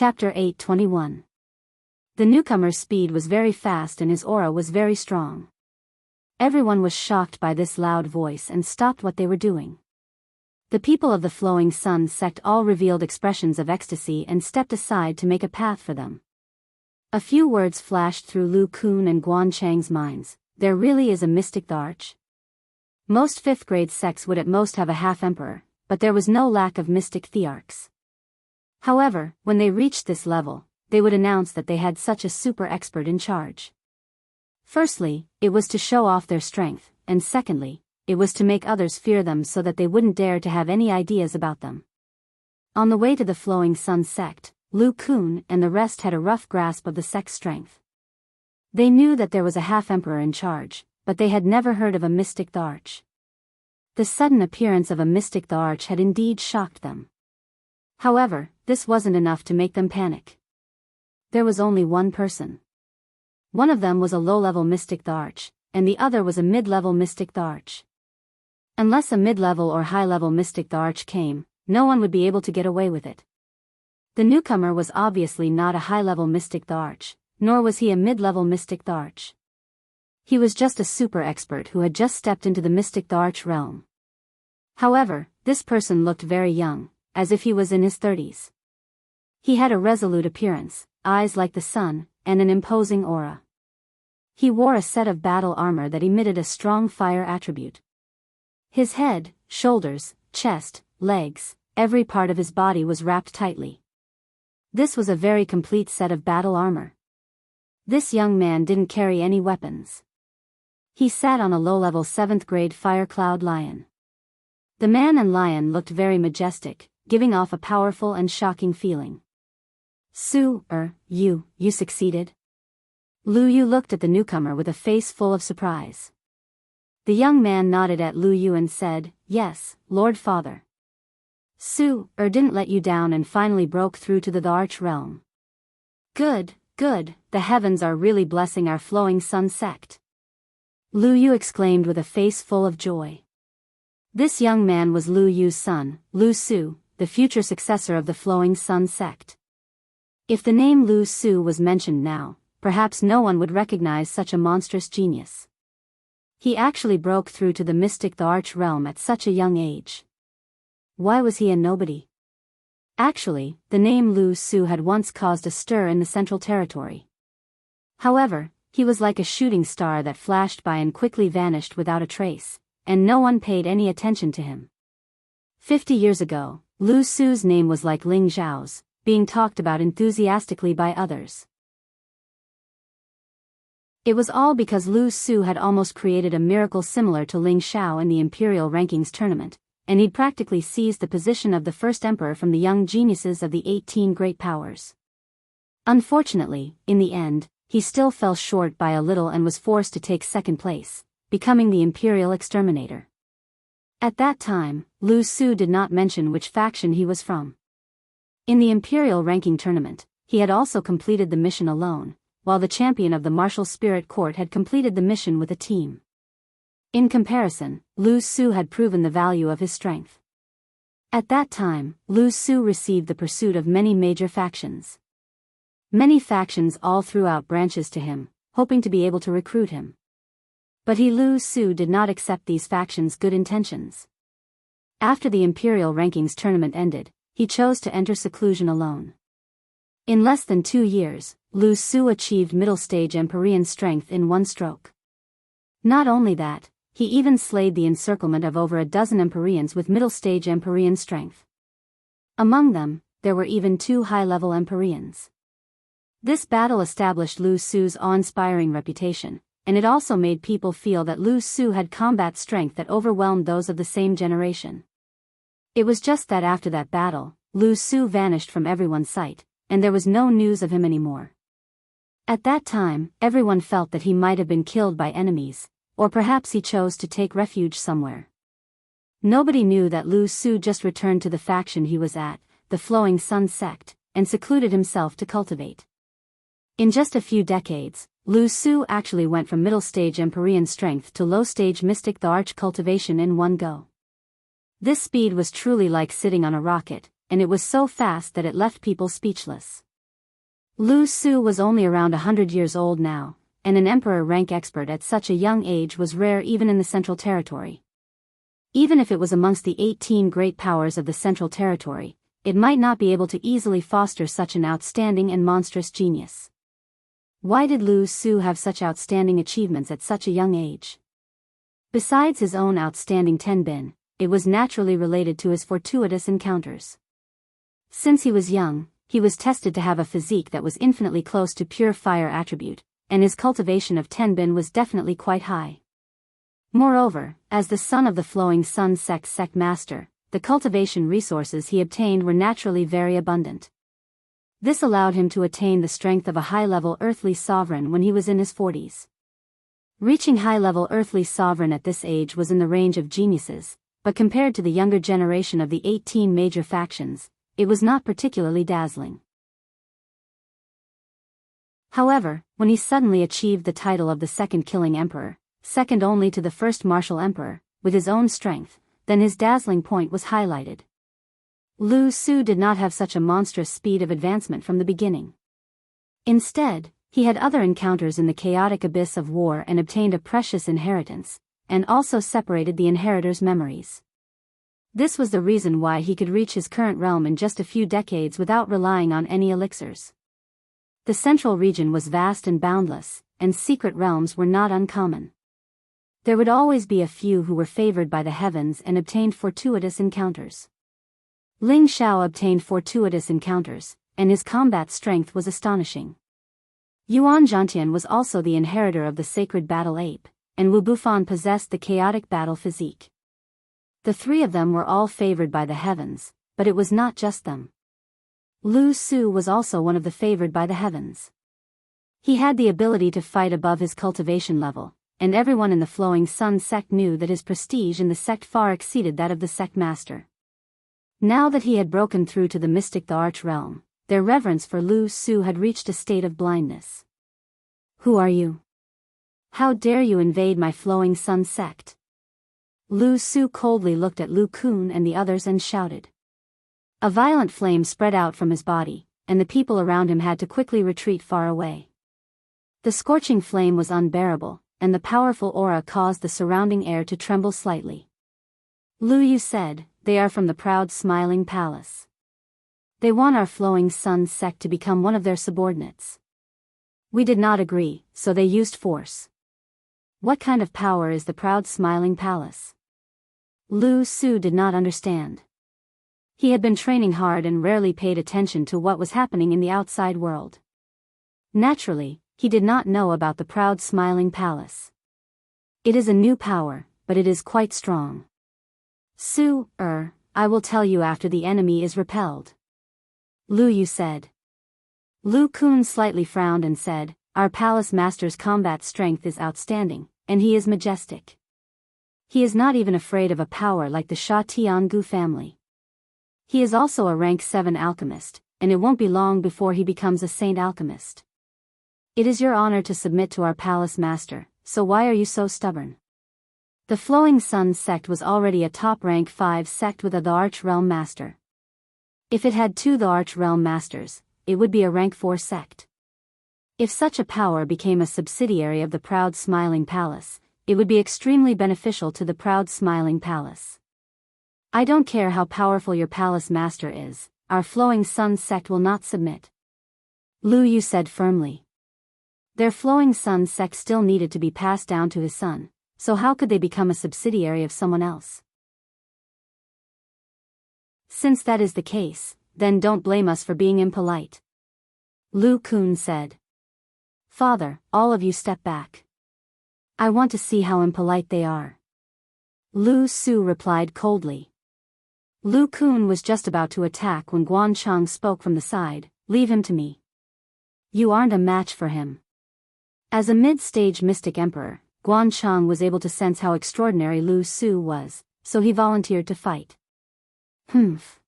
Chapter 8:21. The newcomer's speed was very fast and his aura was very strong. Everyone was shocked by this loud voice and stopped what they were doing. The people of the Flowing Sun sect all revealed expressions of ecstasy and stepped aside to make a path for them. A few words flashed through Lu Kun and Guan Chang's minds. There really is a mystic Arch? Most 5th grade sects would at most have a half-emperor, but there was no lack of mystic thearchs. However, when they reached this level, they would announce that they had such a super expert in charge. Firstly, it was to show off their strength, and secondly, it was to make others fear them so that they wouldn't dare to have any ideas about them. On the way to the Flowing Sun sect, Lu Kun and the rest had a rough grasp of the sect's strength. They knew that there was a half-emperor in charge, but they had never heard of a mystic Arch. The sudden appearance of a mystic Arch had indeed shocked them. However, this wasn't enough to make them panic. There was only one person. One of them was a low-level mystic Arch, and the other was a mid-level mystic Arch. Unless a mid-level or high-level mystic Arch came, no one would be able to get away with it. The newcomer was obviously not a high-level mystic Arch, nor was he a mid-level mystic Arch. He was just a super expert who had just stepped into the mystic Arch realm. However, this person looked very young, as if he was in his 30s. He had a resolute appearance, eyes like the sun, and an imposing aura. He wore a set of battle armor that emitted a strong fire attribute. His head, shoulders, chest, legs, every part of his body was wrapped tightly. This was a very complete set of battle armor. This young man didn't carry any weapons. He sat on a low-level 7th grade fire cloud lion. The man and lion looked very majestic, giving off a powerful and shocking feeling. You succeeded? Lu Yu looked at the newcomer with a face full of surprise. The young man nodded at Lu Yu and said, "Yes, Lord Father. Didn't let you down and finally broke through to the Arch realm. Good, the heavens are really blessing our Flowing Sun sect." Lu Yu exclaimed with a face full of joy. This young man was Lu Yu's son, Lu Su, the future successor of the Flowing Sun sect. If the name Lu Su was mentioned now, perhaps no one would recognize such a monstrous genius. He actually broke through to the mystic Arch realm at such a young age. Why was he a nobody? Actually, the name Lu Su had once caused a stir in the Central Territory. However, he was like a shooting star that flashed by and quickly vanished without a trace, and no one paid any attention to him. 50 years ago, Lu Su's name was like Ling Zhao's, being talked about enthusiastically by others. It was all because Lu Su had almost created a miracle similar to Ling Xiao in the Imperial Rankings tournament, and he'd practically seized the position of the first emperor from the young geniuses of the 18 great powers. Unfortunately, in the end, he still fell short by a little and was forced to take second place, becoming the Imperial Exterminator. At that time, Lu Su did not mention which faction he was from. In the Imperial Ranking Tournament, he had also completed the mission alone, while the champion of the Martial Spirit Court had completed the mission with a team. In comparison, Lu Su had proven the value of his strength. At that time, Lu Su received the pursuit of many major factions. Many factions all threw out branches to him, hoping to be able to recruit him. But Lu Su did not accept these factions' good intentions. After the Imperial Rankings tournament ended, he chose to enter seclusion alone. In less than 2 years, Lu Su achieved middle-stage Empyrean strength in one stroke. Not only that, he even slayed the encirclement of over a dozen Empyreans with middle-stage Empyrean strength. Among them, there were even 2 high-level Empyreans. This battle established Lu Su's awe-inspiring reputation, and it also made people feel that Lu Su had combat strength that overwhelmed those of the same generation. It was just that after that battle, Lu Su vanished from everyone's sight, and there was no news of him anymore. At that time, everyone felt that he might have been killed by enemies, or perhaps he chose to take refuge somewhere. Nobody knew that Lu Su just returned to the faction he was at, the Flowing Sun sect, and secluded himself to cultivate. In just a few decades, Lu Su actually went from middle-stage Empyrean strength to low-stage mystic Arch cultivation in one go. This speed was truly like sitting on a rocket, and it was so fast that it left people speechless. Lu Su was only around 100 years old now, and an emperor rank expert at such a young age was rare even in the Central Territory. Even if it was amongst the 18 great powers of the Central Territory, it might not be able to easily foster such an outstanding and monstrous genius. Why did Lu Su have such outstanding achievements at such a young age? Besides his own outstanding tenbin, it was naturally related to his fortuitous encounters. Since he was young, he was tested to have a physique that was infinitely close to pure fire attribute, and his cultivation of tenbin was definitely quite high. Moreover, as the son of the flowing sun sect master, the cultivation resources he obtained were naturally very abundant. This allowed him to attain the strength of a high-level earthly sovereign when he was in his 40s. Reaching high-level earthly sovereign at this age was in the range of geniuses, but compared to the younger generation of the 18 major factions, it was not particularly dazzling. However, when he suddenly achieved the title of the second killing emperor, second only to the first martial emperor, with his own strength, then his dazzling point was highlighted. Lu Su did not have such a monstrous speed of advancement from the beginning. Instead, he had other encounters in the chaotic abyss of war and obtained a precious inheritance, and also separated the inheritor's memories. This was the reason why he could reach his current realm in just a few decades without relying on any elixirs. The central region was vast and boundless, and secret realms were not uncommon. There would always be a few who were favored by the heavens and obtained fortuitous encounters. Ling Xiao obtained fortuitous encounters, and his combat strength was astonishing. Yuan Zhantian was also the inheritor of the sacred battle ape, and Wu Bufan possessed the chaotic battle physique. The three of them were all favored by the heavens, but it was not just them. Lu Su was also one of the favored by the heavens. He had the ability to fight above his cultivation level, and everyone in the Flowing Sun sect knew that his prestige in the sect far exceeded that of the sect master. Now that he had broken through to the mystic the Arch realm, their reverence for Lu Su had reached a state of blindness. Who are you? How dare you invade my Flowing Sun sect? Lu Su coldly looked at Lu Kun and the others and shouted. A violent flame spread out from his body, and the people around him had to quickly retreat far away. The scorching flame was unbearable, and the powerful aura caused the surrounding air to tremble slightly. Lu Yu said, "They are from the proud Smiling Palace. They want our Flowing Sun sect to become one of their subordinates. We did not agree, so they used force." What kind of power is the proud Smiling Palace? Lu Su did not understand. He had been training hard and rarely paid attention to what was happening in the outside world. Naturally, he did not know about the proud Smiling Palace. It is a new power, but it is quite strong. I will tell you after the enemy is repelled. Lu Yu said. Lu Kun slightly frowned and said, "Our palace master's combat strength is outstanding, and he is majestic. He is not even afraid of a power like the Sha Tiangu family. He is also a rank 7 alchemist, and it won't be long before he becomes a saint alchemist. It is your honor to submit to our palace master, so why are you so stubborn?" The Flowing Sun sect was already a top rank 5 sect with the Arch Realm Master. If it had 2 the Arch Realm Masters, it would be a rank 4 sect. If such a power became a subsidiary of the proud Smiling Palace, it would be extremely beneficial to the proud Smiling Palace. I don't care how powerful your palace master is, our Flowing Sun sect will not submit. Lu Yu said firmly. Their Flowing Sun sect still needed to be passed down to his son, so how could they become a subsidiary of someone else? Since that is the case, then don't blame us for being impolite. Lu Kun said. Father, all of you step back. I want to see how impolite they are. Lu Su replied coldly. Lu Kun was just about to attack when Guan Chang spoke from the side, "Leave him to me. You aren't a match for him." As a mid-stage mystic emperor, Guan Chang was able to sense how extraordinary Lu Su was, so he volunteered to fight. Humph.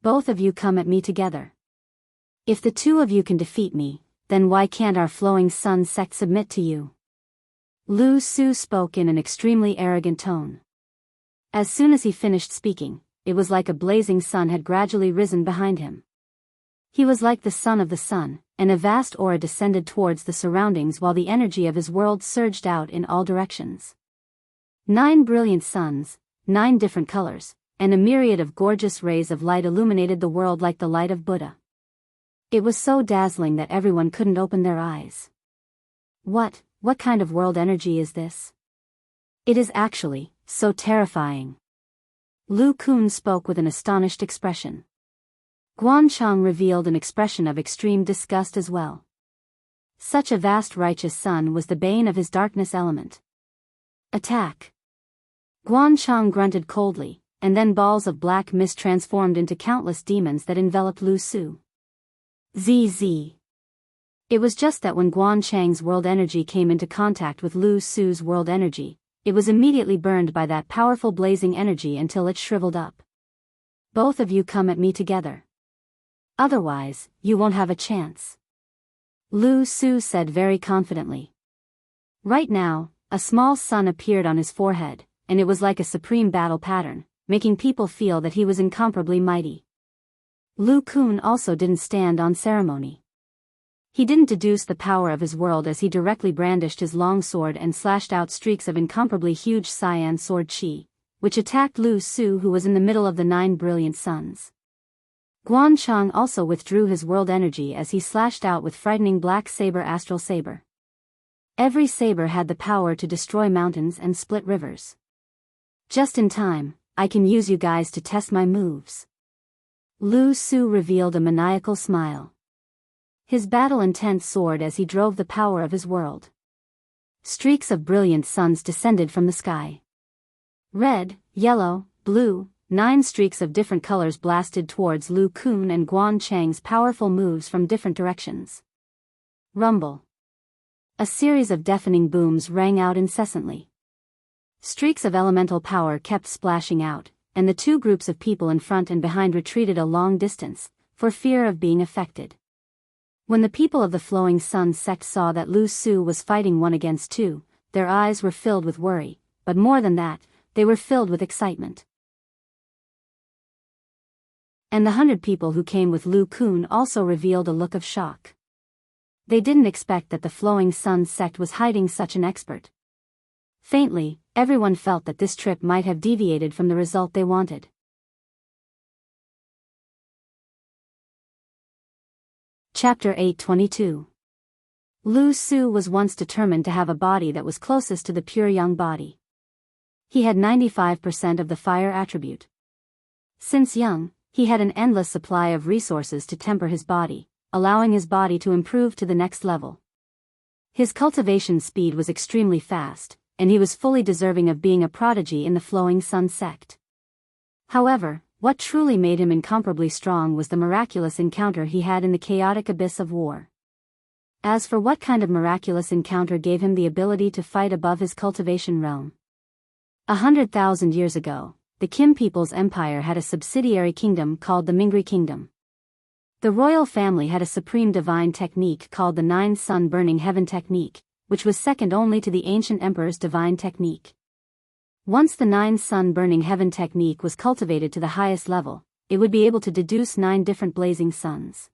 Both of you come at me together. If the two of you can defeat me, then why can't our Flowing Sun sect submit to you? Lu Su spoke in an extremely arrogant tone. As soon as he finished speaking, it was like a blazing sun had gradually risen behind him. He was like the son of the sun, and a vast aura descended towards the surroundings while the energy of his world surged out in all directions. 9 brilliant suns, 9 different colors, and a myriad of gorgeous rays of light illuminated the world like the light of Buddha. It was so dazzling that everyone couldn't open their eyes. What kind of world energy is this? It is actually so terrifying. Lu Kun spoke with an astonished expression. Guanchang revealed an expression of extreme disgust as well. Such a vast righteous sun was the bane of his darkness element. Attack! Guanchang grunted coldly, and then balls of black mist transformed into countless demons that enveloped Lu Su. ZZ. It was just that when Guanchang's world energy came into contact with Lu Su's world energy, it was immediately burned by that powerful blazing energy until it shriveled up. Both of you come at me together. Otherwise, you won't have a chance. Lu Su said very confidently. Right now, a small sun appeared on his forehead, and it was like a supreme battle pattern, making people feel that he was incomparably mighty. Lu Kun also didn't stand on ceremony. He didn't deduce the power of his world as he directly brandished his long sword and slashed out streaks of incomparably huge cyan sword chi, which attacked Lu Su, who was in the middle of the 9 brilliant suns. Guanchang also withdrew his world energy as he slashed out with frightening black saber astral saber. Every saber had the power to destroy mountains and split rivers. Just in time, I can use you guys to test my moves. Lu Su revealed a maniacal smile. His battle-intent soared as he drove the power of his world. Streaks of brilliant suns descended from the sky. Red, yellow, blue, 9 streaks of different colors blasted towards Lu Kun and Guanchang's powerful moves from different directions. Rumble. A series of deafening booms rang out incessantly. Streaks of elemental power kept splashing out, and the 2 groups of people in front and behind retreated a long distance, for fear of being affected. When the people of the Flowing Sun sect saw that Lu Su was fighting 1 against 2, their eyes were filled with worry, but more than that, they were filled with excitement. And the 100 people who came with Lu Kun also revealed a look of shock. They didn't expect that the Flowing Sun sect was hiding such an expert. Faintly, everyone felt that this trip might have deviated from the result they wanted. Chapter 822. Lu Su was once determined to have a body that was closest to the pure young body. He had 95% of the fire attribute. Since young, he had an endless supply of resources to temper his body, allowing his body to improve to the next level. His cultivation speed was extremely fast, and he was fully deserving of being a prodigy in the Flowing Sun sect. However, what truly made him incomparably strong was the miraculous encounter he had in the chaotic abyss of war. As for what kind of miraculous encounter gave him the ability to fight above his cultivation realm. 100,000 years ago, the Kim people's empire had a subsidiary kingdom called the Mingri Kingdom. The royal family had a supreme divine technique called the 9 Sun Burning Heaven Technique, which was second only to the ancient emperor's divine technique. Once the 9 Sun Burning Heaven Technique was cultivated to the highest level, it would be able to deduce 9 different blazing suns.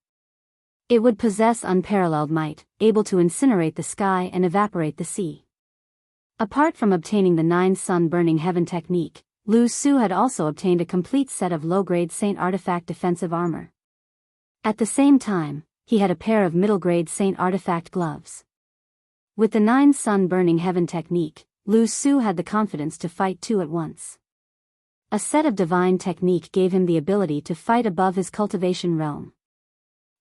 It would possess unparalleled might, able to incinerate the sky and evaporate the sea. Apart from obtaining the 9 Sun Burning Heaven Technique, Lu Su had also obtained a complete set of low-grade Saint Artifact defensive armor. At the same time, he had a pair of middle-grade Saint Artifact gloves. With the 9 Sun Burning Heaven Technique, Lu Su had the confidence to fight 2 at once. A set of divine technique gave him the ability to fight above his cultivation realm.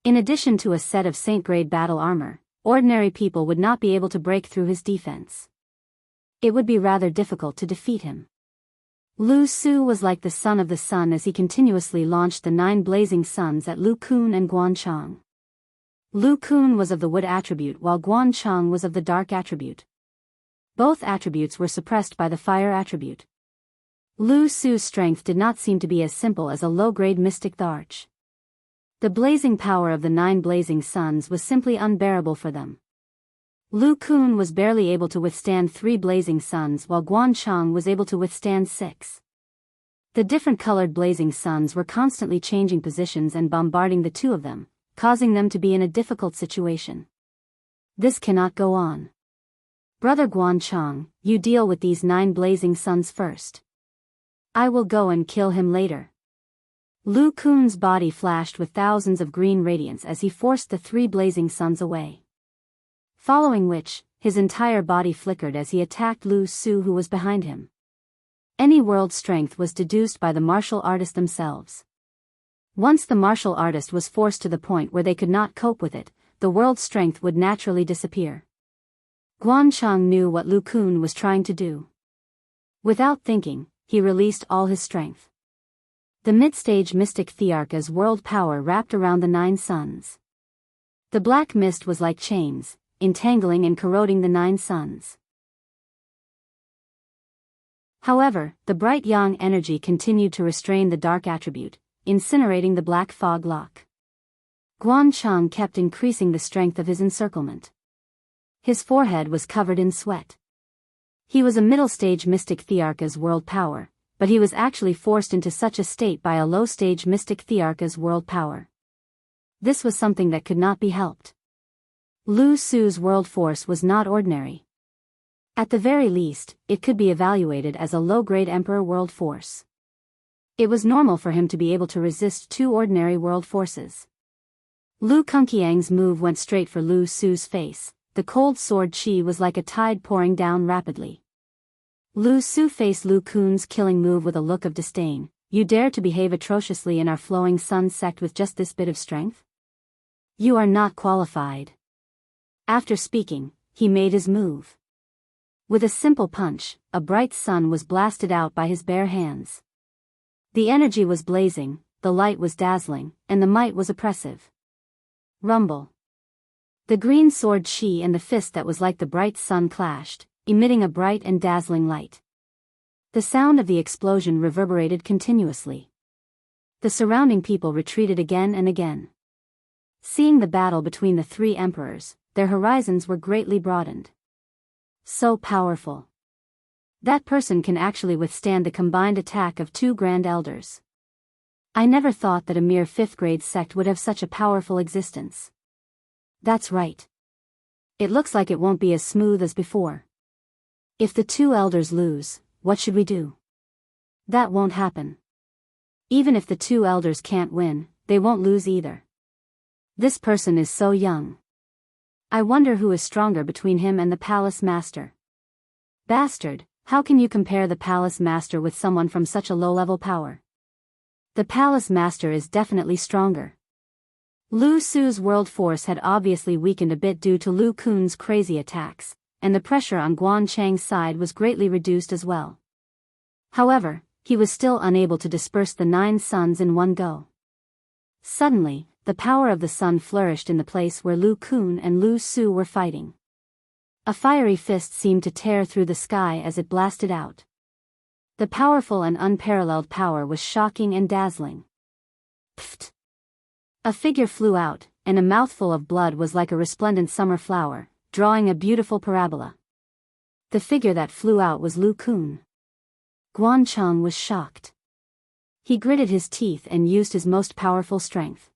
In addition to a set of Saint-grade battle armor, ordinary people would not be able to break through his defense. It would be rather difficult to defeat him. Lu Su was like the son of the sun as he continuously launched the 9 blazing suns at Lu Kun and Guanchang. Lu Kun was of the wood attribute while Guanchang was of the dark attribute. Both attributes were suppressed by the fire attribute. Lu Su's strength did not seem to be as simple as a low-grade mystic Tharch. The blazing power of the 9 blazing suns was simply unbearable for them. Lu Kun was barely able to withstand 3 blazing suns while Guanchang was able to withstand 6. The different colored blazing suns were constantly changing positions and bombarding the 2 of them, causing them to be in a difficult situation. This cannot go on. Brother Guanchang, you deal with these 9 blazing suns first. I will go and kill him later. Lu Kun's body flashed with thousands of green radiance as he forced the 3 blazing suns away. Following which, his entire body flickered as he attacked Lu Su, who was behind him. Any world strength was deduced by the martial artists themselves. Once the martial artist was forced to the point where they could not cope with it, the world's strength would naturally disappear. Guanchang knew what Lu Kun was trying to do. Without thinking, he released all his strength. The mid-stage mystic Thearka's world power wrapped around the 9 suns. The black mist was like chains, entangling and corroding the 9 suns. However, the bright yang energy continued to restrain the dark attribute, incinerating the black fog lock. Guanchang kept increasing the strength of his encirclement. His forehead was covered in sweat. He was a middle-stage mystic Thearka's world power, but he was actually forced into such a state by a low-stage mystic Thearka's world power. This was something that could not be helped. Lu Su's world force was not ordinary. At the very least, it could be evaluated as a low-grade emperor world force. It was normal for him to be able to resist 2 ordinary world forces. Lu Kunqiang's move went straight for Lu Su's face. The cold sword chi was like a tide pouring down rapidly. Lu Su faced Lu Kun's killing move with a look of disdain. You dare to behave atrociously in our flowing sun sect with just this bit of strength? You are not qualified. After speaking, he made his move. With a simple punch, a bright sun was blasted out by his bare hands. The energy was blazing, the light was dazzling, and the might was oppressive. Rumble. The green sword chi and the fist that was like the bright sun clashed, emitting a bright and dazzling light. The sound of the explosion reverberated continuously. The surrounding people retreated again and again. Seeing the battle between the 3 emperors, their horizons were greatly broadened. So powerful. That person can actually withstand the combined attack of 2 Grand Elders. I never thought that a mere 5th-grade sect would have such a powerful existence. That's right. It looks like it won't be as smooth as before. If the 2 elders lose, what should we do? That won't happen. Even if the 2 elders can't win, they won't lose either. This person is so young. I wonder who is stronger between him and the palace master. Bastard, how can you compare the palace master with someone from such a low-level power? The palace master is definitely stronger. Lu Su's world force had obviously weakened a bit due to Lu Kun's crazy attacks, and the pressure on Guanchang's side was greatly reduced as well. However, he was still unable to disperse the 9 suns in one go. Suddenly, the power of the sun flourished in the place where Lu Kun and Lu Su were fighting. A fiery fist seemed to tear through the sky as it blasted out. The powerful and unparalleled power was shocking and dazzling. Pfft! A figure flew out, and a mouthful of blood was like a resplendent summer flower, drawing a beautiful parabola. The figure that flew out was Lu Kun. Guanchang was shocked. He gritted his teeth and used his most powerful strength.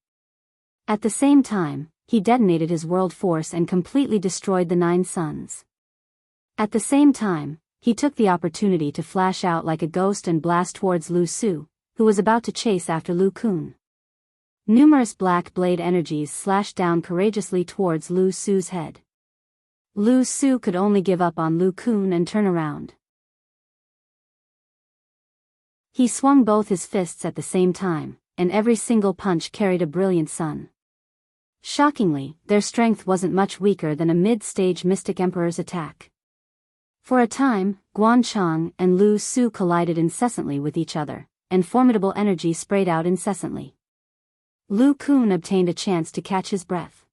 At the same time, he detonated his world force and completely destroyed the 9 suns. At the same time, he took the opportunity to flash out like a ghost and blast towards Lu Su, who was about to chase after Lu Kun. Numerous black blade energies slashed down courageously towards Lu Su's head. Lu Su could only give up on Lu Kun and turn around. He swung both his fists at the same time, and every single punch carried a brilliant sun. Shockingly, their strength wasn't much weaker than a mid-stage Mystic Emperor's attack. For a time, Guanchang and Lu Su collided incessantly with each other, and formidable energy sprayed out incessantly. Lu Kun obtained a chance to catch his breath.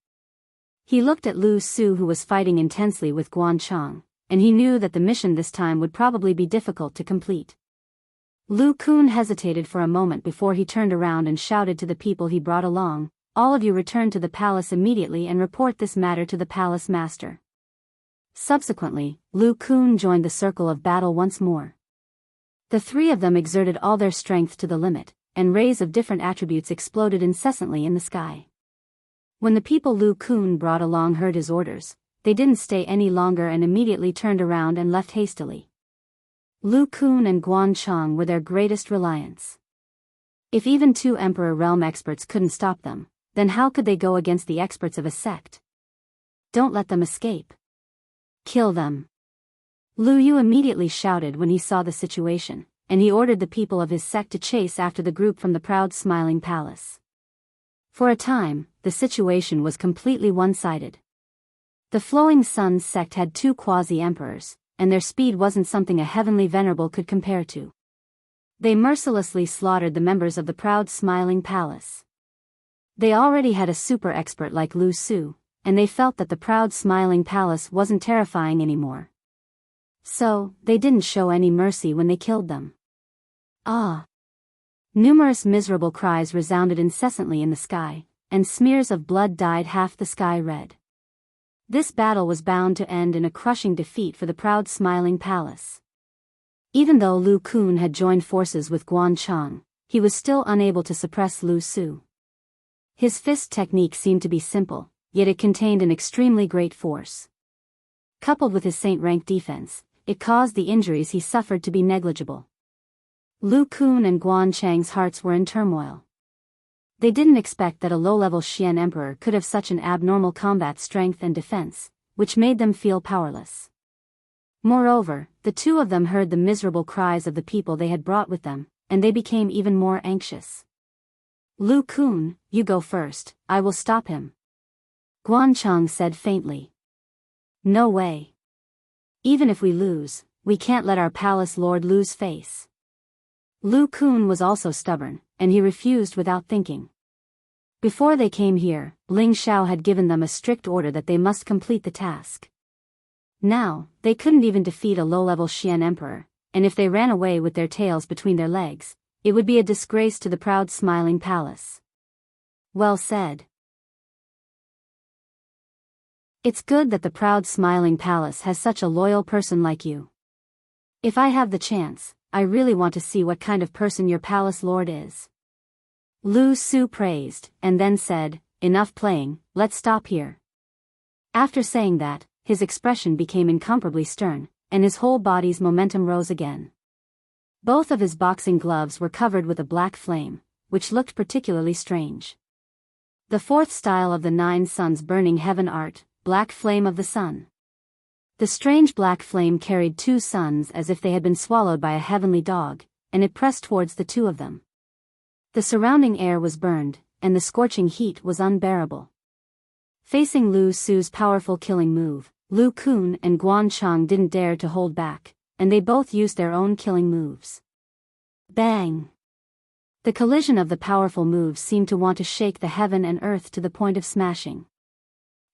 He looked at Lu Su, who was fighting intensely with Guanchang, and he knew that the mission this time would probably be difficult to complete. Lu Kun hesitated for a moment before he turned around and shouted to the people he brought along, "All of you return to the palace immediately and report this matter to the palace master." Subsequently, Lu Kun joined the circle of battle once more. The 3 of them exerted all their strength to the limit, and rays of different attributes exploded incessantly in the sky. When the people Lu Kun brought along heard his orders, they didn't stay any longer and immediately turned around and left hastily. Lu Kun and Guan Chang were their greatest reliance. If even 2 Emperor Realm experts couldn't stop them, then how could they go against the experts of a sect? Don't let them escape. Kill them. Lu Yu immediately shouted when he saw the situation, and he ordered the people of his sect to chase after the group from the proud smiling palace. For a time, the situation was completely one-sided. The Flowing Sun sect had 2 quasi-emperors, and their speed wasn't something a heavenly venerable could compare to. They mercilessly slaughtered the members of the proud smiling palace. They already had a super expert like Lu Su, and they felt that the proud smiling palace wasn't terrifying anymore. So, they didn't show any mercy when they killed them. Ah! Numerous miserable cries resounded incessantly in the sky, and smears of blood dyed half the sky red. This battle was bound to end in a crushing defeat for the proud smiling palace. Even though Lu Kun had joined forces with Guan Chang, he was still unable to suppress Lu Su. His fist technique seemed to be simple, yet it contained an extremely great force. Coupled with his saint-rank defense, it caused the injuries he suffered to be negligible. Lu Kun and Guan Chang's hearts were in turmoil. They didn't expect that a low-level Xian emperor could have such an abnormal combat strength and defense, which made them feel powerless. Moreover, the 2 of them heard the miserable cries of the people they had brought with them, and they became even more anxious. Lu Kun, you go first, I will stop him. Guan Chang said faintly. No way. Even if we lose, we can't let our palace lord lose face. Lu Kun was also stubborn, and he refused without thinking. Before they came here, Ling Xiao had given them a strict order that they must complete the task. Now, they couldn't even defeat a low-level Xian emperor, and if they ran away with their tails between their legs, it would be a disgrace to the proud smiling palace. Well said. It's good that the proud smiling palace has such a loyal person like you. If I have the chance, I really want to see what kind of person your palace lord is. Lu Su praised, and then said, enough playing, let's stop here. After saying that, his expression became incomparably stern, and his whole body's momentum rose again. Both of his boxing gloves were covered with a black flame, which looked particularly strange. The 4th style of the 9 suns burning heaven art, Black Flame of the Sun. The strange black flame carried 2 suns as if they had been swallowed by a heavenly dog, and it pressed towards the 2 of them. The surrounding air was burned, and the scorching heat was unbearable. Facing Lu Su's powerful killing move, Lu Kun and Guan Chang didn't dare to hold back, and they both used their own killing moves. Bang! The collision of the powerful moves seemed to want to shake the heaven and earth to the point of smashing.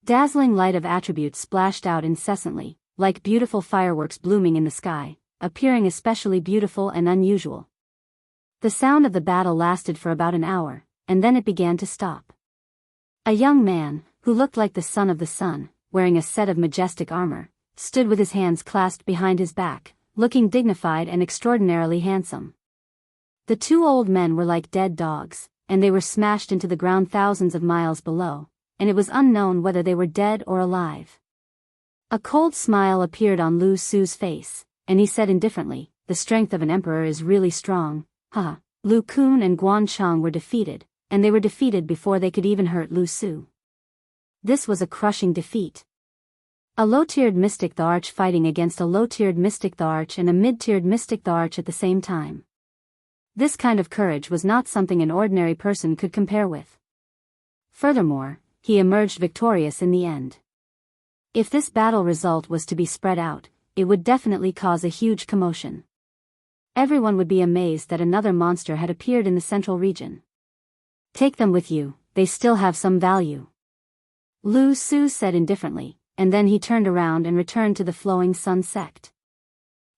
Dazzling light of attributes splashed out incessantly, like beautiful fireworks blooming in the sky, appearing especially beautiful and unusual. The sound of the battle lasted for about an hour, and then it began to stop. A young man, who looked like the son of the sun, wearing a set of majestic armor, stood with his hands clasped behind his back, looking dignified and extraordinarily handsome. The 2 old men were like dead dogs, and they were smashed into the ground thousands of miles below, and it was unknown whether they were dead or alive. A cold smile appeared on Lu Su's face, and he said indifferently, the strength of an emperor is really strong, haha. Lu Kun and Guan Chang were defeated, and they were defeated before they could even hurt Lu Su. This was a crushing defeat. A low-tiered mystic the Arch fighting against a low-tiered mystic the Arch and a mid-tiered mystic the Arch at the same time. This kind of courage was not something an ordinary person could compare with. Furthermore, he emerged victorious in the end. If this battle result was to be spread out, it would definitely cause a huge commotion. Everyone would be amazed that another monster had appeared in the central region. Take them with you, they still have some value. Lu Su said indifferently, and then he turned around and returned to the Flowing Sun sect.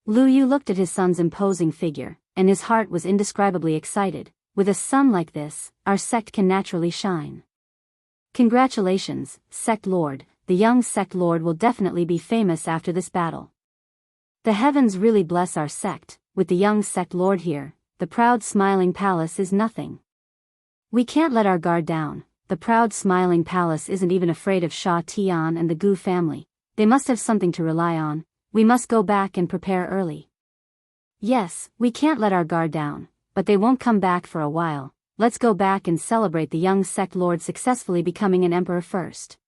Lu Yu looked at his son's imposing figure, and his heart was indescribably excited. With a son like this, our sect can naturally shine. Congratulations, Sect Lord, the young Sect Lord will definitely be famous after this battle. The heavens really bless our sect, with the young Sect Lord here, the proud smiling palace is nothing. We can't let our guard down, the proud smiling palace isn't even afraid of Sha Tian and the Gu family. They must have something to rely on. We must go back and prepare early. Yes, we can't let our guard down, but they won't come back for a while. Let's go back and celebrate the young sect lord successfully becoming an emperor first.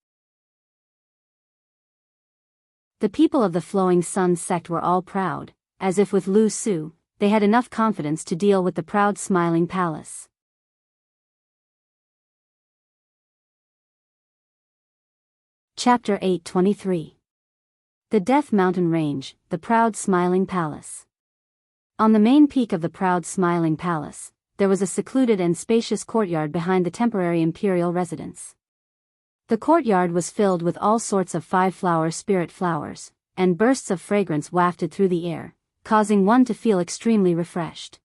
The people of the Flowing Sun sect were all proud, as if with Lu Su, they had enough confidence to deal with the proud smiling palace. Chapter 823. The Death Mountain Range, the Proud Smiling Palace. On the main peak of the Proud Smiling Palace, there was a secluded and spacious courtyard behind the temporary imperial residence. The courtyard was filled with all sorts of five-flower spirit flowers, and bursts of fragrance wafted through the air, causing one to feel extremely refreshed.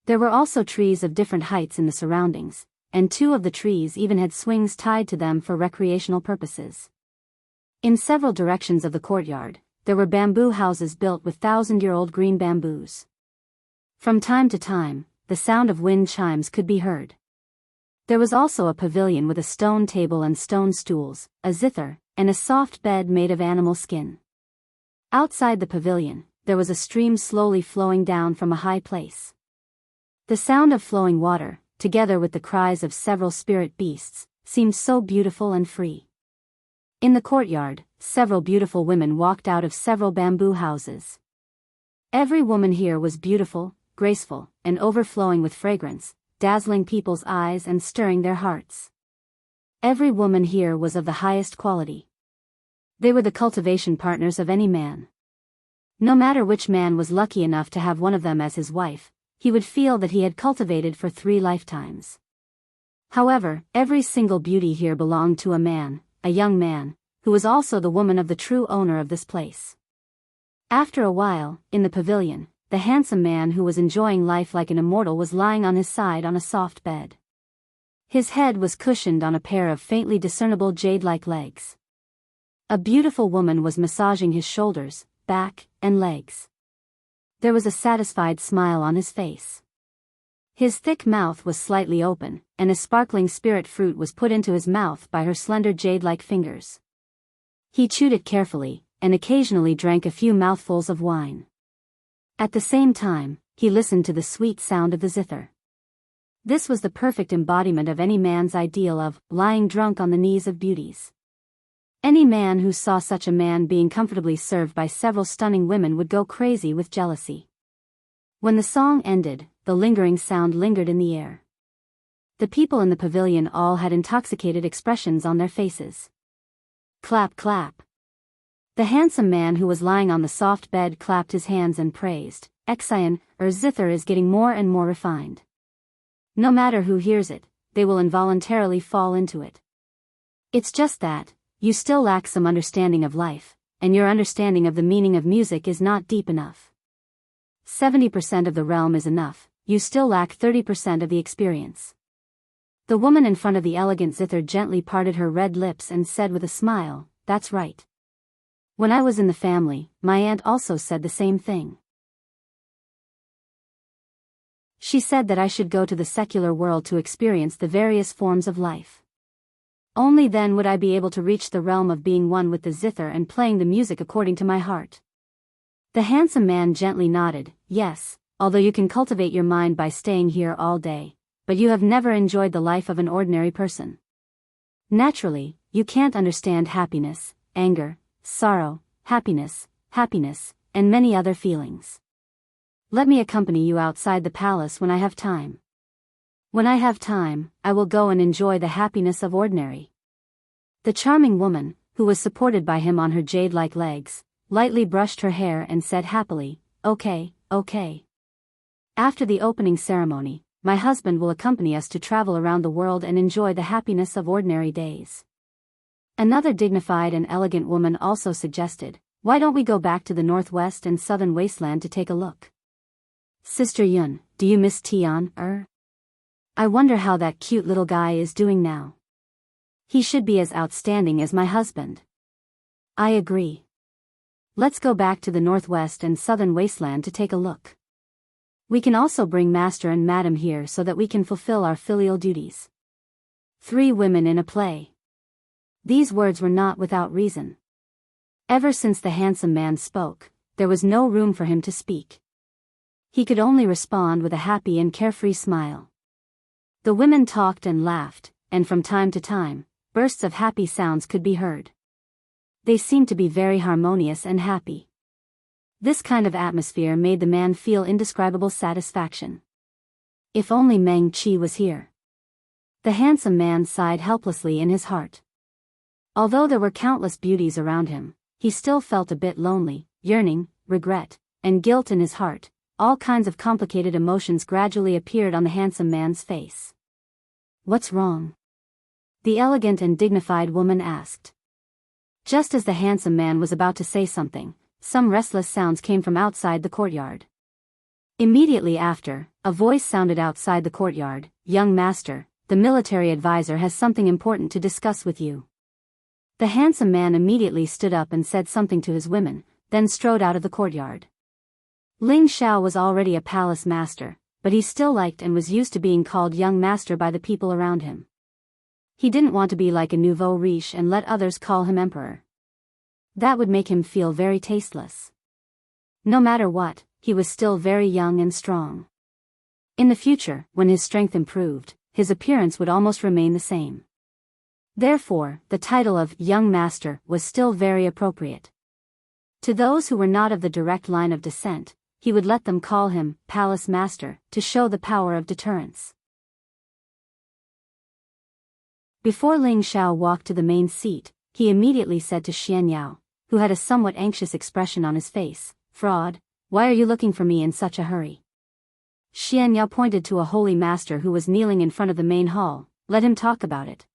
There were also trees of different heights in the surroundings, and two of the trees even had swings tied to them for recreational purposes. In several directions of the courtyard, there were bamboo houses built with thousand-year-old green bamboos. From time to time, the sound of wind chimes could be heard. There was also a pavilion with a stone table and stone stools, a zither, and a soft bed made of animal skin. Outside the pavilion, there was a stream slowly flowing down from a high place. The sound of flowing water, together with the cries of several spirit beasts, seemed so beautiful and free. In the courtyard, several beautiful women walked out of several bamboo houses. Every woman here was beautiful, graceful, and overflowing with fragrance, dazzling people's eyes and stirring their hearts. Every woman here was of the highest quality. They were the cultivation partners of any man. No matter which man was lucky enough to have one of them as his wife, he would feel that he had cultivated for 3 lifetimes. However, every single beauty here belonged to a man, a young man, who was also the woman of the true owner of this place. After a while, in the pavilion, the handsome man who was enjoying life like an immortal was lying on his side on a soft bed. His head was cushioned on a pair of faintly discernible jade-like legs. A beautiful woman was massaging his shoulders, back, and legs. There was a satisfied smile on his face. His thick mouth was slightly open, and a sparkling spirit fruit was put into his mouth by her slender jade-like fingers. He chewed it carefully, and occasionally drank a few mouthfuls of wine. At the same time, he listened to the sweet sound of the zither. This was the perfect embodiment of any man's ideal of lying drunk on the knees of beauties. Any man who saw such a man being comfortably served by several stunning women would go crazy with jealousy. When the song ended, the lingering sound lingered in the air. The people in the pavilion all had intoxicated expressions on their faces. Clap, clap. The handsome man who was lying on the soft bed clapped his hands and praised, Exion, zither is getting more and more refined. No matter who hears it, they will involuntarily fall into it. It's just that, you still lack some understanding of life, and your understanding of the meaning of music is not deep enough. 70% of the realm is enough, you still lack 30% of the experience. The woman in front of the elegant zither gently parted her red lips and said with a smile, that's right. When I was in the family, my aunt also said the same thing. She said that I should go to the secular world to experience the various forms of life. Only then would I be able to reach the realm of being one with the zither and playing the music according to my heart. The handsome man gently nodded, yes, although you can cultivate your mind by staying here all day, but you have never enjoyed the life of an ordinary person. Naturally, you can't understand happiness, anger, sorrow, happiness, and many other feelings. Let me accompany you outside the palace when I have time. When I have time, I will go and enjoy the happiness of ordinary. The charming woman, who was supported by him on her jade-like legs, lightly brushed her hair and said happily, okay. After the opening ceremony, my husband will accompany us to travel around the world and enjoy the happiness of ordinary days. Another dignified and elegant woman also suggested, why don't we go back to the northwest and southern wasteland to take a look? Sister Yun, do you miss Tian? I wonder how that cute little guy is doing now. He should be as outstanding as my husband. I agree. Let's go back to the northwest and southern wasteland to take a look. We can also bring Master and Madam here so that we can fulfill our filial duties. 3 women in a play. These words were not without reason. Ever since the handsome man spoke, there was no room for him to speak. He could only respond with a happy and carefree smile. The women talked and laughed, and from time to time, bursts of happy sounds could be heard. They seemed to be very harmonious and happy. This kind of atmosphere made the man feel indescribable satisfaction. If only Meng Qi was here. The handsome man sighed helplessly in his heart. Although there were countless beauties around him, he still felt a bit lonely, yearning, regret, and guilt in his heart. All kinds of complicated emotions gradually appeared on the handsome man's face. "What's wrong?" the elegant and dignified woman asked. Just as the handsome man was about to say something, some restless sounds came from outside the courtyard. Immediately after, a voice sounded outside the courtyard. "Young master, the military advisor has something important to discuss with you." The handsome man immediately stood up and said something to his women, then strode out of the courtyard. Ling Xiao was already a palace master, but he still liked and was used to being called young master by the people around him. He didn't want to be like a nouveau riche and let others call him emperor. That would make him feel very tasteless. No matter what, he was still very young and strong. In the future, when his strength improved, his appearance would almost remain the same. Therefore, the title of young master was still very appropriate. To those who were not of the direct line of descent, he would let them call him palace master to show the power of deterrence. Before Ling Xiao walked to the main seat, he immediately said to Xian Yao, who had a somewhat anxious expression on his face, "Fraud, why are you looking for me in such a hurry?" Xian Yao pointed to a holy master who was kneeling in front of the main hall. "Let him talk about it."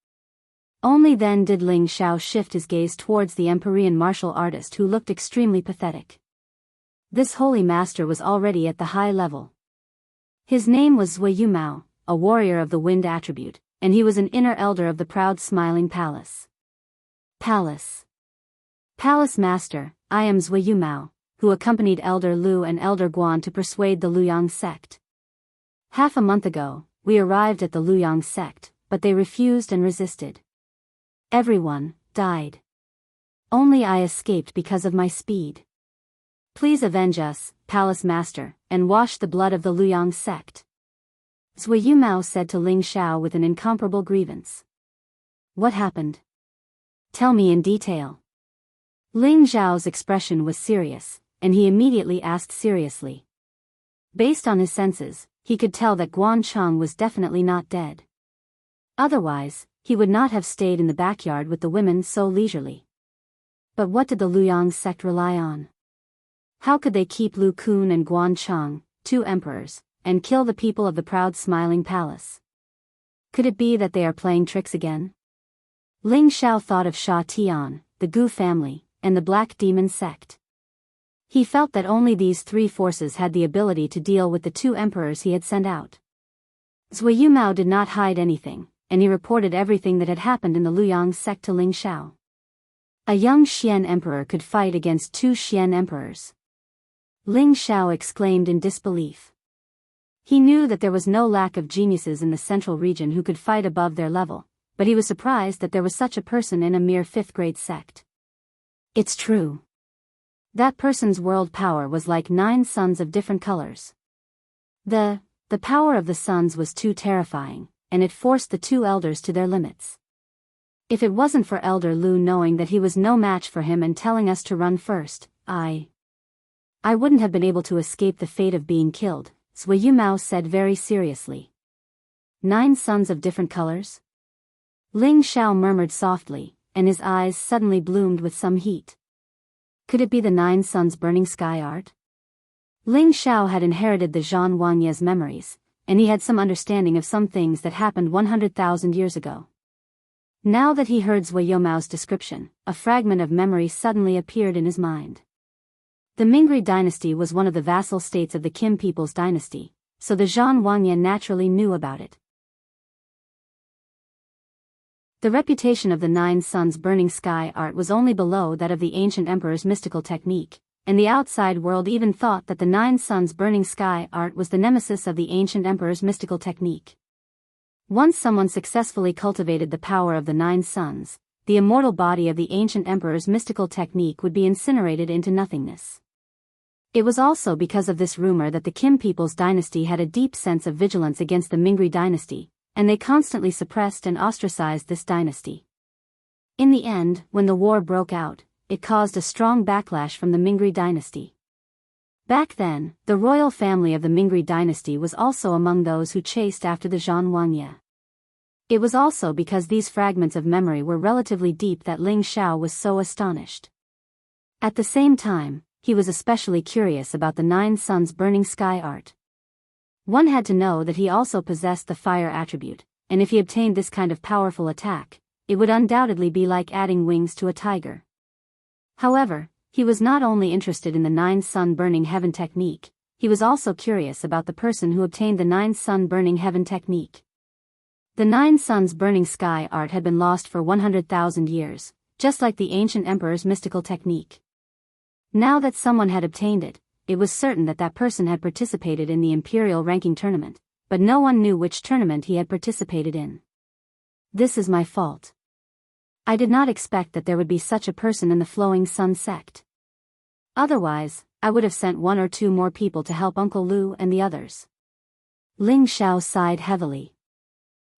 Only then did Ling Xiao shift his gaze towards the Empyrean martial artist who looked extremely pathetic. This holy master was already at the high level. His name was Zui Yumao, a warrior of the wind attribute, and he was an inner elder of the proud smiling palace. Palace Master, I am Zui Yumao, who accompanied Elder Lu and Elder Guan to persuade the Luyang sect. Half a month ago, we arrived at the Luyang sect, but they refused and resisted. Everyone died. Only I escaped because of my speed. Please avenge us, Palace Master, and wash the blood of the Luyang sect. Zui Yumao said to Ling Xiao with an incomparable grievance. What happened? Tell me in detail. Ling Xiao's expression was serious, and he immediately asked seriously. Based on his senses, he could tell that Guan Cheng was definitely not dead. Otherwise, he would not have stayed in the backyard with the women so leisurely. But what did the Luyang sect rely on? How could they keep Lu Kun and Guan Cheng, 2 emperors, and kill the people of the proud smiling palace? Could it be that they are playing tricks again? Ling Xiao thought of Sha Tian, the Gu family, and the Black Demon sect. He felt that only these 3 forces had the ability to deal with the 2 emperors he had sent out. Zui Yumao did not hide anything, and he reported everything that had happened in the Luyang sect to Ling Xiao. A young Xian emperor could fight against 2 Xian emperors. Ling Xiao exclaimed in disbelief. He knew that there was no lack of geniuses in the central region who could fight above their level, but he was surprised that there was such a person in a mere 5th grade sect. It's true. That person's world power was like 9 suns of different colors. The power of the suns was too terrifying, and it forced the 2 elders to their limits. If it wasn't for Elder Lu knowing that he was no match for him and telling us to run first, I wouldn't have been able to escape the fate of being killed, Zui Yumao said very seriously. 9 suns of different colors? Ling Xiao murmured softly, and his eyes suddenly bloomed with some heat. Could it be the 9 suns burning sky art? Ling Xiao had inherited the Zhan Wangye's memories, and he had some understanding of some things that happened 100,000 years ago. Now that he heard Zui Yumao's description, a fragment of memory suddenly appeared in his mind. The Mingri dynasty was one of the vassal states of the Qin people's dynasty, so the Zhan Wangye naturally knew about it. The reputation of the 9 suns burning sky art was only below that of the ancient emperor's mystical technique, and the outside world even thought that the 9 suns burning sky art was the nemesis of the ancient emperor's mystical technique. Once someone successfully cultivated the power of the 9 suns, the immortal body of the ancient emperor's mystical technique would be incinerated into nothingness. It was also because of this rumor that the Kim people's dynasty had a deep sense of vigilance against the Mingri dynasty, and they constantly suppressed and ostracized this dynasty. In the end, when the war broke out, it caused a strong backlash from the Mingri dynasty. Back then, the royal family of the Mingri dynasty was also among those who chased after the Zhan Wangye. It was also because these fragments of memory were relatively deep that Ling Xiao was so astonished. At the same time, he was especially curious about the 9 suns burning sky art. One had to know that he also possessed the fire attribute, and if he obtained this kind of powerful attack, it would undoubtedly be like adding wings to a tiger. However, he was not only interested in the 9 sun burning heaven technique, he was also curious about the person who obtained the 9 sun burning heaven technique. The 9 suns burning sky art had been lost for 100,000 years, just like the ancient emperor's mystical technique. Now that someone had obtained it, it was certain that that person had participated in the imperial ranking tournament, but no one knew which tournament he had participated in. This is my fault. I did not expect that there would be such a person in the Flowing Sun sect. Otherwise, I would have sent 1 or 2 more people to help Uncle Lu and the others. Ling Xiao sighed heavily.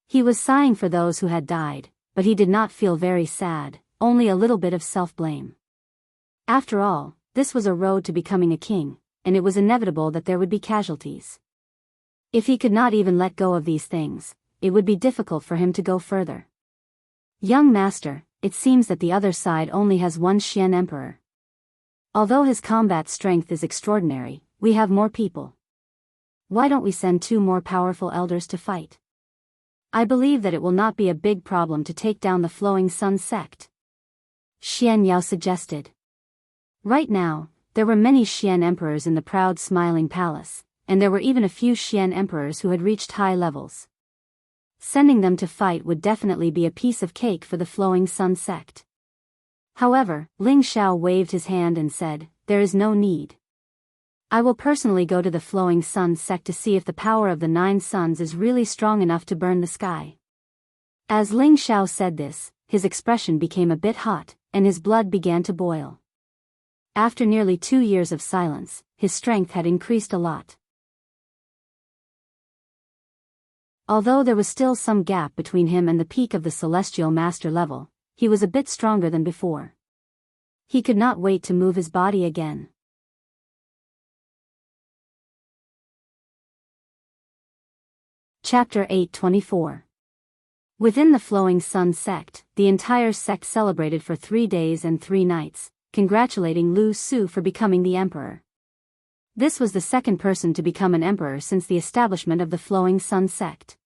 He was sighing for those who had died, but he did not feel very sad, only a little bit of self-blame. After all, this was a road to becoming a king, and it was inevitable that there would be casualties. If he could not even let go of these things, it would be difficult for him to go further. Young master, it seems that the other side only has 1 Xian emperor. Although his combat strength is extraordinary, we have more people. Why don't we send 2 more powerful elders to fight? I believe that it will not be a big problem to take down the Flowing Sun sect. Xian Yao suggested. Right now, there were many Xian emperors in the proud smiling palace, and there were even a few Xian emperors who had reached high levels. Sending them to fight would definitely be a piece of cake for the Flowing Sun sect. However, Ling Xiao waved his hand and said, "There is no need. I will personally go to the Flowing Sun sect to see if the power of the 9 suns is really strong enough to burn the sky." As Ling Xiao said this, his expression became a bit hot, and his blood began to boil. After nearly 2 years of silence, his strength had increased a lot. Although there was still some gap between him and the peak of the Celestial Master level, he was a bit stronger than before. He could not wait to move his body again. Chapter 824. Within the Flowing Sun sect, the entire sect celebrated for 3 days and 3 nights, congratulating Lu Su for becoming the emperor. This was the second person to become an emperor since the establishment of the Flowing Sun sect.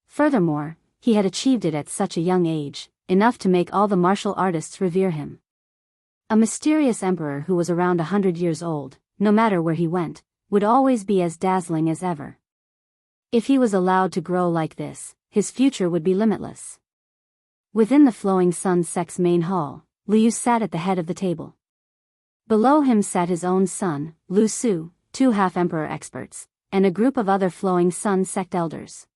Furthermore, he had achieved it at such a young age, enough to make all the martial artists revere him. A mysterious emperor who was around 100 years old, no matter where he went, would always be as dazzling as ever. If he was allowed to grow like this, his future would be limitless. Within the Flowing Sun sect's main hall, Liu sat at the head of the table. Below him sat his own son, Lu Su, 2 half-emperor experts, and a group of other Flowing Sun sect elders.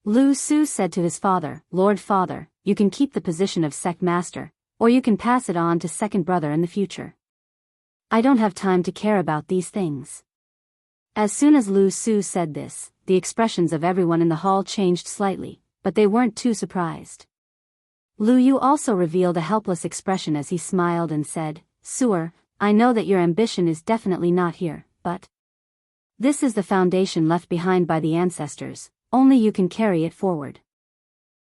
Lu Su said to his father, "Lord Father, you can keep the position of sect master, or you can pass it on to second brother in the future. I don't have time to care about these things." As soon as Lu Su said this, the expressions of everyone in the hall changed slightly, but they weren't too surprised. Lu Yu also revealed a helpless expression as he smiled and said, "Suer, I know that your ambition is definitely not here, but this is the foundation left behind by the ancestors, only you can carry it forward.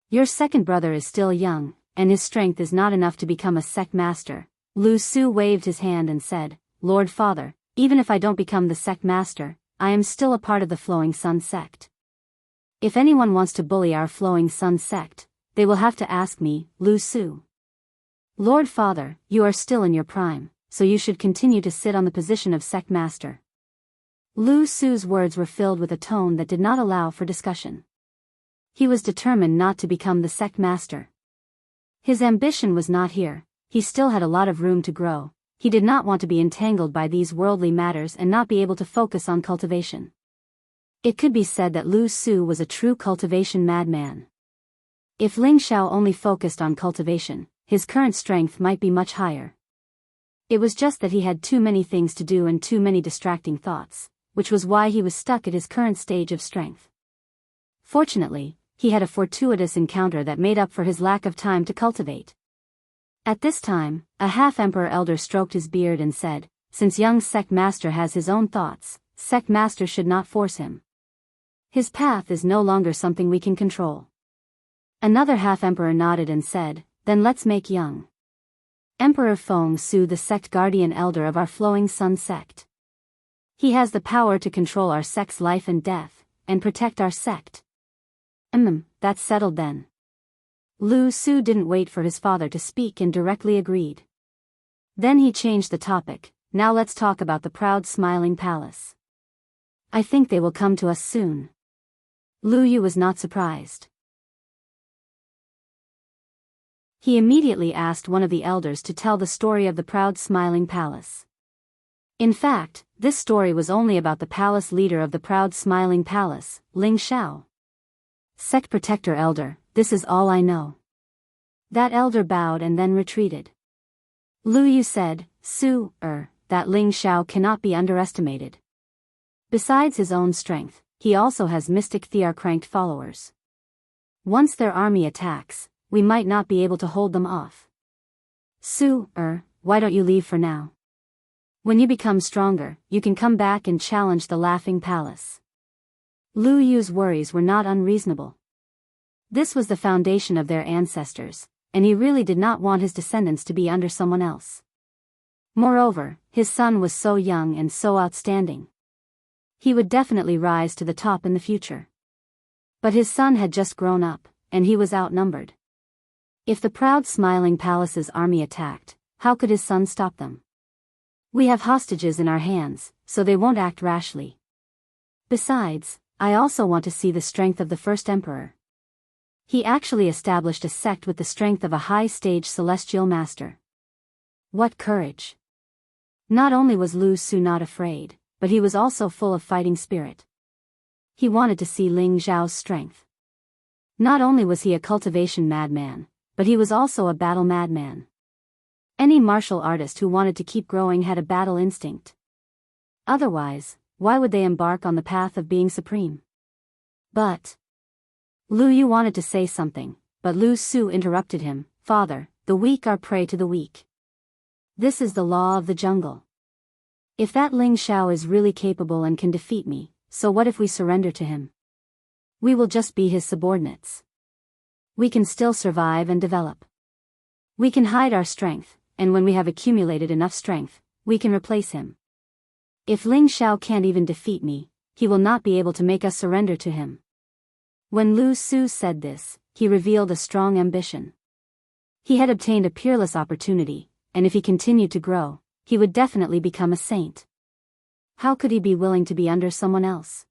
Your second brother is still young, and his strength is not enough to become a sect master." Lu Su waved his hand and said, "Lord Father, even if I don't become the sect master, I am still a part of the Flowing Sun sect. If anyone wants to bully our Flowing Sun sect, they will have to ask me, Lu Su. Lord Father, you are still in your prime, so you should continue to sit on the position of sect master." Lu Su's words were filled with a tone that did not allow for discussion. He was determined not to become the sect master. His ambition was not here, he still had a lot of room to grow. He did not want to be entangled by these worldly matters and not be able to focus on cultivation. It could be said that Lu Su was a true cultivation madman. If Ling Xiao only focused on cultivation, his current strength might be much higher. It was just that he had too many things to do and too many distracting thoughts, which was why he was stuck at his current stage of strength. Fortunately, he had a fortuitous encounter that made up for his lack of time to cultivate. At this time, a half-emperor elder stroked his beard and said, "Since young sect master has his own thoughts, sect master should not force him. His path is no longer something we can control." Another half-emperor nodded and said, "Then let's make young Emperor Feng Su the sect guardian elder of our Flowing Sun sect. He has the power to control our sect's life and death, and protect our sect." That's settled then. Lu Su didn't wait for his father to speak and directly agreed. Then he changed the topic. "Now let's talk about the proud smiling palace. I think they will come to us soon." Lu Yu was not surprised. He immediately asked one of the elders to tell the story of the proud smiling palace. In fact, this story was only about the palace leader of the proud smiling palace, Ling Xiao. "Sect protector elder, this is all I know." That elder bowed and then retreated. Lu Yu said, That Ling Xiao cannot be underestimated. Besides his own strength, he also has mystic theocranked followers. Once their army attacks, we might not be able to hold them off. Why don't you leave for now? When you become stronger, you can come back and challenge the Laughing Palace." Lu Yu's worries were not unreasonable. This was the foundation of their ancestors, and he really did not want his descendants to be under someone else. Moreover, his son was so young and so outstanding. He would definitely rise to the top in the future. But his son had just grown up, and he was outnumbered. If the proud smiling palace's army attacked, how could his son stop them? "We have hostages in our hands, so they won't act rashly. Besides, I also want to see the strength of the first emperor. He actually established a sect with the strength of a high-stage celestial master. What courage!" Not only was Lu Su not afraid, but he was also full of fighting spirit. He wanted to see Ling Xiao's strength. Not only was he a cultivation madman, but he was also a battle madman. Any martial artist who wanted to keep growing had a battle instinct. Otherwise, why would they embark on the path of being supreme? But Lu Yu wanted to say something, but Lu Su interrupted him. "Father, the weak are prey to the weak. This is the law of the jungle. If that Ling Xiao is really capable and can defeat me, so what if we surrender to him? We will just be his subordinates. We can still survive and develop. We can hide our strength, and when we have accumulated enough strength, we can replace him. If Ling Xiao can't even defeat me, he will not be able to make us surrender to him." When Lu Su said this, he revealed a strong ambition. He had obtained a peerless opportunity, and if he continued to grow, he would definitely become a saint. How could he be willing to be under someone else?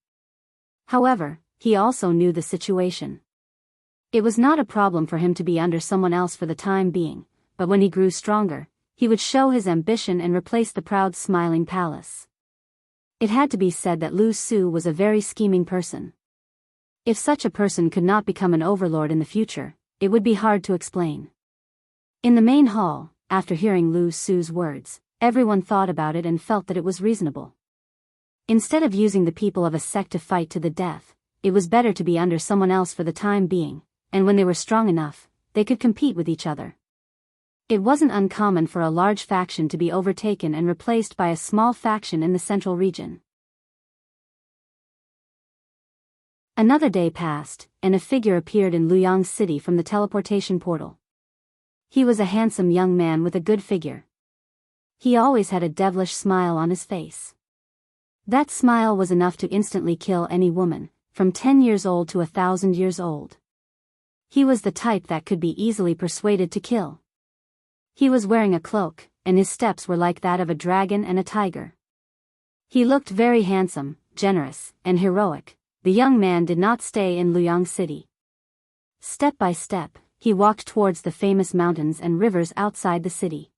However, he also knew the situation. It was not a problem for him to be under someone else for the time being, but when he grew stronger, he would show his ambition and replace the proud smiling palace. It had to be said that Lu Su was a very scheming person. If such a person could not become an overlord in the future, it would be hard to explain. In the main hall, after hearing Lu Su's words, everyone thought about it and felt that it was reasonable. Instead of using the people of a sect to fight to the death, it was better to be under someone else for the time being, and when they were strong enough, they could compete with each other. It wasn't uncommon for a large faction to be overtaken and replaced by a small faction in the central region. Another day passed, and a figure appeared in Luyang City from the teleportation portal. He was a handsome young man with a good figure. He always had a devilish smile on his face. That smile was enough to instantly kill any woman, from 10 years old to 1,000 years old. He was the type that could be easily persuaded to kill. He was wearing a cloak, and his steps were like that of a dragon and a tiger. He looked very handsome, generous, and heroic. The young man did not stay in Luyang City. Step by step, he walked towards the famous mountains and rivers outside the city.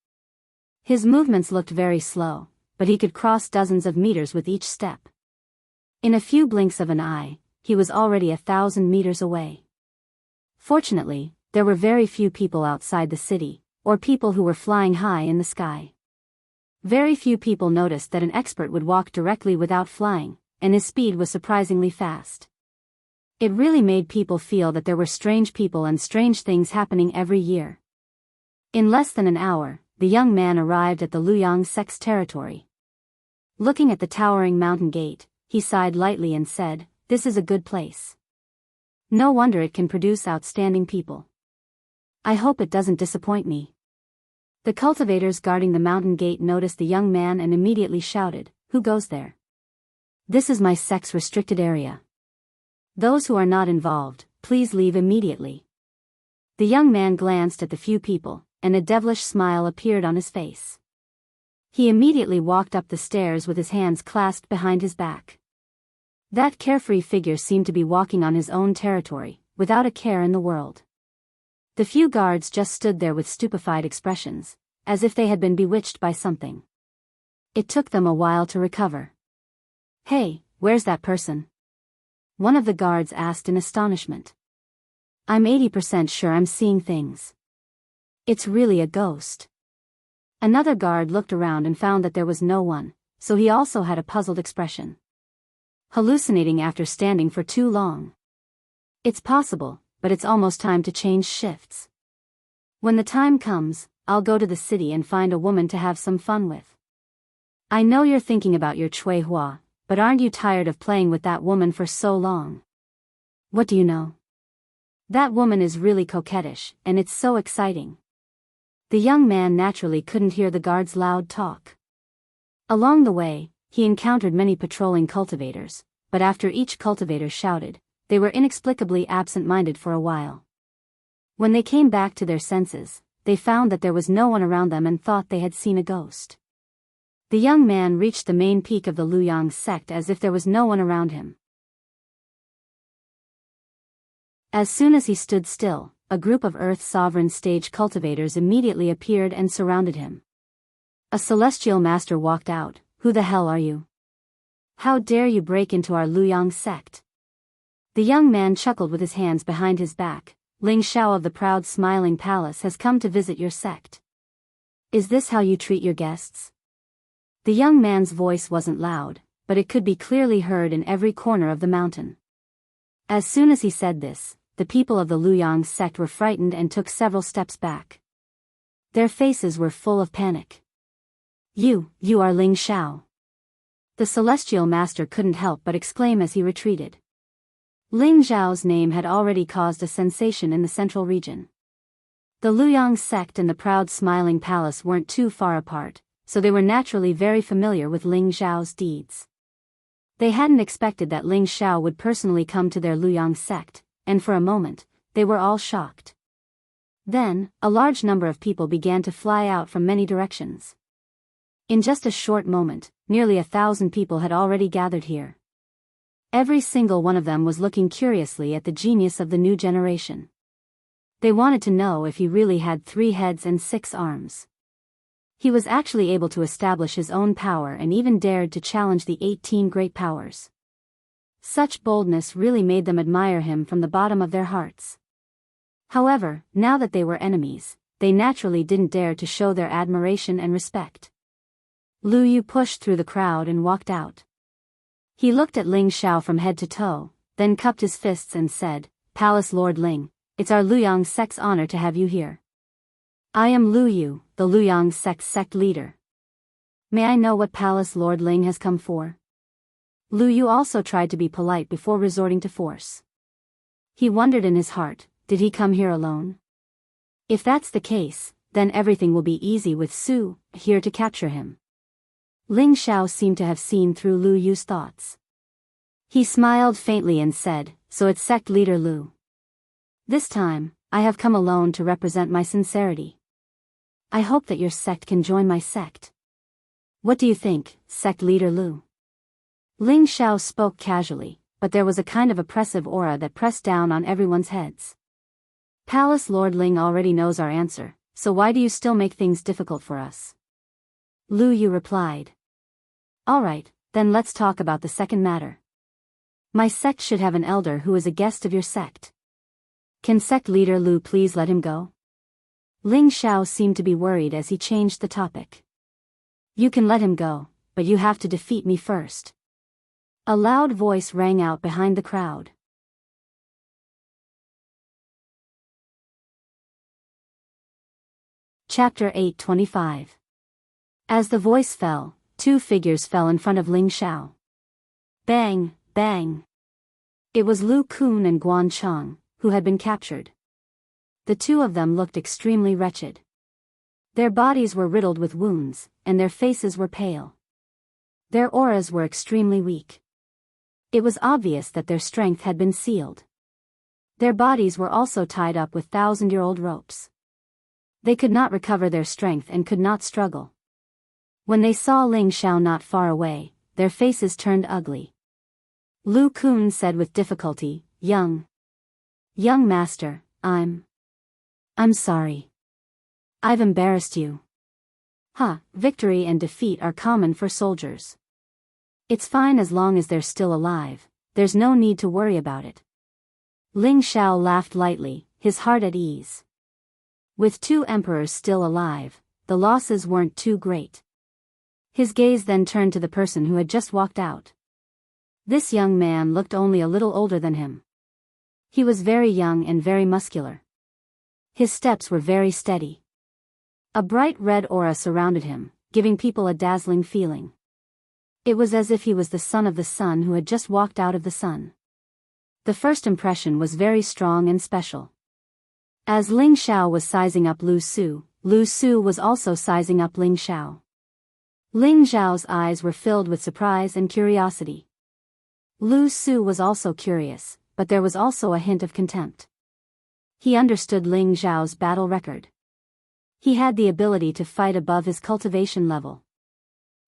His movements looked very slow, but he could cross dozens of meters with each step. In a few blinks of an eye, he was already 1,000 meters away. Fortunately, there were very few people outside the city, or people who were flying high in the sky. Very few people noticed that an expert would walk directly without flying, and his speed was surprisingly fast. It really made people feel that there were strange people and strange things happening every year. In less than an hour, the young man arrived at the Luyang sect's territory. Looking at the towering mountain gate, he sighed lightly and said, "This is a good place. No wonder it can produce outstanding people. I hope it doesn't disappoint me." The cultivators guarding the mountain gate noticed the young man and immediately shouted, "Who goes there? This is my sect's restricted area. Those who are not involved, please leave immediately." The young man glanced at the few people, and a devilish smile appeared on his face. He immediately walked up the stairs with his hands clasped behind his back. That carefree figure seemed to be walking on his own territory, without a care in the world. The few guards just stood there with stupefied expressions, as if they had been bewitched by something. It took them a while to recover. "Hey, where's that person?" one of the guards asked in astonishment. "I'm 80% sure I'm seeing things. It's really a ghost." Another guard looked around and found that there was no one, so he also had a puzzled expression. "Hallucinating after standing for too long. It's possible, but it's almost time to change shifts. When the time comes, I'll go to the city and find a woman to have some fun with. I know you're thinking about your Chui Hua, but aren't you tired of playing with that woman for so long? What do you know? That woman is really coquettish, and it's so exciting." The young man naturally couldn't hear the guard's loud talk. Along the way, he encountered many patrolling cultivators, but after each cultivator shouted, they were inexplicably absent-minded for a while. When they came back to their senses, they found that there was no one around them and thought they had seen a ghost. The young man reached the main peak of the Luyang sect as if there was no one around him. As soon as he stood still, a group of Earth Sovereign stage cultivators immediately appeared and surrounded him. A celestial master walked out. "Who the hell are you? How dare you break into our Luyang sect?" The young man chuckled with his hands behind his back. "Ling Xiao of the proud smiling palace has come to visit your sect. Is this how you treat your guests?" The young man's voice wasn't loud, but it could be clearly heard in every corner of the mountain. As soon as he said this, the people of the Luyang sect were frightened and took several steps back. Their faces were full of panic. You are Ling Xiao." The celestial master couldn't help but exclaim as he retreated. Ling Xiao's name had already caused a sensation in the central region. The Luyang sect and the proud smiling palace weren't too far apart, so they were naturally very familiar with Ling Xiao's deeds. They hadn't expected that Ling Xiao would personally come to their Luyang sect, and for a moment, they were all shocked. Then, a large number of people began to fly out from many directions. In just a short moment, nearly 1,000 people had already gathered here. Every single one of them was looking curiously at the genius of the new generation. They wanted to know if he really had 3 heads and 6 arms. He was actually able to establish his own power and even dared to challenge the 18 great powers. Such boldness really made them admire him from the bottom of their hearts. However, now that they were enemies, they naturally didn't dare to show their admiration and respect. Lu Yu pushed through the crowd and walked out. He looked at Ling Xiao from head to toe, then cupped his fists and said, "Palace Lord Ling, it's our Luyang sect's honor to have you here. I am Lu Yu, the Luyang sect's sect leader. May I know what Palace Lord Ling has come for?" Lu Yu also tried to be polite before resorting to force. He wondered in his heart, did he come here alone? If that's the case, then everything will be easy with Su here to capture him. Ling Xiao seemed to have seen through Lu Yu's thoughts. He smiled faintly and said, "So it's sect leader Lu. This time, I have come alone to represent my sincerity. I hope that your sect can join my sect. What do you think, sect leader Lu?" Ling Xiao spoke casually, but there was a kind of oppressive aura that pressed down on everyone's heads. "Palace Lord Ling already knows our answer, so why do you still make things difficult for us?" Lu Yu replied. "Alright, then let's talk about the second matter. My sect should have an elder who is a guest of your sect. Can sect leader Lu please let him go? Ling Xiao seemed to be worried as he changed the topic. You can let him go, but you have to defeat me first. A loud voice rang out behind the crowd. Chapter 8:25. As the voice fell, two figures fell in front of Ling Xiao. Bang, bang. It was Lu Kun and Guan Chang, who had been captured. The two of them looked extremely wretched. Their bodies were riddled with wounds, and their faces were pale. Their auras were extremely weak. It was obvious that their strength had been sealed. Their bodies were also tied up with thousand-year-old ropes. They could not recover their strength and could not struggle. When they saw Ling Xiao not far away, their faces turned ugly. Lu Kun said with difficulty, Young master, I'm sorry. I've embarrassed you. Victory and defeat are common for soldiers. It's fine as long as they're still alive, there's no need to worry about it. Ling Xiao laughed lightly, his heart at ease. With two emperors still alive, the losses weren't too great. His gaze then turned to the person who had just walked out. This young man looked only a little older than him. He was very young and very muscular. His steps were very steady. A bright red aura surrounded him, giving people a dazzling feeling. It was as if he was the son of the sun who had just walked out of the sun. The first impression was very strong and special. As Ling Xiao was sizing up Lu Su was also sizing up Ling Xiao. Ling Xiao's eyes were filled with surprise and curiosity. Lu Su was also curious, but there was also a hint of contempt. He understood Ling Xiao's battle record. He had the ability to fight above his cultivation level.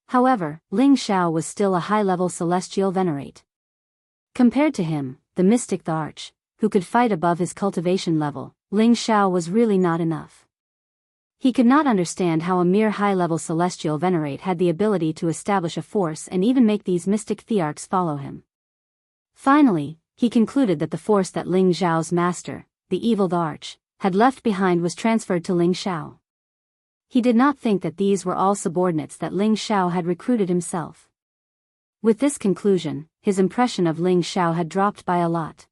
However, Ling Xiao was still a high-level celestial venerate. Compared to him, the mystic the Arch, who could fight above his cultivation level, Ling Xiao was really not enough. He could not understand how a mere high-level celestial venerate had the ability to establish a force and even make these mystic thearchs follow him. Finally, he concluded that the force that Ling Xiao's master, the evil the Arch, had left behind was transferred to Ling Xiao. He did not think that these were all subordinates that Ling Xiao had recruited himself. With this conclusion, his impression of Ling Xiao had dropped by a lot.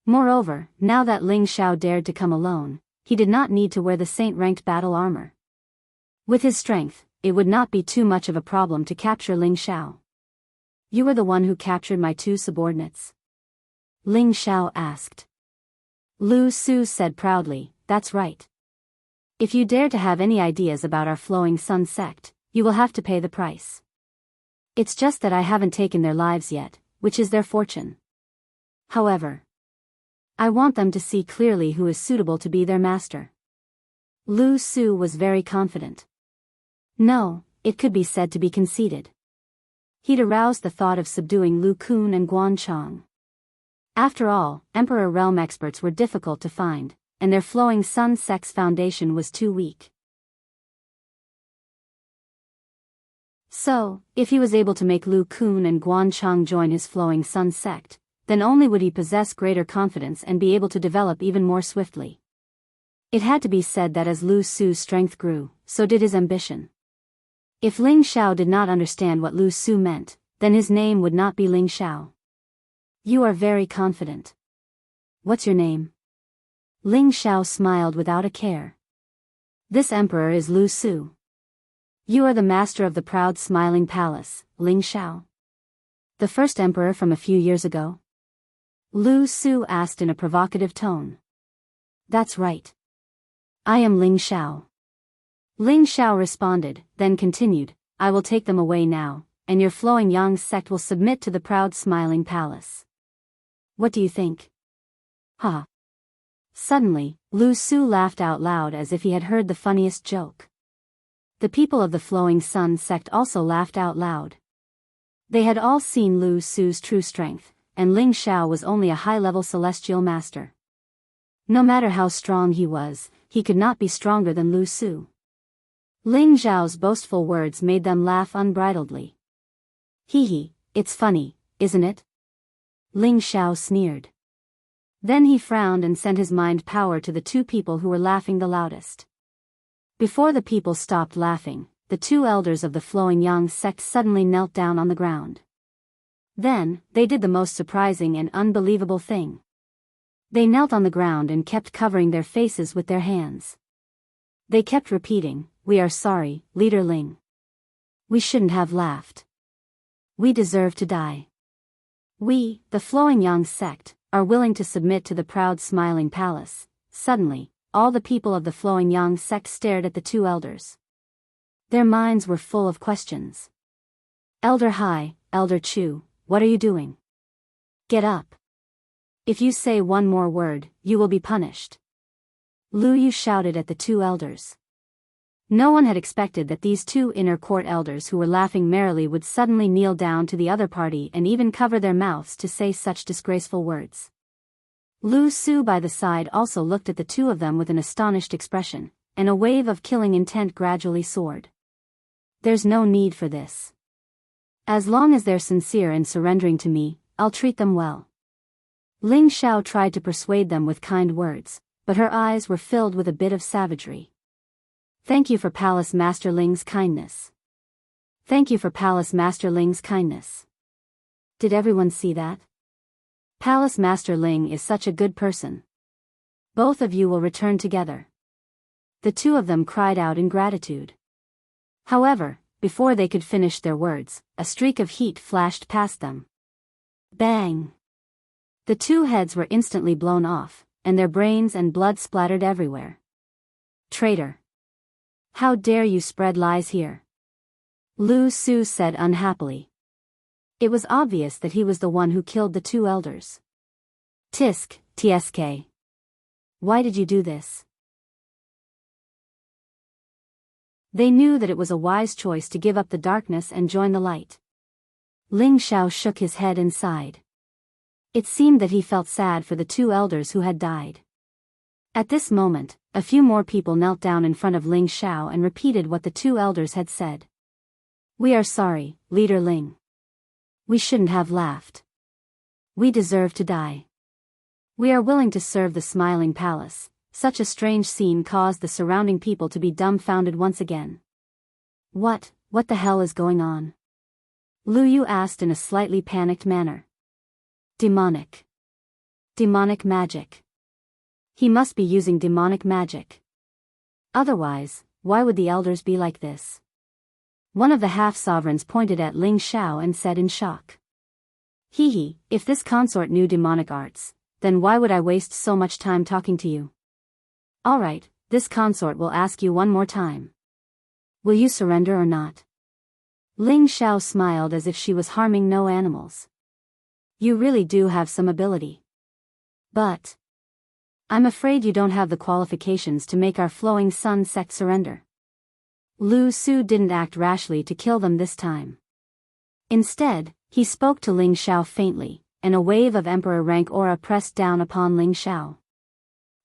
Moreover, now that Ling Xiao dared to come alone, he did not need to wear the saint-ranked battle armor. With his strength, it would not be too much of a problem to capture Ling Xiao. You were the one who captured my two subordinates? Ling Xiao asked. Lu Su said proudly, that's right. If you dare to have any ideas about our Flowing Sun sect, you will have to pay the price. It's just that I haven't taken their lives yet, which is their fortune. However, I want them to see clearly who is suitable to be their master. Lu Su was very confident. No, it could be said to be conceited. He'd aroused the thought of subduing Lu Kun and Guan Chang. After all, Emperor Realm experts were difficult to find, and their Flowing Sun sect's foundation was too weak. So, if he was able to make Lu Kun and Guan Chang join his Flowing Sun sect, then only would he possess greater confidence and be able to develop even more swiftly. It had to be said that as Lu Su's strength grew, so did his ambition. If Ling Xiao did not understand what Lu Su meant, then his name would not be Ling Xiao. You are very confident. What's your name? Ling Xiao smiled without a care. This emperor is Lu Su. You are the master of the proud smiling palace, Ling Xiao. The first emperor from a few years ago? Lu Su asked in a provocative tone. That's right. I am Ling Xiao. Ling Xiao responded, then continued, I will take them away now, and your Flowing Yang sect will submit to the proud smiling palace. What do you think? Ha! Suddenly, Lu Su laughed out loud as if he had heard the funniest joke. The people of the Flowing Sun sect also laughed out loud. They had all seen Lu Su's true strength, and Ling Xiao was only a high-level celestial master. No matter how strong he was, he could not be stronger than Lu Su. Ling Xiao's boastful words made them laugh unbridledly. Hee hee, it's funny, isn't it? Ling Xiao sneered. Then he frowned and sent his mind power to the two people who were laughing the loudest. Before the people stopped laughing, the two elders of the Flowing Yang sect suddenly knelt down on the ground. Then, they did the most surprising and unbelievable thing. They knelt on the ground and kept covering their faces with their hands. They kept repeating, "We are sorry, Leader Ling. We shouldn't have laughed. We deserve to die. We, the Flowing Yang sect, are willing to submit to the proud smiling palace." Suddenly, all the people of the Flowing Yang sect stared at the two elders. Their minds were full of questions. "Elder Hai, Elder Chu, what are you doing? Get up. If you say one more word, you will be punished." Lu Yu shouted at the two elders. No one had expected that these two inner court elders who were laughing merrily would suddenly kneel down to the other party and even cover their mouths to say such disgraceful words. Lu Su by the side also looked at the two of them with an astonished expression, and a wave of killing intent gradually soared. "There's no need for this. As long as they're sincere and surrendering to me, I'll treat them well." Ling Xiao tried to persuade them with kind words, but her eyes were filled with a bit of savagery. "Thank you for Palace Master Ling's kindness. Thank you for Palace Master Ling's kindness. Did everyone see that? Palace Master Ling is such a good person. Both of you will return together." The two of them cried out in gratitude. However, before they could finish their words, a streak of heat flashed past them. Bang! The two heads were instantly blown off, and their brains and blood splattered everywhere. "Traitor! How dare you spread lies here?" Lu Su said unhappily. It was obvious that he was the one who killed the two elders. "Tisk, tsk. Why did you do this?" They knew that it was a wise choice to give up the darkness and join the light. Ling Xiao shook his head and sighed. It seemed that he felt sad for the two elders who had died. At this moment, a few more people knelt down in front of Ling Xiao and repeated what the two elders had said. "We are sorry, Leader Ling. We shouldn't have laughed. We deserve to die. We are willing to serve the Smiling Palace." Such a strange scene caused the surrounding people to be dumbfounded once again. What the hell is going on?" Lu Yu asked in a slightly panicked manner. Demonic magic. He must be using demonic magic. Otherwise, why would the elders be like this? One of the half-sovereigns pointed at Ling Xiao and said in shock. Hee, if this consort knew demonic arts, then why would I waste so much time talking to you? Alright, this consort will ask you one more time. Will you surrender or not? Ling Xiao smiled as if she was harming no animals. You really do have some ability. But I'm afraid you don't have the qualifications to make our Flowing Sun sect surrender. Lu Su didn't act rashly to kill them this time. Instead, he spoke to Ling Xiao faintly, and a wave of Emperor rank aura pressed down upon Ling Xiao.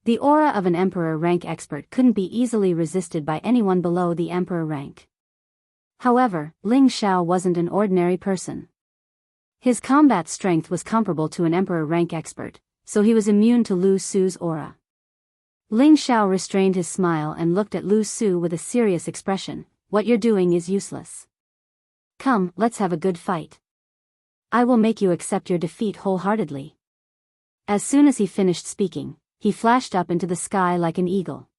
The aura of an Emperor rank expert couldn't be easily resisted by anyone below the Emperor rank. However, Ling Xiao wasn't an ordinary person. His combat strength was comparable to an Emperor rank expert, so he was immune to Lu Su's aura. Ling Xiao restrained his smile and looked at Lu Su with a serious expression. What you're doing is useless. Come, let's have a good fight. I will make you accept your defeat wholeheartedly. As soon as he finished speaking, he flashed up into the sky like an eagle.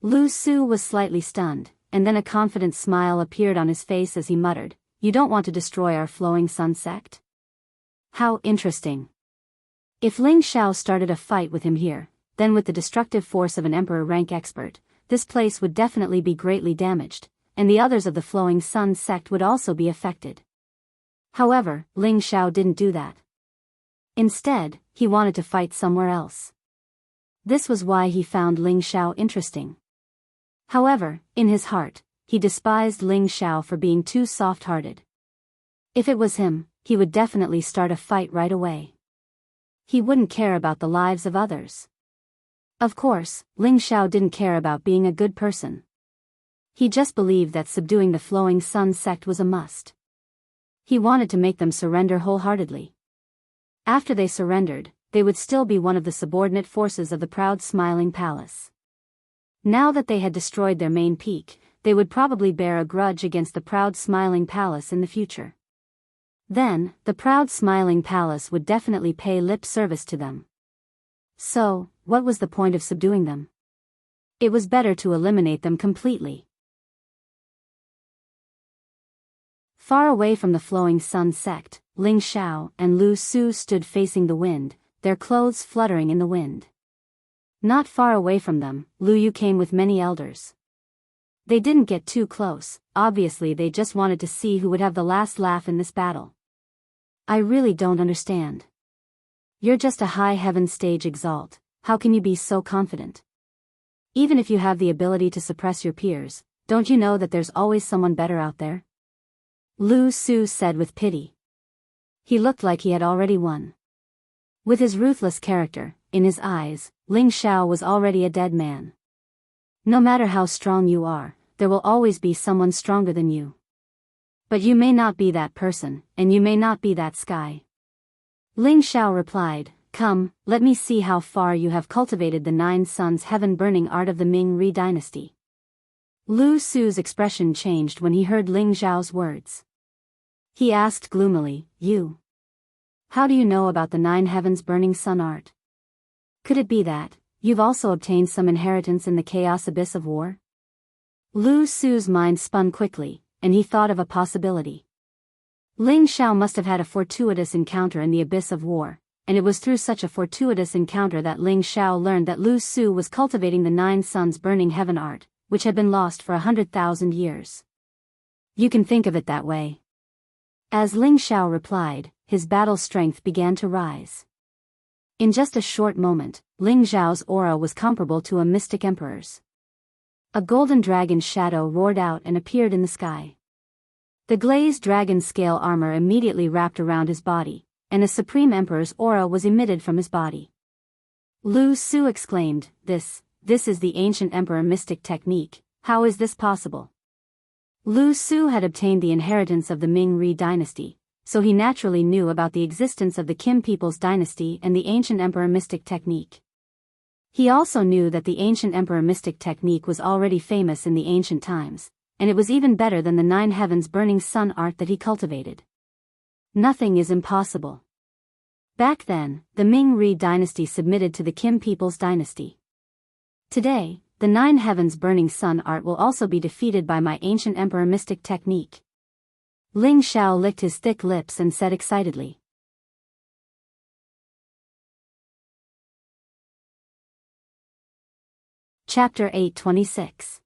Lu Su was slightly stunned, and then a confident smile appeared on his face as he muttered, You don't want to destroy our Flowing Sun sect? How interesting. If Ling Xiao started a fight with him here, then with the destructive force of an Emperor rank expert, this place would definitely be greatly damaged, and the others of the Flowing Sun sect would also be affected. However, Ling Xiao didn't do that. Instead, he wanted to fight somewhere else. This was why he found Ling Xiao interesting. However, in his heart, he despised Ling Xiao for being too soft-hearted. If it was him, he would definitely start a fight right away. He wouldn't care about the lives of others. Of course, Ling Xiao didn't care about being a good person. He just believed that subduing the Flowing Sun sect was a must. He wanted to make them surrender wholeheartedly. After they surrendered, they would still be one of the subordinate forces of the proud smiling palace. Now that they had destroyed their main peak, they would probably bear a grudge against the proud smiling palace in the future. Then, the proud smiling palace would definitely pay lip service to them. So, what was the point of subduing them? It was better to eliminate them completely. Far away from the flowing sun sect, Ling Xiao and Lu Su stood facing the wind, their clothes fluttering in the wind. Not far away from them, Lu Yu came with many elders. They didn't get too close, obviously they just wanted to see who would have the last laugh in this battle. I really don't understand. You're just a high heaven stage exalt, how can you be so confident? Even if you have the ability to suppress your peers, don't you know that there's always someone better out there? Lu Su said with pity. He looked like he had already won. With his ruthless character, in his eyes, Ling Xiao was already a dead man. No matter how strong you are, there will always be someone stronger than you. But you may not be that person, and you may not be that sky. Ling Xiao replied, "Come, let me see how far you have cultivated the 9 suns heaven-burning art of the Ming-Ri dynasty." Lu Su's expression changed when he heard Ling Xiao's words. He asked gloomily, "You? How do you know about the 9 heavens-burning sun art? Could it be that you've also obtained some inheritance in the chaos abyss of war?" Lu Su's mind spun quickly, and he thought of a possibility. Ling Xiao must have had a fortuitous encounter in the abyss of war, and it was through such a fortuitous encounter that Ling Xiao learned that Lu Su was cultivating the 9 suns burning heaven art, which had been lost for 100,000 years. You can think of it that way. As Ling Xiao replied, his battle strength began to rise. In just a short moment, Ling Xiao's aura was comparable to a mystic emperor's. A golden dragon shadow roared out and appeared in the sky. The glazed dragon scale armor immediately wrapped around his body, and a supreme emperor's aura was emitted from his body. Lu Su exclaimed, This is the ancient emperor mystic technique, how is this possible? Lu Su had obtained the inheritance of the Ming-Ri dynasty, so he naturally knew about the existence of the Kim people's dynasty and the ancient emperor mystic technique. He also knew that the ancient emperor mystic technique was already famous in the ancient times, and it was even better than the 9 heavens burning sun art that he cultivated. Nothing is impossible. Back then, the Ming-Ri dynasty submitted to the Kim people's dynasty. Today, the 9 heavens burning sun art will also be defeated by my ancient emperor mystic technique. Ling Xiao licked his thick lips and said excitedly. Chapter 826.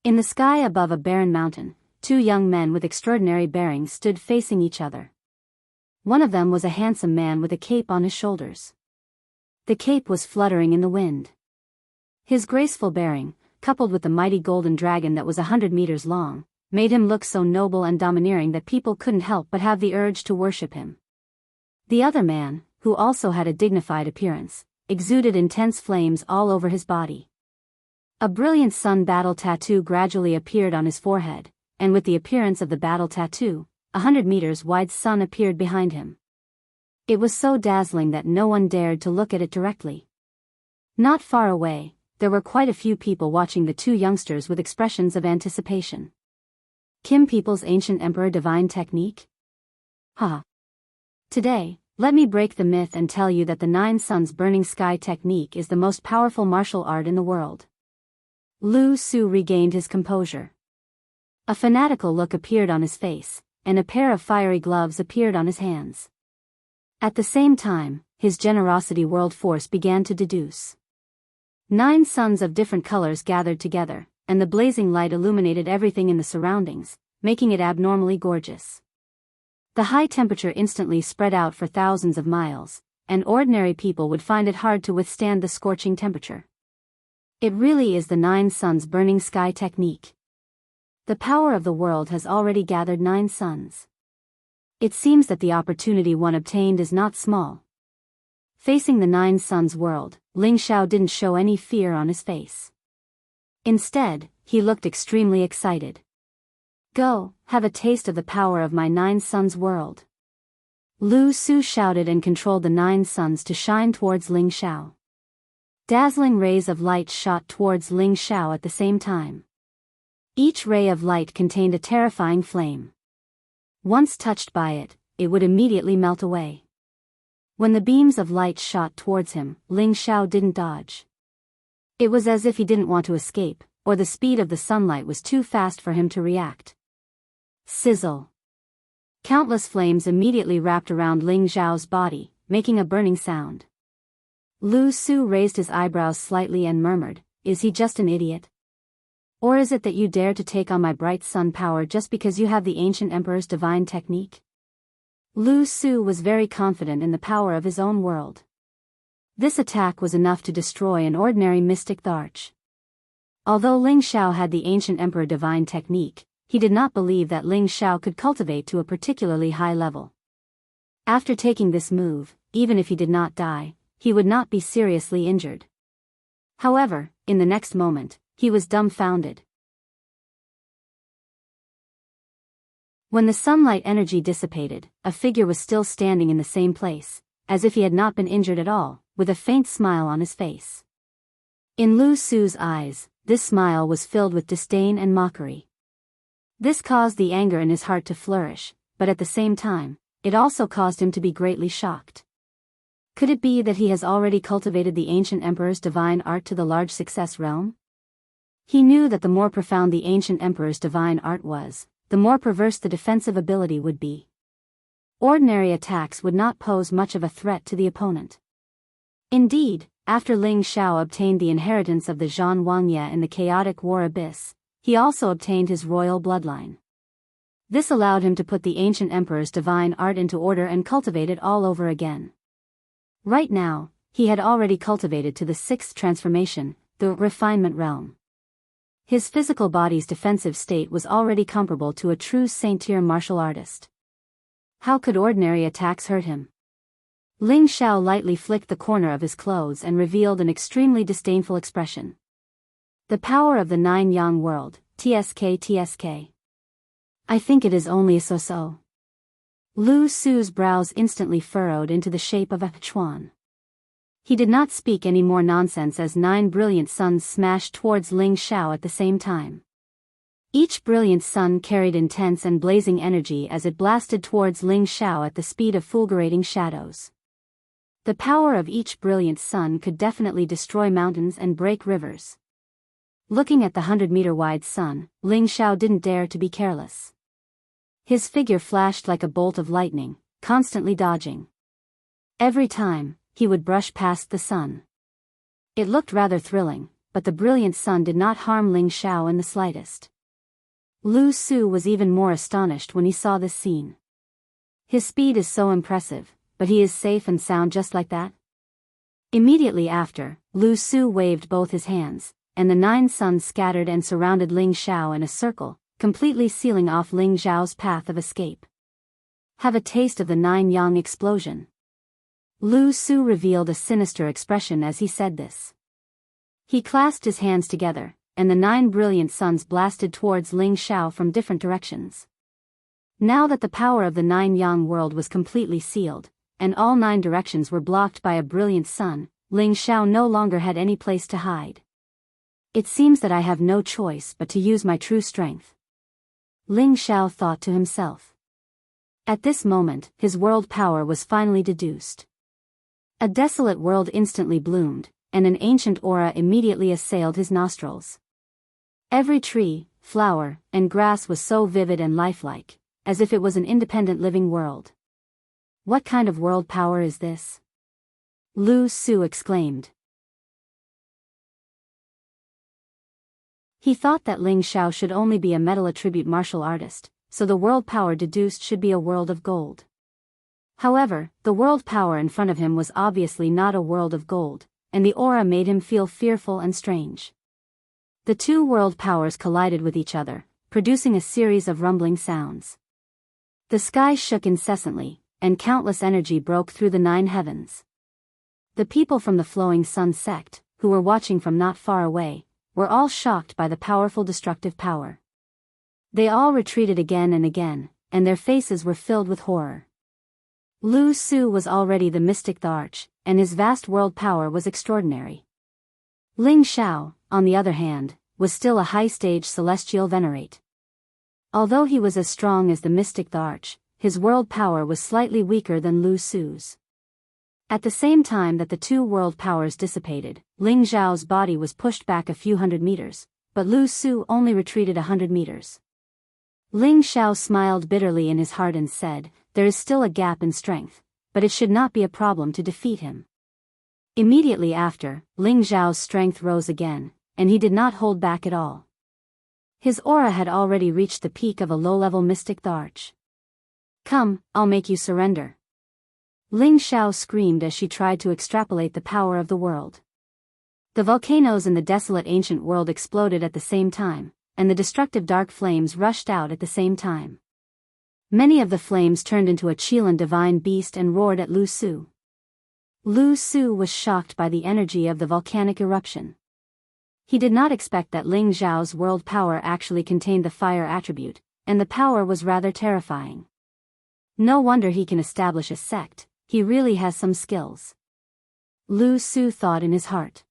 In the sky above a barren mountain, 2 young men with extraordinary bearing stood facing each other. One of them was a handsome man with a cape on his shoulders. The cape was fluttering in the wind. His graceful bearing, coupled with the mighty golden dragon that was 100 meters long, made him look so noble and domineering that people couldn't help but have the urge to worship him. The other man, who also had a dignified appearance, exuded intense flames all over his body. A brilliant sun battle tattoo gradually appeared on his forehead, and with the appearance of the battle tattoo, 100 meters wide sun appeared behind him. It was so dazzling that no one dared to look at it directly. Not far away, there were quite a few people watching the 2 youngsters with expressions of anticipation. Kim people's ancient emperor divine technique? Ha! Today, let me break the myth and tell you that the 9 suns burning sky technique is the most powerful martial art in the world. Lu Su regained his composure. A fanatical look appeared on his face, and a pair of fiery gloves appeared on his hands. At the same time, his generosity world force began to deduce. 9 suns of different colors gathered together, and the blazing light illuminated everything in the surroundings, making it abnormally gorgeous. The high temperature instantly spread out for thousands of miles, and ordinary people would find it hard to withstand the scorching temperature. It really is the 9 suns burning sky technique. The power of the world has already gathered 9 suns. It seems that the opportunity one obtained is not small. Facing the 9 suns world, Ling Xiao didn't show any fear on his face. Instead, he looked extremely excited. Go, have a taste of the power of my 9 suns world. Lu Su shouted and controlled the 9 suns to shine towards Ling Xiao. Dazzling rays of light shot towards Ling Xiao at the same time. Each ray of light contained a terrifying flame. Once touched by it, it would immediately melt away. When the beams of light shot towards him, Ling Xiao didn't dodge. It was as if he didn't want to escape, or the speed of the sunlight was too fast for him to react. Sizzle. Countless flames immediately wrapped around Ling Xiao's body, making a burning sound. Lu Su raised his eyebrows slightly and murmured, "Is he just an idiot? Or is it that you dare to take on my bright sun power just because you have the ancient emperor's divine technique?" Lu Su was very confident in the power of his own world. This attack was enough to destroy an ordinary mystic Tharch. Although Ling Xiao had the ancient emperor divine technique, he did not believe that Ling Xiao could cultivate to a particularly high level. After taking this move, even if he did not die, he would not be seriously injured. However, in the next moment, he was dumbfounded. When the sunlight energy dissipated, a figure was still standing in the same place, as if he had not been injured at all, with a faint smile on his face. In Lu Su's eyes, this smile was filled with disdain and mockery. This caused the anger in his heart to flourish, but at the same time, it also caused him to be greatly shocked. Could it be that he has already cultivated the ancient emperor's divine art to the large success realm? He knew that the more profound the ancient emperor's divine art was, the more perverse the defensive ability would be. Ordinary attacks would not pose much of a threat to the opponent. Indeed, after Ling Xiao obtained the inheritance of the Zhan Wangye in the chaotic war abyss, he also obtained his royal bloodline. This allowed him to put the ancient emperor's divine art into order and cultivate it all over again. Right now, he had already cultivated to the 6th transformation, the refinement realm. His physical body's defensive state was already comparable to a true saint-tier martial artist. How could ordinary attacks hurt him? Ling Xiao lightly flicked the corner of his clothes and revealed an extremely disdainful expression. The power of the 9 Yang world, TSK. I think it is only a so-so. Lu Su's brows instantly furrowed into the shape of a chuan. He did not speak any more nonsense as 9 brilliant suns smashed towards Ling Xiao at the same time. Each brilliant sun carried intense and blazing energy as it blasted towards Ling Xiao at the speed of fulgurating shadows. The power of each brilliant sun could definitely destroy mountains and break rivers. Looking at the 100-meter-wide sun, Ling Xiao didn't dare to be careless. His figure flashed like a bolt of lightning, constantly dodging. Every time, he would brush past the sun. It looked rather thrilling, but the brilliant sun did not harm Ling Xiao in the slightest. Lu Su was even more astonished when he saw this scene. His speed is so impressive, but he is safe and sound just like that? Immediately after, Lu Su waved both his hands, and the 9 suns scattered and surrounded Ling Xiao in a circle, completely sealing off Ling Xiao's path of escape. Have a taste of the 9 Yang explosion. Lu Su revealed a sinister expression as he said this. He clasped his hands together, and the 9 brilliant suns blasted towards Ling Xiao from different directions. Now that the power of the 9 Yang world was completely sealed, and all 9 directions were blocked by a brilliant sun, Ling Xiao no longer had any place to hide. It seems that I have no choice but to use my true strength. Ling Xiao thought to himself. At this moment, his world power was finally deduced. A desolate world instantly bloomed, and an ancient aura immediately assailed his nostrils. Every tree, flower, and grass was so vivid and lifelike, as if it was an independent living world. What kind of world power is this? Lu Su exclaimed. He thought that Ling Xiao should only be a metal attribute martial artist, so the world power deduced should be a world of gold. However, the world power in front of him was obviously not a world of gold, and the aura made him feel fearful and strange. The 2 world powers collided with each other, producing a series of rumbling sounds. The sky shook incessantly, and countless energy broke through the 9 heavens. The people from the Flowing Sun sect, who were watching from not far away, were all shocked by the powerful destructive power. They all retreated again and again, and their faces were filled with horror. Lu Su was already the mystic Arch, and his vast world power was extraordinary. Ling Xiao, on the other hand, was still a high-stage celestial venerate. Although he was as strong as the mystic Arch, his world power was slightly weaker than Lu Su's. At the same time that the two world powers dissipated, Ling Xiao's body was pushed back a few hundred meters, but Lu Su only retreated 100 meters. Ling Xiao smiled bitterly in his heart and said, "There is still a gap in strength, but it should not be a problem to defeat him." Immediately after, Ling Xiao's strength rose again, and he did not hold back at all. His aura had already reached the peak of a low-level mystic Arch. "Come, I'll make you surrender." Ling Xiao screamed as she tried to extrapolate the power of the world. The volcanoes in the desolate ancient world exploded at the same time, and the destructive dark flames rushed out at the same time. Many of the flames turned into a Qilan divine beast and roared at Lu Su. Lu Su was shocked by the energy of the volcanic eruption. He did not expect that Ling Xiao's world power actually contained the fire attribute, and the power was rather terrifying. No wonder he can establish a sect, he really has some skills. Lu Su thought in his heart.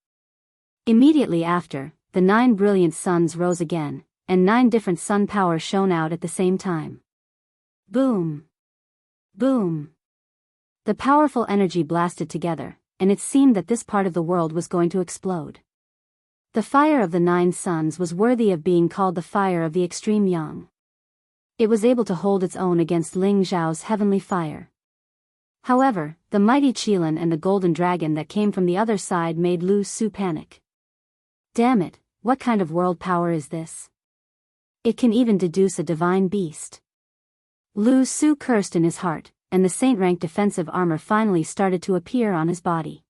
Immediately after, the 9 brilliant suns rose again, and 9 different sun powers shone out at the same time. Boom! Boom! The powerful energy blasted together, and it seemed that this part of the world was going to explode. The fire of the 9 suns was worthy of being called the fire of the extreme yang. It was able to hold its own against Ling Xiao's heavenly fire. However, the mighty Qilan and the golden dragon that came from the other side made Lu Su panic. Damn it, what kind of world power is this? It can even deduce a divine beast. Lu Su cursed in his heart, and the saint-rank defensive armor finally started to appear on his body.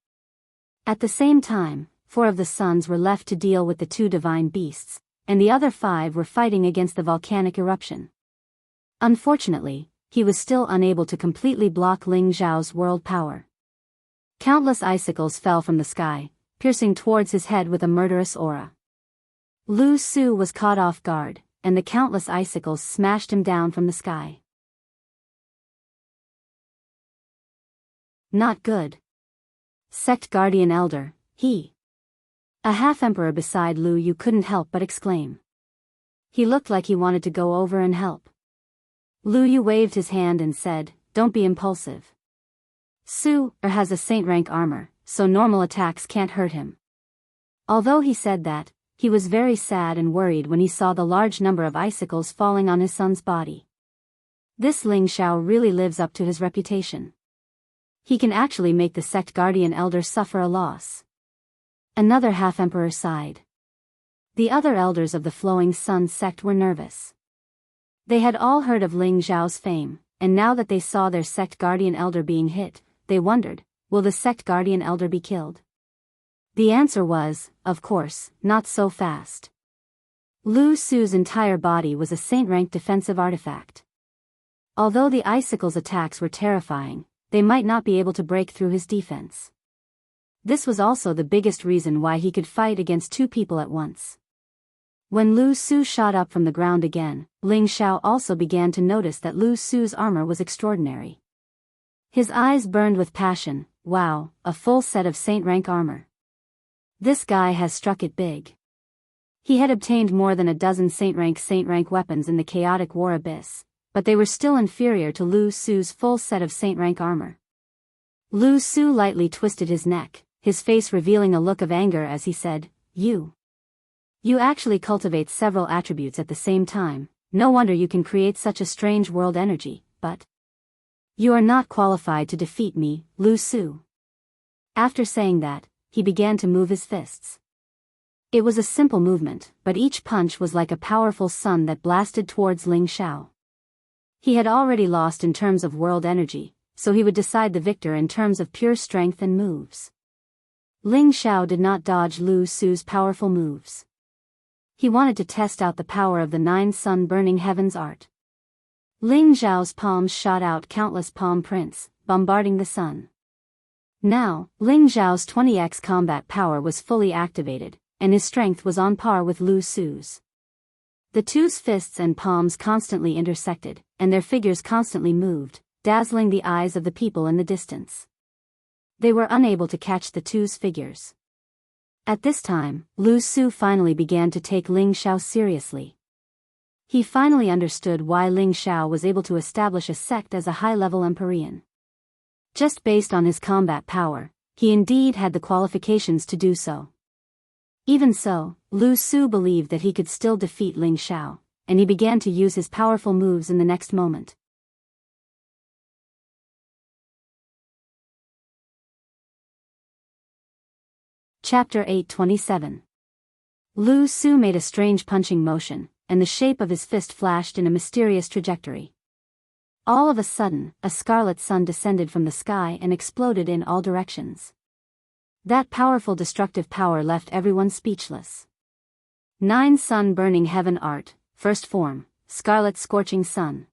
At the same time, 4 of the suns were left to deal with the 2 divine beasts, and the other 5 were fighting against the volcanic eruption. Unfortunately, he was still unable to completely block Ling Xiao's world power. Countless icicles fell from the sky, piercing towards his head with a murderous aura. Lu Su was caught off guard, and the countless icicles smashed him down from the sky. Not good. Sect Guardian Elder, he. A half-emperor beside Lu Yu couldn't help but exclaim. He looked like he wanted to go over and help. Lu Yu waved his hand and said, "Don't be impulsive. Su has a saint-rank armor, so normal attacks can't hurt him." Although he said that, he was very sad and worried when he saw the large number of icicles falling on his son's body. This Ling Xiao really lives up to his reputation. He can actually make the sect guardian elder suffer a loss. Another half-emperor sighed. The other elders of the Flowing Sun sect were nervous. They had all heard of Ling Xiao's fame, and now that they saw their sect guardian elder being hit, they wondered, will the sect guardian elder be killed? The answer was, of course, not so fast. Lu Su's entire body was a saint-rank defensive artifact. Although the icicle's attacks were terrifying, they might not be able to break through his defense. This was also the biggest reason why he could fight against 2 people at once. When Lu Su shot up from the ground again, Ling Xiao also began to notice that Lu Su's armor was extraordinary. His eyes burned with passion. Wow, a full set of saint-rank armor. This guy has struck it big. He had obtained more than a dozen saint-rank weapons in the chaotic war abyss, but they were still inferior to Lu Su's full set of saint-rank armor. Lu Su lightly twisted his neck, his face revealing a look of anger as he said, You actually cultivate several attributes at the same time, no wonder you can create such a strange world energy, but you are not qualified to defeat me, Lu Su." After saying that, he began to move his fists. It was a simple movement, but each punch was like a powerful sun that blasted towards Ling Xiao. He had already lost in terms of world energy, so he would decide the victor in terms of pure strength and moves. Ling Xiao did not dodge Lu Su's powerful moves. He wanted to test out the power of the 9 sun-burning heavens art. Ling Xiao's palms shot out countless palm prints, bombarding the sun. Now, Ling Xiao's 20x combat power was fully activated, and his strength was on par with Lu Su's. The two's fists and palms constantly intersected, and their figures constantly moved, dazzling the eyes of the people in the distance. They were unable to catch the two's figures. At this time, Lu Su finally began to take Ling Xiao seriously. He finally understood why Ling Xiao was able to establish a sect as a high-level Empyrean. Just based on his combat power, he indeed had the qualifications to do so. Even so, Lu Su believed that he could still defeat Ling Xiao, and he began to use his powerful moves in the next moment. Chapter 8:27. Lu Su made a strange punching motion, and the shape of his fist flashed in a mysterious trajectory. All of a sudden, a scarlet sun descended from the sky and exploded in all directions. That powerful destructive power left everyone speechless. 9 Sun Burning Heaven Art, First Form, Scarlet Scorching Sun.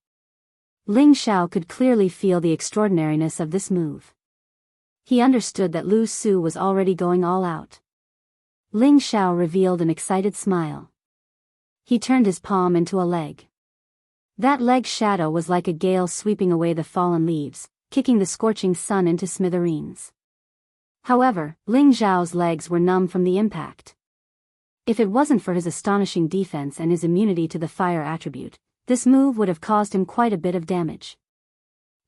Ling Xiao could clearly feel the extraordinariness of this move. He understood that Lu Su was already going all out. Ling Xiao revealed an excited smile. He turned his palm into a leg. That leg's shadow was like a gale sweeping away the fallen leaves, kicking the scorching sun into smithereens. However, Ling Xiao's legs were numb from the impact. If it wasn't for his astonishing defense and his immunity to the fire attribute, this move would have caused him quite a bit of damage.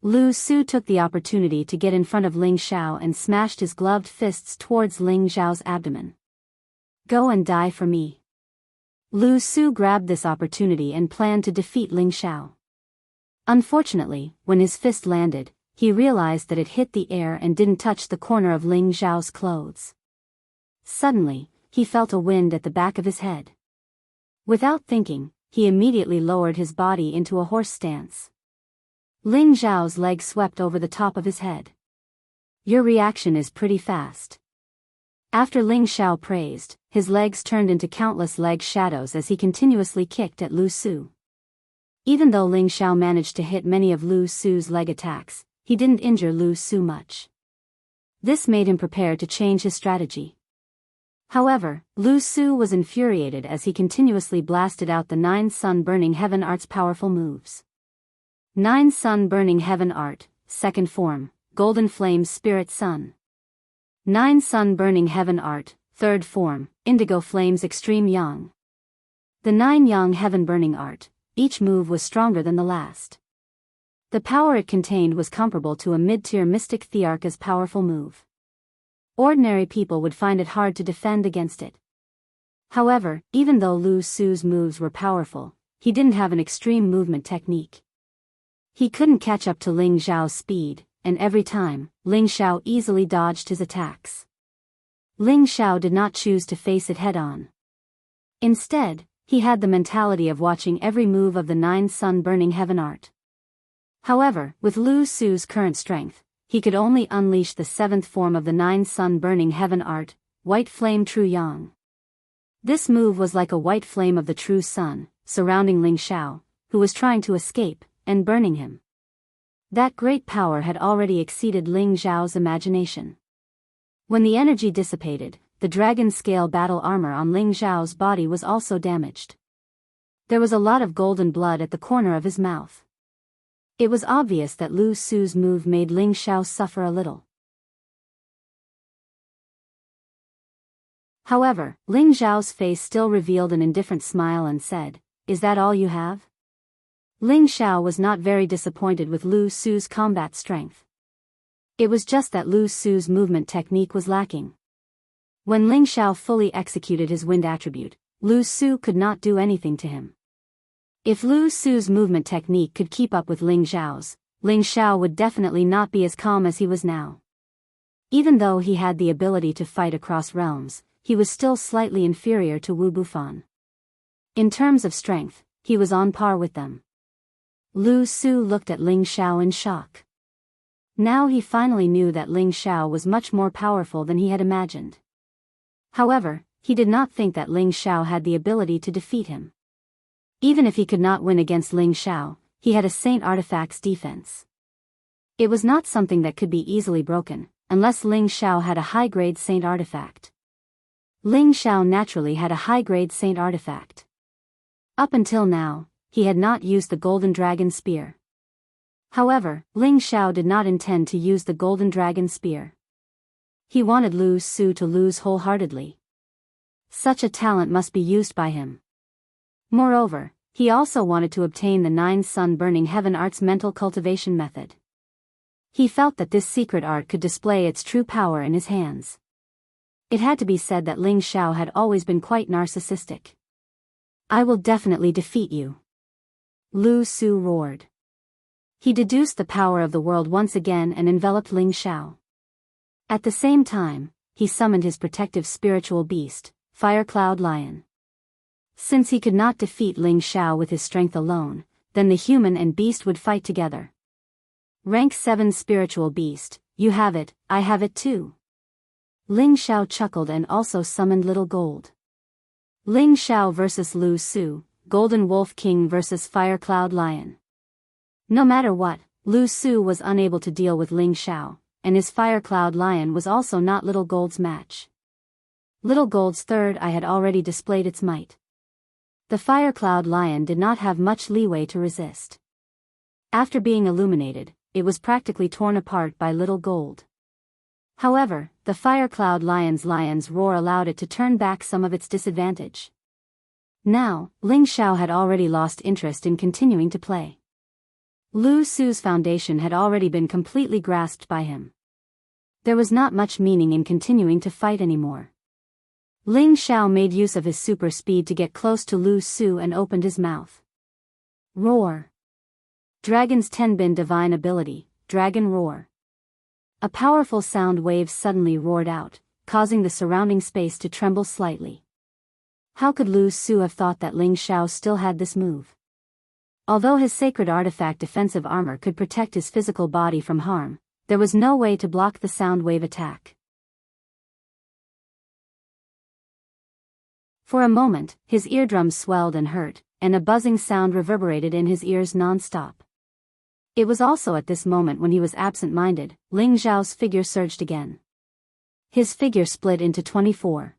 Lu Su took the opportunity to get in front of Ling Xiao and smashed his gloved fists towards Ling Xiao's abdomen. Go and die for me. Lu Su grabbed this opportunity and planned to defeat Ling Xiao. Unfortunately, when his fist landed, he realized that it hit the air and didn't touch the corner of Ling Xiao's clothes. Suddenly, he felt a wind at the back of his head. Without thinking, he immediately lowered his body into a horse stance. Ling Xiao's leg swept over the top of his head. Your reaction is pretty fast. After Ling Xiao praised, his legs turned into countless leg shadows as he continuously kicked at Lu Su. Even though Ling Xiao managed to hit many of Lu Su's leg attacks, he didn't injure Lu Su much. This made him prepare to change his strategy. However, Lu Su was infuriated as he continuously blasted out the 9 Sun Burning Heaven Art's powerful moves. 9 Sun Burning Heaven Art, Second Form, Golden Flames Spirit Sun. 9 Sun Burning Heaven Art, Third Form, Indigo Flames Extreme Yang. The 9 Yang Heaven Burning Art, each move was stronger than the last. The power it contained was comparable to a mid-tier Mystic Thearka's powerful move. Ordinary people would find it hard to defend against it. However, even though Lu Su's moves were powerful, he didn't have an extreme movement technique. He couldn't catch up to Ling Xiao's speed, and every time, Ling Xiao easily dodged his attacks. Ling Xiao did not choose to face it head-on. Instead, he had the mentality of watching every move of the 9 Sun Burning Heaven Art. However, with Lu Su's current strength, he could only unleash the 7th form of the 9 Sun Burning Heaven Art, White Flame True Yang. This move was like a white flame of the true sun, surrounding Ling Xiao, who was trying to escape, and burning him. That great power had already exceeded Ling Xiao's imagination. When the energy dissipated, the dragon-scale battle armor on Ling Xiao's body was also damaged. There was a lot of golden blood at the corner of his mouth. It was obvious that Lu Su's move made Ling Xiao suffer a little. However, Ling Xiao's face still revealed an indifferent smile and said, "Is that all you have?" Ling Xiao was not very disappointed with Lu Su's combat strength. It was just that Lu Su's movement technique was lacking. When Ling Xiao fully executed his wind attribute, Lu Su could not do anything to him. If Lu Su's movement technique could keep up with Ling Xiao's, Ling Xiao would definitely not be as calm as he was now. Even though he had the ability to fight across realms, he was still slightly inferior to Wu Bufan. In terms of strength, he was on par with them. Lu Su looked at Ling Xiao in shock. Now he finally knew that Ling Xiao was much more powerful than he had imagined. However, he did not think that Ling Xiao had the ability to defeat him. Even if he could not win against Ling Xiao, he had a Saint Artifact's defense. It was not something that could be easily broken, unless Ling Xiao had a high-grade Saint Artifact. Ling Xiao naturally had a high-grade Saint Artifact. Up until now, he had not used the Golden Dragon Spear. However, Ling Xiao did not intend to use the golden dragon spear. He wanted Lu Su to lose wholeheartedly. Such a talent must be used by him. Moreover, he also wanted to obtain the 9 sun-burning heaven art's mental cultivation method. He felt that this secret art could display its true power in his hands. It had to be said that Ling Xiao had always been quite narcissistic. "I will definitely defeat you," Lu Su roared. He deduced the power of the world once again and enveloped Ling Xiao. At the same time, he summoned his protective spiritual beast, Fire Cloud Lion. Since he could not defeat Ling Xiao with his strength alone, then the human and beast would fight together. Rank 7 spiritual beast, you have it, I have it too. Ling Xiao chuckled and also summoned Little Gold. Ling Xiao vs. Lu Su, Golden Wolf King vs. Fire Cloud Lion. No matter what, Lu Su was unable to deal with Ling Xiao, and his Fire Cloud Lion was also not Little Gold's match. Little Gold's third eye had already displayed its might. The Fire Cloud Lion did not have much leeway to resist. After being illuminated, it was practically torn apart by Little Gold. However, the Fire Cloud Lion's roar allowed it to turn back some of its disadvantage. Now, Ling Xiao had already lost interest in continuing to play. Lu Su's foundation had already been completely grasped by him. There was not much meaning in continuing to fight anymore. Ling Xiao made use of his super speed to get close to Lu Su and opened his mouth. Roar. Dragon's Tenbin divine ability, Dragon Roar. A powerful sound wave suddenly roared out, causing the surrounding space to tremble slightly. How could Lu Su have thought that Ling Xiao still had this move? Although his sacred artifact defensive armor could protect his physical body from harm, there was no way to block the sound wave attack. For a moment, his eardrums swelled and hurt, and a buzzing sound reverberated in his ears non-stop. It was also at this moment when he was absent-minded, Ling Xiao's figure surged again. His figure split into 24.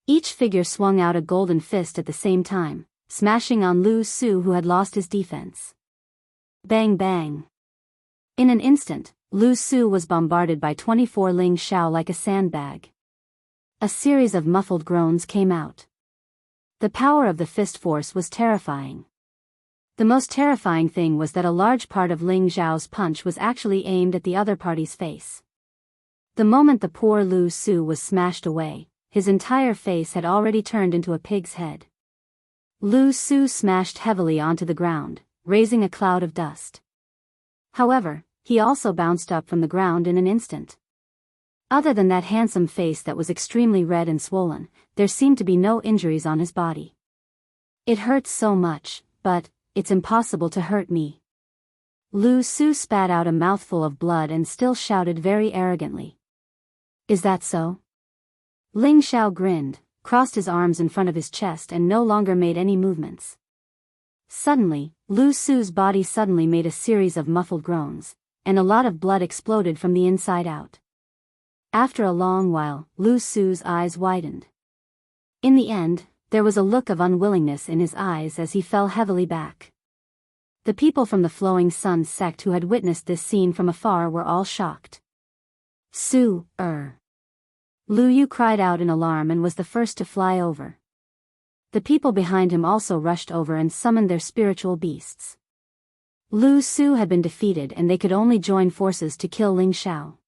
Each figure swung out a golden fist at the same time, smashing on Lu Su, who had lost his defense. Bang bang. In an instant, Lu Su was bombarded by 24 Ling Xiao like a sandbag. A series of muffled groans came out. The power of the fist force was terrifying. The most terrifying thing was that a large part of Ling Xiao's punch was actually aimed at the other party's face. The moment the poor Lu Su was smashed away, his entire face had already turned into a pig's head. Lu Su smashed heavily onto the ground, raising a cloud of dust. However, he also bounced up from the ground in an instant. Other than that handsome face that was extremely red and swollen, there seemed to be no injuries on his body. "It hurts so much, but it's impossible to hurt me." Lu Su spat out a mouthful of blood and still shouted very arrogantly. "Is that so?" Ling Xiao grinned, crossed his arms in front of his chest and no longer made any movements. Suddenly, Lu Su's body suddenly made a series of muffled groans, and a lot of blood exploded from the inside out. After a long while, Lu Su's eyes widened. In the end, there was a look of unwillingness in his eyes as he fell heavily back. The people from the Flowing Sun sect who had witnessed this scene from afar were all shocked. Su, Lu Yu cried out in alarm and was the first to fly over. The people behind him also rushed over and summoned their spiritual beasts. Lu Su had been defeated and they could only join forces to kill Ling Xiao.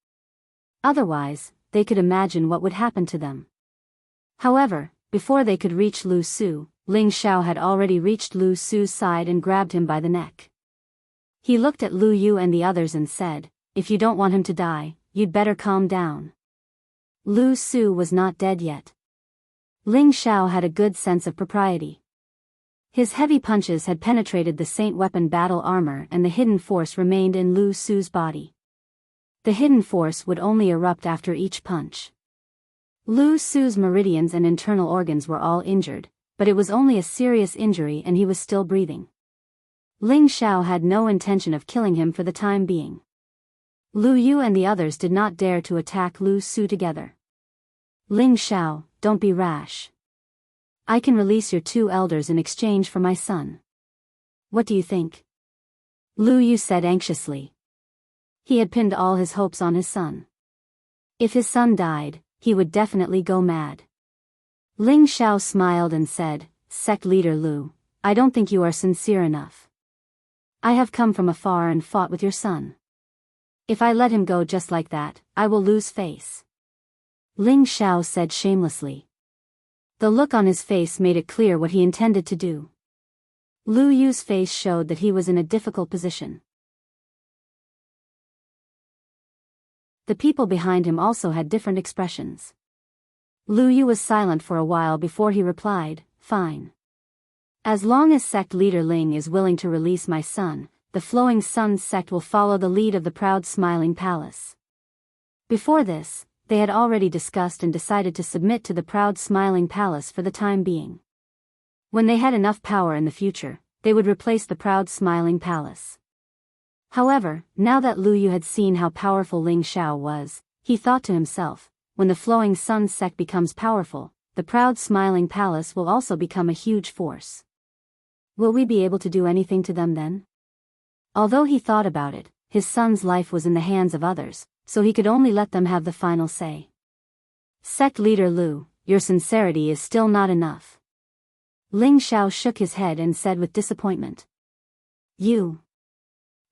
Otherwise, they could imagine what would happen to them. However, before they could reach Lu Su, Ling Xiao had already reached Lu Su's side and grabbed him by the neck. He looked at Lu Yu and the others and said, "If you don't want him to die, you'd better calm down." Lu Su was not dead yet. Ling Xiao had a good sense of propriety. His heavy punches had penetrated the Saint Weapon battle armor and the hidden force remained in Lu Su's body. The hidden force would only erupt after each punch. Lu Su's meridians and internal organs were all injured, but it was only a serious injury and he was still breathing. Ling Xiao had no intention of killing him for the time being. Lu Yu and the others did not dare to attack Lu Su together. "Ling Xiao, don't be rash. I can release your 2 elders in exchange for my son. What do you think?" Lu Yu said anxiously. He had pinned all his hopes on his son. If his son died, he would definitely go mad. Ling Xiao smiled and said, "Sect leader Lu, I don't think you are sincere enough. I have come from afar and fought with your son. If I let him go just like that, I will lose face." Ling Xiao said shamelessly. The look on his face made it clear what he intended to do. Lu Yu's face showed that he was in a difficult position. The people behind him also had different expressions. Lu Yu was silent for a while before he replied, "Fine. As long as sect leader Ling is willing to release my son, the Flowing Sun sect will follow the lead of the proud Smiling Palace." Before this, they had already discussed and decided to submit to the proud Smiling Palace for the time being. When they had enough power in the future, they would replace the proud Smiling Palace. However, now that Lu Yu had seen how powerful Ling Xiao was, he thought to himself, when the Flowing Sun sect becomes powerful, the proud Smiling Palace will also become a huge force. Will we be able to do anything to them then? Although he thought about it, his son's life was in the hands of others, so he could only let them have the final say. "Sect leader Lu, your sincerity is still not enough." Ling Xiao shook his head and said with disappointment. "You."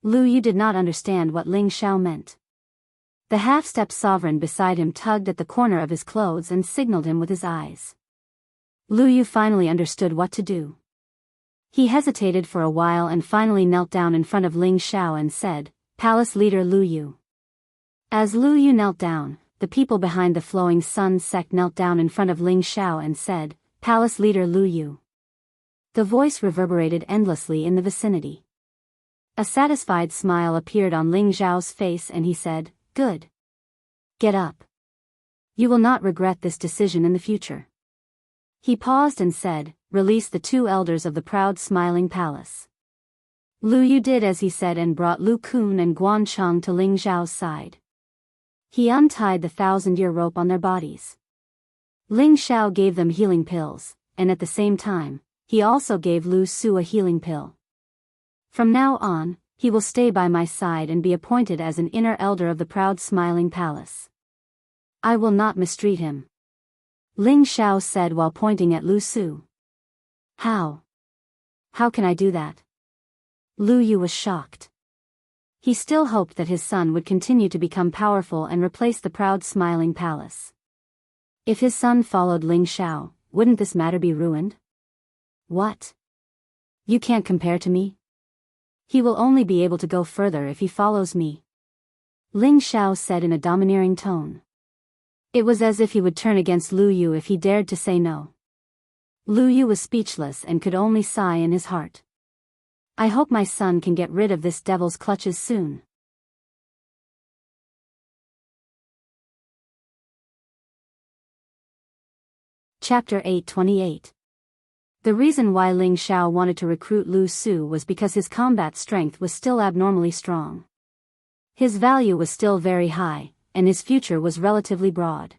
Lu Yu did not understand what Ling Xiao meant. The half-step sovereign beside him tugged at the corner of his clothes and signaled him with his eyes. Lu Yu finally understood what to do. He hesitated for a while and finally knelt down in front of Ling Xiao and said, "Palace leader Lu Yu." As Lu Yu knelt down, the people behind the Flowing Sun sect knelt down in front of Ling Xiao and said, "Palace leader Lu Yu." The voice reverberated endlessly in the vicinity. A satisfied smile appeared on Ling Xiao's face and he said, "Good. Get up. You will not regret this decision in the future." He paused and said, "Release the two elders of the proud Smiling Palace." Lu Yu did as he said and brought Lu Kun and Guan Cheng to Ling Xiao's side. He untied the 1,000-year rope on their bodies. Ling Xiao gave them healing pills, and at the same time, he also gave Lu Su a healing pill. "From now on, he will stay by my side and be appointed as an inner elder of the proud Smiling Palace. I will not mistreat him," Ling Xiao said while pointing at Lu Su. How? How can I do that?" Lu Yu was shocked. He still hoped that his son would continue to become powerful and replace the proud Smiling Palace. If his son followed Ling Xiao, wouldn't this matter be ruined? "What? You can't compare to me? He will only be able to go further if he follows me," Ling Xiao said in a domineering tone. It was as if he would turn against Lu Yu if he dared to say no. Lu Yu was speechless and could only sigh in his heart. "I hope my son can get rid of this devil's clutches soon." Chapter 828. The reason why Ling Xiao wanted to recruit Lu Su was because his combat strength was still abnormally strong. His value was still very high, and his future was relatively broad.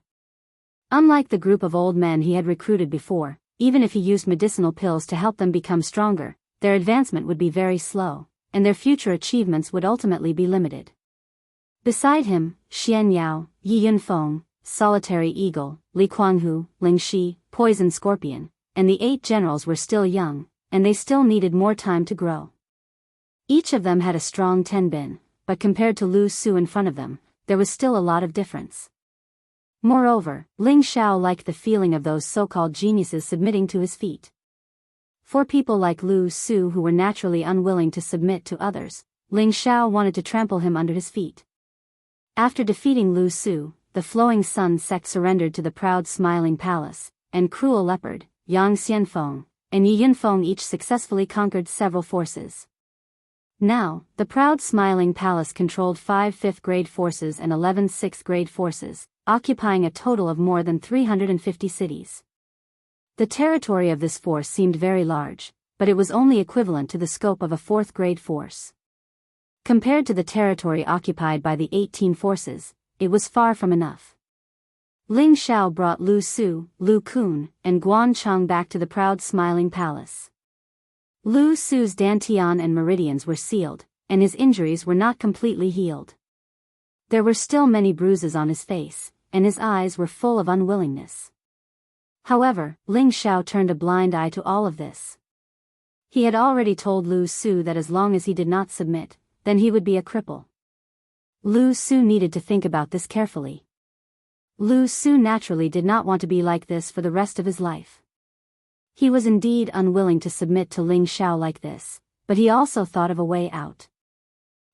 Unlike the group of old men he had recruited before, even if he used medicinal pills to help them become stronger, their advancement would be very slow, and their future achievements would ultimately be limited. Beside him, Xian Yao, Yi Yunfeng, Solitary Eagle, Li Kuanghu, Ling Shi, Poison Scorpion, and the 8 generals were still young, and they still needed more time to grow. Each of them had a strong tenbin, but compared to Lu Su in front of them, there was still a lot of difference. Moreover, Ling Xiao liked the feeling of those so-called geniuses submitting to his feet. For people like Lu Su who were naturally unwilling to submit to others, Ling Xiao wanted to trample him under his feet. After defeating Lu Su, the Flowing Sun sect surrendered to the proud Smiling Palace, and Cruel Leopard, Yang Xianfeng, and Yi Yunfeng each successfully conquered several forces. Now, the proud Smiling Palace controlled 5 5th-grade forces and 11 6th-grade forces, occupying a total of more than 350 cities. The territory of this force seemed very large, but it was only equivalent to the scope of a 4th-grade force. Compared to the territory occupied by the 18 forces, it was far from enough. Ling Xiao brought Lu Su, Lu Kun, and Guan Cheng back to the proud Smiling Palace. Lu Su's dantian and meridians were sealed, and his injuries were not completely healed. There were still many bruises on his face, and his eyes were full of unwillingness. However, Ling Xiao turned a blind eye to all of this. He had already told Lu Su that as long as he did not submit, then he would be a cripple. Lu Su needed to think about this carefully. Lu Su naturally did not want to be like this for the rest of his life. He was indeed unwilling to submit to Ling Xiao like this, but he also thought of a way out.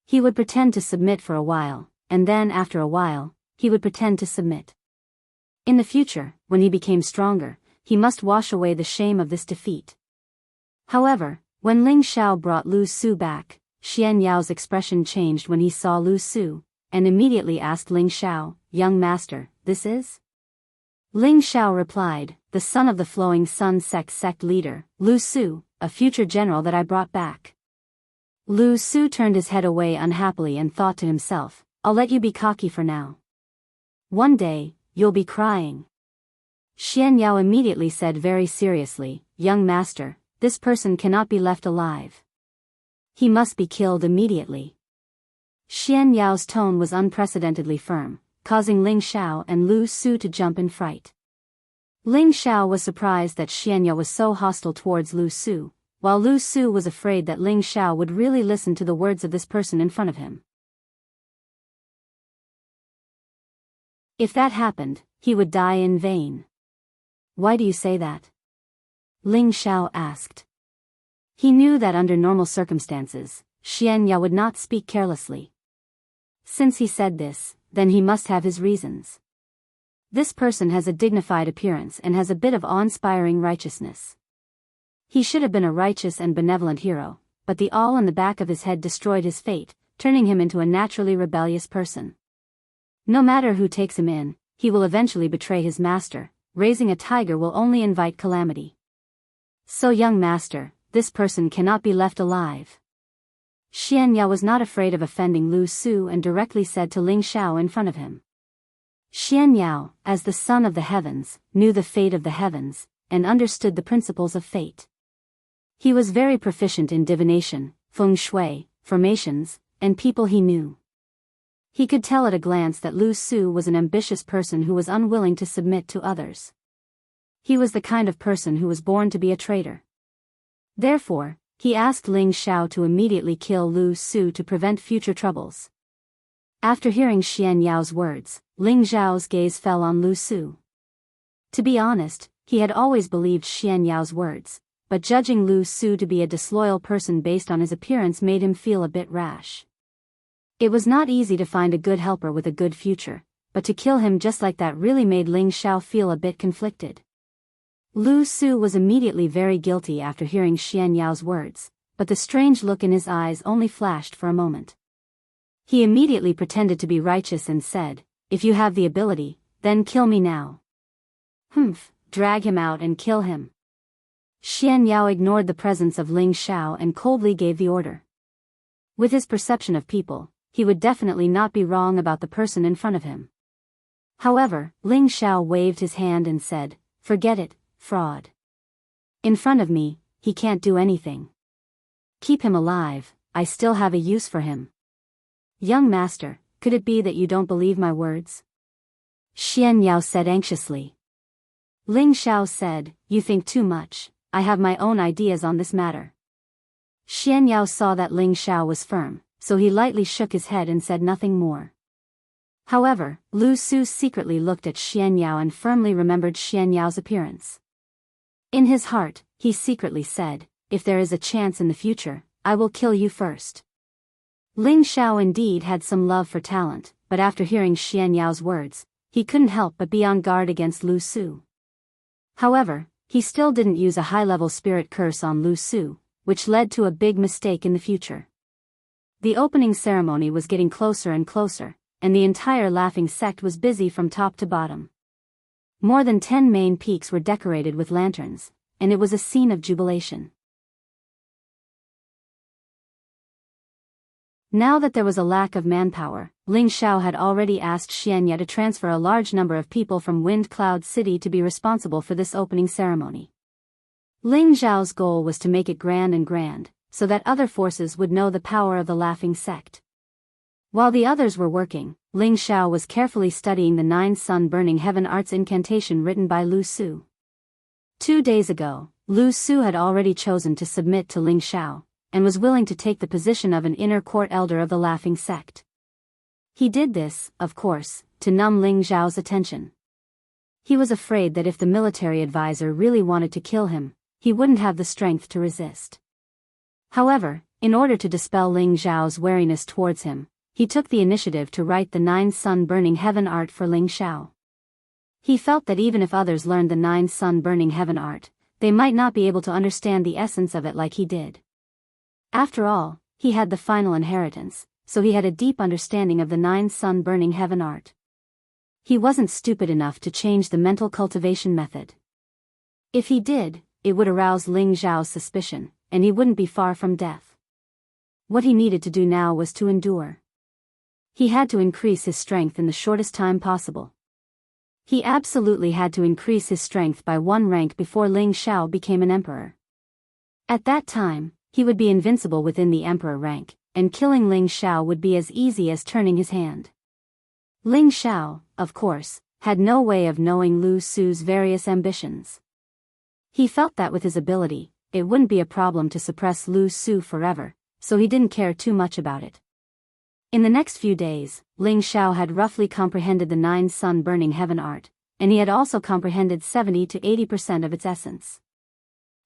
He would pretend to submit for a while, and then after a while, he would pretend to submit. In the future, when he became stronger, he must wash away the shame of this defeat. However, when Ling Xiao brought Lu Su back, Xian Yao's expression changed when he saw Lu Su, and immediately asked Ling Xiao, "Young master, this is?" Ling Xiao replied, "The son of the Flowing Sun sect leader, Lu Su, a future general that I brought back." Lu Su turned his head away unhappily and thought to himself, "I'll let you be cocky for now. One day, you'll be crying." Xian Yao immediately said very seriously, "Young master, this person cannot be left alive. He must be killed immediately." Xian Yao's tone was unprecedentedly firm, causing Ling Xiao and Lu Su to jump in fright. Ling Xiao was surprised that Xian Yao was so hostile towards Lu Su, while Lu Su was afraid that Ling Xiao would really listen to the words of this person in front of him. If that happened, he would die in vain. "Why do you say that?" Ling Xiao asked. He knew that under normal circumstances, Xian Yao would not speak carelessly. Since he said this, then he must have his reasons. This person has a dignified appearance and has a bit of awe-inspiring righteousness. He should have been a righteous and benevolent hero, but the awl in the back of his head destroyed his fate, turning him into a naturally rebellious person. No matter who takes him in, he will eventually betray his master. Raising a tiger will only invite calamity. So young master, this person cannot be left alive. Xian Yao was not afraid of offending Lu Su and directly said to Ling Xiao in front of him. Xian Yao, as the son of the heavens, knew the fate of the heavens, and understood the principles of fate. He was very proficient in divination, feng shui, formations, and people he knew. He could tell at a glance that Lu Su was an ambitious person who was unwilling to submit to others. He was the kind of person who was born to be a traitor. Therefore, he asked Ling Xiao to immediately kill Lu Su to prevent future troubles. After hearing Xian Yao's words, Ling Xiao's gaze fell on Lu Su. To be honest, he had always believed Xian Yao's words, but judging Lu Su to be a disloyal person based on his appearance made him feel a bit rash. It was not easy to find a good helper with a good future, but to kill him just like that really made Ling Xiao feel a bit conflicted. Lu Su was immediately very guilty after hearing Xian Yao's words, but the strange look in his eyes only flashed for a moment. He immediately pretended to be righteous and said, "If you have the ability, then kill me now." "Humph, drag him out and kill him." Xian Yao ignored the presence of Ling Xiao and coldly gave the order. With his perception of people, he would definitely not be wrong about the person in front of him. However, Ling Xiao waved his hand and said, "Forget it, fraud. In front of me, he can't do anything. Keep him alive, I still have a use for him." "Young master, could it be that you don't believe my words?" Xian Yao said anxiously. Ling Xiao said, "You think too much, I have my own ideas on this matter." Xian Yao saw that Ling Xiao was firm, so he lightly shook his head and said nothing more. However, Lu Su secretly looked at Xian Yao and firmly remembered Xian Yao's appearance. In his heart, he secretly said, "If there is a chance in the future, I will kill you first." Ling Xiao indeed had some love for talent, but after hearing Xian Yao's words, he couldn't help but be on guard against Lu Su. However, he still didn't use a high-level spirit curse on Lu Su, which led to a big mistake in the future. The opening ceremony was getting closer and closer, and the entire laughing sect was busy from top to bottom. More than 10 main peaks were decorated with lanterns, and it was a scene of jubilation. Now that there was a lack of manpower, Ling Xiao had already asked Xian Yao to transfer a large number of people from Wind Cloud City to be responsible for this opening ceremony. Ling Xiao's goal was to make it grand, so that other forces would know the power of the laughing sect. While the others were working, Ling Xiao was carefully studying the 9 sun burning heaven arts incantation written by Lu Su. 2 days ago, Lu Su had already chosen to submit to Ling Xiao, and was willing to take the position of an inner court elder of the laughing sect. He did this, of course, to numb Ling Xiao's attention. He was afraid that if the military advisor really wanted to kill him, he wouldn't have the strength to resist. However, in order to dispel Ling Xiao's wariness towards him, he took the initiative to write the 9 sun burning heaven art for Ling Xiao. He felt that even if others learned the 9 sun burning heaven art, they might not be able to understand the essence of it like he did. After all, he had the final inheritance, so he had a deep understanding of the 9 sun burning heaven art. He wasn't stupid enough to change the mental cultivation method. If he did, it would arouse Ling Xiao's suspicion, and he wouldn't be far from death. What he needed to do now was to endure. He had to increase his strength in the shortest time possible. He absolutely had to increase his strength by 1 rank before Ling Xiao became an emperor. At that time, he would be invincible within the emperor rank, and killing Ling Xiao would be as easy as turning his hand. Ling Xiao, of course, had no way of knowing Lu Su's various ambitions. He felt that with his ability, it wouldn't be a problem to suppress Lu Su forever, so he didn't care too much about it. In the next few days, Ling Xiao had roughly comprehended the 9 sun burning heaven art, and he had also comprehended 70 to 80% of its essence.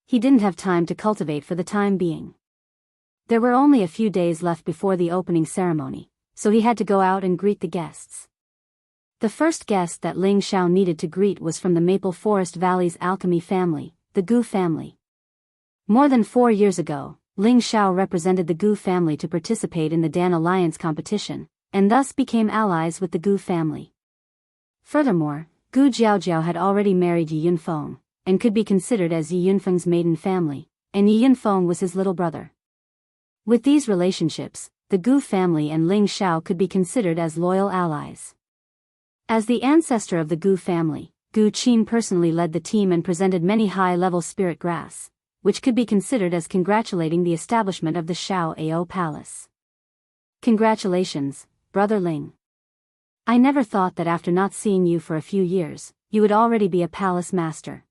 He didn't have time to cultivate for the time being. There were only a few days left before the opening ceremony, so he had to go out and greet the guests. The first guest that Ling Xiao needed to greet was from the Maple Forest Valley's alchemy family, the Gu family. More than 4 years ago, Ling Xiao represented the Gu family to participate in the Dan Alliance competition, and thus became allies with the Gu family. Furthermore, Gu Jiaojiao had already married Yi Yunfeng, and could be considered as Yi Yunfeng's maiden family, and Yi Yunfeng was his little brother. With these relationships, the Gu family and Ling Xiao could be considered as loyal allies. As the ancestor of the Gu family, Gu Qin personally led the team and presented many high-level spirit grass, which could be considered as congratulating the establishment of the Shao Ao Palace. Congratulations, Brother Ling. I never thought that after not seeing you for a few years, you would already be a palace master.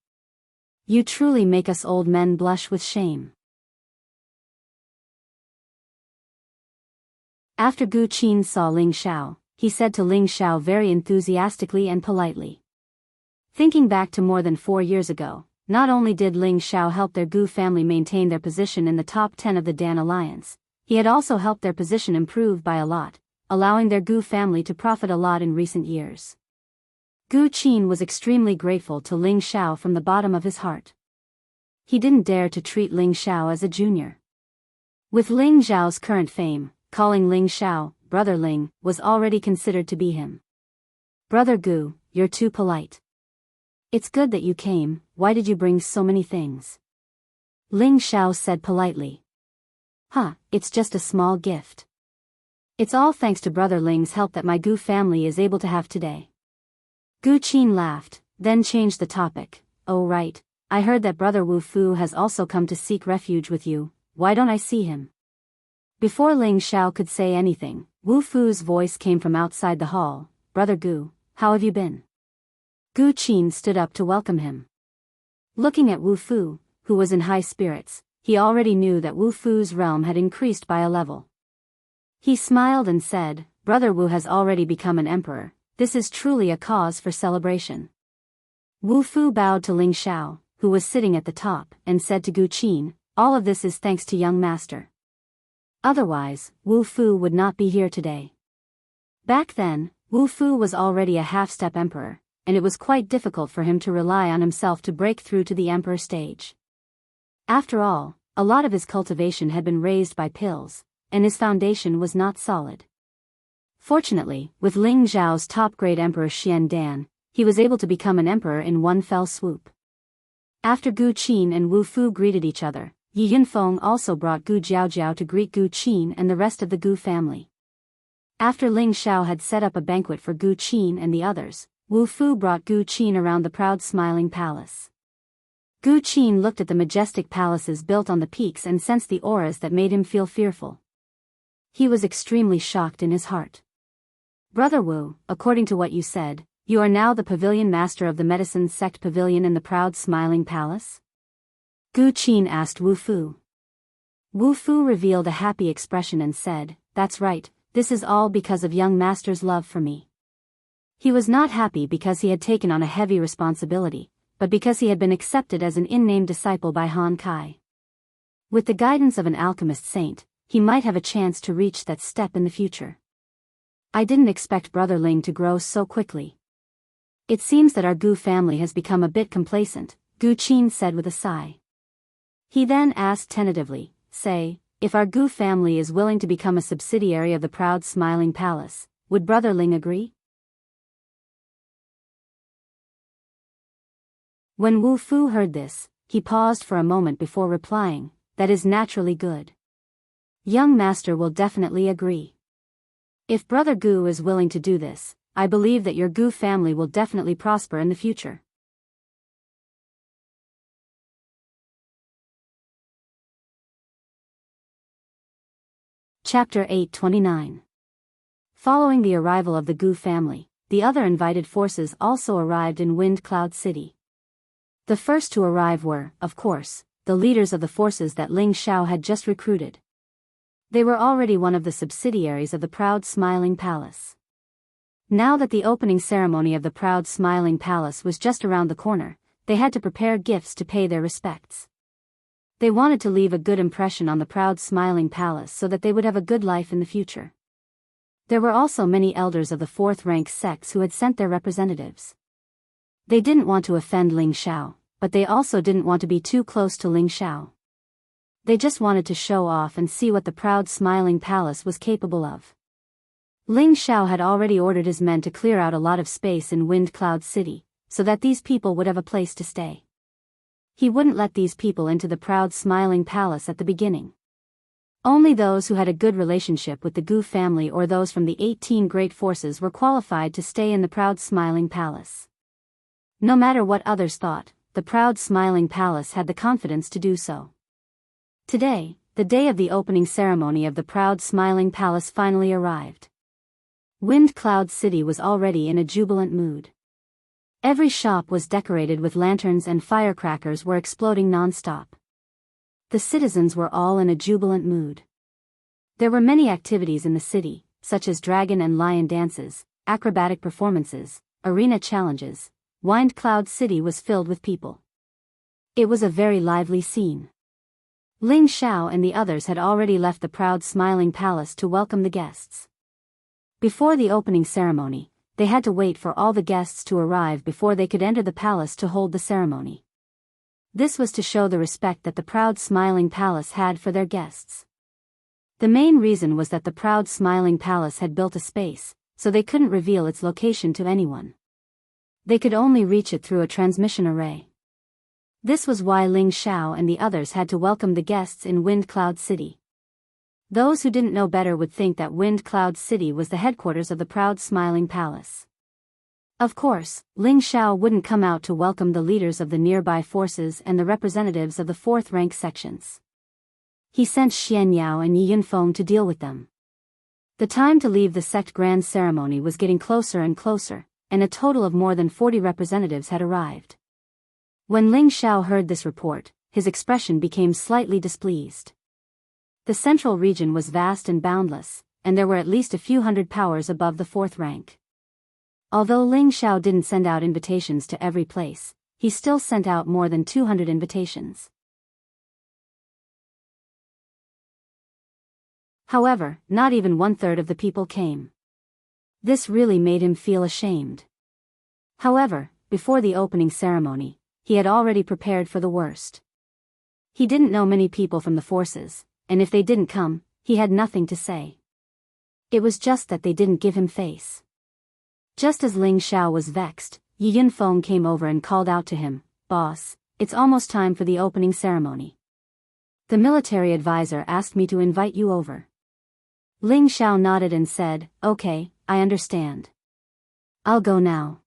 You truly make us old men blush with shame. After Gu Qin saw Ling Xiao, he said to Ling Xiao very enthusiastically and politely. Thinking back to more than 4 years ago, not only did Ling Xiao help their Gu family maintain their position in the top 10 of the Dan Alliance, he had also helped their position improve by a lot, allowing their Gu family to profit a lot in recent years. Gu Qin was extremely grateful to Ling Xiao from the bottom of his heart. He didn't dare to treat Ling Xiao as a junior. With Ling Xiao's current fame, calling Ling Xiao, Brother Ling, was already considered to be him. Brother Gu, you're too polite. It's good that you came, why did you bring so many things? Ling Xiao said politely. It's just a small gift. It's all thanks to Brother Ling's help that my Gu family is able to have today. Gu Qin laughed, then changed the topic. Oh right, I heard that Brother Wu Fu has also come to seek refuge with you, why don't I see him? Before Ling Xiao could say anything, Wu Fu's voice came from outside the hall. Brother Gu, how have you been? Gu Qin stood up to welcome him. Looking at Wu Fu, who was in high spirits, he already knew that Wu Fu's realm had increased by a level. He smiled and said, Brother Wu has already become an emperor, this is truly a cause for celebration. Wu Fu bowed to Ling Xiao, who was sitting at the top, and said to Gu Qin, all of this is thanks to young master. Otherwise, Wu Fu would not be here today. Back then, Wu Fu was already a half-step emperor, and it was quite difficult for him to rely on himself to break through to the emperor stage. After all, a lot of his cultivation had been raised by pills, and his foundation was not solid. Fortunately, with Ling Zhao's top-grade emperor Xian Dan, he was able to become an emperor in one fell swoop. After Gu Qin and Wu Fu greeted each other, Yi Yunfeng also brought Gu Jiaojiao to greet Gu Qin and the rest of the Gu family. After Ling Xiao had set up a banquet for Gu Qin and the others, Wu Fu brought Gu Qin around the proud smiling palace. Gu Qin looked at the majestic palaces built on the peaks and sensed the auras that made him feel fearful. He was extremely shocked in his heart. Brother Wu, according to what you said, you are now the pavilion master of the medicine sect pavilion in the proud smiling palace? Gu Qin asked Wu Fu. Wu Fu revealed a happy expression and said, that's right, this is all because of young master's love for me. He was not happy because he had taken on a heavy responsibility, but because he had been accepted as an in-name disciple by Han Kai. With the guidance of an alchemist saint, he might have a chance to reach that step in the future. I didn't expect Brother Ling to grow so quickly. It seems that our Gu family has become a bit complacent, Gu Qin said with a sigh. He then asked tentatively, say, if our Gu family is willing to become a subsidiary of the proud smiling palace, would Brother Ling agree? When Wu Fu heard this, he paused for a moment before replying, that is naturally good. Young master will definitely agree. If Brother Gu is willing to do this, I believe that your Gu family will definitely prosper in the future. Chapter 829. Following the arrival of the Gu family, the other invited forces also arrived in Wind Cloud City. The first to arrive were, of course, the leaders of the forces that Ling Xiao had just recruited. They were already one of the subsidiaries of the proud smiling palace. Now that the opening ceremony of the proud smiling palace was just around the corner, they had to prepare gifts to pay their respects. They wanted to leave a good impression on the proud smiling palace so that they would have a good life in the future. There were also many elders of the fourth-rank sects who had sent their representatives. They didn't want to offend Ling Xiao, but they also didn't want to be too close to Ling Xiao. They just wanted to show off and see what the proud smiling palace was capable of. Ling Xiao had already ordered his men to clear out a lot of space in Wind Cloud City, so that these people would have a place to stay. He wouldn't let these people into the proud smiling palace at the beginning. Only those who had a good relationship with the Gu family or those from the 18 great forces were qualified to stay in the proud smiling palace. No matter what others thought, the proud smiling palace had the confidence to do so. Today, the day of the opening ceremony of the proud smiling palace finally arrived. Wind Cloud City was already in a jubilant mood. Every shop was decorated with lanterns and firecrackers were exploding non-stop. The citizens were all in a jubilant mood. There were many activities in the city, such as dragon and lion dances, acrobatic performances, arena challenges. Wind Cloud City was filled with people. It was a very lively scene. Ling Xiao and the others had already left the proud smiling palace to welcome the guests. Before the opening ceremony, they had to wait for all the guests to arrive before they could enter the palace to hold the ceremony. This was to show the respect that the proud smiling palace had for their guests. The main reason was that the proud smiling palace had built a space, so they couldn't reveal its location to anyone. They could only reach it through a transmission array. This was why Ling Xiao and the others had to welcome the guests in Wind Cloud City. Those who didn't know better would think that Wind Cloud City was the headquarters of the proud smiling palace. Of course, Ling Xiao wouldn't come out to welcome the leaders of the nearby forces and the representatives of the fourth-rank sections. He sent Xian Yao and Yi Yunfeng to deal with them. The time to leave the sect grand ceremony was getting closer and closer, and a total of more than 40 representatives had arrived. When Ling Xiao heard this report, his expression became slightly displeased. The central region was vast and boundless, and there were at least a few hundred powers above the fourth rank. Although Ling Xiao didn't send out invitations to every place, he still sent out more than 200 invitations. However, not even 1/3 of the people came. This really made him feel ashamed. However, before the opening ceremony, he had already prepared for the worst. He didn't know many people from the forces, and if they didn't come, he had nothing to say. It was just that they didn't give him face. Just as Ling Xiao was vexed, Yi Yunfeng came over and called out to him, "Boss, it's almost time for the opening ceremony. The military advisor asked me to invite you over." Ling Xiao nodded and said, "Okay, I understand. I'll go now."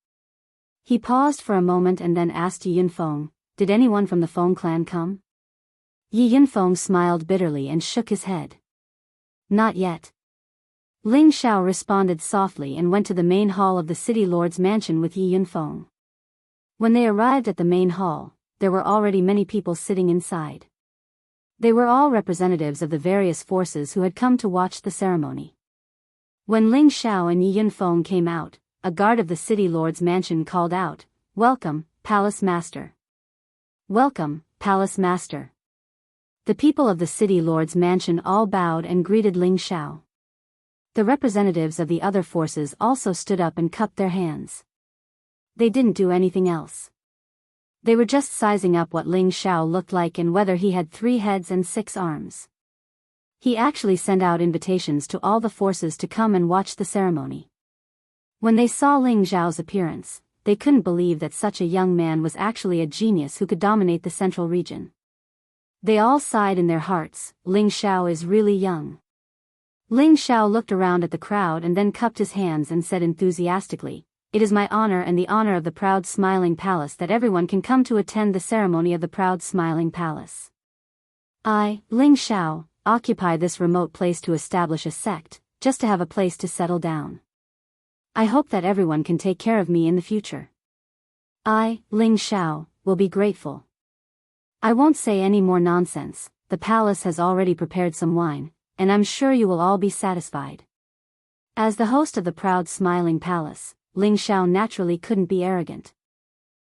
He paused for a moment and then asked Yi Yunfeng, did anyone from the Feng clan come? Yi Yunfeng smiled bitterly and shook his head. Not yet. Ling Xiao responded softly and went to the main hall of the city lord's mansion with Yi Yunfeng. When they arrived at the main hall, there were already many people sitting inside. They were all representatives of the various forces who had come to watch the ceremony. When Ling Xiao and Yi Yunfeng came out, a guard of the city lord's mansion called out, "Welcome, Palace Master." "Welcome, Palace Master." The people of the city lord's mansion all bowed and greeted Ling Xiao. The representatives of the other forces also stood up and cupped their hands. They didn't do anything else. They were just sizing up what Ling Xiao looked like and whether he had 3 heads and 6 arms. He actually sent out invitations to all the forces to come and watch the ceremony. When they saw Ling Xiao's appearance, they couldn't believe that such a young man was actually a genius who could dominate the central region. They all sighed in their hearts, Ling Xiao is really young. Ling Xiao looked around at the crowd and then cupped his hands and said enthusiastically, "It is my honor and the honor of the proud smiling palace that everyone can come to attend the ceremony of the proud smiling palace. I, Ling Xiao, occupy this remote place to establish a sect, just to have a place to settle down. I hope that everyone can take care of me in the future. I, Ling Xiao, will be grateful. I won't say any more nonsense, the palace has already prepared some wine, and I'm sure you will all be satisfied." As the host of the proud smiling palace, Ling Xiao naturally couldn't be arrogant.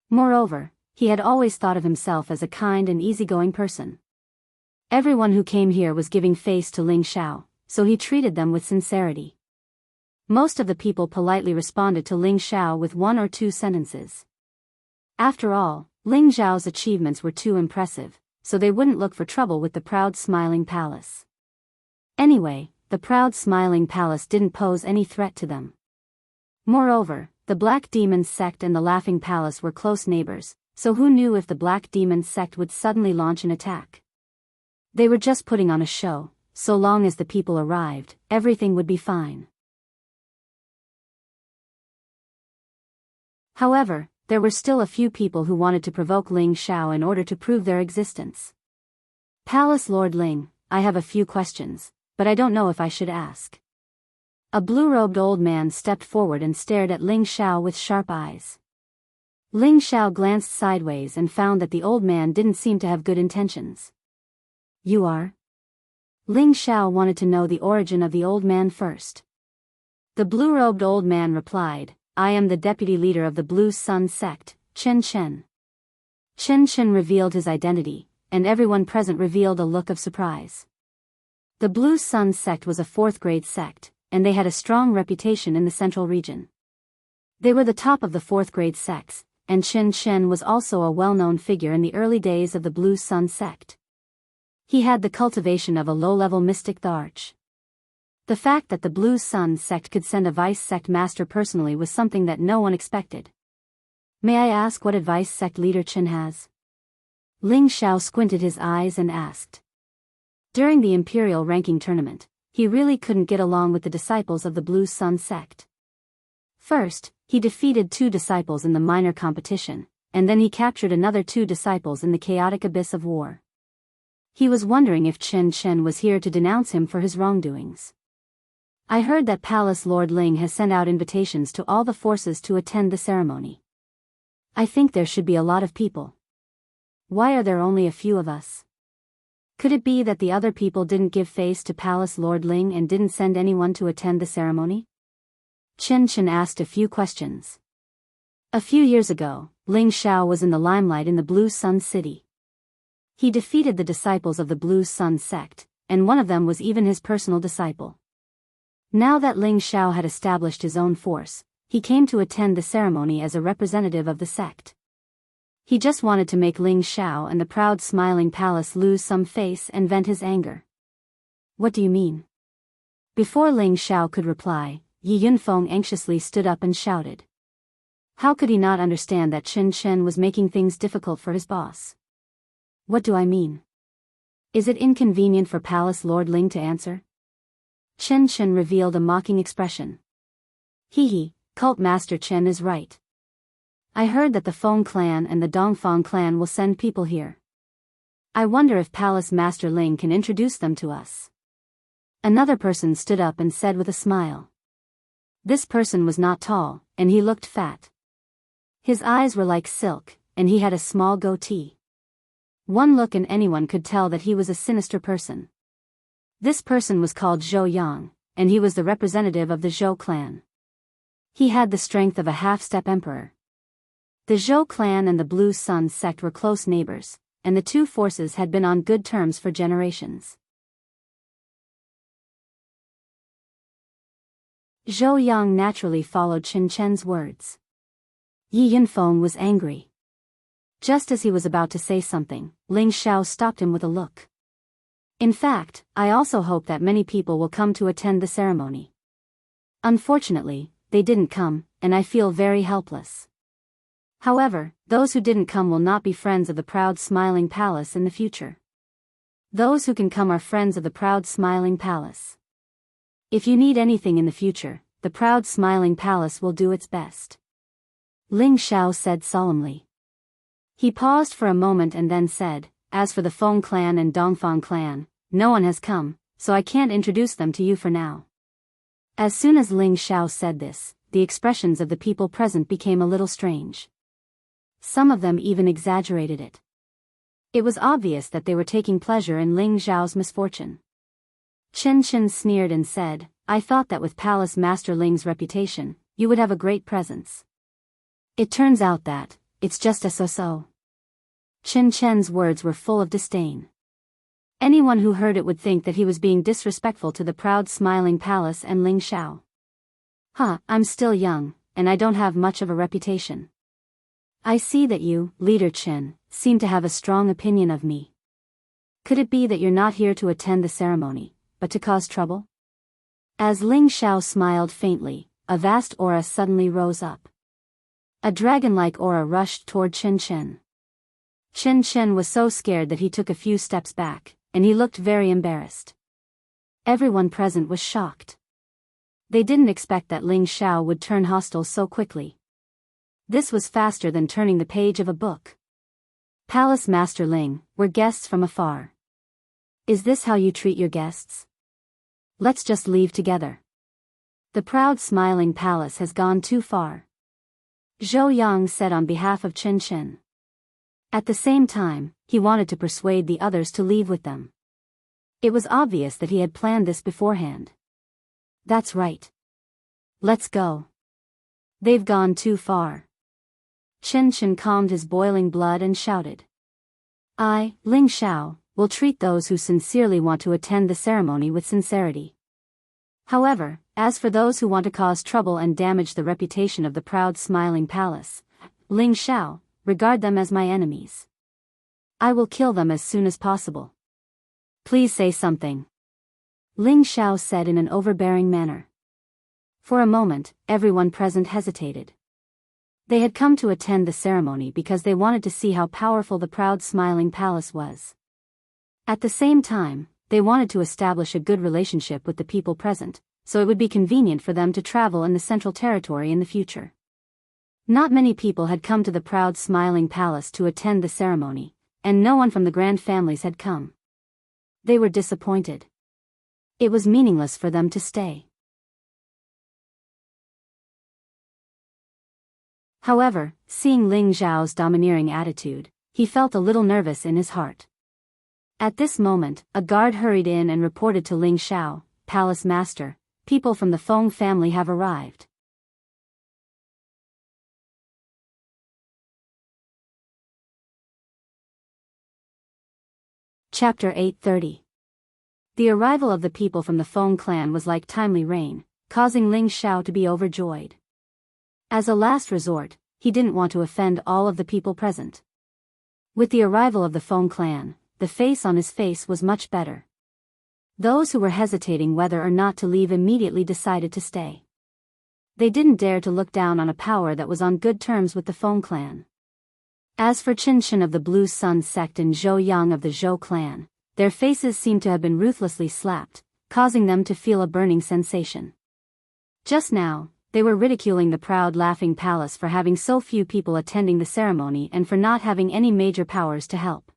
Moreover, he had always thought of himself as a kind and easygoing person. Everyone who came here was giving face to Ling Xiao, so he treated them with sincerity. Most of the people politely responded to Ling Xiao with 1 or 2 sentences. After all, Ling Xiao's achievements were too impressive, so they wouldn't look for trouble with the proud smiling palace. Anyway, the proud smiling palace didn't pose any threat to them. Moreover, the Black Demon sect and the Laughing Palace were close neighbors, so who knew if the Black Demon sect would suddenly launch an attack? They were just putting on a show, so long as the people arrived, everything would be fine. However, there were still a few people who wanted to provoke Ling Xiao in order to prove their existence. "Palace Lord Ling, I have a few questions, but I don't know if I should ask." A blue-robed old man stepped forward and stared at Ling Xiao with sharp eyes. Ling Xiao glanced sideways and found that the old man didn't seem to have good intentions. "You are?" Ling Xiao wanted to know the origin of the old man first. The blue-robed old man replied, "I am the deputy leader of the Blue Sun sect, Chen Chen." Chen Chen revealed his identity, and everyone present revealed a look of surprise. The Blue Sun sect was a 4th-grade sect, and they had a strong reputation in the central region. They were the top of the 4th-grade sects, and Chen Chen was also a well-known figure in the early days of the Blue Sun sect. He had the cultivation of a low-level mystic the Arch. The fact that the Blue Sun sect could send a vice sect master personally was something that no one expected. "May I ask what advice sect leader Chen has?" Ling Xiao squinted his eyes and asked. During the Imperial ranking tournament, he really couldn't get along with the disciples of the Blue Sun sect. First, he defeated 2 disciples in the minor competition, and then he captured another 2 disciples in the chaotic abyss of war. He was wondering if Chen Chen was here to denounce him for his wrongdoings. "I heard that Palace Lord Ling has sent out invitations to all the forces to attend the ceremony. I think there should be a lot of people. Why are there only a few of us? Could it be that the other people didn't give face to Palace Lord Ling and didn't send anyone to attend the ceremony?" Chen Chen asked a few questions. A few years ago, Ling Xiao was in the limelight in the Blue Sun City. He defeated the disciples of the Blue Sun sect, and one of them was even his personal disciple. Now that Ling Xiao had established his own force, he came to attend the ceremony as a representative of the sect. He just wanted to make Ling Xiao and the proud smiling palace lose some face and vent his anger. "What do you mean?" Before Ling Xiao could reply, Yi Yunfeng anxiously stood up and shouted. How could he not understand that Chen Chen was making things difficult for his boss? "What do I mean? Is it inconvenient for Palace Lord Ling to answer?" Chen Chen revealed a mocking expression. Hee hee, Cult Master Chen is right. I heard that the Feng clan and the Dongfang clan will send people here. I wonder if Palace Master Ling can introduce them to us. Another person stood up and said with a smile. This person was not tall, and he looked fat. His eyes were like silk, and he had a small goatee. One look and anyone could tell that he was a sinister person. This person was called Zhou Yang, and he was the representative of the Zhou clan. He had the strength of a half-step emperor. The Zhou clan and the Blue Sun sect were close neighbors, and the two forces had been on good terms for generations. Zhou Yang naturally followed Qin Chen's words. Yi Yunfeng was angry. Just as he was about to say something, Ling Xiao stopped him with a look. In fact, I also hope that many people will come to attend the ceremony. Unfortunately, they didn't come, and I feel very helpless. However, those who didn't come will not be friends of the proud smiling palace in the future. Those who can come are friends of the proud smiling palace. If you need anything in the future, the proud smiling palace will do its best. Ling Xiao said solemnly. He paused for a moment and then said, as for the Feng clan and Dongfang clan, no one has come, so I can't introduce them to you for now. As soon as Ling Xiao said this, the expressions of the people present became a little strange. Some of them even exaggerated it. It was obvious that they were taking pleasure in Ling Xiao's misfortune. Qin Chen sneered and said, I thought that with Palace Master Ling's reputation, you would have a great presence. It turns out that, it's just a so-so. Qin Chen's words were full of disdain. Anyone who heard it would think that he was being disrespectful to the proud smiling palace and Ling Xiao. I'm still young, and I don't have much of a reputation. I see that you, Leader Qin, seem to have a strong opinion of me. Could it be that you're not here to attend the ceremony, but to cause trouble? As Ling Xiao smiled faintly, a vast aura suddenly rose up. A dragon-like aura rushed toward Qin Chen. Qin Chen was so scared that he took a few steps back, and he looked very embarrassed. Everyone present was shocked. They didn't expect that Ling Xiao would turn hostile so quickly. This was faster than turning the page of a book. Palace Master Ling, we're guests from afar. Is this how you treat your guests? Let's just leave together. The proud smiling palace has gone too far. Zhou Yang said on behalf of Qin Chen. At the same time, he wanted to persuade the others to leave with them. It was obvious that he had planned this beforehand. That's right. Let's go. They've gone too far. Qin Chen calmed his boiling blood and shouted. I, Ling Xiao, will treat those who sincerely want to attend the ceremony with sincerity. However, as for those who want to cause trouble and damage the reputation of the proud smiling palace, Ling Xiao, regard them as my enemies. I will kill them as soon as possible. Please say something. Ling Xiao said in an overbearing manner. For a moment, everyone present hesitated. They had come to attend the ceremony because they wanted to see how powerful the proud smiling palace was. At the same time, they wanted to establish a good relationship with the people present, so it would be convenient for them to travel in the Central Territory in the future. Not many people had come to the proud smiling palace to attend the ceremony, and no one from the grand families had come. They were disappointed. It was meaningless for them to stay. However, seeing Ling Xiao's domineering attitude, he felt a little nervous in his heart. At this moment, a guard hurried in and reported to Ling Xiao, Palace Master, people from the Feng family have arrived. Chapter 830. The arrival of the people from the Feng clan was like timely rain, causing Ling Xiao to be overjoyed. As a last resort, he didn't want to offend all of the people present. With the arrival of the Feng clan, the face on his face was much better. Those who were hesitating whether or not to leave immediately decided to stay. They didn't dare to look down on a power that was on good terms with the Feng clan. As for Qin Chen of the Blue Sun sect and Zhou Yang of the Zhou clan, their faces seemed to have been ruthlessly slapped, causing them to feel a burning sensation. Just now, they were ridiculing the proud laughing palace for having so few people attending the ceremony and for not having any major powers to help.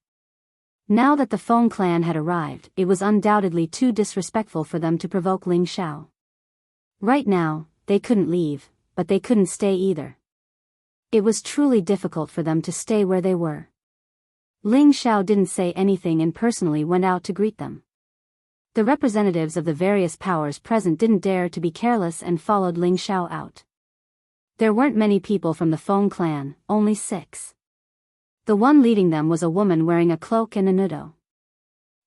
Now that the Feng clan had arrived, it was undoubtedly too disrespectful for them to provoke Ling Xiao. Right now, they couldn't leave, but they couldn't stay either. It was truly difficult for them to stay where they were. Ling Xiao didn't say anything and personally went out to greet them. The representatives of the various powers present didn't dare to be careless and followed Ling Xiao out. There weren't many people from the Feng clan, only 6. The one leading them was a woman wearing a cloak and a nudo.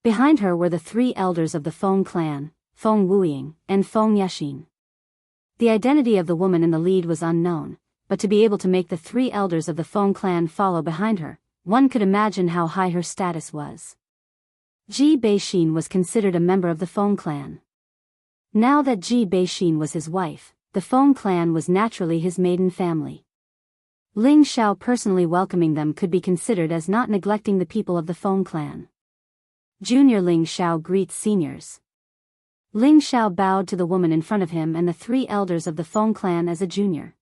Behind her were the 3 elders of the Feng clan, Feng Wuying and Feng Yexin. The identity of the woman in the lead was unknown, but to be able to make the 3 elders of the Feng clan follow behind her, one could imagine how high her status was. Ji Beixin was considered a member of the Feng clan. Now that Ji Beixin was his wife, the Feng clan was naturally his maiden family. Ling Xiao personally welcoming them could be considered as not neglecting the people of the Feng clan. Junior Ling Xiao greets seniors. Ling Xiao bowed to the woman in front of him and the 3 elders of the Feng clan as a junior.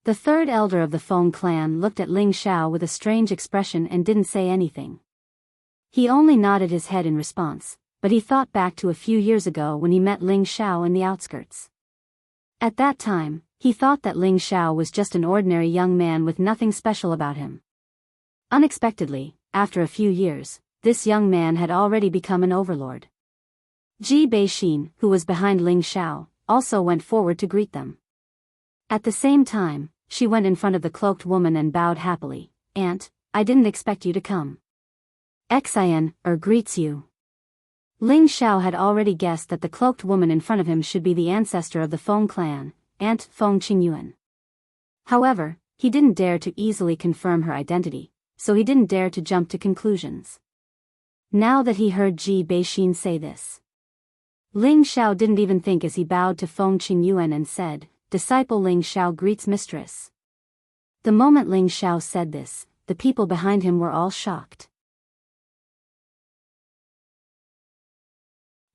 The 3rd elder of the Feng clan looked at Ling Xiao with a strange expression and didn't say anything. He only nodded his head in response, but he thought back to a few years ago when he met Ling Xiao in the outskirts. At that time, he thought that Ling Xiao was just an ordinary young man with nothing special about him. Unexpectedly, after a few years, this young man had already become an overlord. Ji Beixin, who was behind Ling Xiao, also went forward to greet them. At the same time, she went in front of the cloaked woman and bowed happily. "Aunt, I didn't expect you to come." Xian greets you. Ling Xiao had already guessed that the cloaked woman in front of him should be the ancestor of the Feng clan, Aunt Feng Qingyuan. However, he didn't dare to easily confirm her identity, so he didn't dare to jump to conclusions. Now that he heard Ji Beixin say this, Ling Xiao didn't even think as he bowed to Feng Qingyuan and said, "Disciple Ling Xiao greets mistress." The moment Ling Xiao said this, the people behind him were all shocked.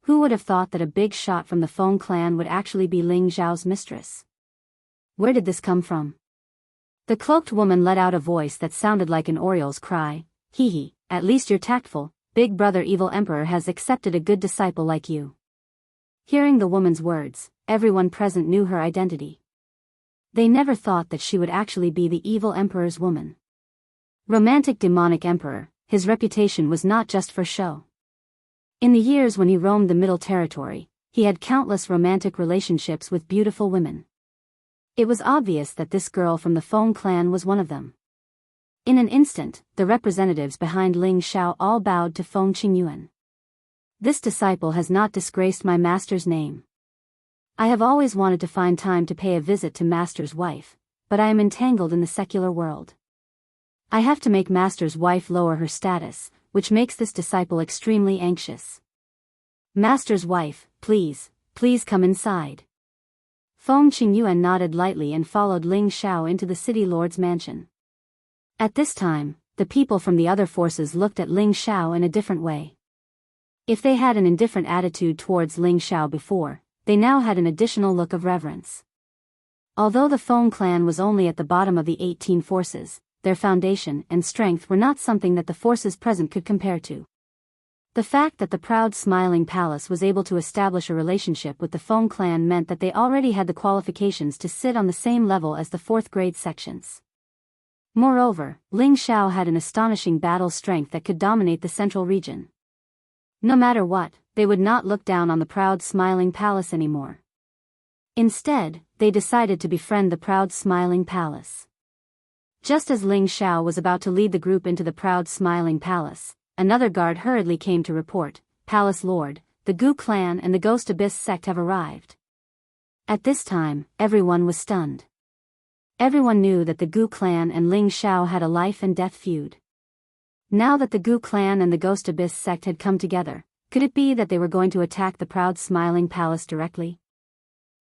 Who would have thought that a big shot from the Feng clan would actually be Ling Xiao's mistress? Where did this come from? The cloaked woman let out a voice that sounded like an oriole's cry. "Hee hee, at least you're tactful. Big brother evil emperor has accepted a good disciple like you." Hearing the woman's words, everyone present knew her identity. They never thought that she would actually be the evil emperor's woman. Romantic demonic emperor, his reputation was not just for show. In the years when he roamed the Middle Territory, he had countless romantic relationships with beautiful women. It was obvious that this girl from the Feng clan was one of them. In an instant, the representatives behind Ling Xiao all bowed to Feng Qingyuan. "This disciple has not disgraced my master's name. I have always wanted to find time to pay a visit to master's wife, but I am entangled in the secular world. I have to make master's wife lower her status, which makes this disciple extremely anxious. Master's wife, please come inside." Feng Qingyuan nodded lightly and followed Ling Xiao into the city lord's mansion. At this time, the people from the other forces looked at Ling Xiao in a different way. If they had an indifferent attitude towards Ling Xiao before, they now had an additional look of reverence. Although the Feng clan was only at the bottom of the 18 forces, their foundation and strength were not something that the forces present could compare to. The fact that the proud smiling palace was able to establish a relationship with the Feng clan meant that they already had the qualifications to sit on the same level as the 4th grade sections. Moreover, Ling Xiao had an astonishing battle strength that could dominate the central region. No matter what, they would not look down on the proud smiling palace anymore. Instead, they decided to befriend the proud smiling palace. Just as Ling Xiao was about to lead the group into the proud smiling palace, another guard hurriedly came to report, "Palace Lord, the Gu clan and the Ghost Abyss sect have arrived." At this time, everyone was stunned. Everyone knew that the Gu clan and Ling Xiao had a life and death feud. Now that the Gu clan and the Ghost Abyss sect had come together, could it be that they were going to attack the proud smiling palace directly?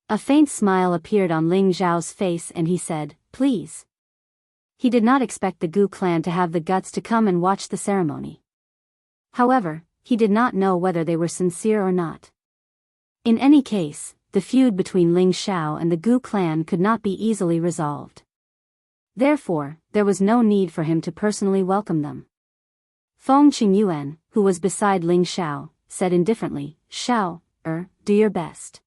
A faint smile appeared on Ling Xiao's face and he said, "Please." He did not expect the Gu clan to have the guts to come and watch the ceremony. However, he did not know whether they were sincere or not. In any case, the feud between Ling Xiao and the Gu clan could not be easily resolved. Therefore, there was no need for him to personally welcome them. Feng Qingyuan, who was beside Ling Xiao, said indifferently, "Xiao, do your best.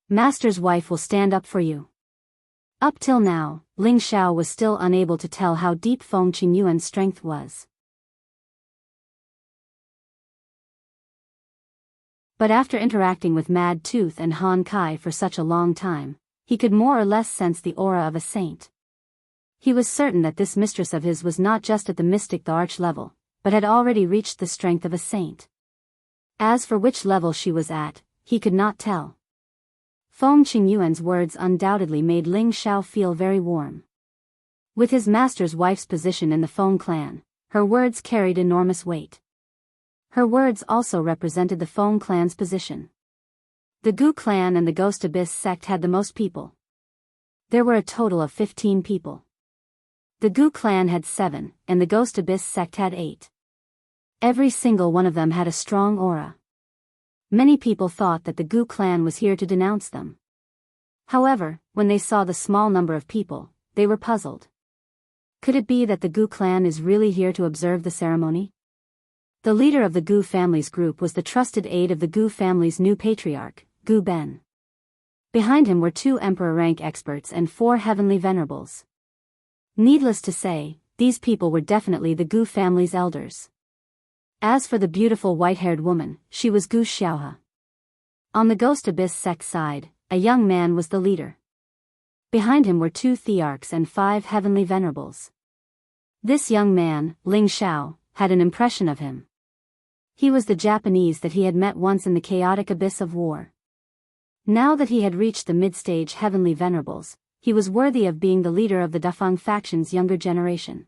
Master's wife will stand up for you." Up till now, Ling Xiao was still unable to tell how deep Feng Qingyuan's strength was. But after interacting with Mad Tooth and Han Kai for such a long time, he could more or less sense the aura of a saint. He was certain that this mistress of his was not just at the mystic the arch level, but had already reached the strength of a saint. As for which level she was at, he could not tell. Feng Qingyuan's words undoubtedly made Ling Xiao feel very warm. With his master's wife's position in the Feng clan, her words carried enormous weight. Her words also represented the Feng clan's position. The Gu clan and the Ghost Abyss sect had the most people. There were a total of 15 people. The Gu clan had 7, and the Ghost Abyss sect had 8. Every single one of them had a strong aura. Many people thought that the Gu clan was here to denounce them. However, when they saw the small number of people, they were puzzled. Could it be that the Gu clan is really here to observe the ceremony? The leader of the Gu family's group was the trusted aide of the Gu family's new patriarch, Gu Ben. Behind him were 2 emperor-rank experts and 4 heavenly venerables. Needless to say, these people were definitely the Gu family's elders. As for the beautiful white-haired woman, she was Gu Xiaohe. On the Ghost Abyss sect side, a young man was the leader. Behind him were 2 thearchs and 5 heavenly venerables. This young man, Ling Xiao, had an impression of him. He was the Japanese that he had met once in the chaotic abyss of war. Now that he had reached the mid-stage heavenly venerables, he was worthy of being the leader of the Dafeng faction's younger generation.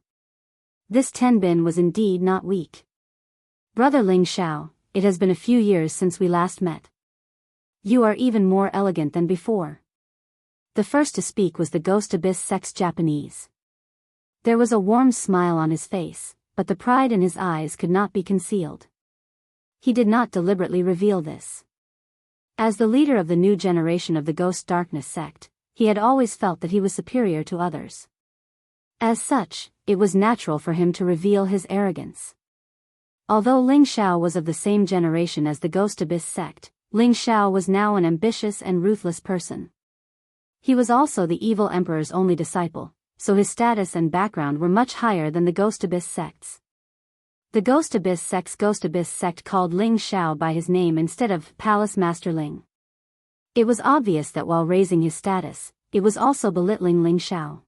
This Tenbin was indeed not weak. "Brother Ling Xiao, it has been a few years since we last met. You are even more elegant than before." The first to speak was the Ghost Abyss sect's Japanese. There was a warm smile on his face, but the pride in his eyes could not be concealed. He did not deliberately reveal this. As the leader of the new generation of the Ghost Darkness sect, he had always felt that he was superior to others. As such, it was natural for him to reveal his arrogance. Although Ling Xiao was of the same generation as the Ghost Abyss sect, Ling Xiao was now an ambitious and ruthless person. He was also the evil emperor's only disciple, so his status and background were much higher than the Ghost Abyss sect's. The Ghost Abyss sect's Ghost Abyss sect called Ling Xiao by his name instead of Palace Master Ling. It was obvious that while raising his status, it was also belittling Ling Xiao.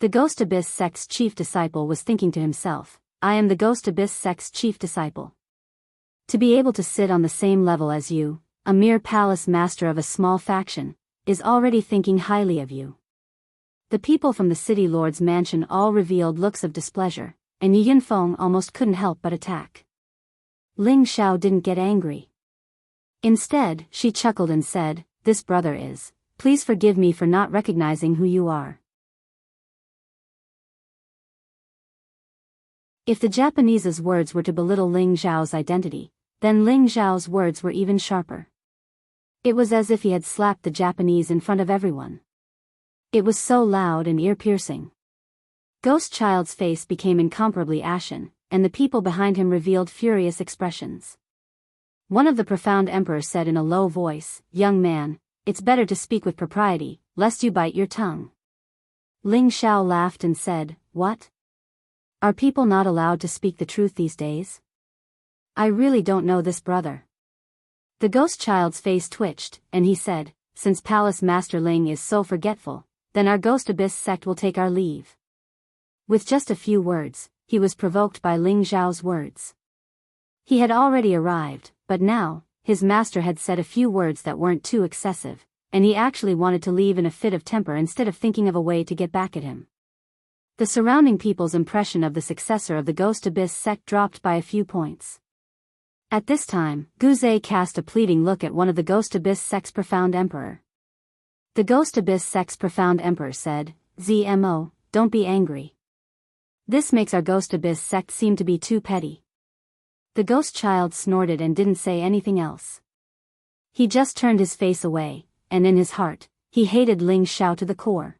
The Ghost Abyss sect's chief disciple was thinking to himself, "I am the Ghost Abyss sect's chief disciple. To be able to sit on the same level as you, a mere palace master of a small faction, is already thinking highly of you." The people from the city lord's mansion all revealed looks of displeasure, and Yi Yinfeng almost couldn't help but attack. Ling Xiao didn't get angry. Instead, she chuckled and said, "This brother is, please forgive me for not recognizing who you are." If the Japanese's words were to belittle Ling Xiao's identity, then Ling Xiao's words were even sharper. It was as if he had slapped the Japanese in front of everyone. It was so loud and ear-piercing. Ghost Child's face became incomparably ashen, and the people behind him revealed furious expressions. One of the profound emperors said in a low voice, "Young man, it's better to speak with propriety, lest you bite your tongue." Ling Xiao laughed and said, "What? Are people not allowed to speak the truth these days? I really don't know this brother." The Ghost Child's face twitched, and he said, "Since Palace Master Ling is so forgetful, then our Ghost Abyss sect will take our leave." With just a few words, he was provoked by Ling Xiao's words. He had already arrived, but now, his master had said a few words that weren't too excessive, and he actually wanted to leave in a fit of temper instead of thinking of a way to get back at him. The surrounding people's impression of the successor of the Ghost Abyss sect dropped by a few points. At this time, Guzei cast a pleading look at one of the Ghost Abyss sect's profound emperor. The Ghost Abyss sect's profound emperor said, "Zmo, don't be angry. This makes our Ghost Abyss sect seem to be too petty." The Ghost Child snorted and didn't say anything else. He just turned his face away, and in his heart, he hated Ling Xiao to the core.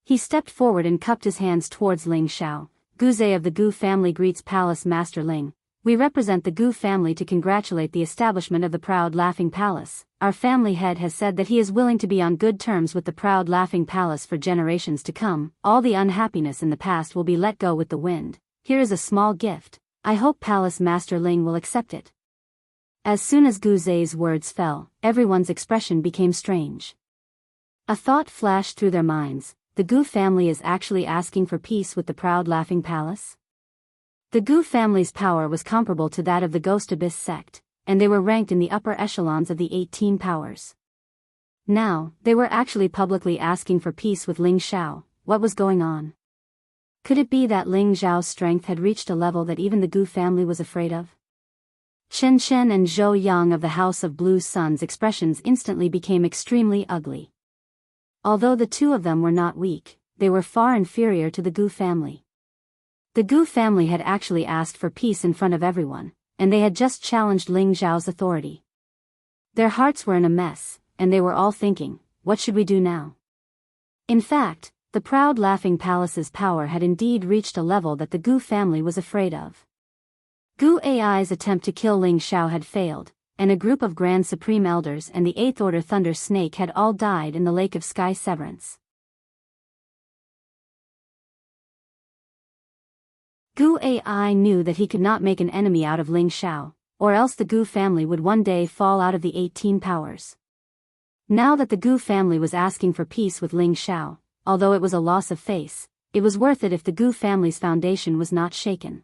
He stepped forward and cupped his hands towards Ling Xiao. Guzhe of the Gu family greets Palace Master Ling. We represent the Gu family to congratulate the establishment of the Proud Laughing Palace. Our family head has said that he is willing to be on good terms with the Proud Laughing Palace for generations to come. All the unhappiness in the past will be let go with the wind. Here is a small gift. I hope Palace Master Ling will accept it. As soon as Guzhe's words fell, everyone's expression became strange. A thought flashed through their minds. The Gu family is actually asking for peace with the Proud Laughing Palace? The Gu family's power was comparable to that of the Ghost Abyss sect, and they were ranked in the upper echelons of the 18 powers. Now, they were actually publicly asking for peace with Ling Xiao. What was going on? Could it be that Ling Xiao's strength had reached a level that even the Gu family was afraid of? Chen Chen and Zhou Yang of the House of Blue Sun's expressions instantly became extremely ugly. Although the two of them were not weak, they were far inferior to the Gu family. The Gu family had actually asked for peace in front of everyone, and they had just challenged Ling Xiao's authority. Their hearts were in a mess, and they were all thinking, what should we do now? In fact, the Proud Laughing Palace's power had indeed reached a level that the Gu family was afraid of. Gu Ai's attempt to kill Ling Xiao had failed, and a group of Grand Supreme Elders and the 8th Order Thunder Snake had all died in the Lake of Sky Severance. Gu Ai knew that he could not make an enemy out of Ling Xiao, or else the Gu family would one day fall out of the 18 powers. Now that the Gu family was asking for peace with Ling Xiao, although it was a loss of face, it was worth it if the Gu family's foundation was not shaken.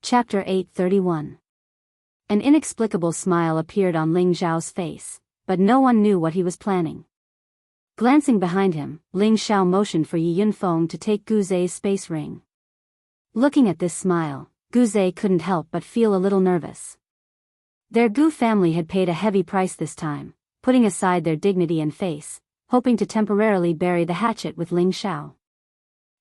Chapter 831. An inexplicable smile appeared on Ling Xiao's face, but no one knew what he was planning. Glancing behind him, Ling Xiao motioned for Yi Yunfeng to take Guzhe's space ring. Looking at this smile, Guzhe couldn't help but feel a little nervous. Their Gu family had paid a heavy price this time, putting aside their dignity and face, hoping to temporarily bury the hatchet with Ling Xiao.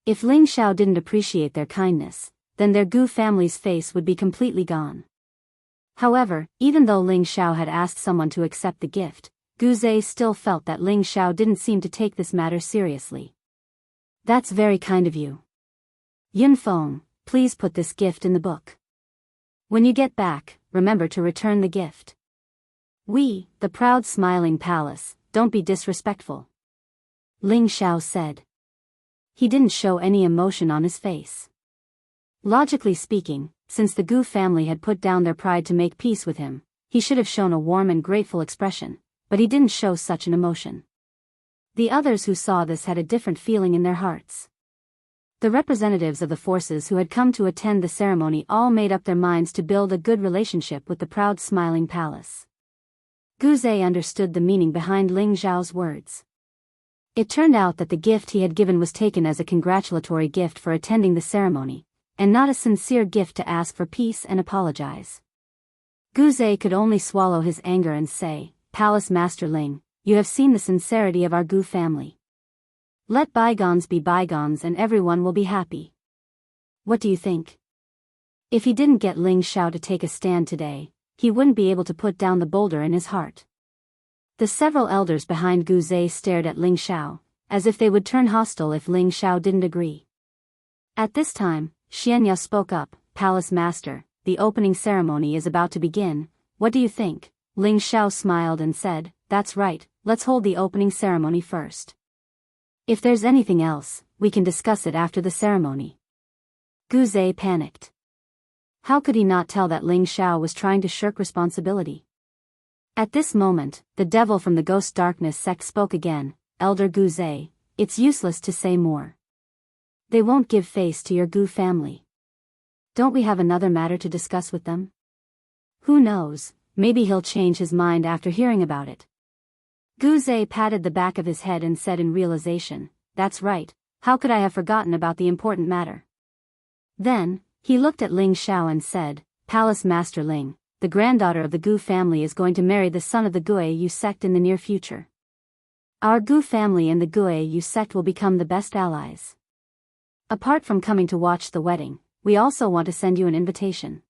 If Ling Xiao didn't appreciate their kindness, then their Gu family's face would be completely gone. However, even though Ling Xiao had asked someone to accept the gift, Guzhe still felt that Ling Xiao didn't seem to take this matter seriously. That's very kind of you. Yunfeng, please put this gift in the book. When you get back, remember to return the gift. We, the Proud Smiling Palace, don't be disrespectful. Ling Xiao said. He didn't show any emotion on his face. Logically speaking, since the Gu family had put down their pride to make peace with him, he should have shown a warm and grateful expression, but he didn't show such an emotion. The others who saw this had a different feeling in their hearts. The representatives of the forces who had come to attend the ceremony all made up their minds to build a good relationship with the Proud Smiling Palace. Guzhe understood the meaning behind Ling Xiao's words. It turned out that the gift he had given was taken as a congratulatory gift for attending the ceremony, and not a sincere gift to ask for peace and apologize. Guzhe could only swallow his anger and say, Palace Master Ling, you have seen the sincerity of our Gu family. Let bygones be bygones and everyone will be happy. What do you think? If he didn't get Ling Xiao to take a stand today, he wouldn't be able to put down the boulder in his heart. The several elders behind Guzhe stared at Ling Xiao, as if they would turn hostile if Ling Xiao didn't agree. At this time, Xianya spoke up, Palace Master, the opening ceremony is about to begin, what do you think? Ling Xiao smiled and said, that's right, let's hold the opening ceremony first. If there's anything else, we can discuss it after the ceremony. Guzhe panicked. How could he not tell that Ling Xiao was trying to shirk responsibility? At this moment, the devil from the Ghost Darkness sect spoke again, Elder Guzhe, it's useless to say more. They won't give face to your Gu family. Don't we have another matter to discuss with them? Who knows, maybe he'll change his mind after hearing about it. Guzhe patted the back of his head and said in realization, that's right, how could I have forgotten about the important matter? Then, he looked at Ling Xiao and said, Palace Master Ling, the granddaughter of the Gu family is going to marry the son of the Guiyu sect in the near future. Our Gu family and the Guiyu sect will become the best allies. Apart from coming to watch the wedding, we also want to send you an invitation.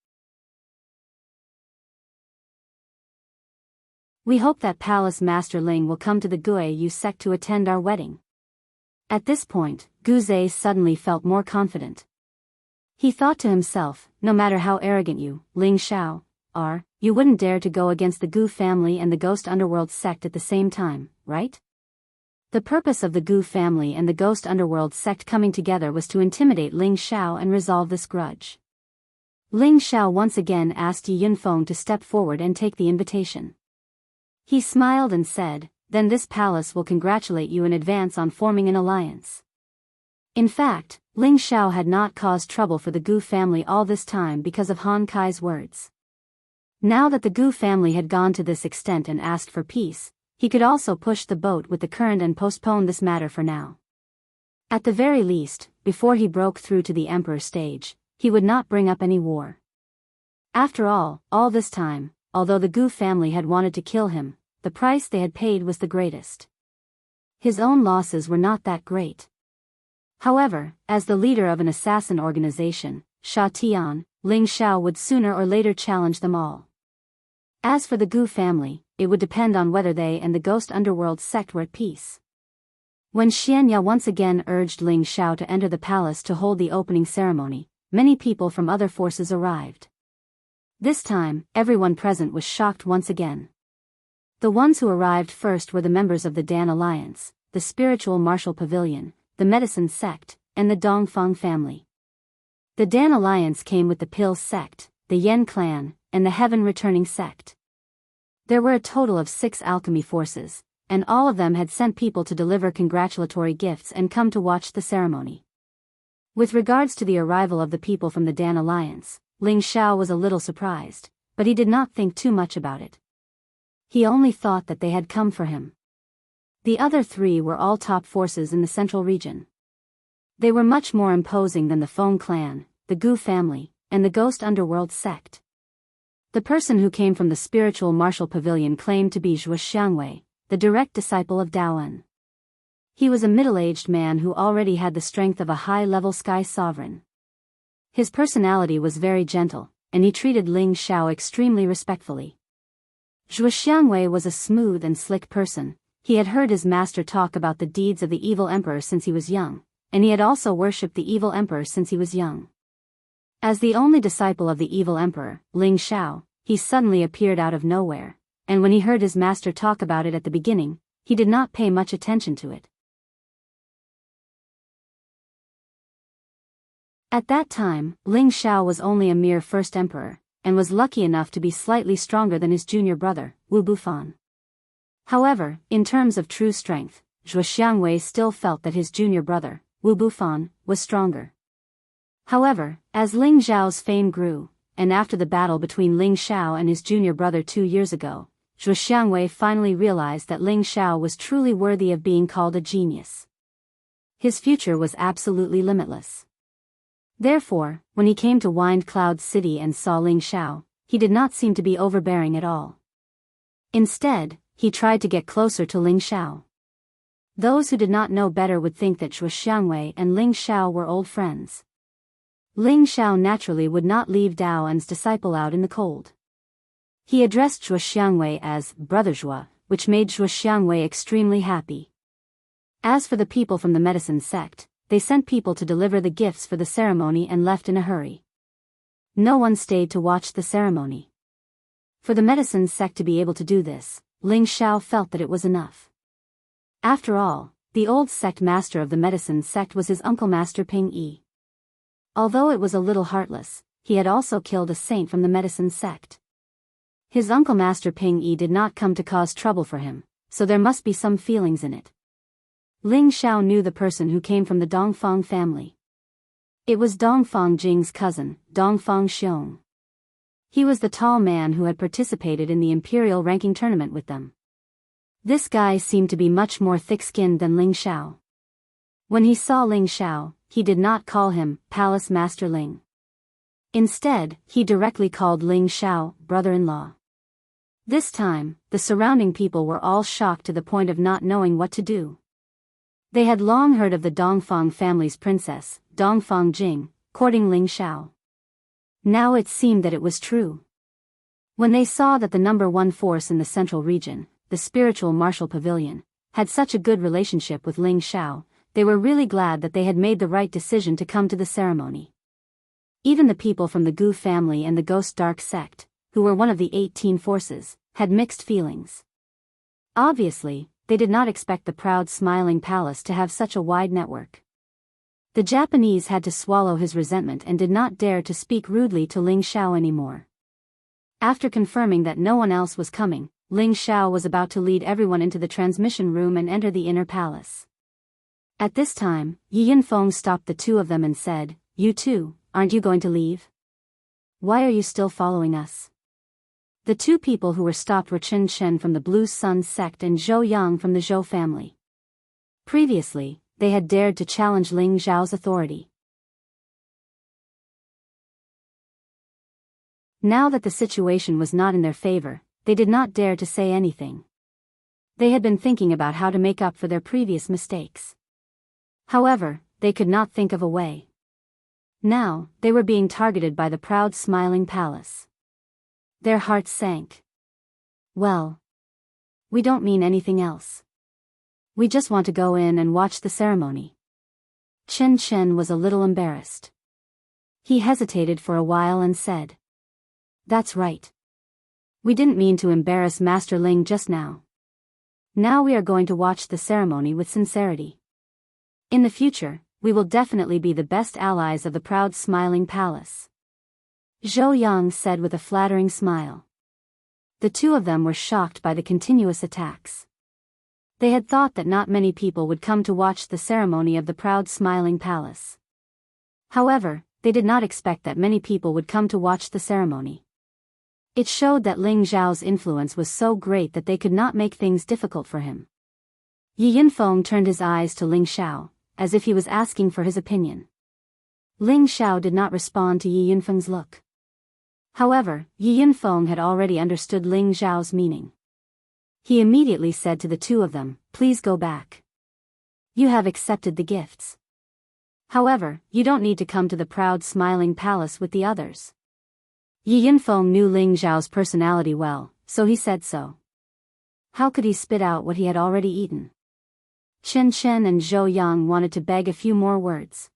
We hope that Palace Master Ling will come to the Guiyu sect to attend our wedding. At this point, Gu Zhe suddenly felt more confident. He thought to himself, no matter how arrogant you, Ling Xiao, are, you wouldn't dare to go against the Gu family and the Ghost Underworld sect at the same time, right? The purpose of the Gu family and the Ghost Underworld sect coming together was to intimidate Ling Xiao and resolve this grudge. Ling Xiao once again asked Yi Yunfeng to step forward and take the invitation. He smiled and said, "Then this palace will congratulate you in advance on forming an alliance." In fact, Ling Xiao had not caused trouble for the Gu family all this time because of Han Kai's words. Now that the Gu family had gone to this extent and asked for peace, he could also push the boat with the current and postpone this matter for now. At the very least, before he broke through to the emperor stage, he would not bring up any war. After all this time, although the Gu family had wanted to kill him, the price they had paid was the greatest. His own losses were not that great. However, as the leader of an assassin organization, Sha Tian, Ling Xiao would sooner or later challenge them all. As for the Gu family, it would depend on whether they and the Ghost Underworld sect were at peace. When Xianya once again urged Ling Xiao to enter the palace to hold the opening ceremony, many people from other forces arrived. This time, everyone present was shocked once again. The ones who arrived first were the members of the Dan Alliance, the Spiritual Martial Pavilion, the Medicine Sect, and the Dongfang family. The Dan Alliance came with the Pill Sect, the Yen Clan, and the Heaven Returning Sect. There were a total of 6 alchemy forces, and all of them had sent people to deliver congratulatory gifts and come to watch the ceremony. With regards to the arrival of the people from the Dan Alliance, Ling Xiao was a little surprised, but he did not think too much about it. He only thought that they had come for him. The other 3 were all top forces in the central region. They were much more imposing than the Feng clan, the Gu family, and the Ghost Underworld sect. The person who came from the Spiritual Martial Pavilion claimed to be Zhuo Xiangwei, the direct disciple of Daoan. He was a middle-aged man who already had the strength of a high-level sky sovereign. His personality was very gentle, and he treated Ling Xiao extremely respectfully. Zhuo Xiangwei was a smooth and slick person. He had heard his master talk about the deeds of the evil emperor since he was young, and he had also worshipped the evil emperor since he was young. As the only disciple of the evil emperor, Ling Xiao, he suddenly appeared out of nowhere, and when he heard his master talk about it at the beginning, he did not pay much attention to it. At that time, Ling Xiao was only a mere first emperor, and was lucky enough to be slightly stronger than his junior brother, Wu Bufan. However, in terms of true strength, Zhuo Xiangwei still felt that his junior brother, Wu Bufan, was stronger. However, as Ling Xiao's fame grew, and after the battle between Ling Xiao and his junior brother 2 years ago, Zhuo Xiangwei finally realized that Ling Xiao was truly worthy of being called a genius. His future was absolutely limitless. Therefore, when he came to Wind Cloud City and saw Ling Xiao, he did not seem to be overbearing at all. Instead, he tried to get closer to Ling Xiao. Those who did not know better would think that Zhuo Xiangwei and Ling Xiao were old friends. Ling Xiao naturally would not leave Daoan's disciple out in the cold. He addressed Zhuo Xiangwei as Brother Zhuo, which made Zhuo Xiangwei extremely happy. As for the people from the Medicine Sect, they sent people to deliver the gifts for the ceremony and left in a hurry. No one stayed to watch the ceremony. For the Medicine Sect to be able to do this, Ling Xiao felt that it was enough. After all, the old sect master of the Medicine Sect was his uncle Master Ping Yi. Although it was a little heartless, he had also killed a saint from the Medicine Sect. His uncle Master Ping Yi did not come to cause trouble for him, so there must be some feelings in it. Ling Xiao knew the person who came from the Dongfang family. It was Dongfang Jing's cousin, Dongfang Xiong. He was the tall man who had participated in the imperial ranking tournament with them. This guy seemed to be much more thick-skinned than Ling Xiao. When he saw Ling Xiao, he did not call him Palace Master Ling. Instead, he directly called Ling Xiao brother-in-law. This time, the surrounding people were all shocked to the point of not knowing what to do. They had long heard of the Dongfang family's princess, Dongfang Jing, courting Ling Xiao. Now it seemed that it was true. When they saw that the number one force in the central region, the spiritual martial pavilion, had such a good relationship with Ling Xiao, they were really glad that they had made the right decision to come to the ceremony. Even the people from the Gu family and the Ghost Dark sect, who were one of the 18 forces, had mixed feelings. Obviously, they did not expect the proud smiling palace to have such a wide network. The Japanese had to swallow his resentment and did not dare to speak rudely to Ling Xiao anymore. After confirming that no one else was coming, Ling Xiao was about to lead everyone into the transmission room and enter the inner palace. At this time, Yi Yinfeng stopped the two of them and said, "You two, aren't you going to leave? Why are you still following us?" The two people who were stopped were Chen Chen from the Blue Sun sect and Zhou Yang from the Zhou family. Previously, they had dared to challenge Ling Xiao's authority. Now that the situation was not in their favor, they did not dare to say anything. They had been thinking about how to make up for their previous mistakes. However, they could not think of a way. Now, they were being targeted by the proud smiling palace. Their hearts sank. "Well, we don't mean anything else. We just want to go in and watch the ceremony." Chen Chen was a little embarrassed. He hesitated for a while and said, "That's right. We didn't mean to embarrass Master Ling just now. Now we are going to watch the ceremony with sincerity. In the future, we will definitely be the best allies of the proud smiling palace," Zhou Yang said with a flattering smile. The two of them were shocked by the continuous attacks. They had thought that not many people would come to watch the ceremony of the proud smiling palace. However, they did not expect that many people would come to watch the ceremony. It showed that Ling Xiao's influence was so great that they could not make things difficult for him. Yi Yinfeng turned his eyes to Ling Xiao, as if he was asking for his opinion. Ling Xiao did not respond to Yi Yinfeng's look. However, Yi Yinfeng had already understood Ling Xiao's meaning. He immediately said to the two of them, "Please go back. You have accepted the gifts. However, you don't need to come to the proud smiling palace with the others." Yi Yinfeng knew Ling Xiao's personality well, so he said so. How could he spit out what he had already eaten? Chen Chen and Zhou Yang wanted to beg a few more words.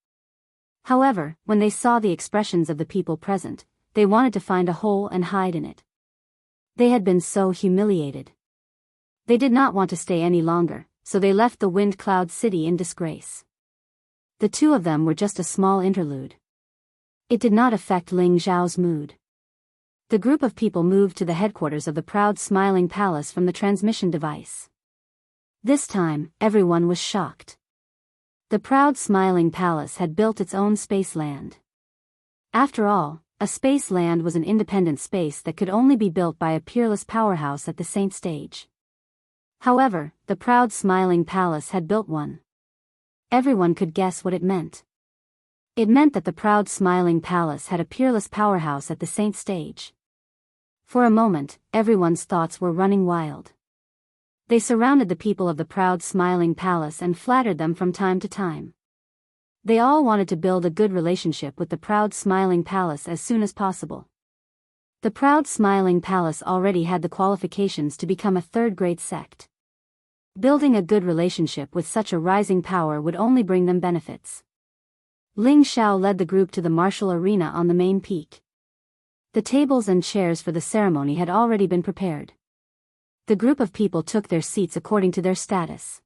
However, when they saw the expressions of the people present, they wanted to find a hole and hide in it. They had been so humiliated. They did not want to stay any longer, so they left the Wind Cloud City in disgrace. The two of them were just a small interlude. It did not affect Ling Xiao's mood. The group of people moved to the headquarters of the proud smiling palace from the transmission device. This time, everyone was shocked. The proud smiling palace had built its own space land. After all, a space land was an independent space that could only be built by a peerless powerhouse at the Saint stage. However, the proud smiling palace had built one. Everyone could guess what it meant. It meant that the proud smiling palace had a peerless powerhouse at the Saint stage. For a moment, everyone's thoughts were running wild. They surrounded the people of the proud smiling palace and flattered them from time to time. They all wanted to build a good relationship with the proud smiling palace as soon as possible. The proud smiling palace already had the qualifications to become a third-grade sect. Building a good relationship with such a rising power would only bring them benefits. Ling Xiao led the group to the martial arena on the main peak. The tables and chairs for the ceremony had already been prepared. The group of people took their seats according to their status.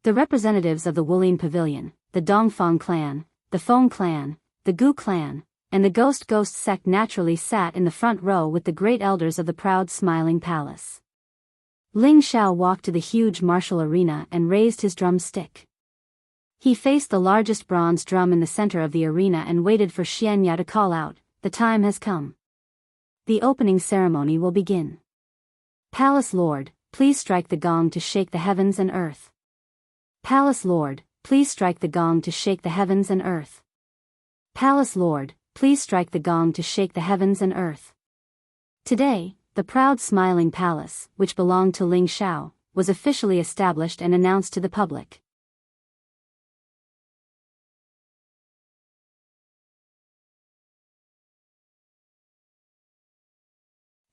The representatives of the Wulin Pavilion, the Dongfang clan, the Feng clan, the Gu clan, and the Ghost sect naturally sat in the front row with the great elders of the proud smiling palace. Ling Xiao walked to the huge martial arena and raised his drumstick. He faced the largest bronze drum in the center of the arena and waited for Xianya to call out, "The time has come. The opening ceremony will begin. Palace Lord, please strike the gong to shake the heavens and earth. Palace Lord, please strike the gong to shake the heavens and earth. Palace Lord, please strike the gong to shake the heavens and earth." Today, the proud smiling palace, which belonged to Ling Xiao, was officially established and announced to the public.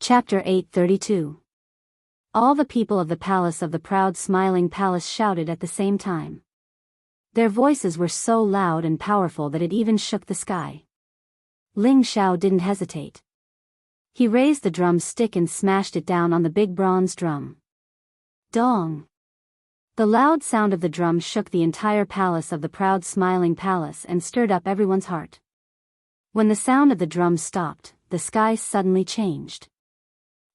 Chapter 832. All the people of the palace of the proud smiling palace shouted at the same time. Their voices were so loud and powerful that it even shook the sky. Ling Xiao didn't hesitate. He raised the drum stick and smashed it down on the big bronze drum. Dong! The loud sound of the drum shook the entire palace of the proud smiling palace and stirred up everyone's heart. When the sound of the drum stopped, the sky suddenly changed.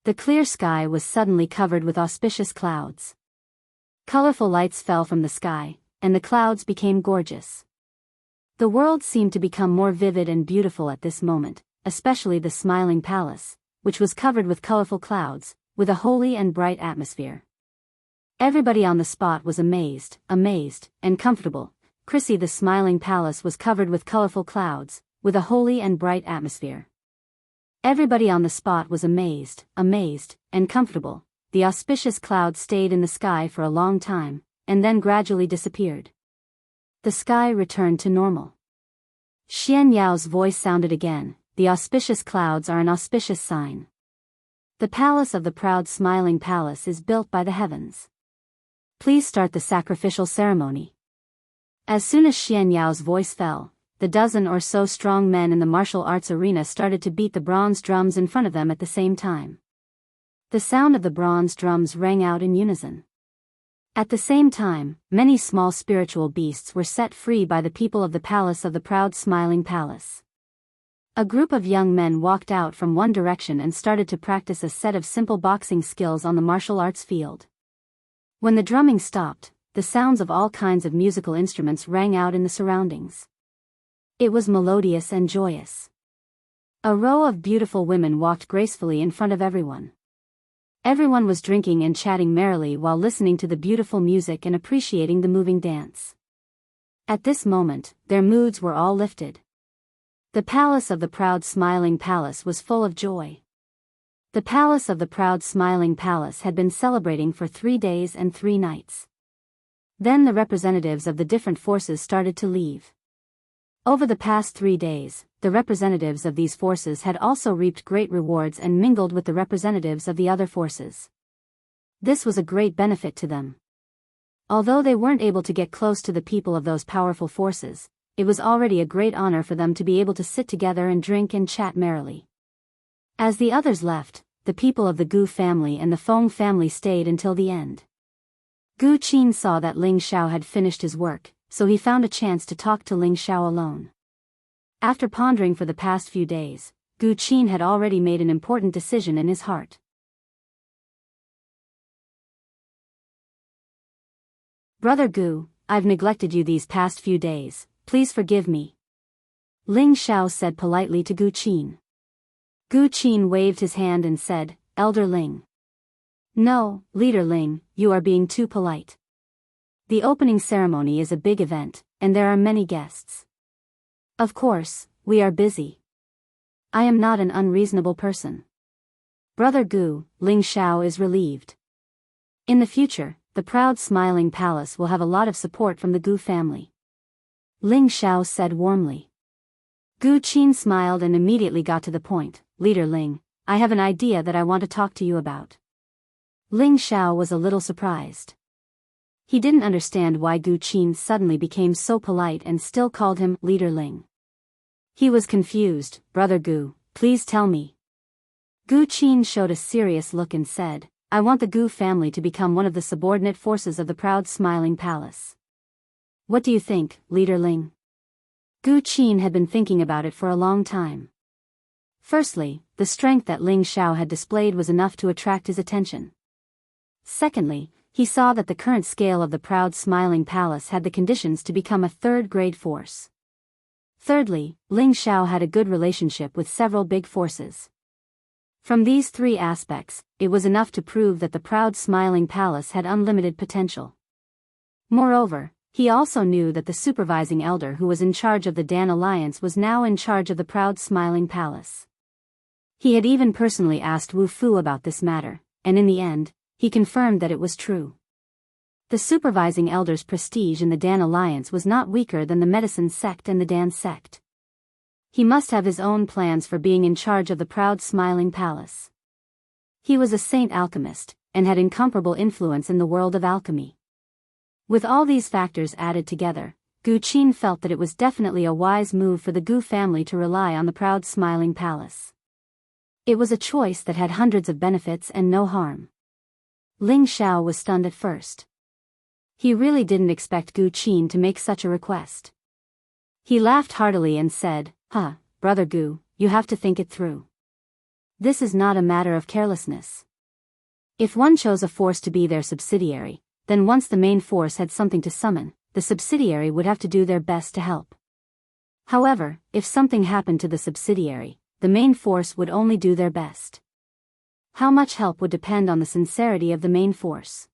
The clear sky was suddenly covered with auspicious clouds. Colorful lights fell from the sky, and the clouds became gorgeous. The world seemed to become more vivid and beautiful at this moment, especially the smiling palace, which was covered with colorful clouds, with a holy and bright atmosphere. Everybody on the spot was amazed, and comfortable. Chrissy, the smiling palace was covered with colorful clouds, with a holy and bright atmosphere. Everybody on the spot was amazed, and comfortable. The auspicious clouds stayed in the sky for a long time, and then gradually disappeared. The sky returned to normal. Xian Yao's voice sounded again. The auspicious clouds are an auspicious sign. The palace of the proud smiling palace is built by the heavens. Please start the sacrificial ceremony. As soon as Xian Yao's voice fell, the dozen or so strong men in the martial arts arena started to beat the bronze drums in front of them at the same time. The sound of the bronze drums rang out in unison. At the same time, many small spiritual beasts were set free by the people of the palace of the proud smiling palace. A group of young men walked out from one direction and started to practice a set of simple boxing skills on the martial arts field. When the drumming stopped, the sounds of all kinds of musical instruments rang out in the surroundings. It was melodious and joyous. A row of beautiful women walked gracefully in front of everyone. Everyone was drinking and chatting merrily while listening to the beautiful music and appreciating the moving dance. At this moment, their moods were all lifted. The palace of the proud smiling palace was full of joy. The palace of the proud smiling palace had been celebrating for 3 days and 3 nights. Then the representatives of the different forces started to leave. Over the past 3 days, the representatives of these forces had also reaped great rewards and mingled with the representatives of the other forces. This was a great benefit to them. Although they weren't able to get close to the people of those powerful forces, it was already a great honor for them to be able to sit together and drink and chat merrily. As the others left, the people of the Gu family and the Feng family stayed until the end. Gu Qin saw that Ling Xiao had finished his work, so he found a chance to talk to Ling Xiao alone. After pondering for the past few days, Gu Qin had already made an important decision in his heart. Brother Gu, I've neglected you these past few days, please forgive me. Ling Xiao said politely to Gu Qin. Gu Qin waved his hand and said, Elder Ling. No, Leader Ling, you are being too polite. The opening ceremony is a big event, and there are many guests. Of course, we are busy. I am not an unreasonable person. Brother Gu, Ling Xiao is relieved. In the future, the proud smiling palace will have a lot of support from the Gu family. Ling Xiao said warmly. Gu Qin smiled and immediately got to the point. Leader Ling, I have an idea that I want to talk to you about. Ling Xiao was a little surprised. He didn't understand why Gu Qin suddenly became so polite and still called him Leader Ling. He was confused. Brother Gu, please tell me. Gu Qin showed a serious look and said, I want the Gu family to become one of the subordinate forces of the proud smiling palace. What do you think, Leader Ling? Gu Qin had been thinking about it for a long time. Firstly, the strength that Ling Xiao had displayed was enough to attract his attention. Secondly, he saw that the current scale of the proud smiling palace had the conditions to become a third-grade force. Thirdly, Ling Xiao had a good relationship with several big forces. From these 3 aspects, it was enough to prove that the proud smiling palace had unlimited potential. Moreover, he also knew that the supervising elder who was in charge of the Dan Alliance was now in charge of the proud smiling palace. He had even personally asked Wu Fu about this matter, and in the end, he confirmed that it was true. The supervising elder's prestige in the Dan Alliance was not weaker than the medicine sect and the Dan sect. He must have his own plans for being in charge of the proud smiling palace. He was a saint alchemist, and had incomparable influence in the world of alchemy. With all these factors added together, Gu Qin felt that it was definitely a wise move for the Gu family to rely on the proud smiling palace. It was a choice that had hundreds of benefits and no harm. Ling Xiao was stunned at first. He really didn't expect Gu Qin to make such a request. He laughed heartily and said, Brother Gu, you have to think it through. This is not a matter of carelessness. If one chose a force to be their subsidiary, then once the main force had something to summon, the subsidiary would have to do their best to help. However, if something happened to the subsidiary, the main force would only do their best. How much help would depend on the sincerity of the main force.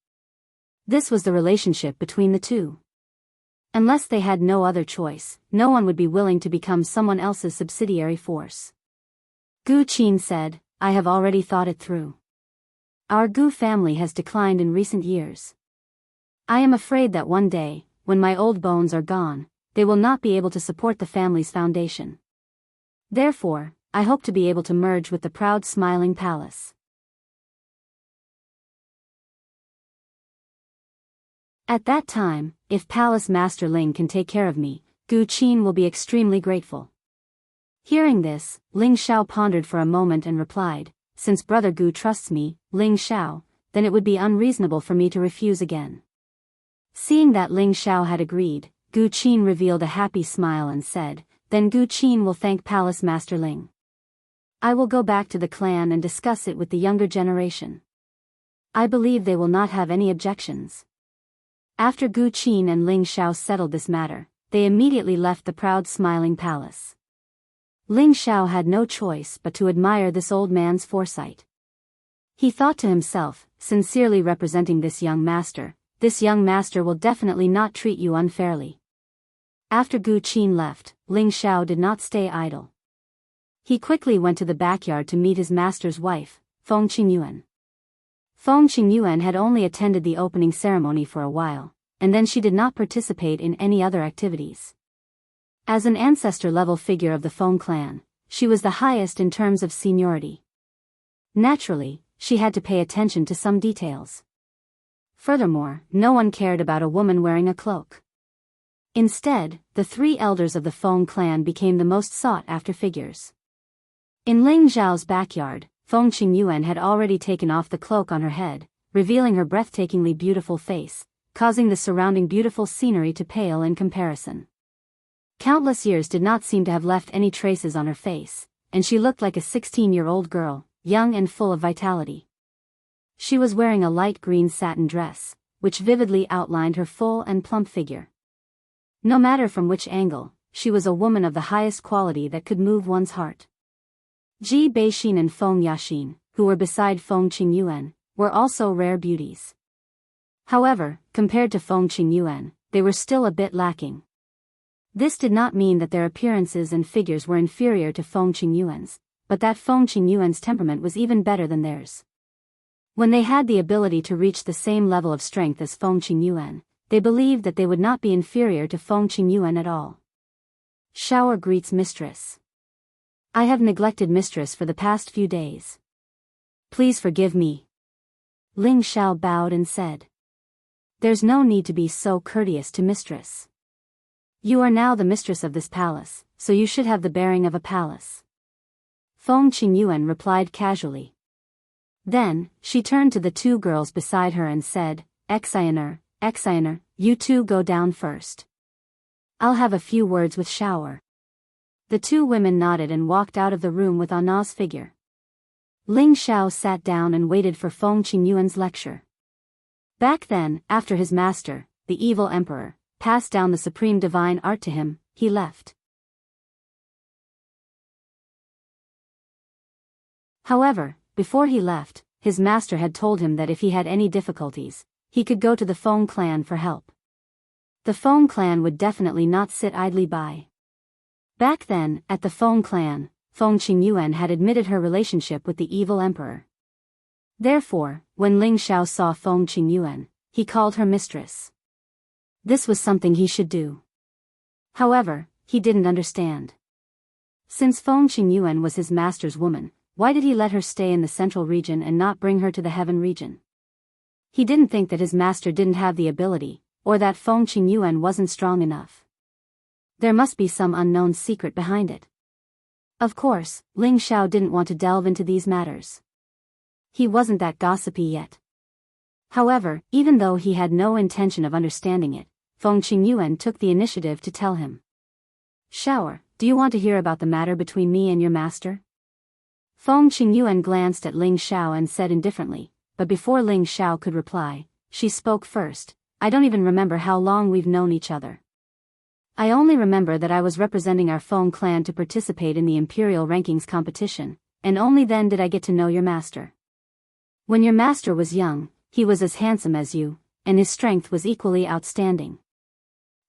This was the relationship between the two. Unless they had no other choice, no one would be willing to become someone else's subsidiary force. Gu Qin said, I have already thought it through. Our Gu family has declined in recent years. I am afraid that one day, when my old bones are gone, they will not be able to support the family's foundation. Therefore, I hope to be able to merge with the proud smiling palace. At that time, if Palace Master Ling can take care of me, Gu Qin will be extremely grateful. Hearing this, Ling Xiao pondered for a moment and replied, since Brother Gu trusts me, Ling Xiao, then it would be unreasonable for me to refuse again. Seeing that Ling Xiao had agreed, Gu Qin revealed a happy smile and said, then Gu Qin will thank Palace Master Ling. I will go back to the clan and discuss it with the younger generation. I believe they will not have any objections. After Gu Qin and Ling Xiao settled this matter, they immediately left the proud smiling palace. Ling Xiao had no choice but to admire this old man's foresight. He thought to himself, sincerely representing this young master will definitely not treat you unfairly. After Gu Qin left, Ling Xiao did not stay idle. He quickly went to the backyard to meet his master's wife, Feng Qingyuan. Feng Qingyuan had only attended the opening ceremony for a while, and then she did not participate in any other activities. As an ancestor-level figure of the Feng clan, she was the highest in terms of seniority. Naturally, she had to pay attention to some details. Furthermore, no one cared about a woman wearing a cloak. Instead, the three elders of the Feng clan became the most sought-after figures. In Ling Zhao's backyard, Feng Qingyuan had already taken off the cloak on her head, revealing her breathtakingly beautiful face, causing the surrounding beautiful scenery to pale in comparison. Countless years did not seem to have left any traces on her face, and she looked like a 16-year-old girl, young and full of vitality. She was wearing a light green satin dress, which vividly outlined her full and plump figure. No matter from which angle, she was a woman of the highest quality that could move one's heart. Ji Beixin and Feng Yaxin, who were beside Feng Qingyuan, were also rare beauties. However, compared to Feng Qingyuan, they were still a bit lacking. This did not mean that their appearances and figures were inferior to Feng Qingyuan's, but that Feng Qingyuan's temperament was even better than theirs. When they had the ability to reach the same level of strength as Feng Qingyuan, they believed that they would not be inferior to Feng Qingyuan at all. Shower greets mistress. I have neglected mistress for the past few days. Please forgive me. Ling Xiao bowed and said. There's no need to be so courteous to mistress. You are now the mistress of this palace, so you should have the bearing of a palace. Feng Qingyuan replied casually. Then, she turned to the two girls beside her and said, Exiner, you two go down first. I'll have a few words with Shower. The two women nodded and walked out of the room with Anna's figure. Ling Xiao sat down and waited for Feng Qingyuan's lecture. Back then, after his master, the evil emperor, passed down the supreme divine art to him, he left. However, before he left, his master had told him that if he had any difficulties, he could go to the Feng clan for help. The Feng clan would definitely not sit idly by. Back then, at the Feng clan, Feng Qingyuan had admitted her relationship with the evil emperor. Therefore, when Ling Xiao saw Feng Qingyuan, he called her mistress. This was something he should do. However, he didn't understand. Since Feng Qingyuan was his master's woman, why did he let her stay in the central region and not bring her to the heaven region? He didn't think that his master didn't have the ability, or that Feng Qingyuan wasn't strong enough. There must be some unknown secret behind it. Of course, Ling Xiao didn't want to delve into these matters. He wasn't that gossipy yet. However, even though he had no intention of understanding it, Feng Qingyuan took the initiative to tell him. Xiao, do you want to hear about the matter between me and your master? Feng Qingyuan glanced at Ling Xiao and said indifferently, but before Ling Xiao could reply, she spoke first. I don't even remember how long we've known each other. I only remember that I was representing our Feng clan to participate in the Imperial Rankings competition, and only then did I get to know your master. When your master was young, he was as handsome as you, and his strength was equally outstanding.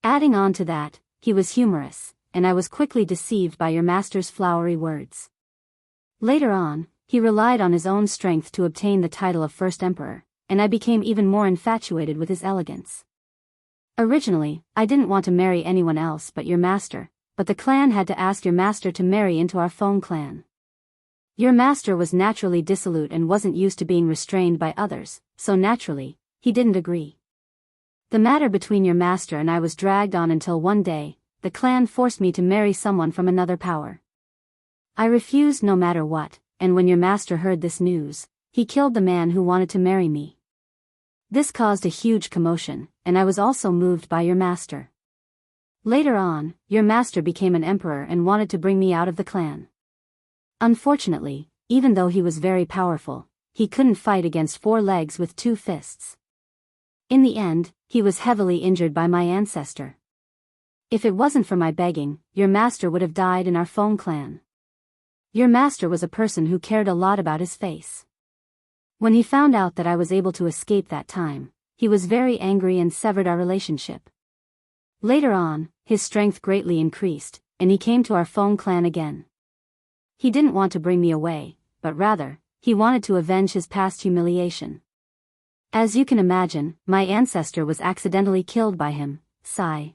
Adding on to that, he was humorous, and I was quickly deceived by your master's flowery words. Later on, he relied on his own strength to obtain the title of First Emperor, and I became even more infatuated with his elegance. Originally, I didn't want to marry anyone else but your master, but the clan had to ask your master to marry into our Feng clan. Your master was naturally dissolute and wasn't used to being restrained by others, so naturally, he didn't agree. The matter between your master and I was dragged on until one day, the clan forced me to marry someone from another power. I refused no matter what, and when your master heard this news, he killed the man who wanted to marry me. This caused a huge commotion, and I was also moved by your master. Later on, your master became an emperor and wanted to bring me out of the clan. Unfortunately, even though he was very powerful, he couldn't fight against 4 legs with 2 fists. In the end, he was heavily injured by my ancestor. If it wasn't for my begging, your master would have died in our Feng clan. Your master was a person who cared a lot about his face. When he found out that I was able to escape that time, he was very angry and severed our relationship. Later on, his strength greatly increased, and he came to our Feng clan again. He didn't want to bring me away, but rather, he wanted to avenge his past humiliation. As you can imagine, my ancestor was accidentally killed by him. Sigh.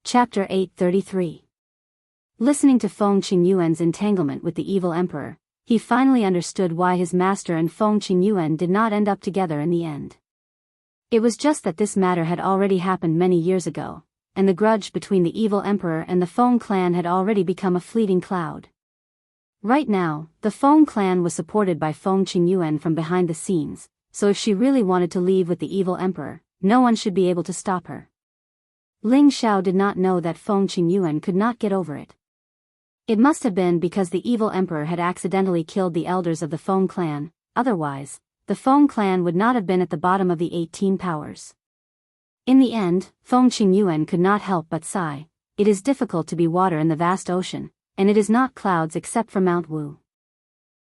Chapter 833. Listening to Feng Qingyuan's entanglement with the evil emperor, he finally understood why his master and Feng Qingyuan did not end up together in the end. It was just that this matter had already happened many years ago, and the grudge between the evil emperor and the Feng clan had already become a fleeting cloud. Right now, the Feng clan was supported by Feng Qingyuan from behind the scenes, so if she really wanted to leave with the evil emperor, no one should be able to stop her. Ling Xiao did not know that Feng Qingyuan could not get over it. It must have been because the evil emperor had accidentally killed the elders of the Feng clan, otherwise, the Feng clan would not have been at the bottom of the 18 powers. In the end, Feng Qingyuan could not help but sigh. It is difficult to be water in the vast ocean, and it is not clouds except for Mount Wu.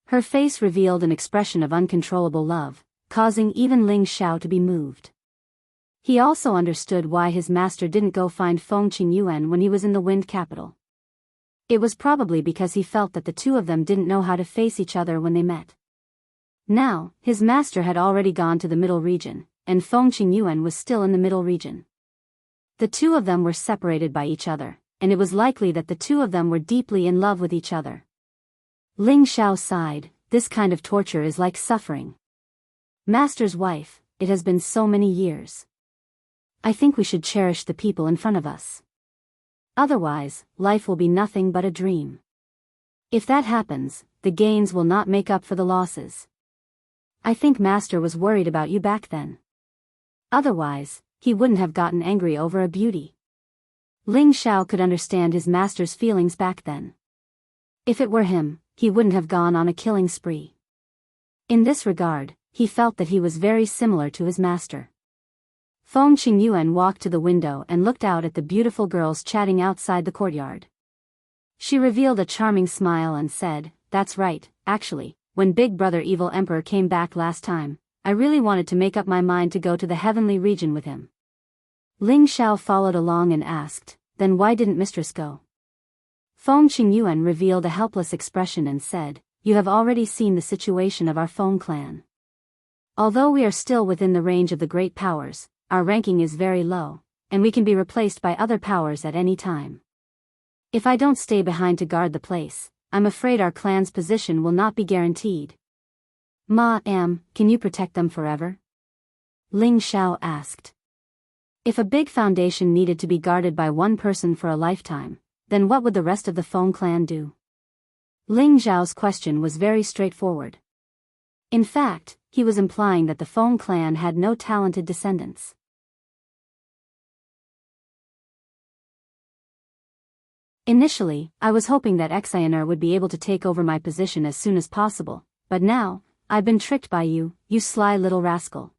Her face revealed an expression of uncontrollable love, causing even Ling Xiao to be moved. He also understood why his master didn't go find Feng Qingyuan when he was in the Wind Capital. It was probably because he felt that the two of them didn't know how to face each other when they met. Now, his master had already gone to the middle region, and Feng Qingyuan was still in the middle region. The two of them were separated by each other, and it was likely that the two of them were deeply in love with each other. Ling Xiao sighed. This kind of torture is like suffering. Master's wife, it has been so many years. I think we should cherish the people in front of us. Otherwise, life will be nothing but a dream. If that happens, the gains will not make up for the losses. I think Master was worried about you back then. Otherwise, he wouldn't have gotten angry over a beauty. Ling Xiao could understand his master's feelings back then. If it were him, he wouldn't have gone on a killing spree. In this regard, he felt that he was very similar to his master. Feng Qingyuan walked to the window and looked out at the beautiful girls chatting outside the courtyard. She revealed a charming smile and said, "That's right, actually, when Big Brother Evil Emperor came back last time, I really wanted to make up my mind to go to the heavenly region with him." Ling Xiao followed along and asked, "Then why didn't Mistress go?" Feng Qingyuan revealed a helpless expression and said, "You have already seen the situation of our Feng clan. Although we are still within the range of the great powers, our ranking is very low, and we can be replaced by other powers at any time. If I don't stay behind to guard the place, I'm afraid our clan's position will not be guaranteed. Can you protect them forever? Ling Xiao asked. If a big foundation needed to be guarded by one person for a lifetime, then what would the rest of the Feng clan do? Ling Xiao's question was very straightforward. In fact, he was implying that the Feng clan had no talented descendants. Initially, I was hoping that Enchanting would be able to take over my position as soon as possible, but now, I've been tricked by you, you sly little rascal.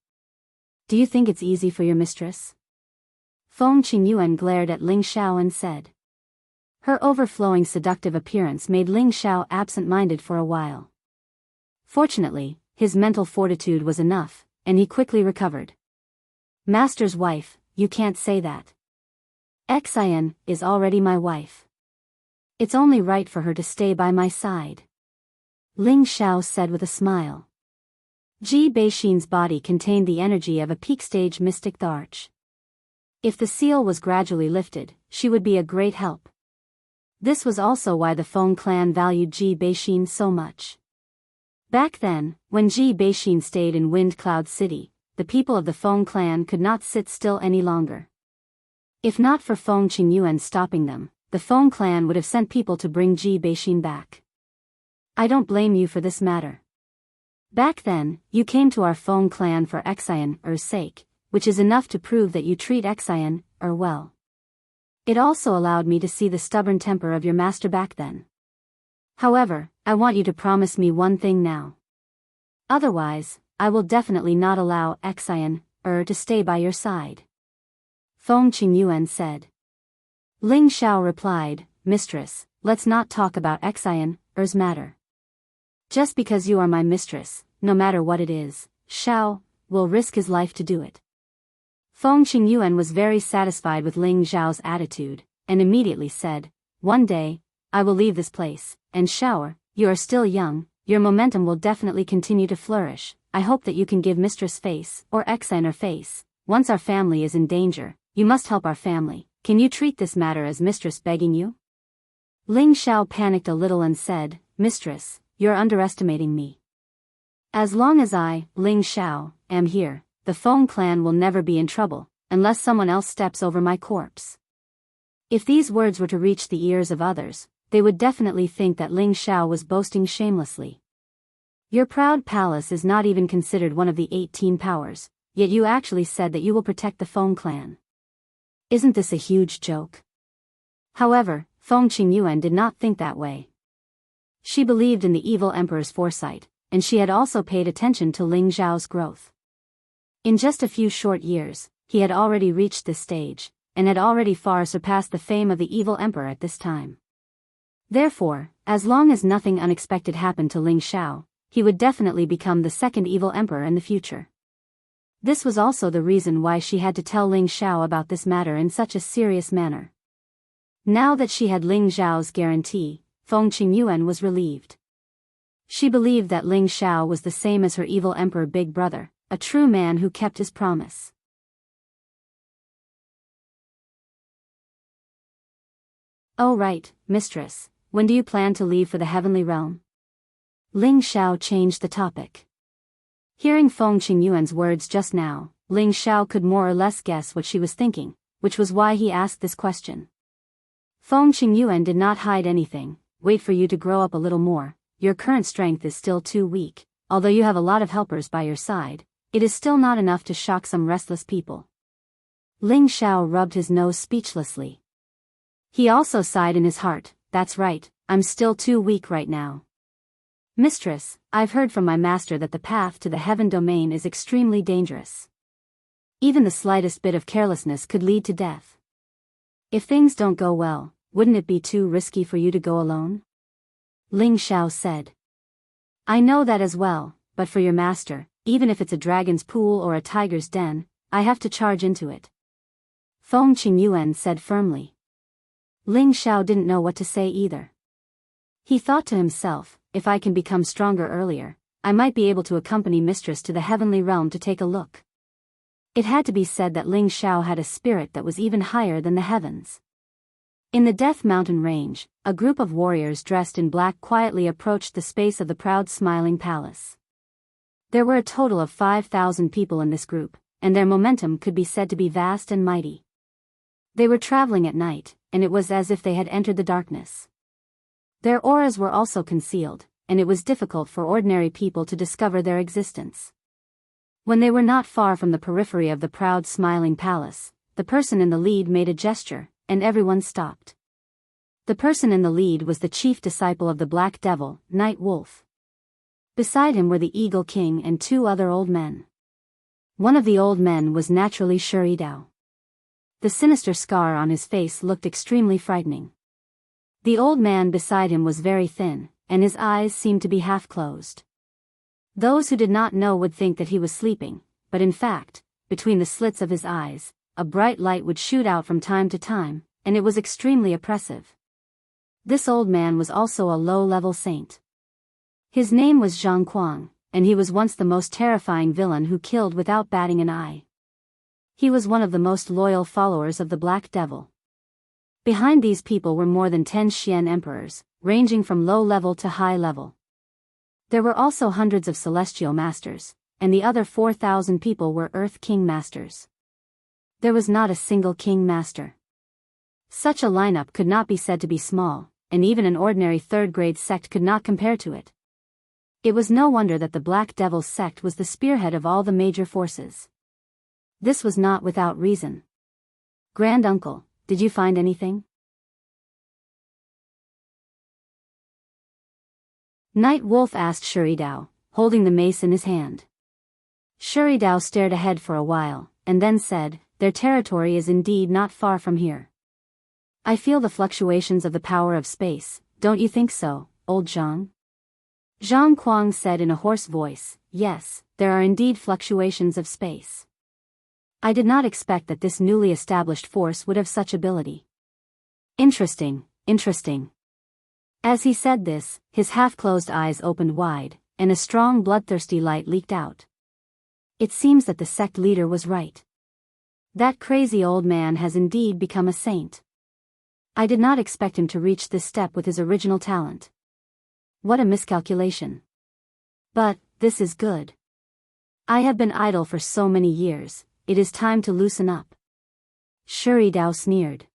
Do you think it's easy for your mistress? Feng Qingyuan glared at Ling Xiao and said. Her overflowing seductive appearance made Ling Xiao absent-minded for a while. Fortunately, his mental fortitude was enough, and he quickly recovered. Master's wife, you can't say that. Enchanting is already my wife. It's only right for her to stay by my side. Ling Xiao said with a smile. Ji Beixin's body contained the energy of a peak-stage mystic arch. If the seal was gradually lifted, she would be a great help. This was also why the Feng clan valued Ji Beixin so much. Back then, when Ji Beixin stayed in Wind Cloud City, the people of the Feng clan could not sit still any longer. If not for Feng Qingyuan stopping them, the Feng clan would have sent people to bring Ji Beixin back. I don't blame you for this matter. Back then, you came to our Feng clan for Enchanting's sake, which is enough to prove that you treat Enchanting well. It also allowed me to see the stubborn temper of your master back then. However, I want you to promise me one thing now. Otherwise, I will definitely not allow Enchanting to stay by your side. Feng Qingyuan said. Ling Xiao replied, Mistress, let's not talk about Enchanting's matter. Just because you are my mistress, no matter what it is, Xiao will risk his life to do it. Feng Qingyuan was very satisfied with Ling Xiao's attitude, and immediately said, One day, I will leave this place, and Xiao, you are still young, your momentum will definitely continue to flourish. I hope that you can give Mistress face, or Enchanting face. Once our family is in danger, you must help our family. Can you treat this matter as Mistress begging you? Ling Xiao panicked a little and said, Mistress, you're underestimating me. As long as I, Ling Xiao, am here, the Feng clan will never be in trouble, unless someone else steps over my corpse. If these words were to reach the ears of others, they would definitely think that Ling Xiao was boasting shamelessly. Your proud palace is not even considered one of the 18 powers, yet you actually said that you will protect the Feng clan. Isn't this a huge joke? However, Feng Qingyuan did not think that way. She believed in the evil emperor's foresight, and she had also paid attention to Ling Xiao's growth. In just a few short years, he had already reached this stage, and had already far surpassed the fame of the evil emperor at this time. Therefore, as long as nothing unexpected happened to Ling Xiao, he would definitely become the second evil emperor in the future. This was also the reason why she had to tell Ling Xiao about this matter in such a serious manner. Now that she had Ling Xiao's guarantee, Feng Qingyuan was relieved. She believed that Ling Xiao was the same as her evil emperor big brother, a true man who kept his promise. Oh right, mistress, when do you plan to leave for the heavenly realm? Ling Xiao changed the topic. Hearing Feng Qingyuan's words just now, Ling Xiao could more or less guess what she was thinking, which was why he asked this question. Feng Qingyuan did not hide anything. Wait for you to grow up a little more. Your current strength is still too weak. Although you have a lot of helpers by your side, it is still not enough to shock some restless people. Ling Xiao rubbed his nose speechlessly. He also sighed in his heart, that's right, I'm still too weak right now. Mistress, I've heard from my master that the path to the heaven domain is extremely dangerous. Even the slightest bit of carelessness could lead to death. If things don't go well, wouldn't it be too risky for you to go alone? Ling Xiao said. I know that as well, but for your master, even if it's a dragon's pool or a tiger's den, I have to charge into it. Feng Qingyuan said firmly. Ling Xiao didn't know what to say either. He thought to himself, if I can become stronger earlier, I might be able to accompany Mistress to the heavenly realm to take a look. It had to be said that Ling Xiao had a spirit that was even higher than the heavens. In the Death Mountain Range, a group of warriors dressed in black quietly approached the space of the proud smiling palace. There were a total of 5,000 people in this group, and their momentum could be said to be vast and mighty. They were traveling at night, and it was as if they had entered the darkness. Their auras were also concealed, and it was difficult for ordinary people to discover their existence. When they were not far from the periphery of the proud smiling palace, the person in the lead made a gesture, and everyone stopped. The person in the lead was the chief disciple of the Black Devil, Night Wolf. Beside him were the Eagle King and 2 other old men. One of the old men was naturally Shuri Dao. The sinister scar on his face looked extremely frightening. The old man beside him was very thin, and his eyes seemed to be half closed. Those who did not know would think that he was sleeping, but in fact, between the slits of his eyes, a bright light would shoot out from time to time, and it was extremely oppressive. This old man was also a low-level saint. His name was Zhang Kuang, and he was once the most terrifying villain who killed without batting an eye. He was one of the most loyal followers of the Black Devil. Behind these people were more than 10 Xian emperors, ranging from low level to high level. There were also hundreds of celestial masters, and the other 4,000 people were Earth King masters. There was not a single king master. Such a lineup could not be said to be small, and even an ordinary third-grade sect could not compare to it. It was no wonder that the Black Devil sect was the spearhead of all the major forces. This was not without reason. Grand Uncle, did you find anything? Night Wolf asked Shuri Dao, holding the mace in his hand. Shuri Dao stared ahead for a while, and then said, "Their territory is indeed not far from here. I feel the fluctuations of the power of space, don't you think so, old Zhang?" Zhang Kuang said in a hoarse voice, "Yes, there are indeed fluctuations of space. I did not expect that this newly established force would have such ability. Interesting, interesting." As he said this, his half-closed eyes opened wide, and a strong bloodthirsty light leaked out. It seems that the sect leader was right. That crazy old man has indeed become a saint. I did not expect him to reach this step with his original talent. What a miscalculation. But, this is good. I have been idle for so many years, it is time to loosen up. Shuri Dao sneered.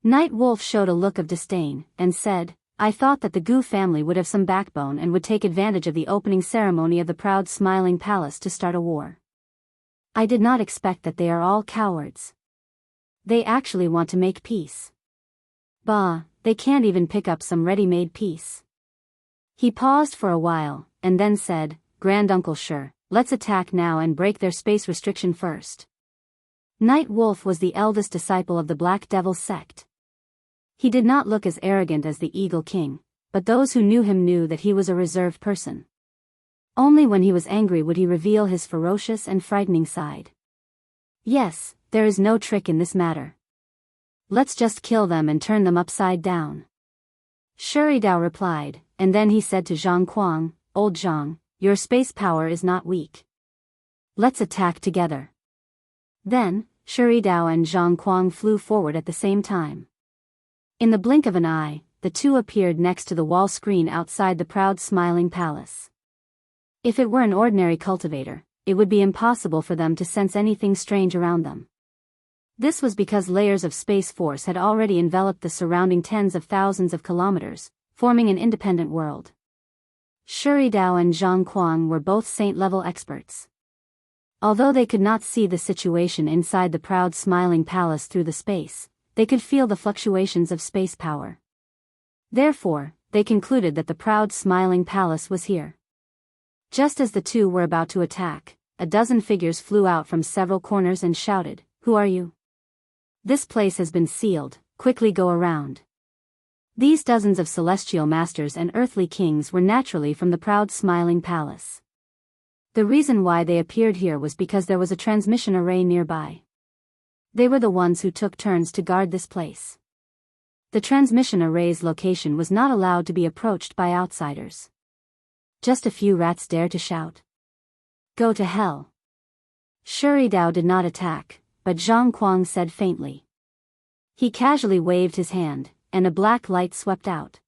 Night Wolf showed a look of disdain, and said, "I thought that the Gu family would have some backbone and would take advantage of the opening ceremony of the proud smiling palace to start a war. I did not expect that they are all cowards. They actually want to make peace. Bah, they can't even pick up some ready-made peace." He paused for a while, and then said, "Grand Uncle, sure, let's attack now and break their space restriction first." Night Wolf was the eldest disciple of the Black Devil sect. He did not look as arrogant as the Eagle King, but those who knew him knew that he was a reserved person. Only when he was angry would he reveal his ferocious and frightening side. "Yes, there is no trick in this matter. Let's just kill them and turn them upside down." Shuri Dao replied, and then he said to Zhang Kuang, "Old Zhang, your space power is not weak. Let's attack together." Then, Shuri Dao and Zhang Kuang flew forward at the same time. In the blink of an eye, the two appeared next to the wall screen outside the proud smiling palace. If it were an ordinary cultivator, it would be impossible for them to sense anything strange around them. This was because layers of space force had already enveloped the surrounding tens of thousands of kilometers, forming an independent world. Shuri Dao and Zhang Kuang were both saint-level experts. Although they could not see the situation inside the proud smiling palace through the space, they could feel the fluctuations of space power. Therefore, they concluded that the proud smiling palace was here. Just as the two were about to attack, a dozen figures flew out from several corners and shouted, "Who are you? This place has been sealed, quickly go around." These dozens of celestial masters and earthly kings were naturally from the proud smiling palace. The reason why they appeared here was because there was a transmission array nearby. They were the ones who took turns to guard this place. The transmission array's location was not allowed to be approached by outsiders. Just a few rats dare to shout. Go to hell. Shuri Dao did not attack, but Zhang Kuang said faintly. He casually waved his hand, and a black light swept out.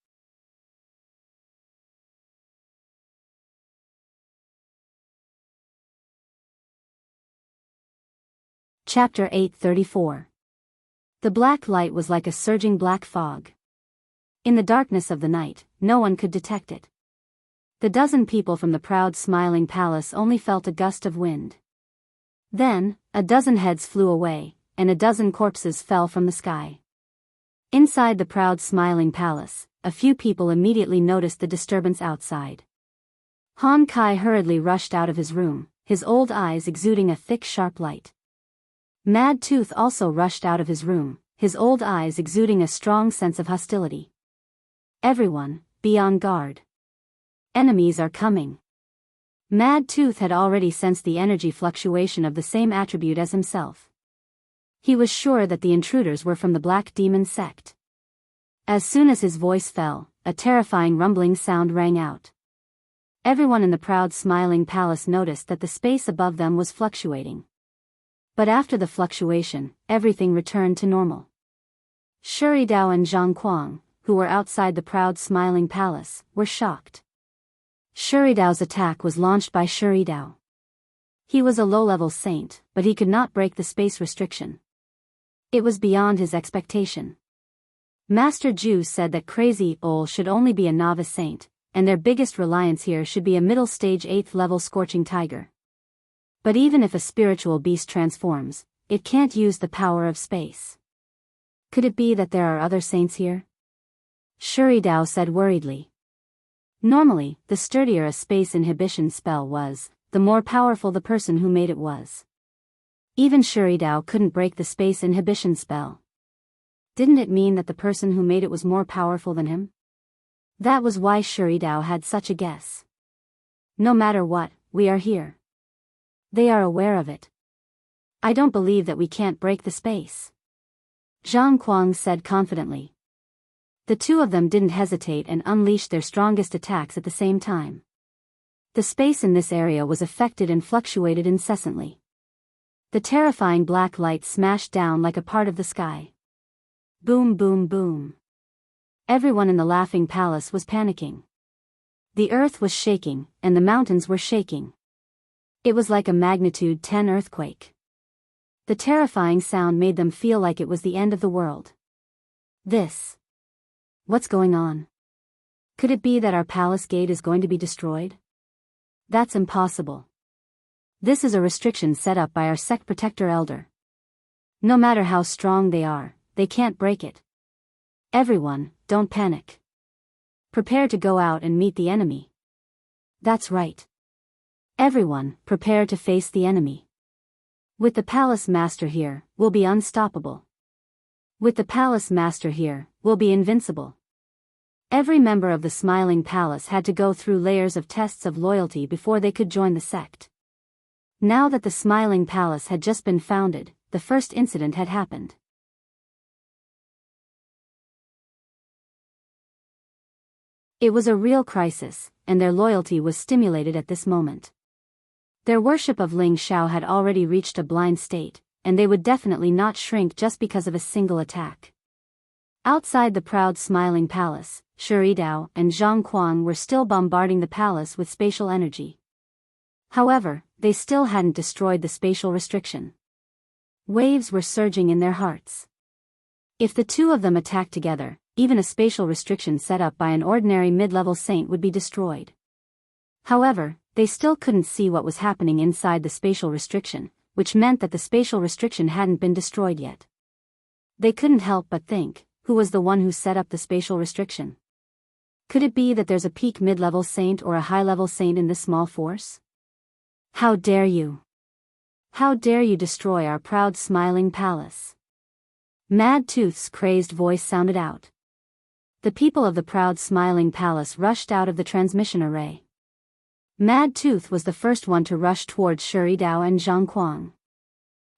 Chapter 834. The black light was like a surging black fog. In the darkness of the night, no one could detect it. The dozen people from the proud smiling palace only felt a gust of wind. Then, a dozen heads flew away, and a dozen corpses fell from the sky. Inside the proud smiling palace, a few people immediately noticed the disturbance outside. Han Kai hurriedly rushed out of his room, his old eyes exuding a thick sharp light. Mad Tooth also rushed out of his room, his old eyes exuding a strong sense of hostility. Everyone, be on guard. Enemies are coming. Mad Tooth had already sensed the energy fluctuation of the same attribute as himself. He was sure that the intruders were from the Black Demon sect. As soon as his voice fell, a terrifying rumbling sound rang out. Everyone in the proud smiling palace noticed that the space above them was fluctuating. But after the fluctuation, everything returned to normal. Shuri Dao and Zhang Kuang, who were outside the proud smiling palace, were shocked. Shuri Dao's attack was launched by Shuri Dao. He was a low-level saint, but he could not break the space restriction. It was beyond his expectation. Master Ju said that Crazy Ol should only be a novice saint, and their biggest reliance here should be a middle-stage 8th-level Scorching Tiger. But even if a spiritual beast transforms, it can't use the power of space. Could it be that there are other saints here? Shuri Dao said worriedly. Normally, the sturdier a space inhibition spell was, the more powerful the person who made it was. Even Shuri Dao couldn't break the space inhibition spell. Didn't it mean that the person who made it was more powerful than him? That was why Shuri Dao had such a guess. No matter what, we are here. They are aware of it. I don't believe that we can't break the space. Zhang Kuang said confidently. The two of them didn't hesitate and unleashed their strongest attacks at the same time. The space in this area was affected and fluctuated incessantly. The terrifying black light smashed down like a part of the sky. Boom, boom, boom. Everyone in the Laughing Palace was panicking. The earth was shaking, and the mountains were shaking. It was like a magnitude 10 earthquake. The terrifying sound made them feel like it was the end of the world. What's going on? Could it be that our palace gate is going to be destroyed? That's impossible. This is a restriction set up by our sect protector elder. No matter how strong they are, they can't break it. Everyone, don't panic. Prepare to go out and meet the enemy. That's right. Everyone, prepare to face the enemy. With the palace master here, we'll be unstoppable. With the palace master here, we'll be invincible. Every member of the Smiling Palace had to go through layers of tests of loyalty before they could join the sect. Now that the Smiling Palace had just been founded, the first incident had happened. It was a real crisis, and their loyalty was stimulated at this moment. Their worship of Ling Xiao had already reached a blind state, and they would definitely not shrink just because of a single attack. Outside the proud Smiling Palace, Shuri Dao and Zhang Kuang were still bombarding the palace with spatial energy. However, they still hadn't destroyed the spatial restriction. Waves were surging in their hearts. If the two of them attacked together, even a spatial restriction set up by an ordinary mid-level saint would be destroyed. However, they still couldn't see what was happening inside the spatial restriction, which meant that the spatial restriction hadn't been destroyed yet. They couldn't help but think, who was the one who set up the spatial restriction? Could it be that there's a peak mid-level saint or a high-level saint in this small force? How dare you? How dare you destroy our proud Smiling Palace? Mad Tooth's crazed voice sounded out. The people of the proud Smiling Palace rushed out of the transmission array. Mad Tooth was the first one to rush towards Shuri Dao and Zhang Kuang.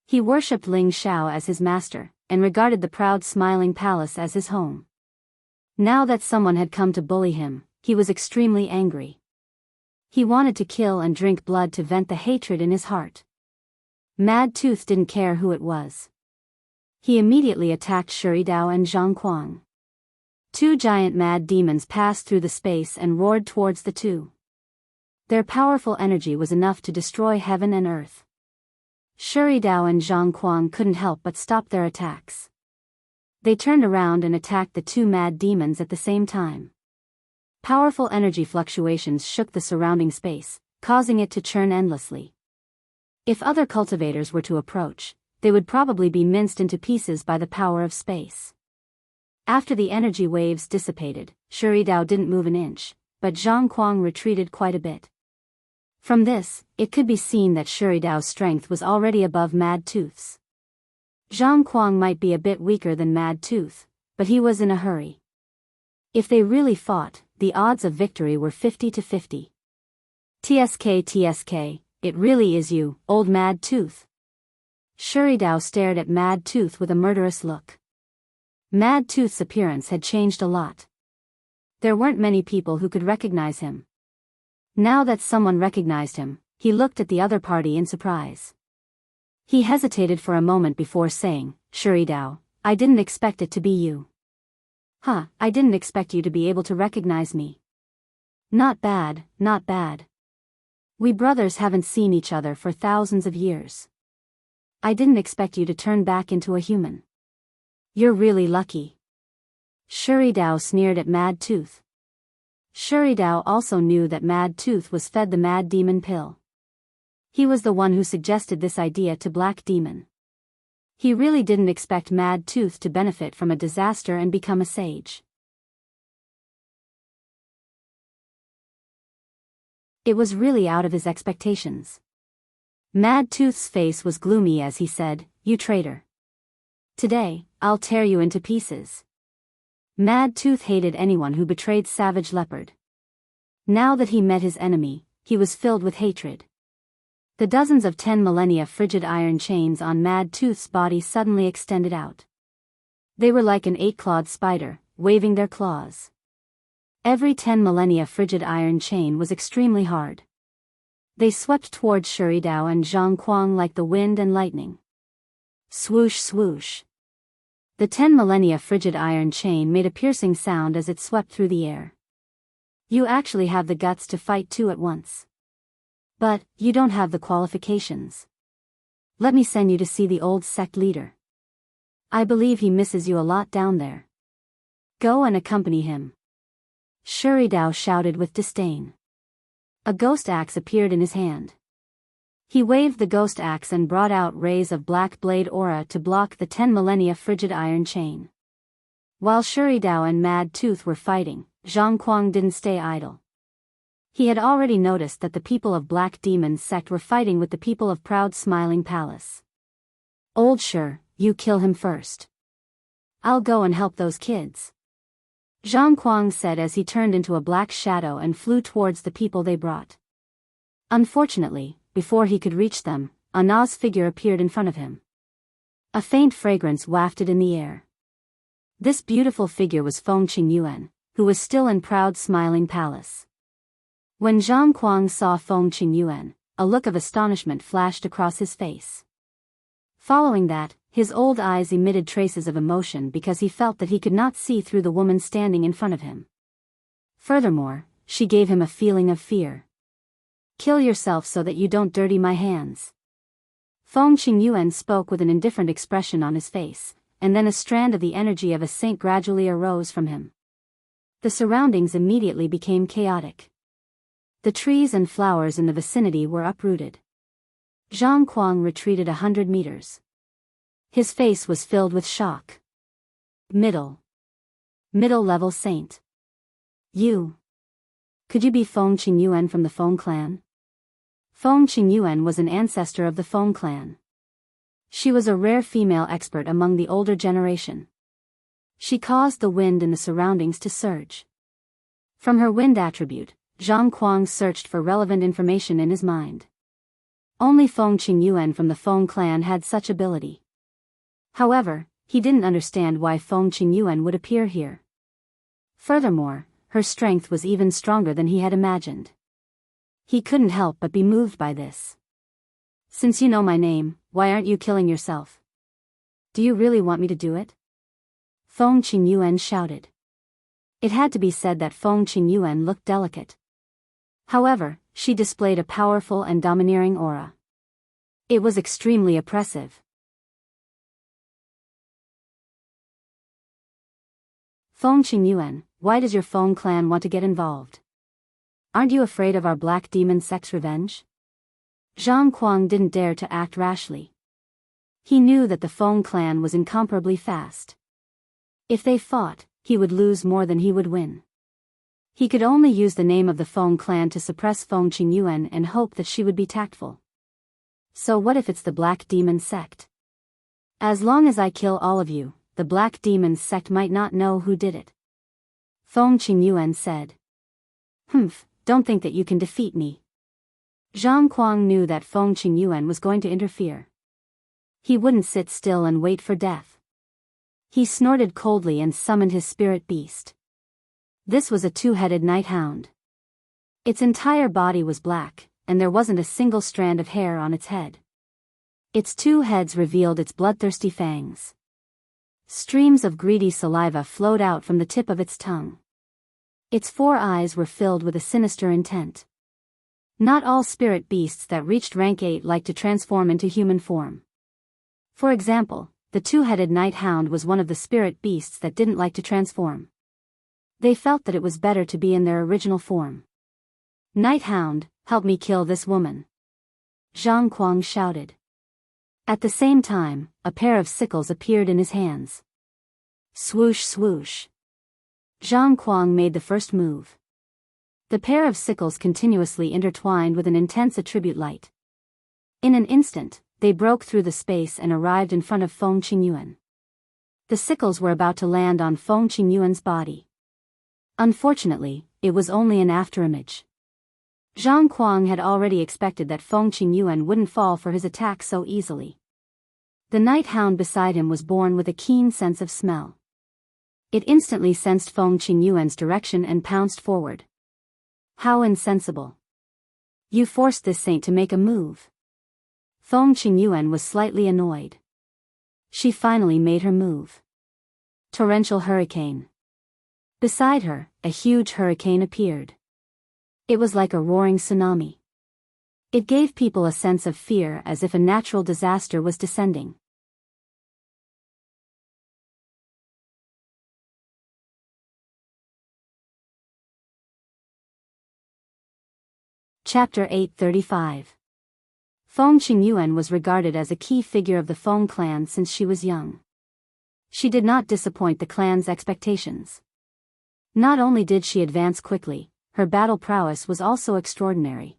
He worshipped Ling Xiao as his master, and regarded the proud Smiling Palace as his home. Now that someone had come to bully him, he was extremely angry. He wanted to kill and drink blood to vent the hatred in his heart. Mad Tooth didn't care who it was. He immediately attacked Shuri Dao and Zhang Kuang. Two giant mad demons passed through the space and roared towards the two. Their powerful energy was enough to destroy heaven and earth. Shuri Dao and Zhang Kuang couldn't help but stop their attacks. They turned around and attacked the two mad demons at the same time. Powerful energy fluctuations shook the surrounding space, causing it to churn endlessly. If other cultivators were to approach, they would probably be minced into pieces by the power of space. After the energy waves dissipated, Shuri Dao didn't move an inch, but Zhang Kuang retreated quite a bit. From this, it could be seen that Shuri Dao's strength was already above Mad Tooth's. Zhang Kuang might be a bit weaker than Mad Tooth, but he was in a hurry. If they really fought, the odds of victory were 50-50. TSK, it really is you, old Mad Tooth. Shuri Dao stared at Mad Tooth with a murderous look. Mad Tooth's appearance had changed a lot. There weren't many people who could recognize him. Now that someone recognized him, he looked at the other party in surprise. He hesitated for a moment before saying, "Shuri Dao, I didn't expect it to be you." "Huh, I didn't expect you to be able to recognize me." Not bad, not bad. We brothers haven't seen each other for thousands of years. I didn't expect you to turn back into a human. You're really lucky." Shuri Dao sneered at Mad Tooth. Shuri Dao also knew that Mad Tooth was fed the Mad Demon pill. He was the one who suggested this idea to Black Demon. He really didn't expect Mad Tooth to benefit from a disaster and become a sage. It was really out of his expectations. Mad Tooth's face was gloomy as he said, "You traitor. Today, I'll tear you into pieces." Mad Tooth hated anyone who betrayed Savage Leopard. Now that he met his enemy, he was filled with hatred. The dozens of 10 millennia frigid iron chains on Mad Tooth's body suddenly extended out. They were like an 8-clawed spider, waving their claws. Every 10 millennia frigid iron chain was extremely hard. They swept towards Shuri Dao and Zhang Kuang like the wind and lightning. Swoosh swoosh. The 10 millennia frigid iron chain made a piercing sound as it swept through the air. You actually have the guts to fight two at once. But, you don't have the qualifications. Let me send you to see the old sect leader. I believe he misses you a lot down there. Go and accompany him." Shuri Dao shouted with disdain. A ghost axe appeared in his hand. He waved the ghost axe and brought out rays of black blade aura to block the 10 millennia frigid iron chain. While Shuri Dao and Mad Tooth were fighting, Zhang Kuang didn't stay idle. He had already noticed that the people of Black Demon's sect were fighting with the people of Proud Smiling Palace. "Old Shur, you kill him first. I'll go and help those kids," Zhang Kuang said as he turned into a black shadow and flew towards the people they brought. Unfortunately, before he could reach them, a Na's figure appeared in front of him. A faint fragrance wafted in the air. This beautiful figure was Feng Qingyuan, who was still in Proud Smiling Palace. When Zhang Kuang saw Feng Qingyuan, a look of astonishment flashed across his face. Following that, his old eyes emitted traces of emotion because he felt that he could not see through the woman standing in front of him. Furthermore, she gave him a feeling of fear. "Kill yourself so that you don't dirty my hands." Feng Qingyuan spoke with an indifferent expression on his face, and then a strand of the energy of a saint gradually arose from him. The surroundings immediately became chaotic. The trees and flowers in the vicinity were uprooted. Zhang Kuang retreated 100 meters. His face was filled with shock. Middle level saint. You. Could you be Feng Qingyuan from the Feng clan? Feng Qingyuan was an ancestor of the Feng clan. She was a rare female expert among the older generation. She caused the wind in the surroundings to surge. From her wind attribute, Zhang Kuang searched for relevant information in his mind. Only Feng Qingyuan from the Feng clan had such ability. However, he didn't understand why Feng Qingyuan would appear here. Furthermore, her strength was even stronger than he had imagined. He couldn't help but be moved by this. "Since you know my name, why aren't you killing yourself? Do you really want me to do it? Feng Qingyuan shouted. It had to be said that Feng Qingyuan looked delicate. However, she displayed a powerful and domineering aura. It was extremely oppressive. Feng Qingyuan, why does your Feng clan want to get involved? Aren't you afraid of our black demon sect's revenge? Zhang Kuang didn't dare to act rashly. He knew that the Feng clan was incomparably fast. If they fought, he would lose more than he would win. He could only use the name of the Feng clan to suppress Feng Qingyuan and hope that she would be tactful. So what if it's the black demon sect? As long as I kill all of you, the black demon sect might not know who did it. Feng Qingyuan said. Humph, don't think that you can defeat me. Zhang Kuang knew that Feng Qingyuan was going to interfere. He wouldn't sit still and wait for death. He snorted coldly and summoned his spirit beast. This was a two-headed night hound. Its entire body was black, and there wasn't a single strand of hair on its head. Its two heads revealed its bloodthirsty fangs. Streams of greedy saliva flowed out from the tip of its tongue. Its 4 eyes were filled with a sinister intent. Not all spirit beasts that reached rank 8 like to transform into human form. For example, the two-headed night hound was one of the spirit beasts that didn't like to transform. They felt that it was better to be in their original form. Night hound, help me kill this woman. Zhang Kuang shouted. At the same time, a pair of sickles appeared in his hands. Swoosh swoosh. Zhang Kuang made the first move. The pair of sickles continuously intertwined with an intense attribute light. In an instant, they broke through the space and arrived in front of Feng Qingyuan. The sickles were about to land on Feng Qingyuan's body. Unfortunately, it was only an afterimage. Zhang Kuang had already expected that Feng Qingyuan wouldn't fall for his attack so easily. The night hound beside him was born with a keen sense of smell. It instantly sensed Feng Qingyuan's direction and pounced forward. How insensible. You forced this saint to make a move. Feng Qingyuan was slightly annoyed. She finally made her move. Torrential hurricane. Beside her, a huge hurricane appeared. It was like a roaring tsunami. It gave people a sense of fear as if a natural disaster was descending. Chapter 835. Feng Qingyuan was regarded as a key figure of the Feng clan since she was young. She did not disappoint the clan's expectations. Not only did she advance quickly, her battle prowess was also extraordinary.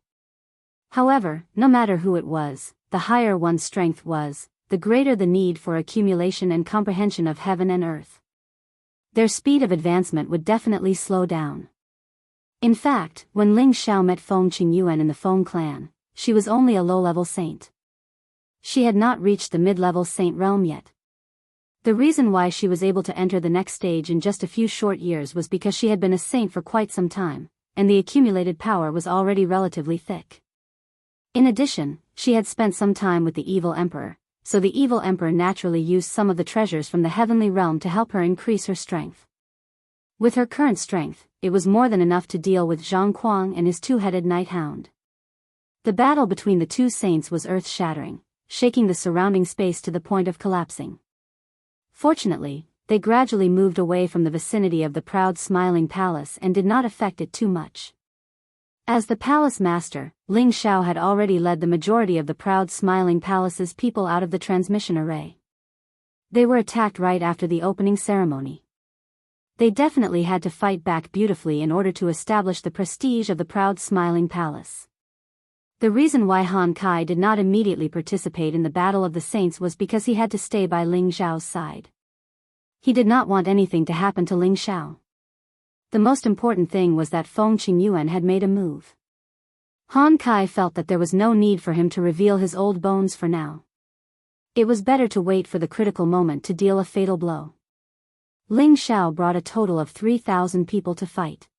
However, no matter who it was, the higher one's strength was, the greater the need for accumulation and comprehension of heaven and earth. Their speed of advancement would definitely slow down. In fact, when Ling Xiao met Feng Qingyuan in the Feng clan, she was only a low-level saint. She had not reached the mid-level saint realm yet. The reason why she was able to enter the next stage in just a few short years was because she had been a saint for quite some time, and the accumulated power was already relatively thick. In addition, she had spent some time with the evil emperor, so the evil emperor naturally used some of the treasures from the heavenly realm to help her increase her strength. With her current strength, it was more than enough to deal with Zhang Kuang and his two-headed night hound. The battle between the two saints was earth-shattering, shaking the surrounding space to the point of collapsing. Fortunately, they gradually moved away from the vicinity of the proud smiling palace and did not affect it too much. As the palace master, Ling Xiao had already led the majority of the proud smiling palace's people out of the transmission array. They were attacked right after the opening ceremony. They definitely had to fight back beautifully in order to establish the prestige of the proud smiling palace. The reason why Han Kai did not immediately participate in the Battle of the Saints was because he had to stay by Ling Xiao's side. He did not want anything to happen to Ling Xiao. The most important thing was that Feng Qingyuan had made a move. Han Kai felt that there was no need for him to reveal his old bones for now. It was better to wait for the critical moment to deal a fatal blow. Ling Xiao brought a total of 3,000 people to fight.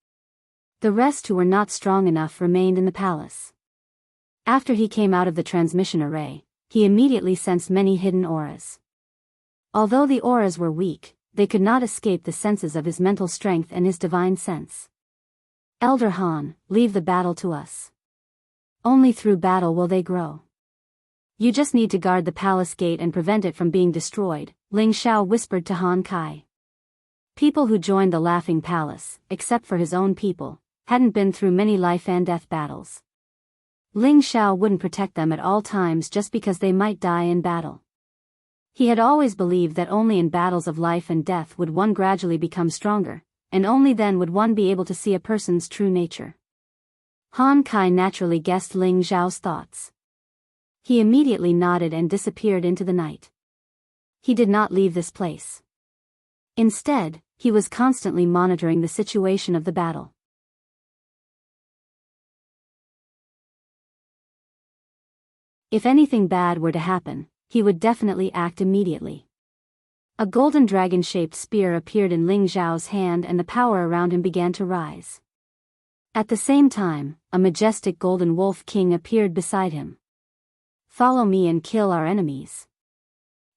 The rest who were not strong enough remained in the palace. After he came out of the transmission array, he immediately sensed many hidden auras. Although the auras were weak, they could not escape the senses of his mental strength and his divine sense. Elder Han, leave the battle to us. Only through battle will they grow. You just need to guard the palace gate and prevent it from being destroyed, Ling Xiao whispered to Han Kai. People who joined the Laughing Palace, except for his own people, hadn't been through many life and death battles. Ling Xiao wouldn't protect them at all times just because they might die in battle. He had always believed that only in battles of life and death would one gradually become stronger, and only then would one be able to see a person's true nature. Han Kai naturally guessed Ling Xiao's thoughts. He immediately nodded and disappeared into the night. He did not leave this place. Instead, he was constantly monitoring the situation of the battle. If anything bad were to happen, he would definitely act immediately. A golden dragon-shaped spear appeared in Ling Xiao's hand and the power around him began to rise. At the same time, a majestic golden wolf king appeared beside him. Follow me and kill our enemies.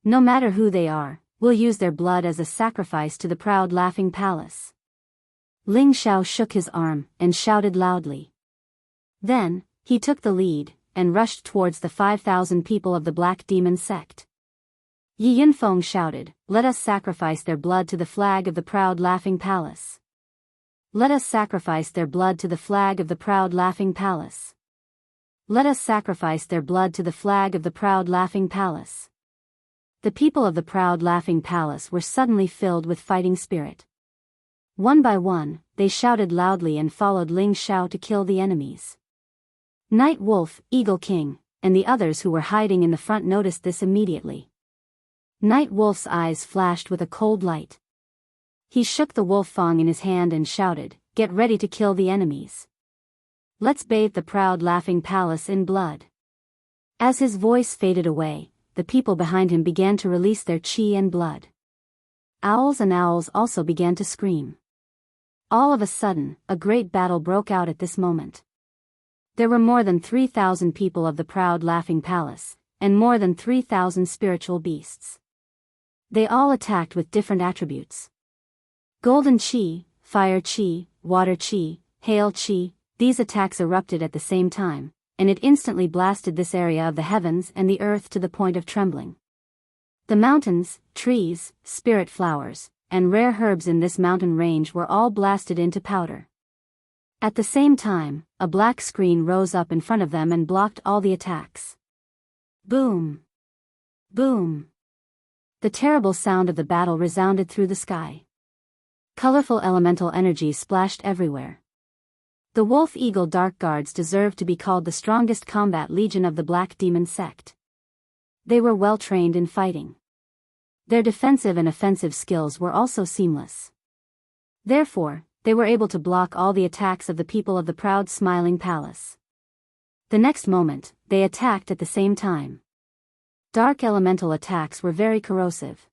No matter who they are, we'll use their blood as a sacrifice to the proud Laughing Palace. Ling Xiao shook his arm and shouted loudly. Then, he took the lead and rushed towards the 5,000 people of the Black Demon sect. Yi Yinfeng shouted, "Let us sacrifice their blood to the flag of the proud Laughing Palace. Let us sacrifice their blood to the flag of the proud Laughing Palace. Let us sacrifice their blood to the flag of the proud Laughing Palace." The people of the proud Laughing Palace were suddenly filled with fighting spirit. One by one, they shouted loudly and followed Ling Xiao to kill the enemies. Night Wolf, Eagle King, and the others who were hiding in the front noticed this immediately. Night Wolf's eyes flashed with a cold light. He shook the wolf fang in his hand and shouted, "Get ready to kill the enemies. Let's bathe the proud Laughing Palace in blood." As his voice faded away, the people behind him began to release their chi and blood. Owls and owls also began to scream. All of a sudden, a great battle broke out at this moment. There were more than 3,000 people of the proud Laughing Palace, and more than 3,000 spiritual beasts. They all attacked with different attributes. Golden chi, fire chi, water chi, hail chi, these attacks erupted at the same time, and it instantly blasted this area of the heavens and the earth to the point of trembling. The mountains, trees, spirit flowers, and rare herbs in this mountain range were all blasted into powder. At the same time, a black screen rose up in front of them and blocked all the attacks. Boom! Boom! The terrible sound of the battle resounded through the sky. Colorful elemental energy splashed everywhere. The Wolf Eagle Dark Guards deserved to be called the strongest combat legion of the Black Demon sect. They were well trained in fighting. Their defensive and offensive skills were also seamless. Therefore, they were able to block all the attacks of the people of the proud Smiling Palace. The next moment, they attacked at the same time. Dark elemental attacks were very corrosive.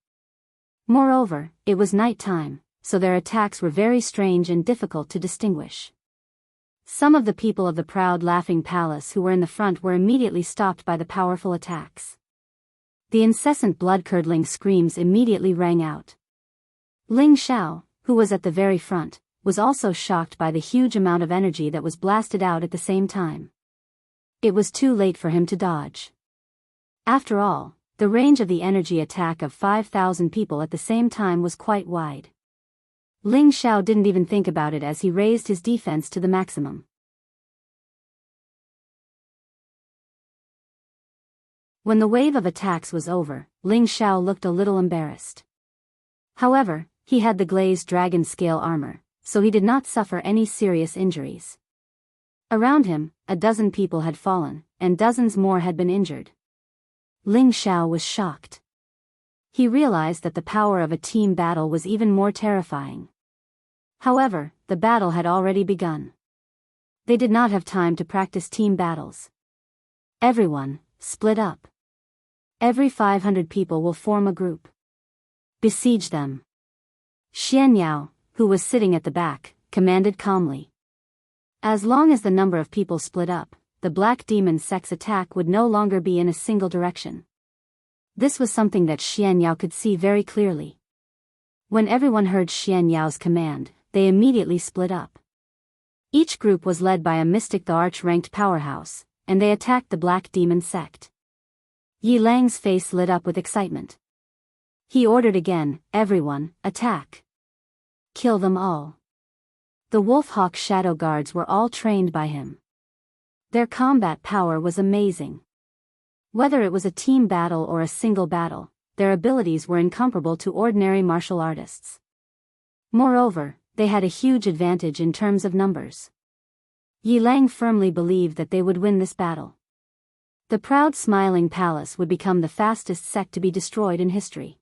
Moreover, it was night time, so their attacks were very strange and difficult to distinguish. Some of the people of the proud Laughing Palace who were in the front were immediately stopped by the powerful attacks. The incessant blood-curdling screams immediately rang out. Ling Xiao, who was at the very front, was also shocked by the huge amount of energy that was blasted out at the same time. It was too late for him to dodge. After all, the range of the energy attack of 5,000 people at the same time was quite wide. Ling Xiao didn't even think about it as he raised his defense to the maximum. When the wave of attacks was over, Ling Xiao looked a little embarrassed. However, he had the glazed dragon scale armor, so he did not suffer any serious injuries. Around him, a dozen people had fallen, and dozens more had been injured. Ling Xiao was shocked. He realized that the power of a team battle was even more terrifying. However, the battle had already begun. They did not have time to practice team battles. Everyone, split up. Every 500 people will form a group. Besiege them. Xian Yao, who was sitting at the back, commanded calmly. As long as the number of people split up, the Black Demon Sect's attack would no longer be in a single direction. This was something that Xian Yao could see very clearly. When everyone heard Xian Yao's command, they immediately split up. Each group was led by a mystic the arch-ranked powerhouse, and they attacked the Black Demon Sect. Yi Lang's face lit up with excitement. He ordered again, "Everyone, attack! Kill them all." The Wolf Hawk Shadow Guards were all trained by him. Their combat power was amazing. Whether it was a team battle or a single battle, their abilities were incomparable to ordinary martial artists. Moreover, they had a huge advantage in terms of numbers. Yi Lang firmly believed that they would win this battle. The proud Smiling Palace would become the fastest sect to be destroyed in history.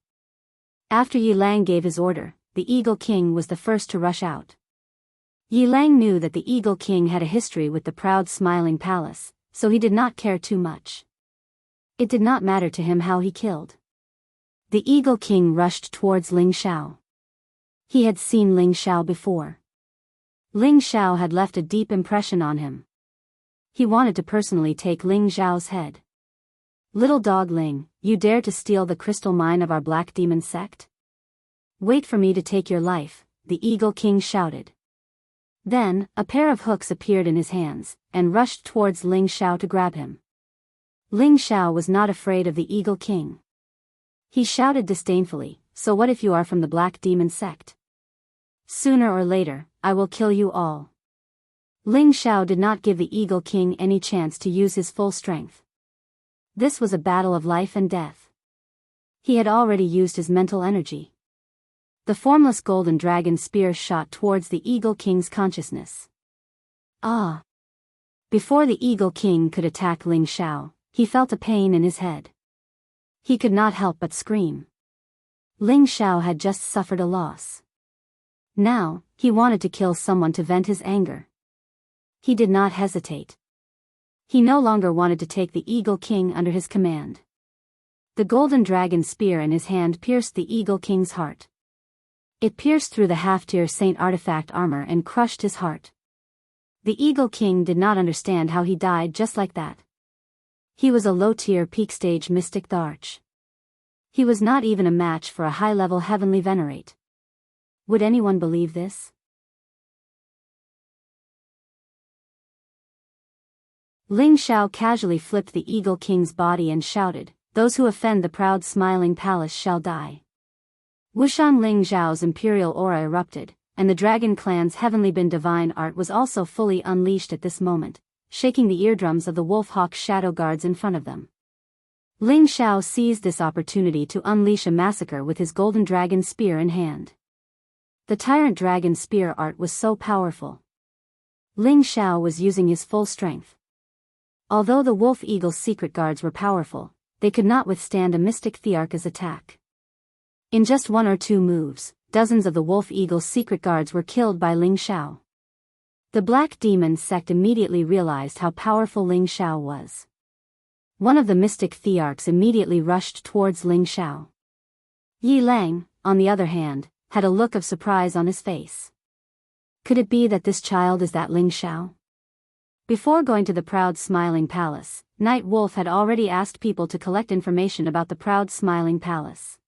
After Yi Lang gave his order, the Eagle King was the first to rush out. Yi Lang knew that the Eagle King had a history with the proud Smiling Palace, so he did not care too much. It did not matter to him how he killed. The Eagle King rushed towards Ling Xiao. He had seen Ling Xiao before. Ling Xiao had left a deep impression on him. He wanted to personally take Ling Xiao's head. "Little dog Ling, you dare to steal the crystal mine of our Black Demon Sect? Wait for me to take your life," the Eagle King shouted. Then, a pair of hooks appeared in his hands, and rushed towards Ling Xiao to grab him. Ling Xiao was not afraid of the Eagle King. He shouted disdainfully, "So what if you are from the Black Demon Sect? Sooner or later, I will kill you all." Ling Xiao did not give the Eagle King any chance to use his full strength. This was a battle of life and death. He had already used his mental energy. The formless golden dragon spear shot towards the Eagle King's consciousness. Ah! Before the Eagle King could attack Ling Xiao, he felt a pain in his head. He could not help but scream. Ling Xiao had just suffered a loss. Now, he wanted to kill someone to vent his anger. He did not hesitate. He no longer wanted to take the Eagle King under his command. The golden dragon spear in his hand pierced the Eagle King's heart. It pierced through the half-tier saint artifact armor and crushed his heart. The Eagle King did not understand how he died just like that. He was a low-tier peak-stage mystic the Arch. He was not even a match for a high-level heavenly venerate. Would anyone believe this? Ling Xiao casually flipped the Eagle King's body and shouted, "Those who offend the proud Smiling Palace shall die." Wushan Ling Zhao's imperial aura erupted, and the Dragon Clan's heavenly bin divine art was also fully unleashed at this moment, shaking the eardrums of the Wolf Hawk Shadow Guards in front of them. Ling Xiao seized this opportunity to unleash a massacre with his golden dragon spear in hand. The tyrant dragon spear art was so powerful. Ling Xiao was using his full strength. Although the Wolf Eagle's secret guards were powerful, they could not withstand a mystic Thearch's attack. In just one or two moves, dozens of the Wolf Eagle's secret guards were killed by Ling Xiao. The Black Demon Sect immediately realized how powerful Ling Xiao was. One of the mystic Thearchs immediately rushed towards Ling Xiao. Yi Lang, on the other hand, had a look of surprise on his face. Could it be that this child is that Ling Xiao? Before going to the proud Smiling Palace, Night Wolf had already asked people to collect information about the proud Smiling Palace.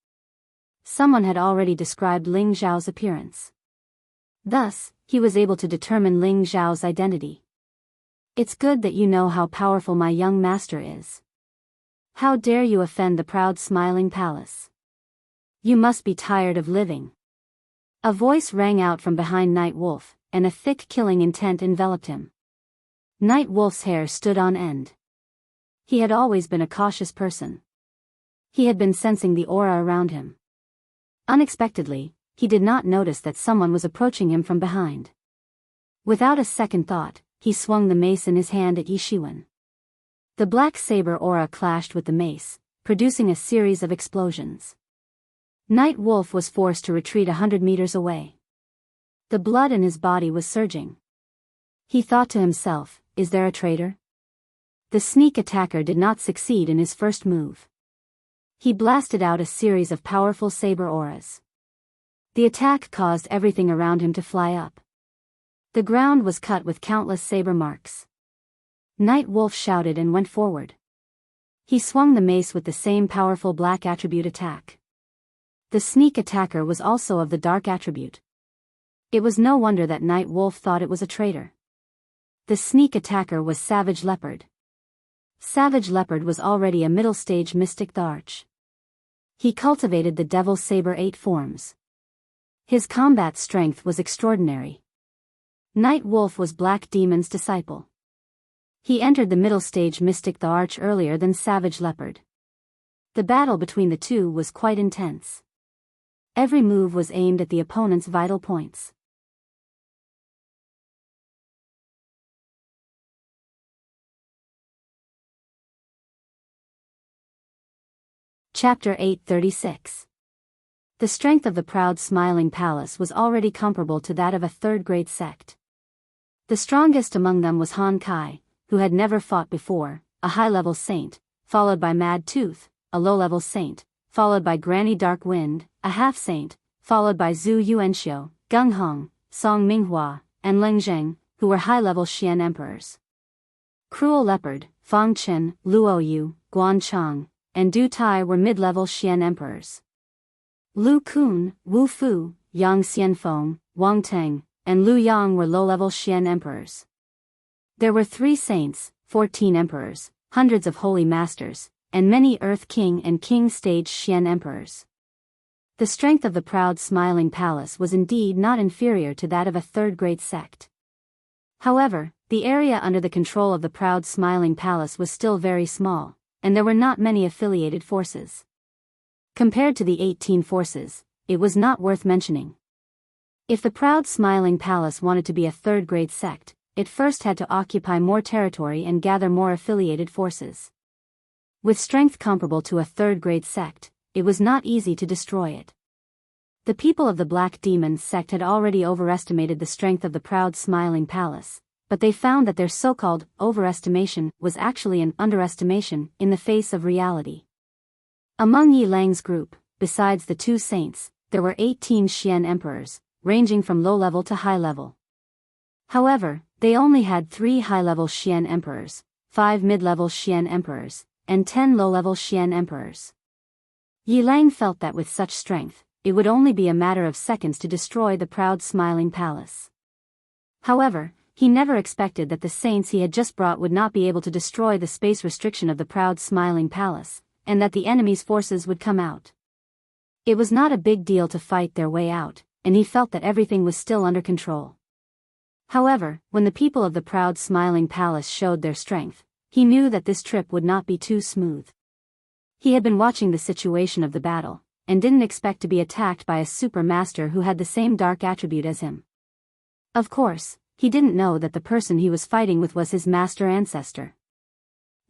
Someone had already described Ling Xiao's appearance. Thus, he was able to determine Ling Xiao's identity. "It's good that you know how powerful my young master is. How dare you offend the proud Smiling Palace? You must be tired of living." A voice rang out from behind Night Wolf, and a thick killing intent enveloped him. Night Wolf's hair stood on end. He had always been a cautious person. He had been sensing the aura around him. Unexpectedly, he did not notice that someone was approaching him from behind. Without a second thought, he swung the mace in his hand at Yi Shiwen. The black saber aura clashed with the mace, producing a series of explosions. Night Wolf was forced to retreat 100 meters away. The blood in his body was surging. He thought to himself, "Is there a traitor?" The sneak attacker did not succeed in his first move. He blasted out a series of powerful saber auras. The attack caused everything around him to fly up. The ground was cut with countless saber marks. Night Wolf shouted and went forward. He swung the mace with the same powerful black attribute attack. The sneak attacker was also of the dark attribute. It was no wonder that Night Wolf thought it was a traitor. The sneak attacker was Savage Leopard. Savage Leopard was already a middle-stage mystic Tharch. He cultivated the Devil Saber 8 forms. His combat strength was extraordinary. Night Wolf was Black Demon's disciple. He entered the middle-stage mystic Tharch earlier than Savage Leopard. The battle between the two was quite intense. Every move was aimed at the opponent's vital points. Chapter 836. The strength of the proud smiling palace was already comparable to that of a third-grade sect. The strongest among them was Han Kai, who had never fought before, a high-level saint, followed by Mad Tooth, a low-level saint, followed by Granny Dark Wind, a half-saint, followed by Zhu Yuanxiu, Gung Hong, Song Minghua, and Leng Zheng, who were high-level Xian emperors. Cruel Leopard, Fang Chen, Luo Yu, Guan Chang, and Du Tai were mid-level Xian emperors. Lu Kun, Wu Fu, Yang Xianfeng, Wang Teng, and Lu Yang were low-level Xian emperors. There were 3 saints, 14 emperors, hundreds of holy masters, and many Earth King and King stage Xian emperors. The strength of the proud smiling palace was indeed not inferior to that of a third-grade sect. However, the area under the control of the proud smiling palace was still very small, and there were not many affiliated forces. Compared to the 18 forces, it was not worth mentioning. If the proud smiling palace wanted to be a third-grade sect, it first had to occupy more territory and gather more affiliated forces. With strength comparable to a third-grade sect, it was not easy to destroy it. The people of the Black Demon sect had already overestimated the strength of the proud smiling palace, but they found that their so-called overestimation was actually an underestimation in the face of reality. Among Yi Lang's group, besides the 2 saints, there were 18 Xian emperors, ranging from low-level to high-level. However, they only had 3 high-level Xian emperors, 5 mid-level Xian emperors, and 10 low-level Xian emperors. Yi Lang felt that with such strength, it would only be a matter of seconds to destroy the proud smiling palace. However, he never expected that the saints he had just brought would not be able to destroy the space restriction of the proud smiling palace, and that the enemy's forces would come out. It was not a big deal to fight their way out, and he felt that everything was still under control. However, when the people of the proud smiling palace showed their strength, he knew that this trip would not be too smooth. He had been watching the situation of the battle, and didn't expect to be attacked by a super master who had the same dark attribute as him. Of course, he didn't know that the person he was fighting with was his master ancestor.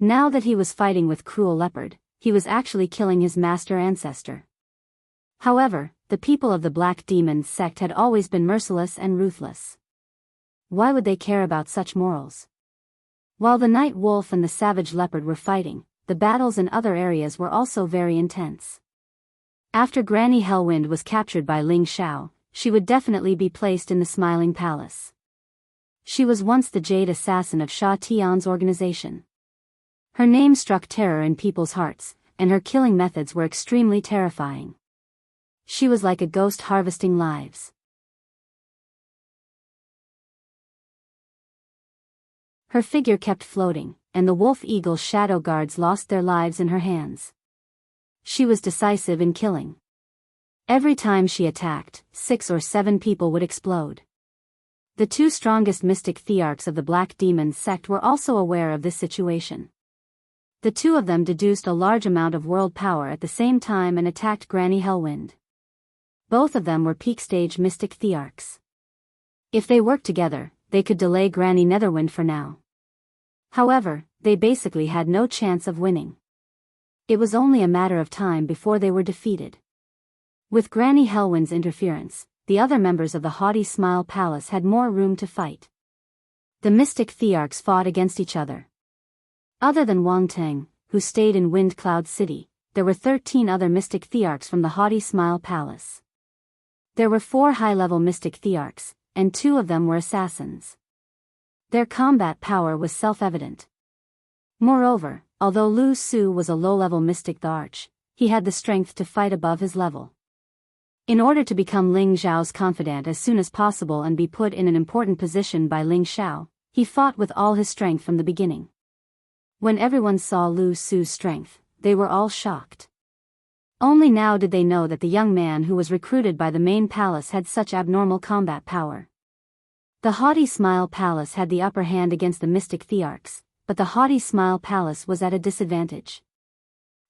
Now that he was fighting with Cruel Leopard, he was actually killing his master ancestor. However, the people of the Black Demon sect had always been merciless and ruthless. Why would they care about such morals? While the Night Wolf and the Savage Leopard were fighting, the battles in other areas were also very intense. After Granny Hellwind was captured by Ling Xiao, she would definitely be placed in the Smiling Palace. She was once the Jade Assassin of Sha Tian's organization. Her name struck terror in people's hearts, and her killing methods were extremely terrifying. She was like a ghost harvesting lives. Her figure kept floating, and the Wolf Eagle shadow guards lost their lives in her hands. She was decisive in killing. Every time she attacked, 6 or 7 people would explode. The 2 strongest mystic thearchs of the Black Demon sect were also aware of this situation. The 2 of them deduced a large amount of world power at the same time and attacked Granny Hellwind. Both of them were peak stage mystic thearchs. If they worked together, they could delay Granny Netherwind for now. However, they basically had no chance of winning. It was only a matter of time before they were defeated. With Granny Hellwind's interference, the other members of the Haughty Smile Palace had more room to fight. The mystic thearchs fought against each other. Other than Wang Teng, who stayed in Wind Cloud City, there were 13 other mystic thearchs from the Haughty Smile Palace. There were 4 high-level mystic thearchs, and 2 of them were assassins. Their combat power was self-evident. Moreover, although Lu Su was a low-level mystic the Arch, he had the strength to fight above his level. In order to become Ling Xiao's confidant as soon as possible and be put in an important position by Ling Xiao, he fought with all his strength from the beginning. When everyone saw Lu Su's strength, they were all shocked. Only now did they know that the young man who was recruited by the main palace had such abnormal combat power. The Haughty Smile Palace had the upper hand against the mystic Thearchs, but the Haughty Smile Palace was at a disadvantage.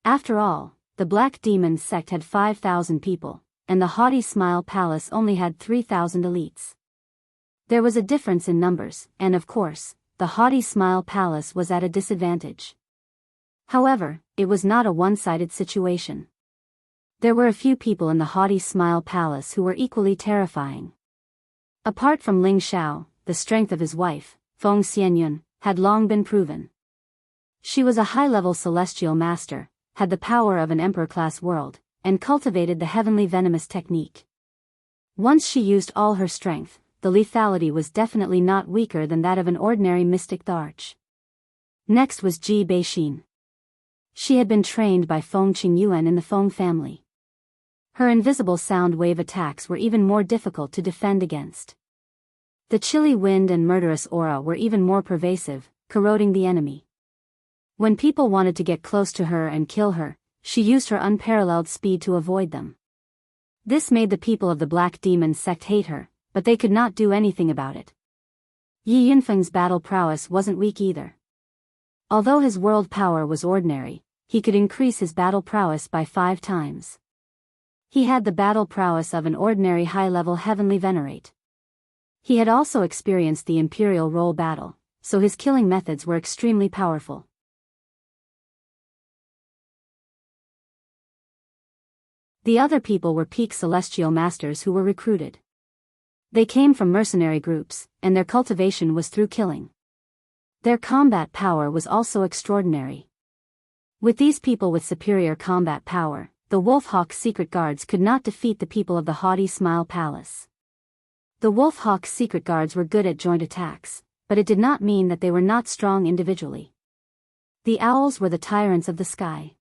After all, the Black Demon sect had 5,000 people, and the Haughty Smile Palace only had 3,000 elites. There was a difference in numbers, and of course, the Haughty Smile Palace was at a disadvantage. However, it was not a one-sided situation. There were a few people in the Haughty Smile Palace who were equally terrifying. Apart from Ling Xiao, the strength of his wife, Feng Xianyun, had long been proven. She was a high-level celestial master, had the power of an emperor-class world, and cultivated the heavenly venomous technique. Once she used all her strength, the lethality was definitely not weaker than that of an ordinary mystic the Arch. Next was Ji Beixin. She had been trained by Feng Qingyuan in the Feng family. Her invisible sound wave attacks were even more difficult to defend against. The chilly wind and murderous aura were even more pervasive, corroding the enemy. When people wanted to get close to her and kill her, she used her unparalleled speed to avoid them. This made the people of the Black Demon sect hate her, but they could not do anything about it. Yi Yunfeng's battle prowess wasn't weak either. Although his world power was ordinary, he could increase his battle prowess by 5 times. He had the battle prowess of an ordinary high-level heavenly venerate. He had also experienced the imperial role battle, so his killing methods were extremely powerful. The other people were peak celestial masters who were recruited. They came from mercenary groups, and their cultivation was through killing. Their combat power was also extraordinary. With these people with superior combat power, the Wolfhawk secret guards could not defeat the people of the Haughty Smile Palace. The Wolfhawk secret guards were good at joint attacks, but it did not mean that they were not strong individually. The owls were the tyrants of the sky.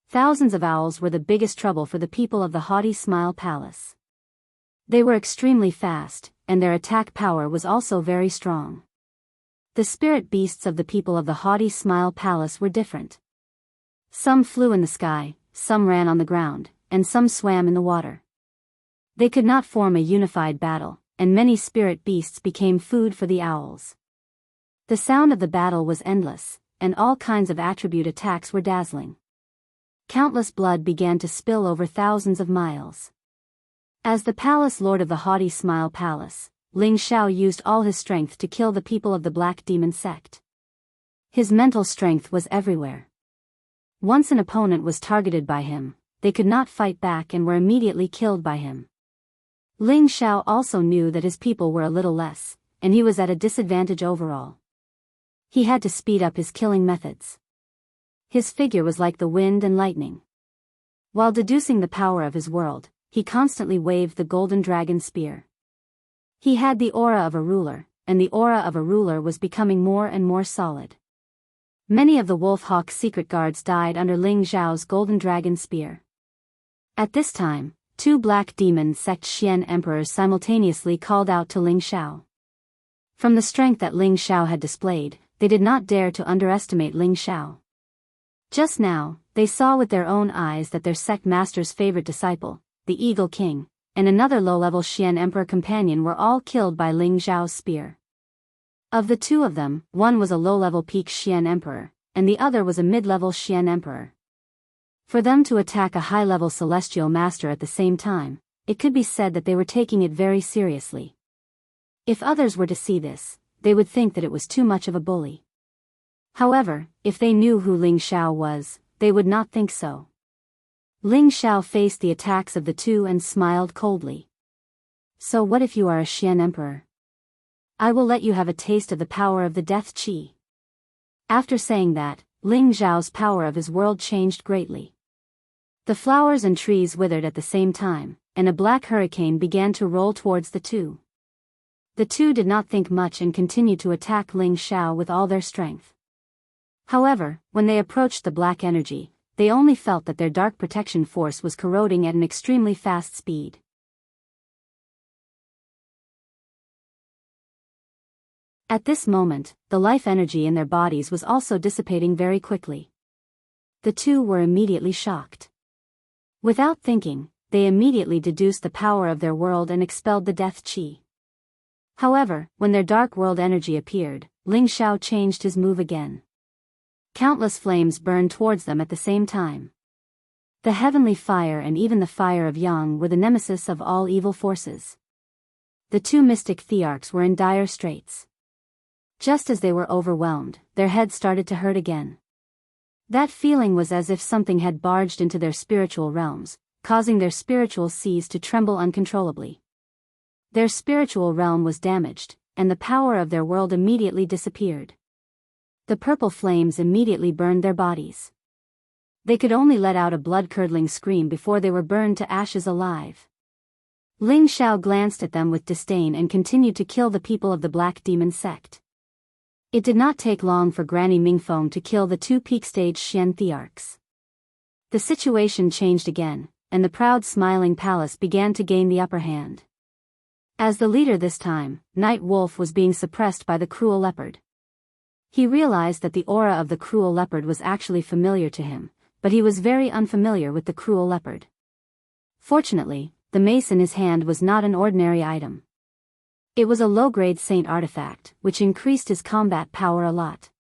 Thousands of owls were the biggest trouble for the people of the Haughty Smile Palace. They were extremely fast, and their attack power was also very strong. The spirit beasts of the people of the Haughty Smile Palace were different. Some flew in the sky, some ran on the ground, and some swam in the water. They could not form a unified battle, and many spirit beasts became food for the owls. The sound of the battle was endless, and all kinds of attribute attacks were dazzling. Countless blood began to spill over thousands of miles. As the palace lord of the Haughty Smile Palace, Ling Xiao used all his strength to kill the people of the Black Demon sect. His mental strength was everywhere. Once an opponent was targeted by him, they could not fight back and were immediately killed by him. Ling Xiao also knew that his people were a little less, and he was at a disadvantage overall. He had to speed up his killing methods. His figure was like the wind and lightning. While deducing the power of his world, he constantly waved the golden dragon spear. He had the aura of a ruler, and the aura of a ruler was becoming more and more solid. Many of the Wolfhawk secret guards died under Ling Xiao's golden dragon spear. At this time, 2 Black Demon sect Xian emperors simultaneously called out to Ling Xiao. From the strength that Ling Xiao had displayed, they did not dare to underestimate Ling Xiao. Just now, they saw with their own eyes that their sect master's favorite disciple, the Eagle King, and another low-level Xian emperor companion were all killed by Ling Xiao's spear. Of the 2 of them, one was a low-level peak Xian emperor, and the other was a mid-level Xian emperor. For them to attack a high-level celestial master at the same time, it could be said that they were taking it very seriously. If others were to see this, they would think that it was too much of a bully. However, if they knew who Ling Xiao was, they would not think so. Ling Xiao faced the attacks of the 2 and smiled coldly. So what if you are a Xian emperor? I will let you have a taste of the power of the death qi. After saying that, Ling Xiao's power of his world changed greatly. The flowers and trees withered at the same time, and a black hurricane began to roll towards the 2. The 2 did not think much and continued to attack Ling Xiao with all their strength. However, when they approached the black energy, they only felt that their dark protection force was corroding at an extremely fast speed. At this moment, the life energy in their bodies was also dissipating very quickly. The two were immediately shocked. Without thinking, they immediately deduced the power of their world and expelled the death chi. However, when their dark world energy appeared, Ling Xiao changed his move again. Countless flames burned towards them at the same time. The heavenly fire and even the fire of Yang were the nemesis of all evil forces. The two mystic thearchs were in dire straits. Just as they were overwhelmed, their heads started to hurt again. That feeling was as if something had barged into their spiritual realms, causing their spiritual seas to tremble uncontrollably. Their spiritual realm was damaged, and the power of their world immediately disappeared. The purple flames immediately burned their bodies. They could only let out a blood-curdling scream before they were burned to ashes alive. Ling Xiao glanced at them with disdain and continued to kill the people of the Black Demon sect. It did not take long for Granny Mingfeng to kill the two peak-stage Xian thearchs. The situation changed again, and the proud smiling palace began to gain the upper hand. As the leader this time, Night Wolf was being suppressed by the cruel leopard. He realized that the aura of the cruel leopard was actually familiar to him, but he was very unfamiliar with the cruel leopard. Fortunately, the mace in his hand was not an ordinary item. It was a low-grade saint artifact, which increased his combat power a lot.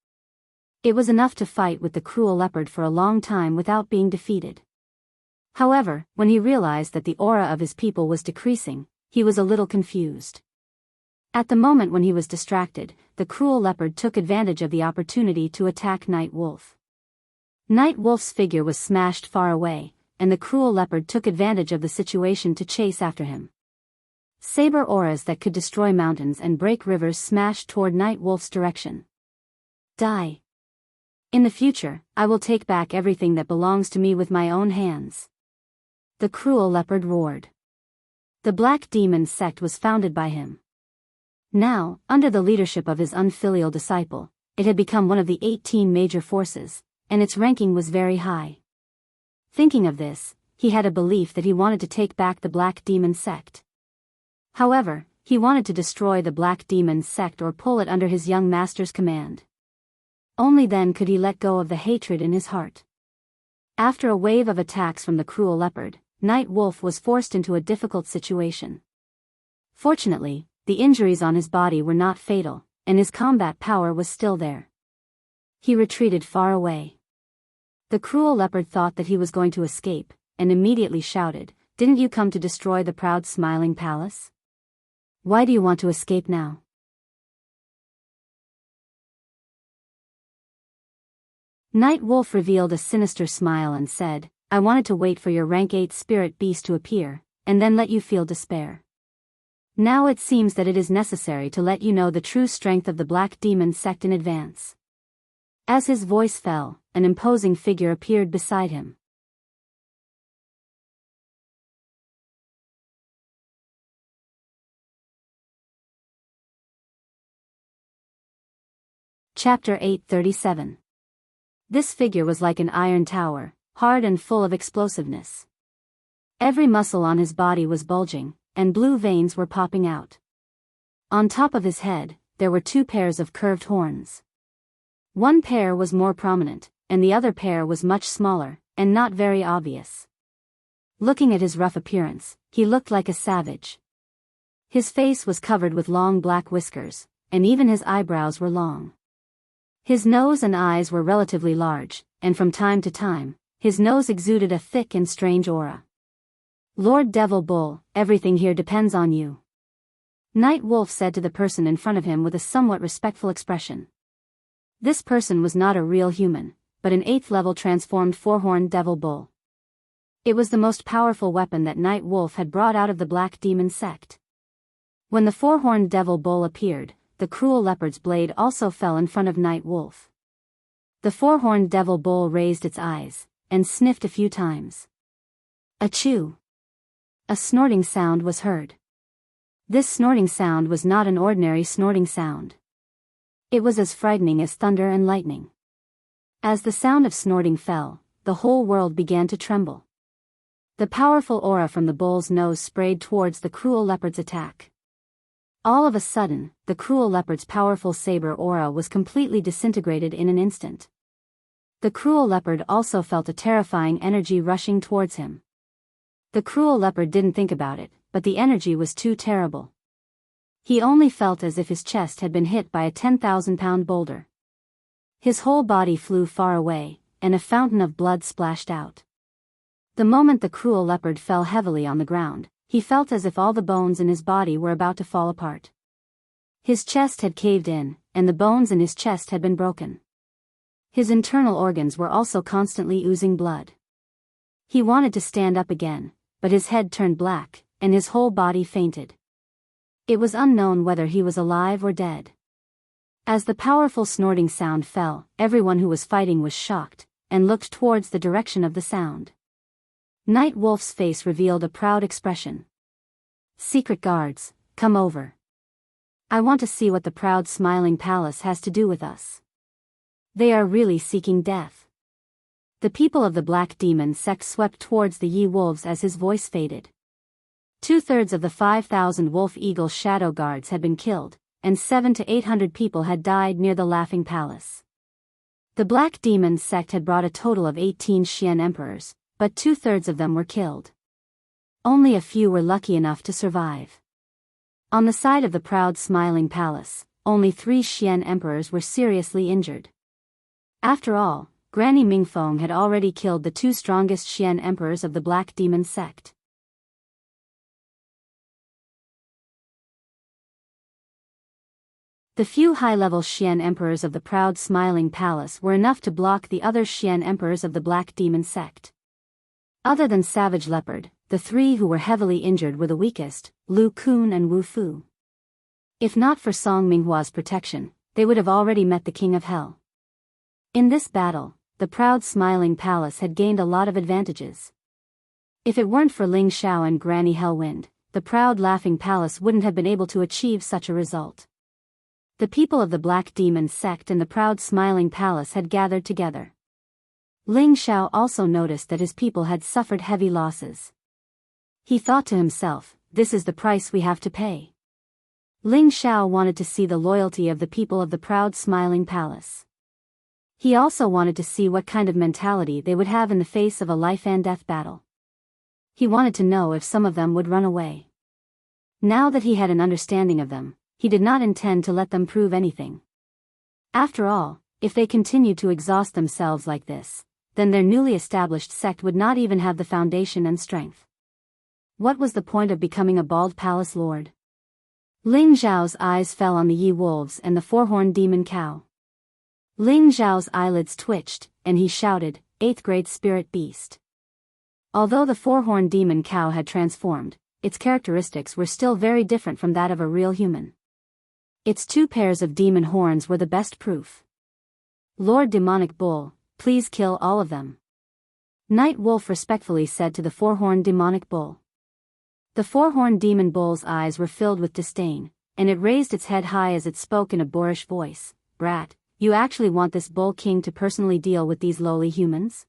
It was enough to fight with the cruel leopard for a long time without being defeated. However, when he realized that the aura of his people was decreasing, he was a little confused. At the moment when he was distracted, the cruel leopard took advantage of the opportunity to attack Night Wolf. Night Wolf's figure was smashed far away, and the cruel leopard took advantage of the situation to chase after him. Saber auras that could destroy mountains and break rivers smashed toward Night Wolf's direction. Die. In the future, I will take back everything that belongs to me with my own hands. The cruel leopard roared. The Black Demon sect was founded by him. Now, under the leadership of his unfilial disciple, it had become one of the 18 major forces, and its ranking was very high. Thinking of this, he had a belief that he wanted to take back the Black Demon sect. However, he wanted to destroy the Black Demon sect or pull it under his young master's command. Only then could he let go of the hatred in his heart. After a wave of attacks from the cruel leopard, Night Wolf was forced into a difficult situation. Fortunately, the injuries on his body were not fatal, and his combat power was still there. He retreated far away. The cruel leopard thought that he was going to escape, and immediately shouted, "Didn't you come to destroy the proud smiling palace? Why do you want to escape now?" Night Wolf revealed a sinister smile and said, "I wanted to wait for your rank 8 spirit beast to appear, and then let you feel despair. Now it seems that it is necessary to let you know the true strength of the Black Demon sect in advance." As his voice fell, an imposing figure appeared beside him. Chapter 837. This figure was like an iron tower, hard and full of explosiveness. Every muscle on his body was bulging, and blue veins were popping out. On top of his head, there were 2 pairs of curved horns. One pair was more prominent, and the other pair was much smaller, and not very obvious. Looking at his rough appearance, he looked like a savage. His face was covered with long black whiskers, and even his eyebrows were long. His nose and eyes were relatively large, and from time to time, his nose exuded a thick and strange aura. "Lord Devil Bull, everything here depends on you," Night Wolf said to the person in front of him with a somewhat respectful expression. This person was not a real human, but an 8th level transformed 4-horned devil bull. It was the most powerful weapon that Night Wolf had brought out of the Black Demon sect. When the 4-horned devil bull appeared, the cruel leopard's blade also fell in front of Night Wolf. The 4-horned devil bull raised its eyes, and sniffed a few times. Achoo! A snorting sound was heard. This snorting sound was not an ordinary snorting sound. It was as frightening as thunder and lightning. As the sound of snorting fell, the whole world began to tremble. The powerful aura from the bull's nose sprayed towards the cruel leopard's attack. All of a sudden, the cruel leopard's powerful saber aura was completely disintegrated in an instant. The cruel leopard also felt a terrifying energy rushing towards him. The cruel leopard didn't think about it, but the energy was too terrible. He only felt as if his chest had been hit by a 10,000-pound boulder. His whole body flew far away, and a fountain of blood splashed out. The moment the cruel leopard fell heavily on the ground, he felt as if all the bones in his body were about to fall apart. His chest had caved in, and the bones in his chest had been broken. His internal organs were also constantly oozing blood. He wanted to stand up again, but his head turned black, and his whole body fainted. It was unknown whether he was alive or dead. As the powerful snorting sound fell, everyone who was fighting was shocked, and looked towards the direction of the sound. Night Wolf's face revealed a proud expression. "Secret guards, come over. I want to see what the proud smiling palace has to do with us. They are really seeking death." The people of the Black Demon sect swept towards the Ye-Wolves as his voice faded. 2/3 of the 5,000 Wolf Eagle Shadow Guards had been killed, and 700 to 800 people had died near the Laughing Palace. The Black Demon sect had brought a total of 18 Xian emperors, but 2/3 of them were killed. Only a few were lucky enough to survive. On the side of the proud smiling palace, only 3 Xian emperors were seriously injured. After all, Granny Mingfeng had already killed the 2 strongest Xian emperors of the Black Demon sect. The few high-level Xian emperors of the proud smiling palace were enough to block the other Xian emperors of the Black Demon sect. Other than Savage Leopard, the 3 who were heavily injured were the weakest, Lu Kun and Wu Fu. If not for Song Minghua's protection, they would have already met the King of Hell. In this battle, the proud smiling palace had gained a lot of advantages. If it weren't for Ling Xiao and Granny Hellwind, the proud laughing palace wouldn't have been able to achieve such a result. The people of the Black Demon sect and the proud smiling palace had gathered together. Ling Xiao also noticed that his people had suffered heavy losses. He thought to himself, "This is the price we have to pay." Ling Xiao wanted to see the loyalty of the people of the proud smiling palace. He also wanted to see what kind of mentality they would have in the face of a life-and-death battle. He wanted to know if some of them would run away. Now that he had an understanding of them, he did not intend to let them prove anything. After all, if they continued to exhaust themselves like this, then their newly established sect would not even have the foundation and strength. What was the point of becoming a bald palace lord? Ling Zhao's eyes fell on the Ye-Wolves and the 4-horned demon cow. Ling Zhao's eyelids twitched, and he shouted, "Eighth grade spirit beast." Although the 4-horned demon cow had transformed, its characteristics were still very different from that of a real human. Its 2 pairs of demon horns were the best proof. "Lord Demonic Bull, please kill all of them," Night Wolf respectfully said to the 4-horned demonic bull. The 4-horned demon bull's eyes were filled with disdain, and it raised its head high as it spoke in a boorish voice. "Brat, you actually want this bull king to personally deal with these lowly humans?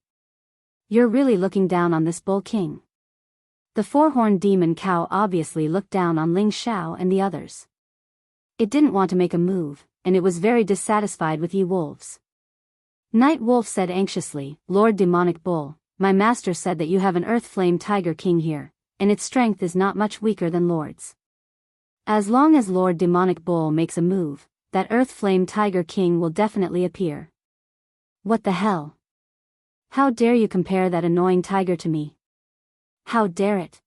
You're really looking down on this bull king." The 4-horned demon cow obviously looked down on Ling Xiao and the others. It didn't want to make a move, and it was very dissatisfied with Ye-Wolves. Night Wolf said anxiously, "Lord Demonic Bull, my master said that you have an Earth Flame Tiger King here, and its strength is not much weaker than Lord's. As long as Lord Demonic Bull makes a move, that Earth Flame Tiger King will definitely appear." "What the hell? How dare you compare that annoying tiger to me? How dare it?"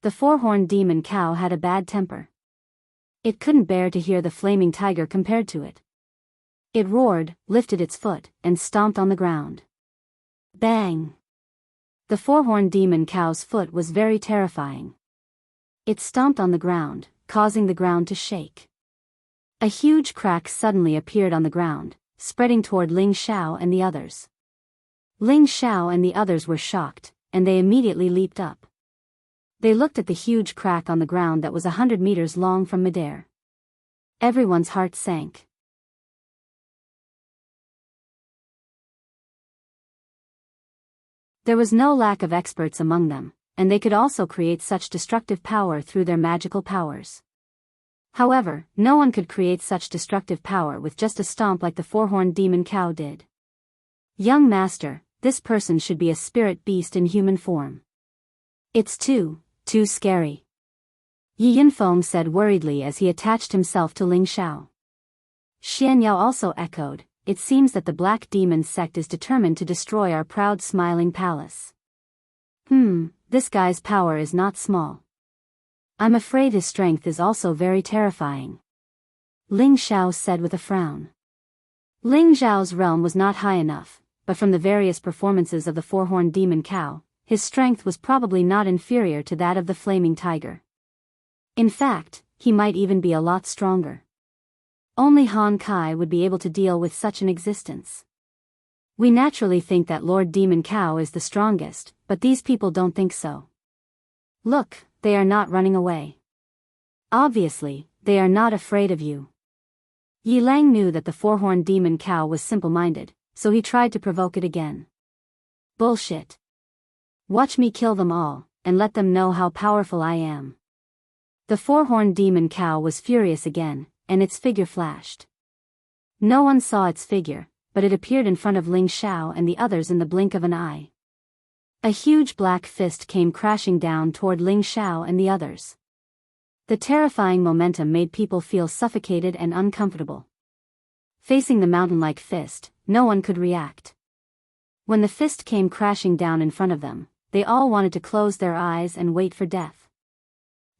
The 4-horned demon cow had a bad temper. It couldn't bear to hear the flaming tiger compared to it. It roared, lifted its foot, and stomped on the ground. Bang! The 4-horned demon cow's foot was very terrifying. It stomped on the ground, causing the ground to shake. A huge crack suddenly appeared on the ground, spreading toward Ling Xiao and the others. Ling Xiao and the others were shocked, and they immediately leaped up. They looked at the huge crack on the ground that was 100 meters long from midair. Everyone's heart sank. There was no lack of experts among them, and they could also create such destructive power through their magical powers. However, no one could create such destructive power with just a stomp like the four-horned demon cow did. Young master, this person should be a spirit beast in human form. It's too scary. Yi Yinfeng said worriedly as he attached himself to Ling Xiao. Xian Yao also echoed, it seems that the Black Demon sect is determined to destroy our proud smiling palace. This guy's power is not small. I'm afraid his strength is also very terrifying. Ling Xiao said with a frown. Ling Xiao's realm was not high enough, but from the various performances of the four-horned demon cow, his strength was probably not inferior to that of the flaming tiger. In fact, he might even be a lot stronger. Only Han Kai would be able to deal with such an existence. We naturally think that Lord Demon Cow is the strongest, but these people don't think so. Look, they are not running away. Obviously, they are not afraid of you. Yi Lang knew that the four-horned demon cow was simple-minded, so he tried to provoke it again. Bullshit. Watch me kill them all, and let them know how powerful I am. The four-horned demon cow was furious again, and its figure flashed. No one saw its figure, but it appeared in front of Ling Xiao and the others in the blink of an eye. A huge black fist came crashing down toward Ling Xiao and the others. The terrifying momentum made people feel suffocated and uncomfortable. Facing the mountain-like fist, no one could react. When the fist came crashing down in front of them, they all wanted to close their eyes and wait for death.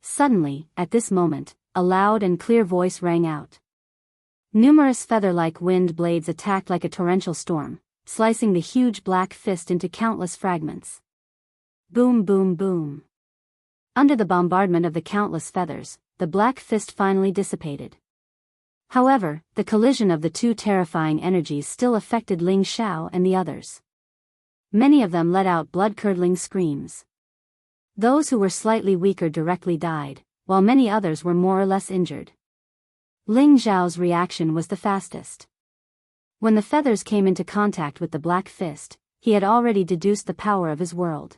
Suddenly, at this moment, a loud and clear voice rang out. Numerous feather-like wind blades attacked like a torrential storm, slicing the huge black fist into countless fragments. Boom, boom, boom. Under the bombardment of the countless feathers, the black fist finally dissipated. However, the collision of the two terrifying energies still affected Ling Xiao and the others. Many of them let out blood-curdling screams. Those who were slightly weaker directly died, while many others were more or less injured. Ling Xiao's reaction was the fastest. When the feathers came into contact with the black fist, he had already deduced the power of his world.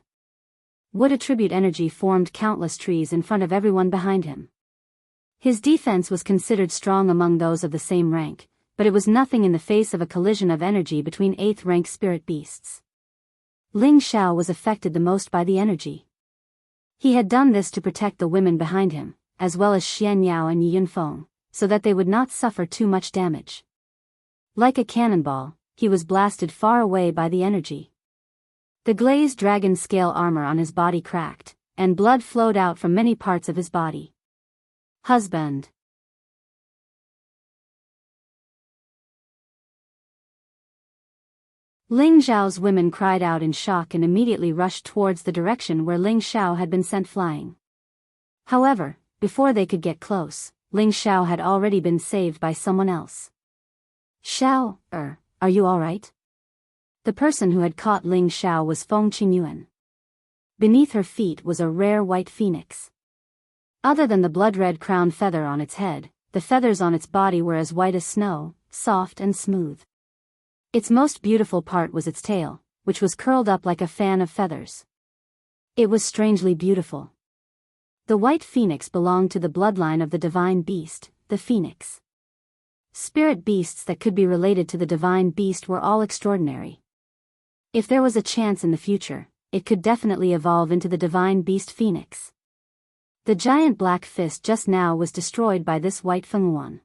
Wood attribute energy formed countless trees in front of everyone behind him. His defense was considered strong among those of the same rank, but it was nothing in the face of a collision of energy between 8th rank spirit beasts. Ling Xiao was affected the most by the energy. He had done this to protect the women behind him, as well as Xian Yao and Yi Yunfeng, so that they would not suffer too much damage. Like a cannonball, he was blasted far away by the energy. The glazed dragon scale armor on his body cracked, and blood flowed out from many parts of his body. Husband. Ling Xiao's women cried out in shock and immediately rushed towards the direction where Ling Xiao had been sent flying. However, before they could get close, Ling Xiao had already been saved by someone else. Xiao, are you alright? The person who had caught Ling Xiao was Feng Qingyuan. Beneath her feet was a rare white phoenix. Other than the blood-red crown feather on its head, the feathers on its body were as white as snow, soft and smooth. Its most beautiful part was its tail, which was curled up like a fan of feathers. It was strangely beautiful. The white phoenix belonged to the bloodline of the divine beast, the phoenix. Spirit beasts that could be related to the divine beast were all extraordinary. If there was a chance in the future, it could definitely evolve into the divine beast phoenix. The giant black fist just now was destroyed by this white Fengyuan.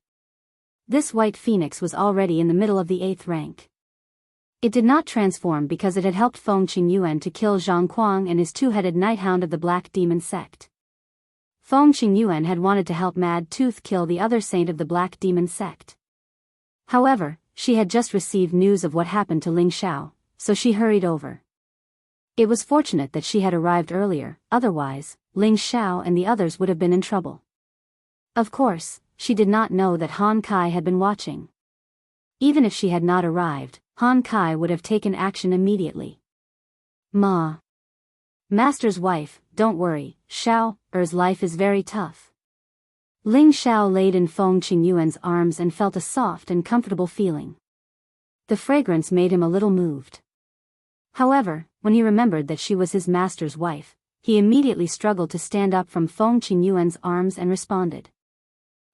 This white phoenix was already in the middle of the 8th rank. It did not transform because it had helped Feng Qingyuan to kill Zhang Kuang and his two-headed Nighthound of the Black Demon sect. Feng Qingyuan had wanted to help Mad Tooth kill the other saint of the Black Demon sect. However, she had just received news of what happened to Ling Xiao, so she hurried over. It was fortunate that she had arrived earlier, otherwise, Ling Xiao and the others would have been in trouble. Of course, she did not know that Han Kai had been watching. Even if she had not arrived, Han Kai would have taken action immediately. Ma. Master's wife, don't worry, Xiao's life is very tough. Ling Xiao laid in Feng Qingyuan's arms and felt a soft and comfortable feeling. The fragrance made him a little moved. However, when he remembered that she was his master's wife, he immediately struggled to stand up from Feng Qingyuan's arms and responded.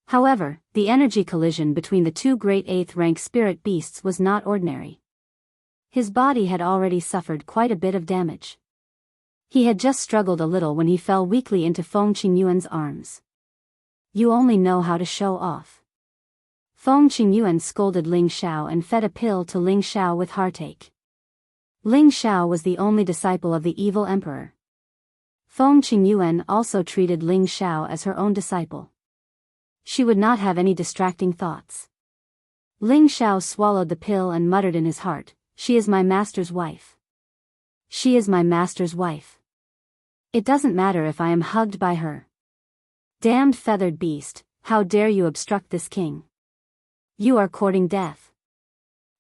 However, the energy collision between the two great 8th-rank spirit beasts was not ordinary. His body had already suffered quite a bit of damage. He had just struggled a little when he fell weakly into Feng Qingyuan's arms. You only know how to show off. Feng Qingyuan scolded Ling Xiao and fed a pill to Ling Xiao with heartache. Ling Xiao was the only disciple of the evil emperor. Feng Qingyuan also treated Ling Xiao as her own disciple. She would not have any distracting thoughts. Ling Xiao swallowed the pill and muttered in his heart, "She is my master's wife. She is my master's wife. It doesn't matter if I am hugged by her. Damned feathered beast, how dare you obstruct this king? You are courting death."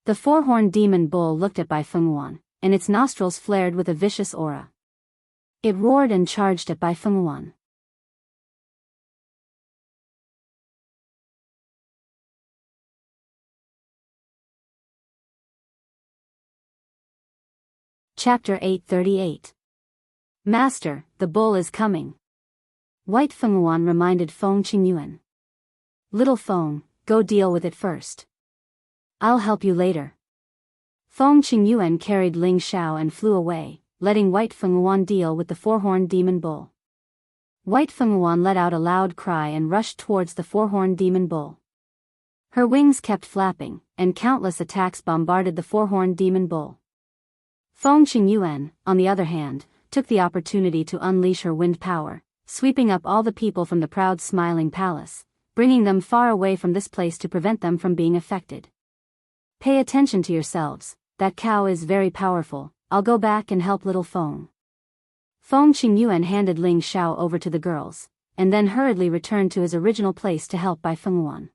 The four-horned demon bull looked at Bai Fenghuan, and its nostrils flared with a vicious aura. It roared and charged at Bai Fenghuan. Chapter 838. Master, the bull is coming. White Fenghuan reminded Feng Qingyuan. Little Feng, go deal with it first. I'll help you later. Feng Qingyuan carried Ling Xiao and flew away, letting White Fenghuan deal with the four-horned demon bull. White Fenghuan let out a loud cry and rushed towards the four-horned demon bull. Her wings kept flapping, and countless attacks bombarded the four-horned demon bull. Feng Qingyuan, on the other hand, took the opportunity to unleash her wind power, sweeping up all the people from the proud smiling palace, bringing them far away from this place to prevent them from being affected. Pay attention to yourselves, that cow is very powerful. I'll go back and help little Feng. Feng Qingyuan handed Ling Xiao over to the girls, and then hurriedly returned to his original place to help Bai Fenghuan.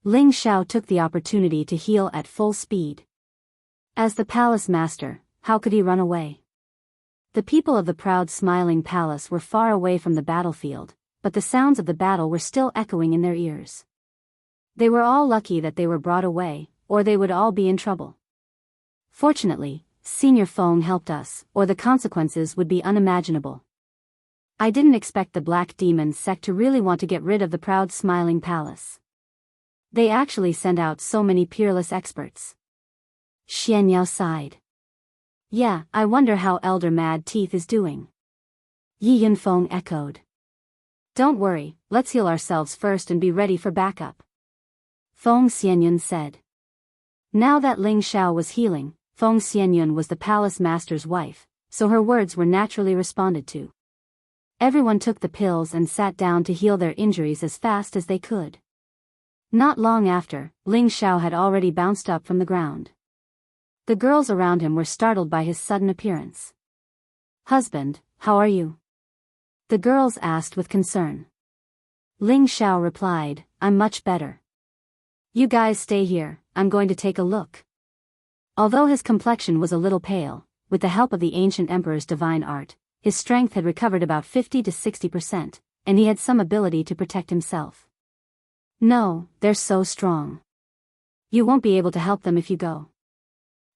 Ling Xiao took the opportunity to heal at full speed. As the palace master, how could he run away? The people of the proud smiling palace were far away from the battlefield, but the sounds of the battle were still echoing in their ears. They were all lucky that they were brought away, or they would all be in trouble. Fortunately, Senior Feng helped us, or the consequences would be unimaginable. I didn't expect the Black Demon sect to really want to get rid of the proud smiling palace. They actually sent out so many peerless experts. Xian Yao sighed. Yeah, I wonder how Elder Mad Teeth is doing. Yi Yunfeng echoed. Don't worry, let's heal ourselves first and be ready for backup. Feng Xianyun said. Now that Ling Xiao was healing, Feng Xianyun was the palace master's wife, so her words were naturally responded to. Everyone took the pills and sat down to heal their injuries as fast as they could. Not long after, Ling Xiao had already bounced up from the ground. The girls around him were startled by his sudden appearance. Husband, how are you? The girls asked with concern. Ling Xiao replied, I'm much better. You guys stay here, I'm going to take a look. Although his complexion was a little pale, with the help of the ancient emperor's divine art, his strength had recovered about 50 to 60%, and he had some ability to protect himself. No, they're so strong. You won't be able to help them if you go.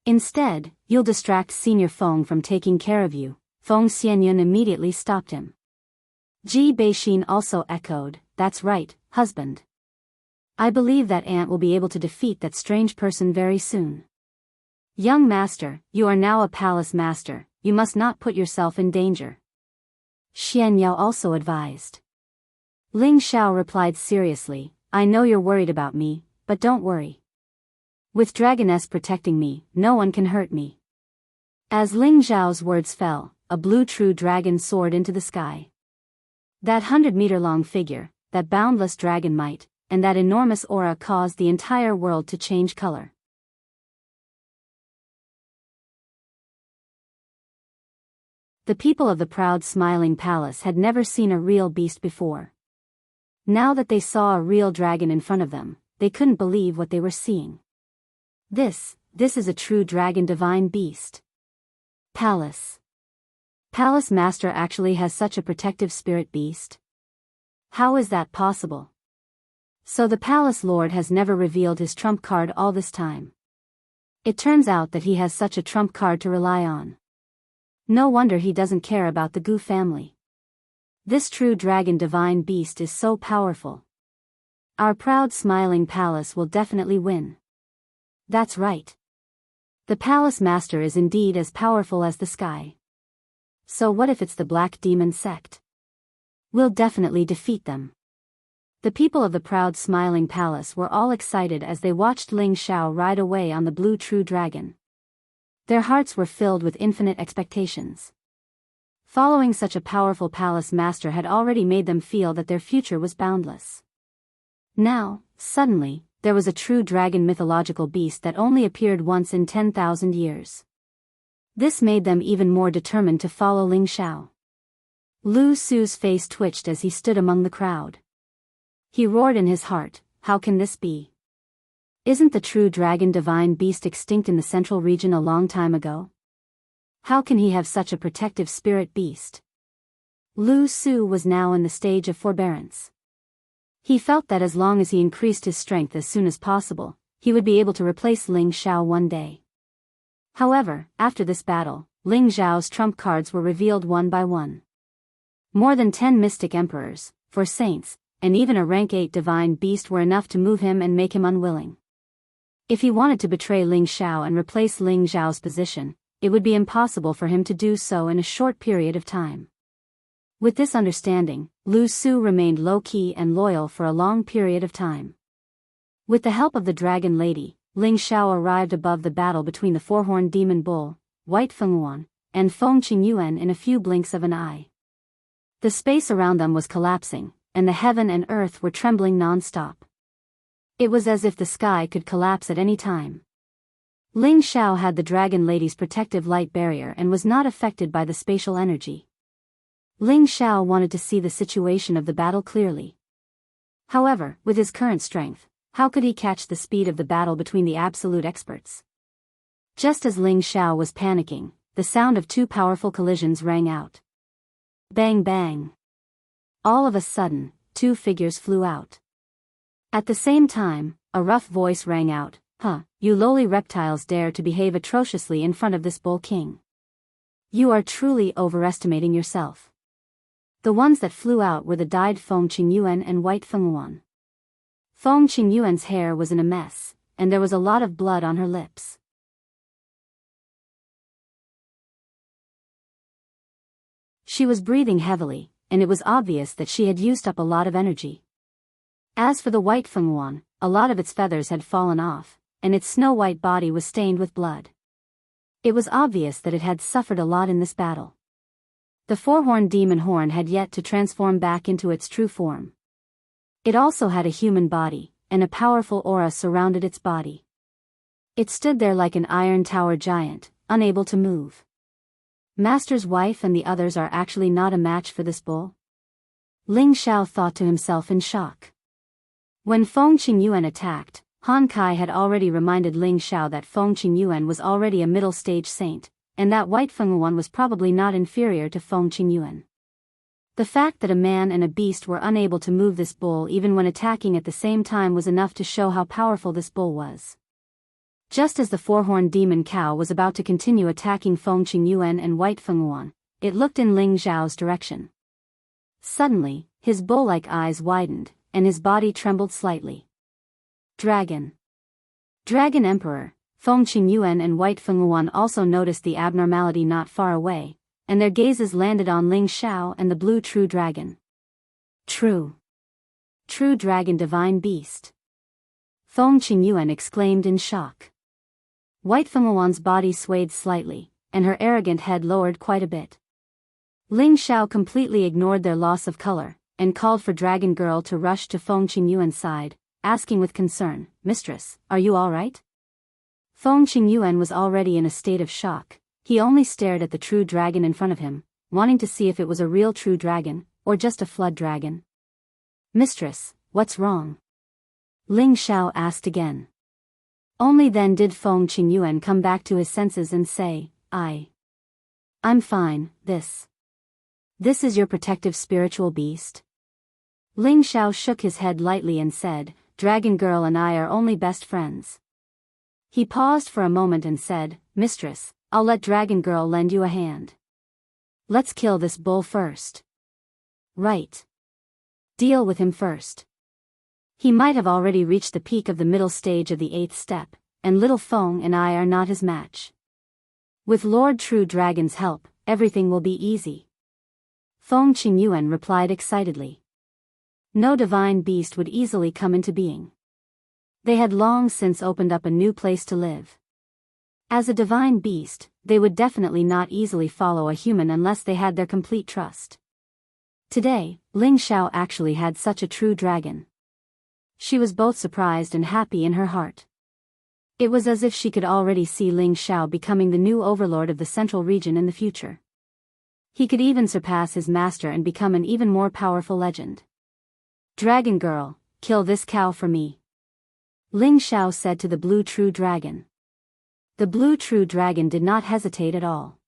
Instead, you'll distract Senior Feng from taking care of you. Feng Xianyun immediately stopped him. Ji Beixin also echoed, that's right, husband. I believe that aunt will be able to defeat that strange person very soon. Young master, you are now a palace master, you must not put yourself in danger. Xian Yao also advised. Ling Xiao replied seriously, I know you're worried about me, but don't worry. With Dragoness protecting me, no one can hurt me. As Ling Xiao's words fell, a blue true dragon soared into the sky. That 100-meter-long figure, that boundless dragon might, and that enormous aura caused the entire world to change color. The people of the proud smiling palace had never seen a real beast before. Now that they saw a real dragon in front of them, they couldn't believe what they were seeing. This is a true dragon divine beast. Palace Master actually has such a protective spirit beast? How is that possible? So the Palace Lord has never revealed his trump card all this time. It turns out that he has such a trump card to rely on. No wonder he doesn't care about the Gu family. This true dragon divine beast is so powerful. Our proud smiling palace will definitely win. That's right. The palace master is indeed as powerful as the sky. So what if it's the Black Demon sect? We'll definitely defeat them. The people of the proud smiling palace were all excited as they watched Ling Xiao ride away on the blue true dragon. Their hearts were filled with infinite expectations. Following such a powerful palace master had already made them feel that their future was boundless. Now, suddenly, there was a true dragon mythological beast that only appeared once in 10,000 years. This made them even more determined to follow Ling Xiao. Lu Su's face twitched as he stood among the crowd. He roared in his heart, how can this be? Isn't the true dragon divine beast extinct in the central region a long time ago? How can he have such a protective spirit beast? Lu Su was now in the stage of forbearance. He felt that as long as he increased his strength as soon as possible, he would be able to replace Ling Xiao one day. However, after this battle, Ling Xiao's trump cards were revealed one by one. More than 10 mystic emperors, 4 saints, and even a rank 8 divine beast were enough to move him and make him unwilling. If he wanted to betray Ling Xiao and replace Ling Xiao's position, it would be impossible for him to do so in a short period of time. With this understanding, Lu Su remained low-key and loyal for a long period of time. With the help of the Dragon Lady, Ling Xiao arrived above the battle between the four-horned demon bull, White Fengyuan, and Feng Qingyuan in a few blinks of an eye. The space around them was collapsing, and the heaven and earth were trembling non-stop. It was as if the sky could collapse at any time. Ling Xiao had the Dragon Lady's protective light barrier and was not affected by the spatial energy. Ling Xiao wanted to see the situation of the battle clearly. However, with his current strength, how could he catch the speed of the battle between the absolute experts? Just as Ling Xiao was panicking, the sound of 2 powerful collisions rang out. Bang bang. All of a sudden, 2 figures flew out. At the same time, a rough voice rang out, you lowly reptiles dare to behave atrociously in front of this bull king. You are truly overestimating yourself. The ones that flew out were the dyed Feng Qingyuan and White Fengyuan. Feng Qingyuan's hair was in a mess, and there was a lot of blood on her lips. She was breathing heavily, and it was obvious that she had used up a lot of energy. As for the White Fengyuan, a lot of its feathers had fallen off, and its snow-white body was stained with blood. It was obvious that it had suffered a lot in this battle. The four-horned demon horn had yet to transform back into its true form. It also had a human body, and a powerful aura surrounded its body. It stood there like an iron tower giant, unable to move. Master's wife and the others are actually not a match for this bull? Ling Xiao thought to himself in shock. When Feng Qingyuan attacked, Han Kai had already reminded Ling Xiao that Feng Qingyuan was already a middle-stage saint, and that White Fengyuan was probably not inferior to Feng Qingyuan. The fact that a man and a beast were unable to move this bull even when attacking at the same time was enough to show how powerful this bull was. Just as the four-horned demon cow was about to continue attacking Feng Qingyuan and White Fengyuan, it looked in Ling Xiao's direction. Suddenly, his bull-like eyes widened, and his body trembled slightly. Dragon Emperor, Feng Qingyuan and White Fengyuan also noticed the abnormality not far away, and their gazes landed on Ling Xiao and the blue true dragon. True dragon divine beast. Feng Qingyuan exclaimed in shock. White Fengyuan's body swayed slightly, and her arrogant head lowered quite a bit. Ling Xiao completely ignored their loss of color, and called for Dragon Girl to rush to Feng Qingyuan's side, asking with concern, "Mistress, are you all right?" Feng Qingyuan was already in a state of shock. He only stared at the true dragon in front of him, wanting to see if it was a real true dragon, or just a flood dragon. "Mistress, what's wrong?" Ling Xiao asked again. Only then did Feng Qingyuan come back to his senses and say, I'm fine, this is your protective spiritual beast?" Ling Xiao shook his head lightly and said, "Dragon Girl and I are only best friends." He paused for a moment and said, "Mistress, I'll let Dragon Girl lend you a hand. Let's kill this bull first." "Right. Deal with him first." He might have already reached the peak of the middle stage of the 8th step, and little Feng and I are not his match. With Lord True Dragon's help, everything will be easy. Feng Qingyuan replied excitedly. No divine beast would easily come into being. They had long since opened up a new place to live. As a divine beast, they would definitely not easily follow a human unless they had their complete trust. Today, Ling Xiao actually had such a true dragon. She was both surprised and happy in her heart. It was as if she could already see Ling Xiao becoming the new overlord of the central region in the future. He could even surpass his master and become an even more powerful legend. "Dragon Girl, kill this cow for me," Ling Xiao said to the blue true dragon. The blue true dragon did not hesitate at all.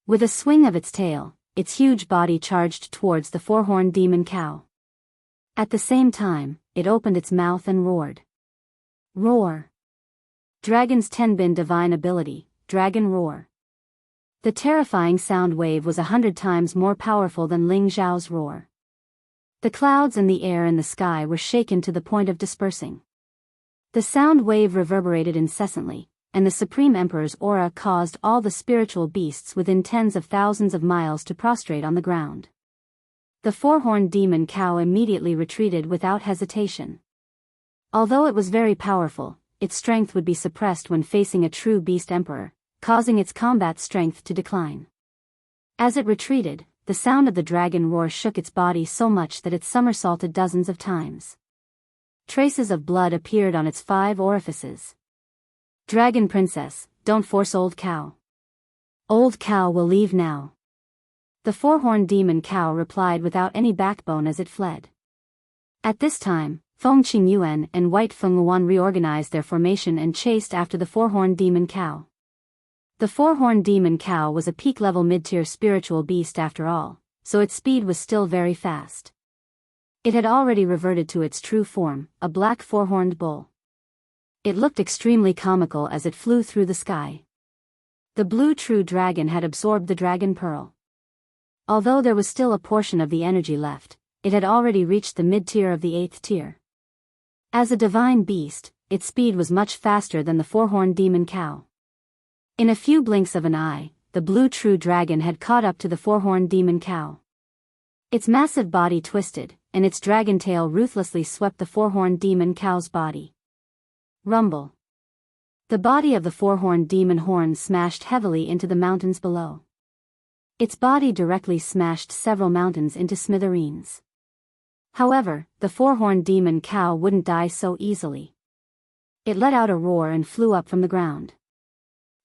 With a swing of its tail, its huge body charged towards the four-horned demon cow. At the same time, it opened its mouth and roared. Roar. Dragon's Tenbin divine ability, Dragon Roar. The terrifying sound wave was 100 times more powerful than Ling Xiao's roar. The clouds and the air in the sky were shaken to the point of dispersing. The sound wave reverberated incessantly, and the Supreme Emperor's aura caused all the spiritual beasts within tens of thousands of miles to prostrate on the ground. The four-horned demon cow immediately retreated without hesitation. Although it was very powerful, its strength would be suppressed when facing a true beast emperor, causing its combat strength to decline. As it retreated, the sound of the dragon roar shook its body so much that it somersaulted dozens of times. Traces of blood appeared on its 5 orifices. "Dragon Princess, don't force old cow. Old cow will leave now." The four-horned demon cow replied without any backbone as it fled. At this time, Feng Qingyuan and White Fengyuan reorganized their formation and chased after the four-horned demon cow. The four-horned demon cow was a peak-level mid-tier spiritual beast after all, so its speed was still very fast. It had already reverted to its true form, a black four-horned bull. It looked extremely comical as it flew through the sky. The blue true dragon had absorbed the dragon pearl. Although there was still a portion of the energy left, it had already reached the mid-tier of the 8th tier. As a divine beast, its speed was much faster than the four-horned demon cow. In a few blinks of an eye, the blue true dragon had caught up to the four-horned demon cow. Its massive body twisted, and its dragon tail ruthlessly swept the four-horned demon cow's body. Rumble. The body of the four-horned demon horn smashed heavily into the mountains below. Its body directly smashed several mountains into smithereens. However, the four-horned demon cow wouldn't die so easily. It let out a roar and flew up from the ground.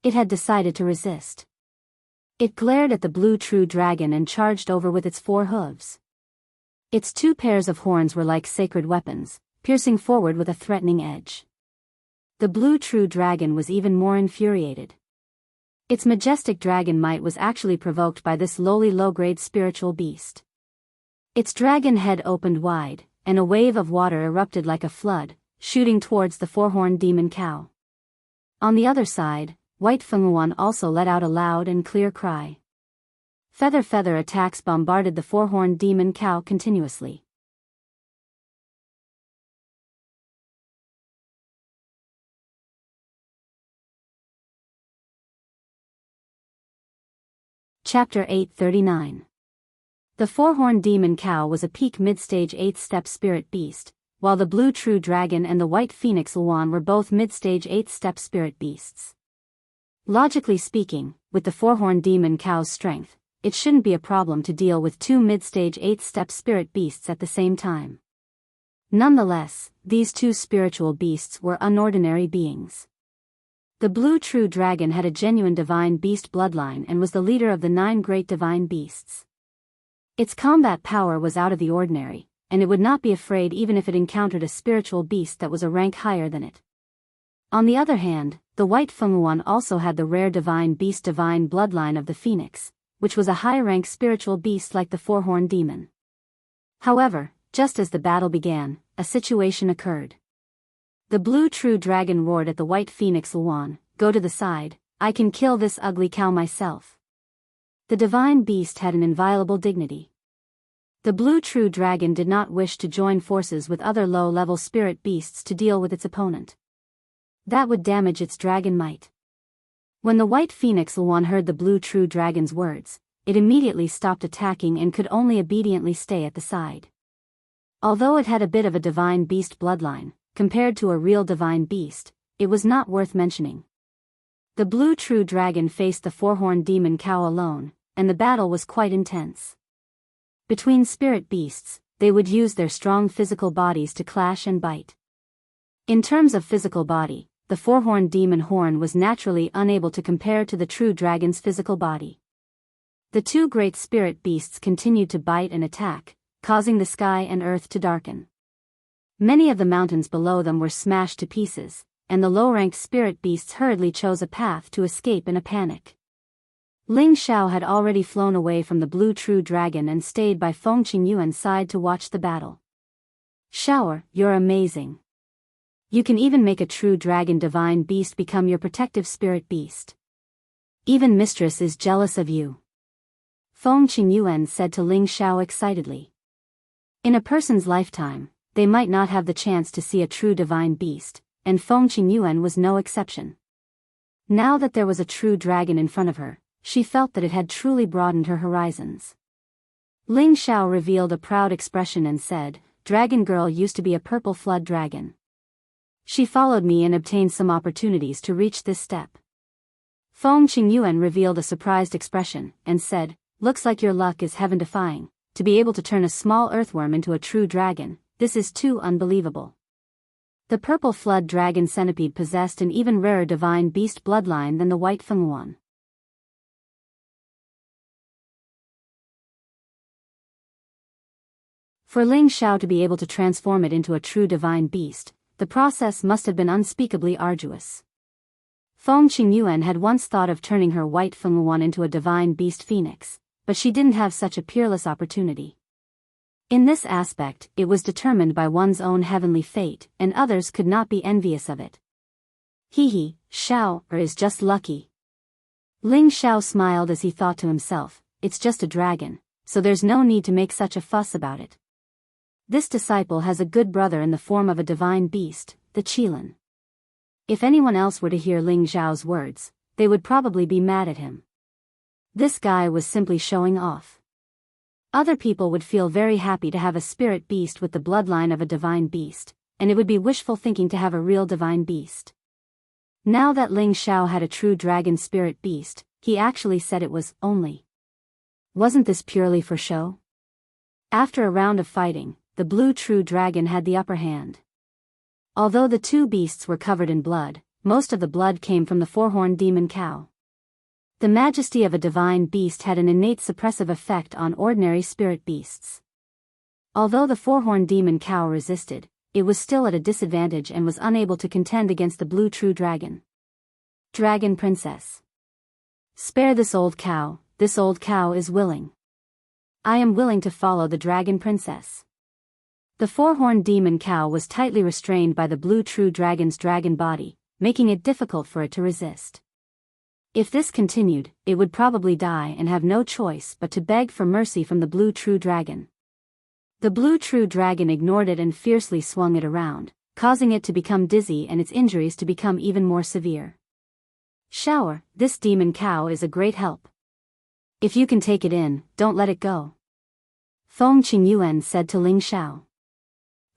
It had decided to resist. It glared at the blue true dragon and charged over with its 4 hooves. Its 2 pairs of horns were like sacred weapons, piercing forward with a threatening edge. The blue true dragon was even more infuriated. Its majestic dragon might was actually provoked by this lowly low-grade spiritual beast. Its dragon head opened wide, and a wave of water erupted like a flood, shooting towards the four-horned demon cow. On the other side, White Fengyuan also let out a loud and clear cry. Feather attacks bombarded the four-horned demon cow continuously. Chapter 839. The four-horned demon cow was a peak mid-stage 8th-step spirit beast, while the blue true dragon and the white phoenix Luan were both mid-stage 8th-step spirit beasts. Logically speaking, with the four-horned demon cow's strength, it shouldn't be a problem to deal with 2 mid-stage 8th-step spirit beasts at the same time. Nonetheless, these 2 spiritual beasts were unordinary beings. The blue true dragon had a genuine divine beast bloodline and was the leader of the 9 great divine beasts. Its combat power was out of the ordinary, and it would not be afraid even if it encountered a spiritual beast that was a rank higher than it. On the other hand, the white Fengyuan also had the rare divine beast divine bloodline of the phoenix, which was a high-rank spiritual beast like the four-horned demon. However, just as the battle began, a situation occurred. The blue true dragon roared at the white phoenix Luan, "Go to the side, I can kill this ugly cow myself." The divine beast had an inviolable dignity. The blue true dragon did not wish to join forces with other low-level spirit beasts to deal with its opponent. That would damage its dragon might. When the white phoenix Luan heard the blue true dragon's words, it immediately stopped attacking and could only obediently stay at the side. Although it had a bit of a divine beast bloodline, compared to a real divine beast, it was not worth mentioning. The blue true dragon faced the four-horned demon cow alone, and the battle was quite intense. Between spirit beasts, they would use their strong physical bodies to clash and bite. In terms of physical body, the four-horned demon horn was naturally unable to compare to the true dragon's physical body. The two great spirit beasts continued to bite and attack, causing the sky and earth to darken. Many of the mountains below them were smashed to pieces, and the low-ranked spirit beasts hurriedly chose a path to escape in a panic. Ling Xiao had already flown away from the blue true dragon and stayed by Feng Qingyuan's side to watch the battle. "Xiao, you're amazing. You can even make a true dragon divine beast become your protective spirit beast. Even Mistress is jealous of you," Feng Qingyuan said to Ling Xiao excitedly. In a person's lifetime, they might not have the chance to see a true divine beast, and Feng Qingyuan was no exception. Now that there was a true dragon in front of her, she felt that it had truly broadened her horizons. Ling Xiao revealed a proud expression and said, "Dragon Girl used to be a purple flood dragon. She followed me and obtained some opportunities to reach this step." Feng Qingyuan revealed a surprised expression, and said, "Looks like your luck is heaven-defying. To be able to turn a small earthworm into a true dragon, this is too unbelievable." The purple flood dragon centipede possessed an even rarer divine beast bloodline than the white Fenghuan. For Ling Xiao to be able to transform it into a true divine beast, the process must have been unspeakably arduous. Feng Qingyuan had once thought of turning her white Fenghuan into a divine beast phoenix, but she didn't have such a peerless opportunity. In this aspect, it was determined by one's own heavenly fate, and others could not be envious of it. He, Xiao, is just lucky. Ling Xiao smiled as he thought to himself, "It's just a dragon, so there's no need to make such a fuss about it. This disciple has a good brother in the form of a divine beast, the Qilin." If anyone else were to hear Ling Xiao's words, they would probably be mad at him. This guy was simply showing off. Other people would feel very happy to have a spirit beast with the bloodline of a divine beast, and it would be wishful thinking to have a real divine beast. Now that Ling Xiao had a true dragon spirit beast, he actually said it was only. Wasn't this purely for show? After a round of fighting, the blue true dragon had the upper hand. Although the two beasts were covered in blood, most of the blood came from the four-horned demon cow. The majesty of a divine beast had an innate suppressive effect on ordinary spirit beasts. Although the four-horned demon cow resisted, it was still at a disadvantage and was unable to contend against the blue true dragon. Dragon Princess. "Spare this old cow is willing. I am willing to follow the Dragon Princess." The four-horned demon cow was tightly restrained by the blue true dragon's dragon body, making it difficult for it to resist. If this continued, it would probably die and have no choice but to beg for mercy from the blue true dragon. The blue true dragon ignored it and fiercely swung it around, causing it to become dizzy and its injuries to become even more severe. "Shower, this demon cow is a great help. If you can take it in, don't let it go," Feng Qingyuan said to Ling Xiao.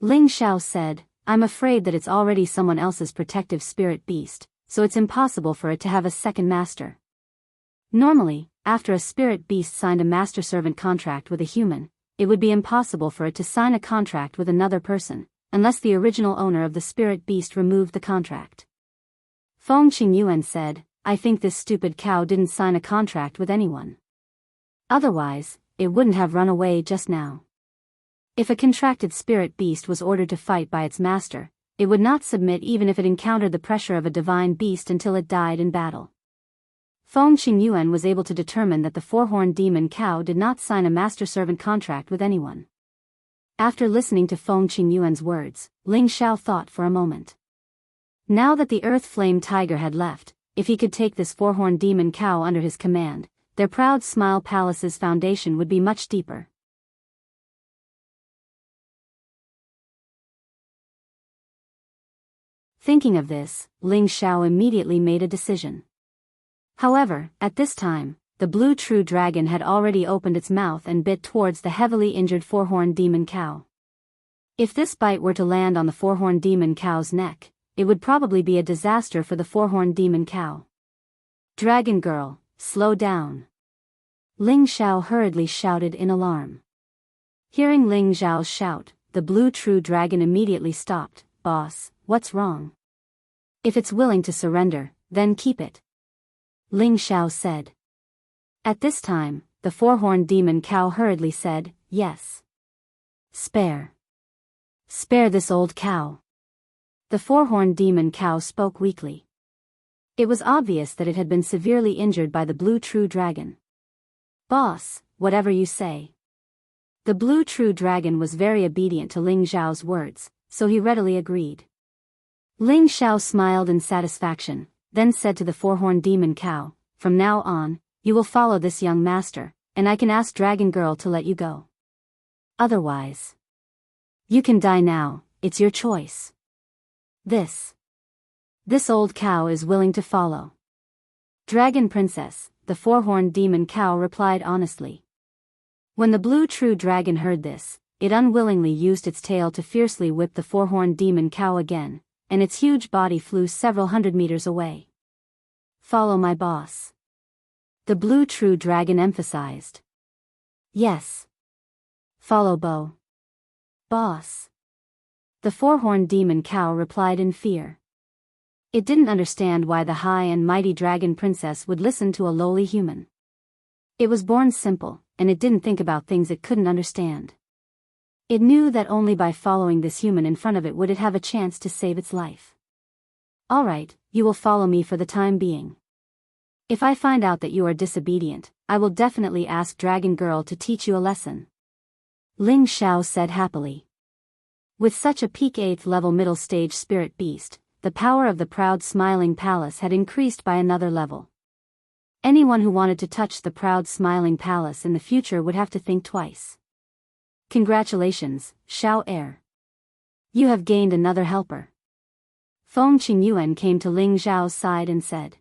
Ling Xiao said, "I'm afraid that it's already someone else's protective spirit beast, so it's impossible for it to have a second master. Normally, after a spirit beast signed a master-servant contract with a human, it would be impossible for it to sign a contract with another person, unless the original owner of the spirit beast removed the contract." Feng Qingyuan said, "I think this stupid cow didn't sign a contract with anyone. Otherwise, it wouldn't have run away just now. If a contracted spirit beast was ordered to fight by its master, it would not submit even if it encountered the pressure of a divine beast until it died in battle." Feng Qingyuan was able to determine that the four-horned demon cow did not sign a master-servant contract with anyone. After listening to Feng Qingyuan's words, Ling Xiao thought for a moment. Now that the Earth Flame Tiger had left, if he could take this four-horned demon cow under his command, their proud Smile Palace's foundation would be much deeper. Thinking of this, Ling Xiao immediately made a decision. However, at this time, the blue true dragon had already opened its mouth and bit towards the heavily injured four-horned demon cow. If this bite were to land on the four-horned demon cow's neck, it would probably be a disaster for the four-horned demon cow. Dragon girl, slow down. Ling Xiao hurriedly shouted in alarm. Hearing Ling Xiao's shout, the blue true dragon immediately stopped. Boss, what's wrong? If it's willing to surrender, then keep it. Ling Xiao said. At this time, the four-horned demon cow hurriedly said, yes. Spare this old cow. The four-horned demon cow spoke weakly. It was obvious that it had been severely injured by the blue true dragon. Boss, whatever you say. The blue true dragon was very obedient to Ling Xiao's words, so he readily agreed. Ling Xiao smiled in satisfaction, then said to the four-horned demon cow, from now on, you will follow this young master, and I can ask Dragon Girl to let you go. Otherwise, you can die now, it's your choice. This old cow is willing to follow. Dragon Princess, the four-horned demon cow replied honestly. When the blue true dragon heard this, it unwillingly used its tail to fiercely whip the four-horned demon cow again, and its huge body flew several hundred meters away. Follow my boss. The blue true dragon emphasized. Yes. Follow boss. The four-horned demon cow replied in fear. It didn't understand why the high and mighty dragon princess would listen to a lowly human. It was born simple, and it didn't think about things it couldn't understand. It knew that only by following this human in front of it would it have a chance to save its life. Alright, you will follow me for the time being. If I find out that you are disobedient, I will definitely ask Dragon Girl to teach you a lesson. Ling Xiao said happily. With such a peak 8th level middle stage spirit beast, the power of the proud Smiling Palace had increased by another level. Anyone who wanted to touch the proud Smiling Palace in the future would have to think twice. Congratulations, Xiao Heir. You have gained another helper. Feng Qingyuan came to Ling Xiao's side and said.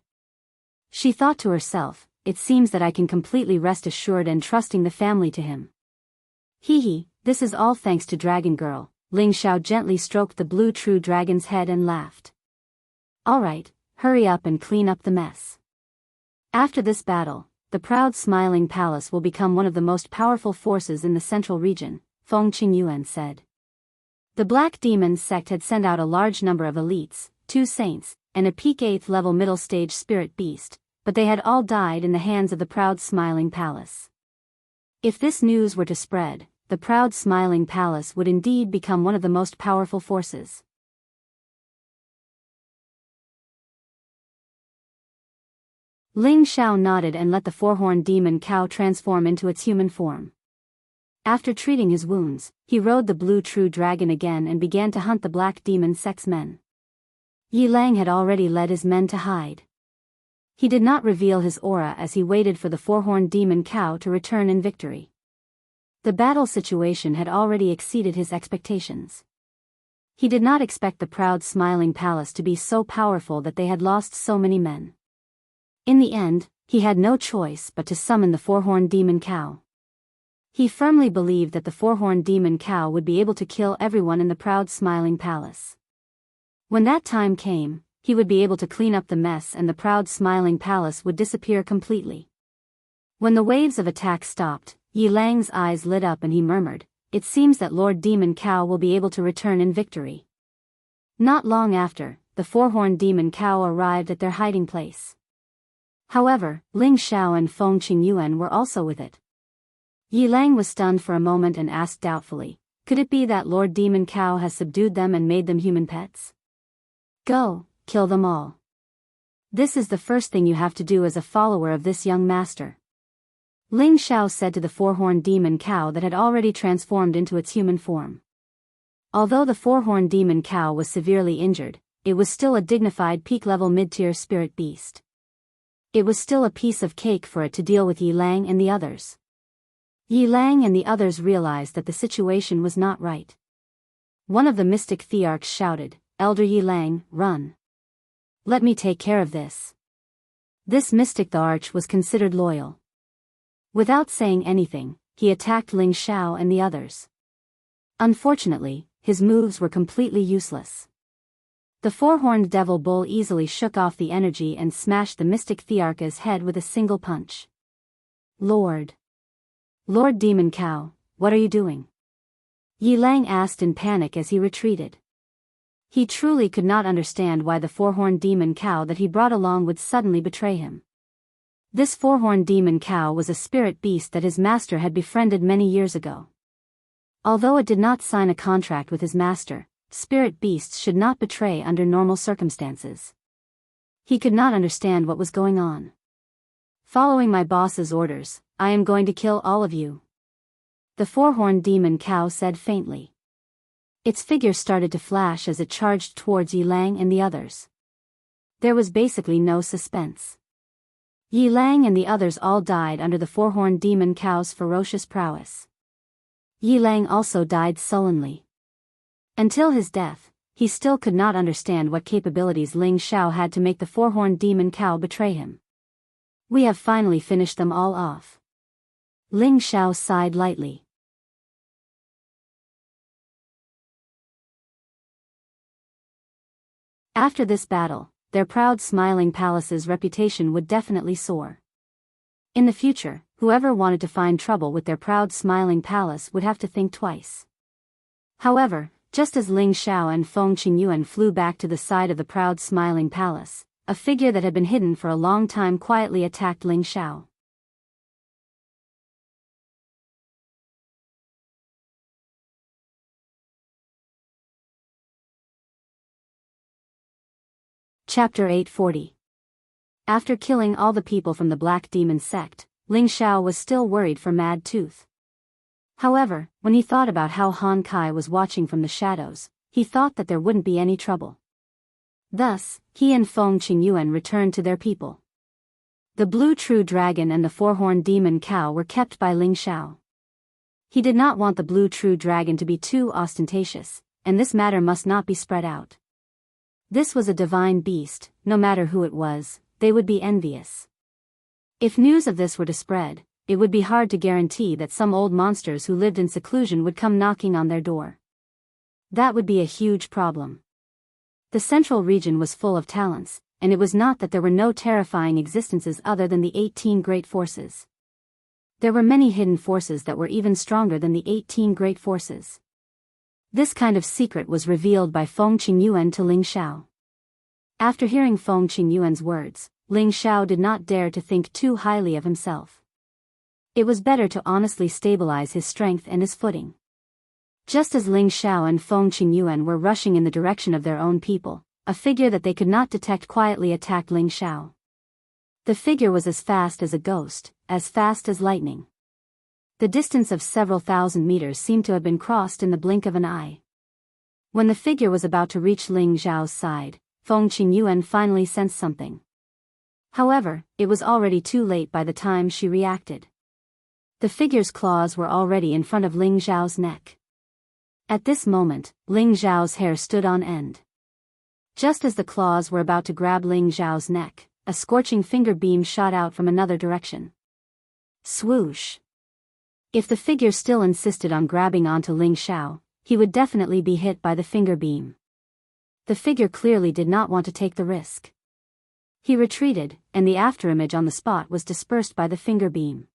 She thought to herself, it seems that I can completely rest assured and trusting the family to him. Hee, this is all thanks to Dragon Girl. Ling Xiao gently stroked the blue true dragon's head and laughed. Alright, hurry up and clean up the mess. After this battle, the proud Smiling Palace will become one of the most powerful forces in the central region, Feng Qingyuan said. The Black Demon sect had sent out a large number of elites, 2 saints, and a peak 8th level middle stage spirit beast, but they had all died in the hands of the proud Smiling Palace. If this news were to spread, the proud Smiling Palace would indeed become one of the most powerful forces. Ling Xiao nodded and let the four-horned demon cow transform into its human form. After treating his wounds, he rode the blue true dragon again and began to hunt the Black Demon sect's men. Yi Lang had already led his men to hide. He did not reveal his aura as he waited for the four-horned demon cow to return in victory. The battle situation had already exceeded his expectations. He did not expect the proud Smiling Palace to be so powerful that they had lost so many men. In the end, he had no choice but to summon the four-horned demon cow. He firmly believed that the four-horned demon cow would be able to kill everyone in the proud Smiling Palace. When that time came, he would be able to clean up the mess and the proud Smiling Palace would disappear completely. When the waves of attack stopped, Yi Lang's eyes lit up and he murmured, it seems that Lord Demon Cow will be able to return in victory. Not long after, the four-horned demon cow arrived at their hiding place. However, Ling Xiao and Feng Qingyuan were also with it. Yi Lang was stunned for a moment and asked doubtfully, could it be that Lord Demon Cow has subdued them and made them human pets? Go, kill them all. This is the first thing you have to do as a follower of this young master. Ling Xiao said to the four-horned demon cow that had already transformed into its human form. Although the four-horned demon cow was severely injured, it was still a dignified peak-level mid-tier spirit beast. It was still a piece of cake for it to deal with Yi Lang and the others. Yi Lang and the others realized that the situation was not right. One of the mystic thearchs shouted, "Elder Yi Lang, run. Let me take care of this." This mystic thearch was considered loyal. Without saying anything, he attacked Ling Xiao and the others. Unfortunately, his moves were completely useless. The four-horned devil bull easily shook off the energy and smashed the mystic thearch's head with a single punch. Lord Demon Cow, what are you doing?" Yi Lang asked in panic as he retreated. He truly could not understand why the four-horned demon cow that he brought along would suddenly betray him. This four-horned demon cow was a spirit beast that his master had befriended many years ago. Although it did not sign a contract with his master, spirit beasts should not betray under normal circumstances. He could not understand what was going on. "Following my boss's orders, I am going to kill all of you," the four-horned demon cow said faintly. Its figure started to flash as it charged towards Yi Lang and the others. There was basically no suspense. Yi Lang and the others all died under the four-horned demon cow's ferocious prowess. Yi Lang also died sullenly. Until his death, he still could not understand what capabilities Ling Xiao had to make the four-horned demon cow betray him. "We have finally finished them all off." Ling Xiao sighed lightly. After this battle, their proud smiling palace's reputation would definitely soar. In the future, whoever wanted to find trouble with their proud smiling palace would have to think twice. However, just as Ling Xiao and Feng Qingyuan flew back to the side of the proud smiling palace, a figure that had been hidden for a long time quietly attacked Ling Xiao. Chapter 840. After killing all the people from the Black Demon sect, Ling Xiao was still worried for Mad Tooth. However, when he thought about how Han Kai was watching from the shadows, he thought that there wouldn't be any trouble. Thus, he and Feng Qingyuan returned to their people. The Blue True Dragon and the Four-Horned Demon Cow were kept by Ling Xiao. He did not want the Blue True Dragon to be too ostentatious, and this matter must not be spread out. This was a divine beast, no matter who it was, they would be envious. If news of this were to spread, it would be hard to guarantee that some old monsters who lived in seclusion would come knocking on their door. That would be a huge problem. The central region was full of talents, and it was not that there were no terrifying existences other than the 18 great forces. There were many hidden forces that were even stronger than the 18 great forces. This kind of secret was revealed by Feng Qingyuan to Ling Xiao. After hearing Feng Qingyuan's words, Ling Xiao did not dare to think too highly of himself. It was better to honestly stabilize his strength and his footing. Just as Ling Xiao and Feng Qingyuan were rushing in the direction of their own people, a figure that they could not detect quietly attacked Ling Xiao. The figure was as fast as a ghost, as fast as lightning. The distance of several thousand meters seemed to have been crossed in the blink of an eye. When the figure was about to reach Ling Xiao's side, Feng Qingyuan finally sensed something. However, it was already too late by the time she reacted. The figure's claws were already in front of Ling Xiao's neck. At this moment, Ling Xiao's hair stood on end. Just as the claws were about to grab Ling Xiao's neck, a scorching finger beam shot out from another direction. Swoosh! If the figure still insisted on grabbing onto Ling Xiao, he would definitely be hit by the finger beam. The figure clearly did not want to take the risk. He retreated, and the afterimage on the spot was dispersed by the finger beam.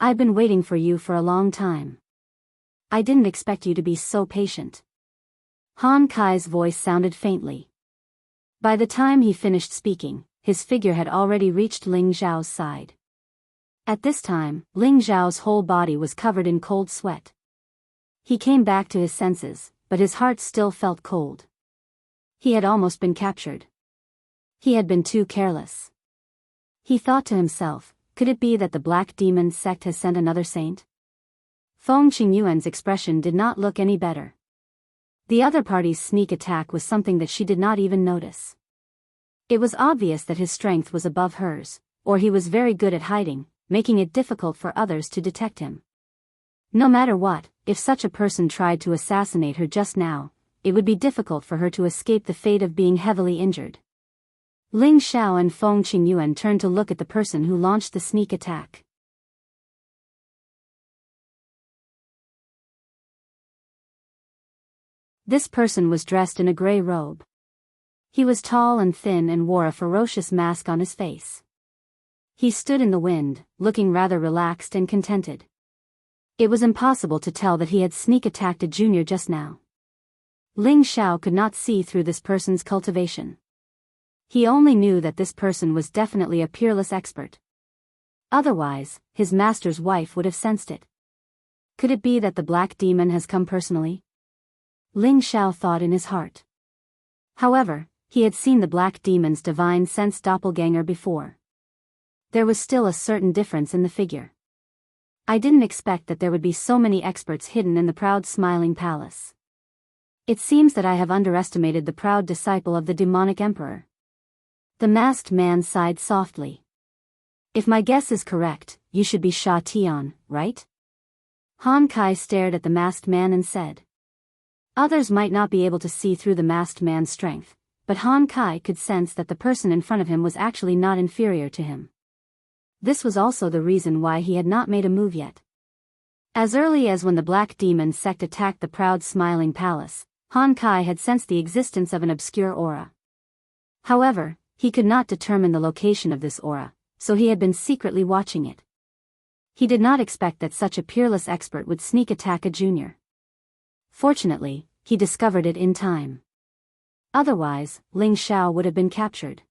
"I've been waiting for you for a long time. I didn't expect you to be so patient." Han Kai's voice sounded faintly. By the time he finished speaking, his figure had already reached Ling Xiao's side. At this time, Ling Xiao's whole body was covered in cold sweat. He came back to his senses, but his heart still felt cold. He had almost been captured. He had been too careless. He thought to himself, Could it be that the Black Demon sect has sent another saint? Feng Qingyuan's expression did not look any better. The other party's sneak attack was something that she did not even notice. It was obvious that his strength was above hers, or he was very good at hiding, making it difficult for others to detect him. No matter what, if such a person tried to assassinate her just now, it would be difficult for her to escape the fate of being heavily injured. Ling Xiao and Feng Qingyuan turned to look at the person who launched the sneak attack. This person was dressed in a gray robe. He was tall and thin and wore a ferocious mask on his face. He stood in the wind, looking rather relaxed and contented. It was impossible to tell that he had sneak attacked a junior just now. Ling Xiao could not see through this person's cultivation. He only knew that this person was definitely a peerless expert. Otherwise, his master's wife would have sensed it. Could it be that the Black Demon has come personally? Ling Xiao thought in his heart. However, he had seen the Black Demon's divine sense doppelganger before. There was still a certain difference in the figure. I didn't expect that there would be so many experts hidden in the proud smiling palace. It seems that I have underestimated the proud disciple of the demonic emperor. The masked man sighed softly. If my guess is correct, you should be Sha Tian, right? Han Kai stared at the masked man and said. Others might not be able to see through the masked man's strength, but Han Kai could sense that the person in front of him was actually not inferior to him. This was also the reason why he had not made a move yet. As early as when the Black Demon sect attacked the proud smiling palace, Han Kai had sensed the existence of an obscure aura. However, he could not determine the location of this aura, so he had been secretly watching it. He did not expect that such a peerless expert would sneak attack a junior. Fortunately, he discovered it in time. Otherwise, Ling Xiao would have been captured.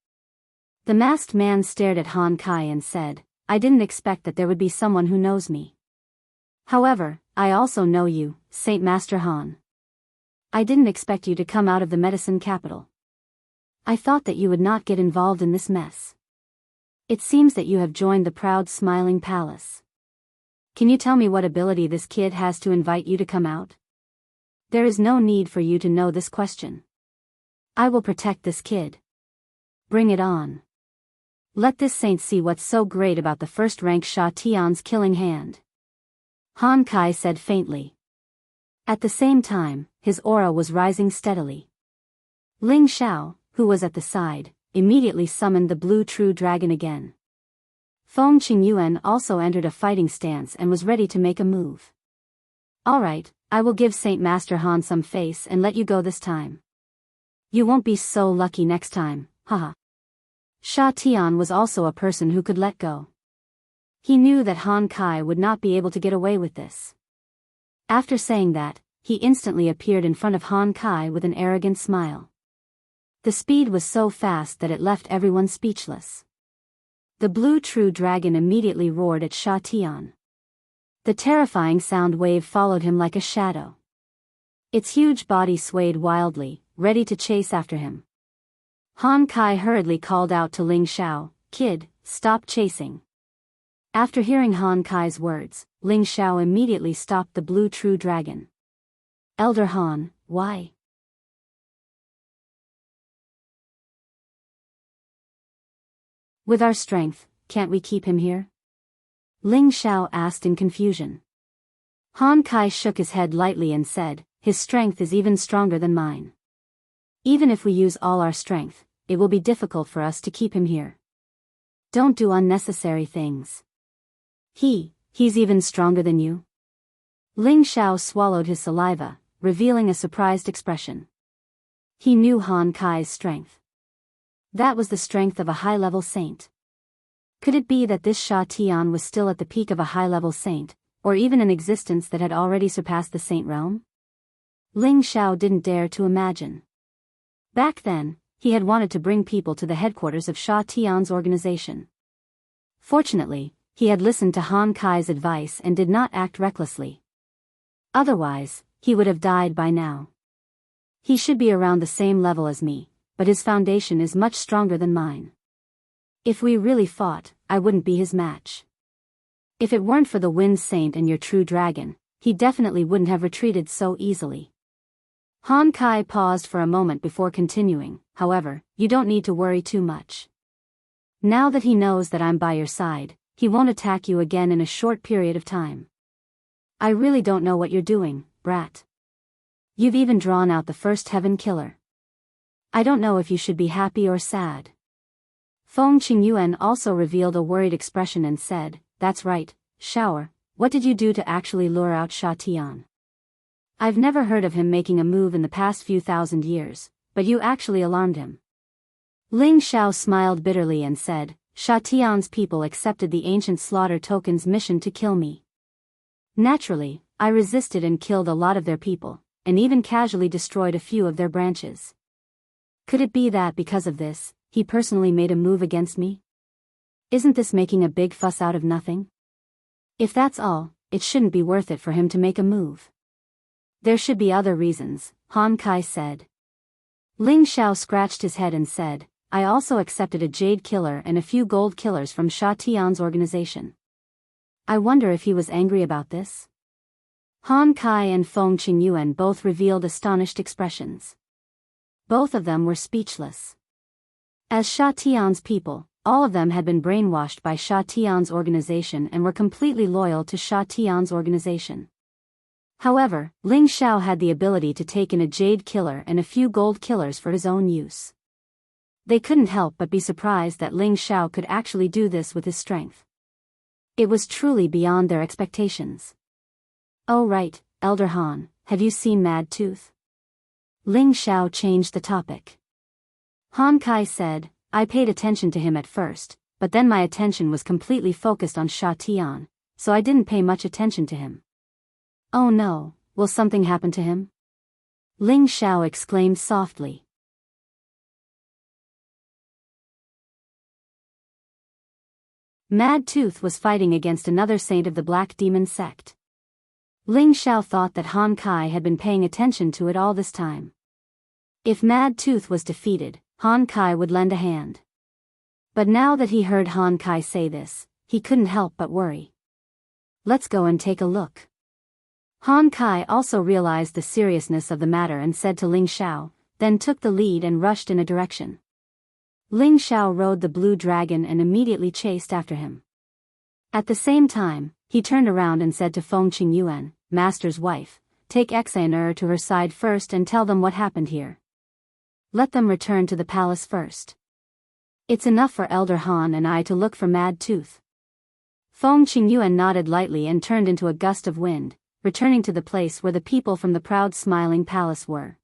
The masked man stared at Han Kai and said, I didn't expect that there would be someone who knows me. However, I also know you, Saint Master Han. I didn't expect you to come out of the medicine capital. I thought that you would not get involved in this mess. It seems that you have joined the proud smiling palace. Can you tell me what ability this kid has to invite you to come out? There is no need for you to know this question. I will protect this kid. Bring it on. Let this saint see what's so great about the first-rank Sha Tian's killing hand. Han Kai said faintly. At the same time, his aura was rising steadily. Ling Xiao, who was at the side, immediately summoned the blue true dragon again. Feng Qingyuan also entered a fighting stance and was ready to make a move. Alright, I will give Saint Master Han some face and let you go this time. You won't be so lucky next time, haha. Sha Tian was also a person who could let go. He knew that Han Kai would not be able to get away with this. After saying that, he instantly appeared in front of Han Kai with an arrogant smile. The speed was so fast that it left everyone speechless. The blue true dragon immediately roared at Sha Tian. The terrifying sound wave followed him like a shadow. Its huge body swayed wildly, ready to chase after him. Han Kai hurriedly called out to Ling Xiao, Kid, stop chasing. After hearing Han Kai's words, Ling Xiao immediately stopped the blue true dragon. Elder Han, why? With our strength, can't we keep him here? Ling Xiao asked in confusion. Han Kai shook his head lightly and said, his strength is even stronger than mine. Even if we use all our strength, it will be difficult for us to keep him here. Don't do unnecessary things. He's even stronger than you? Ling Xiao swallowed his saliva, revealing a surprised expression. He knew Han Kai's strength. That was the strength of a high-level saint. Could it be that this Sha Tian was still at the peak of a high-level saint, or even an existence that had already surpassed the saint realm? Ling Xiao didn't dare to imagine. Back then, he had wanted to bring people to the headquarters of Sha Tian's organization. Fortunately, he had listened to Han Kai's advice and did not act recklessly. Otherwise, he would have died by now. He should be around the same level as me, but his foundation is much stronger than mine. If we really fought, I wouldn't be his match. If it weren't for the Wind Saint and your true dragon, he definitely wouldn't have retreated so easily. Han Kai paused for a moment before continuing. However, you don't need to worry too much. Now that he knows that I'm by your side, he won't attack you again in a short period of time. I really don't know what you're doing, brat. You've even drawn out the first heaven killer. I don't know if you should be happy or sad. Feng Qingyuan also revealed a worried expression and said, that's right, Shower, what did you do to actually lure out Sha Tian? I've never heard of him making a move in the past few thousand years, but you actually alarmed him. Ling Xiao smiled bitterly and said, Sha Tian's people accepted the ancient slaughter token's mission to kill me. Naturally, I resisted and killed a lot of their people, and even casually destroyed a few of their branches. Could it be that because of this, he personally made a move against me? Isn't this making a big fuss out of nothing? If that's all, it shouldn't be worth it for him to make a move. There should be other reasons, Han Kai said. Ling Xiao scratched his head and said, I also accepted a jade killer and a few gold killers from Sha Tian's organization. I wonder if he was angry about this? Han Kai and Feng Qingyuan both revealed astonished expressions. Both of them were speechless. As Sha Tian's people, all of them had been brainwashed by Sha Tian's organization and were completely loyal to Sha Tian's organization. However, Ling Xiao had the ability to take in a jade killer and a few gold killers for his own use. They couldn't help but be surprised that Ling Xiao could actually do this with his strength. It was truly beyond their expectations. Oh right, Elder Han, have you seen Mad Tooth? Ling Xiao changed the topic. Han Kai said, I paid attention to him at first, but then my attention was completely focused on Sha Tian, so I didn't pay much attention to him. Oh no, will something happen to him? Ling Xiao exclaimed softly. Mad Tooth was fighting against another saint of the Black Demon sect. Ling Xiao thought that Han Kai had been paying attention to it all this time. If Mad Tooth was defeated, Han Kai would lend a hand. But now that he heard Han Kai say this, he couldn't help but worry. Let's go and take a look. Han Kai also realized the seriousness of the matter and said to Ling Xiao, then took the lead and rushed in a direction. Ling Xiao rode the blue dragon and immediately chased after him. At the same time, he turned around and said to Feng Qingyuan, Master's wife, take Exa and to her side first and tell them what happened here. Let them return to the palace first. It's enough for Elder Han and I to look for Mad Tooth. Feng Qingyuan nodded lightly and turned into a gust of wind, returning to the place where the people from the proud smiling palace were.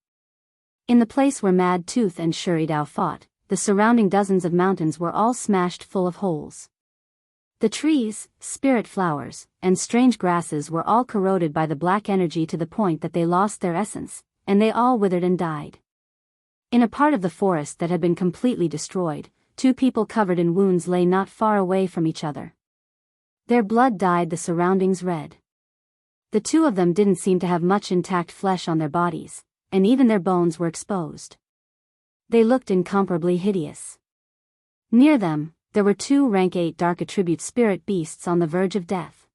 In the place where Mad Tooth and Shuridao fought, the surrounding dozens of mountains were all smashed full of holes. The trees, spirit flowers, and strange grasses were all corroded by the black energy to the point that they lost their essence, and they all withered and died. In a part of the forest that had been completely destroyed, two people covered in wounds lay not far away from each other. Their blood dyed the surroundings red. The two of them didn't seem to have much intact flesh on their bodies, and even their bones were exposed. They looked incomparably hideous. Near them, there were two rank 8 dark attribute spirit beasts on the verge of death.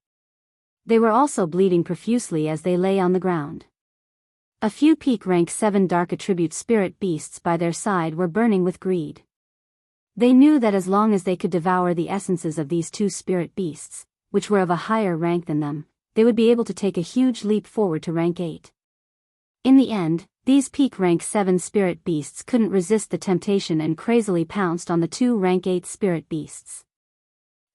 They were also bleeding profusely as they lay on the ground. A few peak rank 7 dark attribute spirit beasts by their side were burning with greed. They knew that as long as they could devour the essences of these two spirit beasts, which were of a higher rank than them, they would be able to take a huge leap forward to rank 8. In the end, these peak rank 7 spirit beasts couldn't resist the temptation and crazily pounced on the two rank 8 spirit beasts.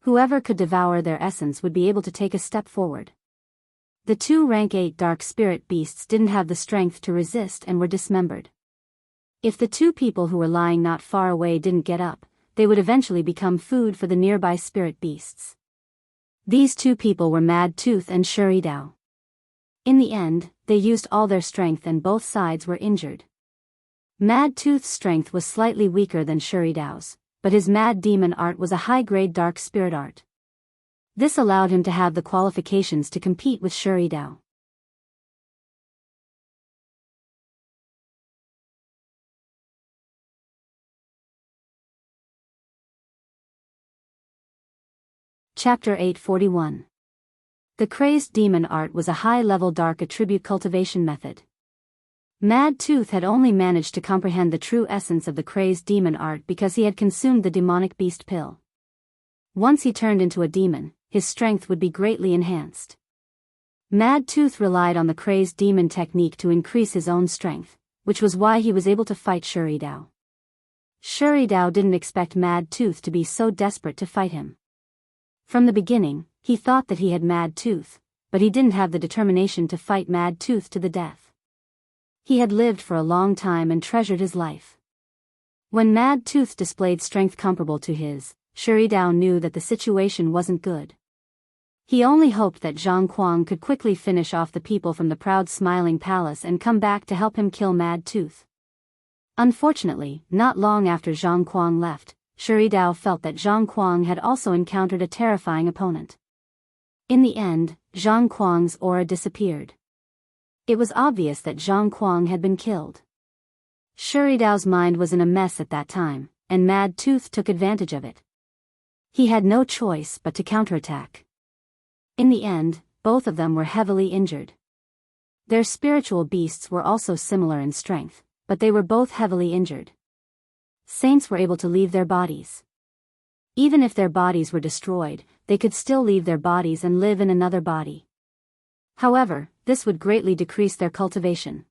Whoever could devour their essence would be able to take a step forward. The two rank 8 dark spirit beasts didn't have the strength to resist and were dismembered. If the two people who were lying not far away didn't get up, they would eventually become food for the nearby spirit beasts. These two people were Mad Tooth and Shuridao. In the end, they used all their strength and both sides were injured. Mad Tooth's strength was slightly weaker than Shuridao's, but his Mad Demon art was a high-grade dark spirit art. This allowed him to have the qualifications to compete with Shuridao. Chapter 841. The crazed demon art was a high-level dark attribute cultivation method. Mad Tooth had only managed to comprehend the true essence of the crazed demon art because he had consumed the demonic beast pill. Once he turned into a demon, his strength would be greatly enhanced. Mad Tooth relied on the crazed demon technique to increase his own strength, which was why he was able to fight Shiridao. Shiridao didn't expect Mad Tooth to be so desperate to fight him. From the beginning, he thought that he had Mad Tooth, but he didn't have the determination to fight Mad Tooth to the death. He had lived for a long time and treasured his life. When Mad Tooth displayed strength comparable to his, Shiridao knew that the situation wasn't good. He only hoped that Zhang Kuang could quickly finish off the people from the proud smiling palace and come back to help him kill Mad Tooth. Unfortunately, not long after Zhang Kuang left, Shiridao felt that Zhang Kuang had also encountered a terrifying opponent. In the end, Zhang Kuang's aura disappeared. It was obvious that Zhang Kuang had been killed. Shuridao's mind was in a mess at that time, and Mad Tooth took advantage of it. He had no choice but to counterattack. In the end, both of them were heavily injured. Their spiritual beasts were also similar in strength, but they were both heavily injured. Saints were able to leave their bodies. Even if their bodies were destroyed, they could still leave their bodies and live in another body. However, this would greatly decrease their cultivation.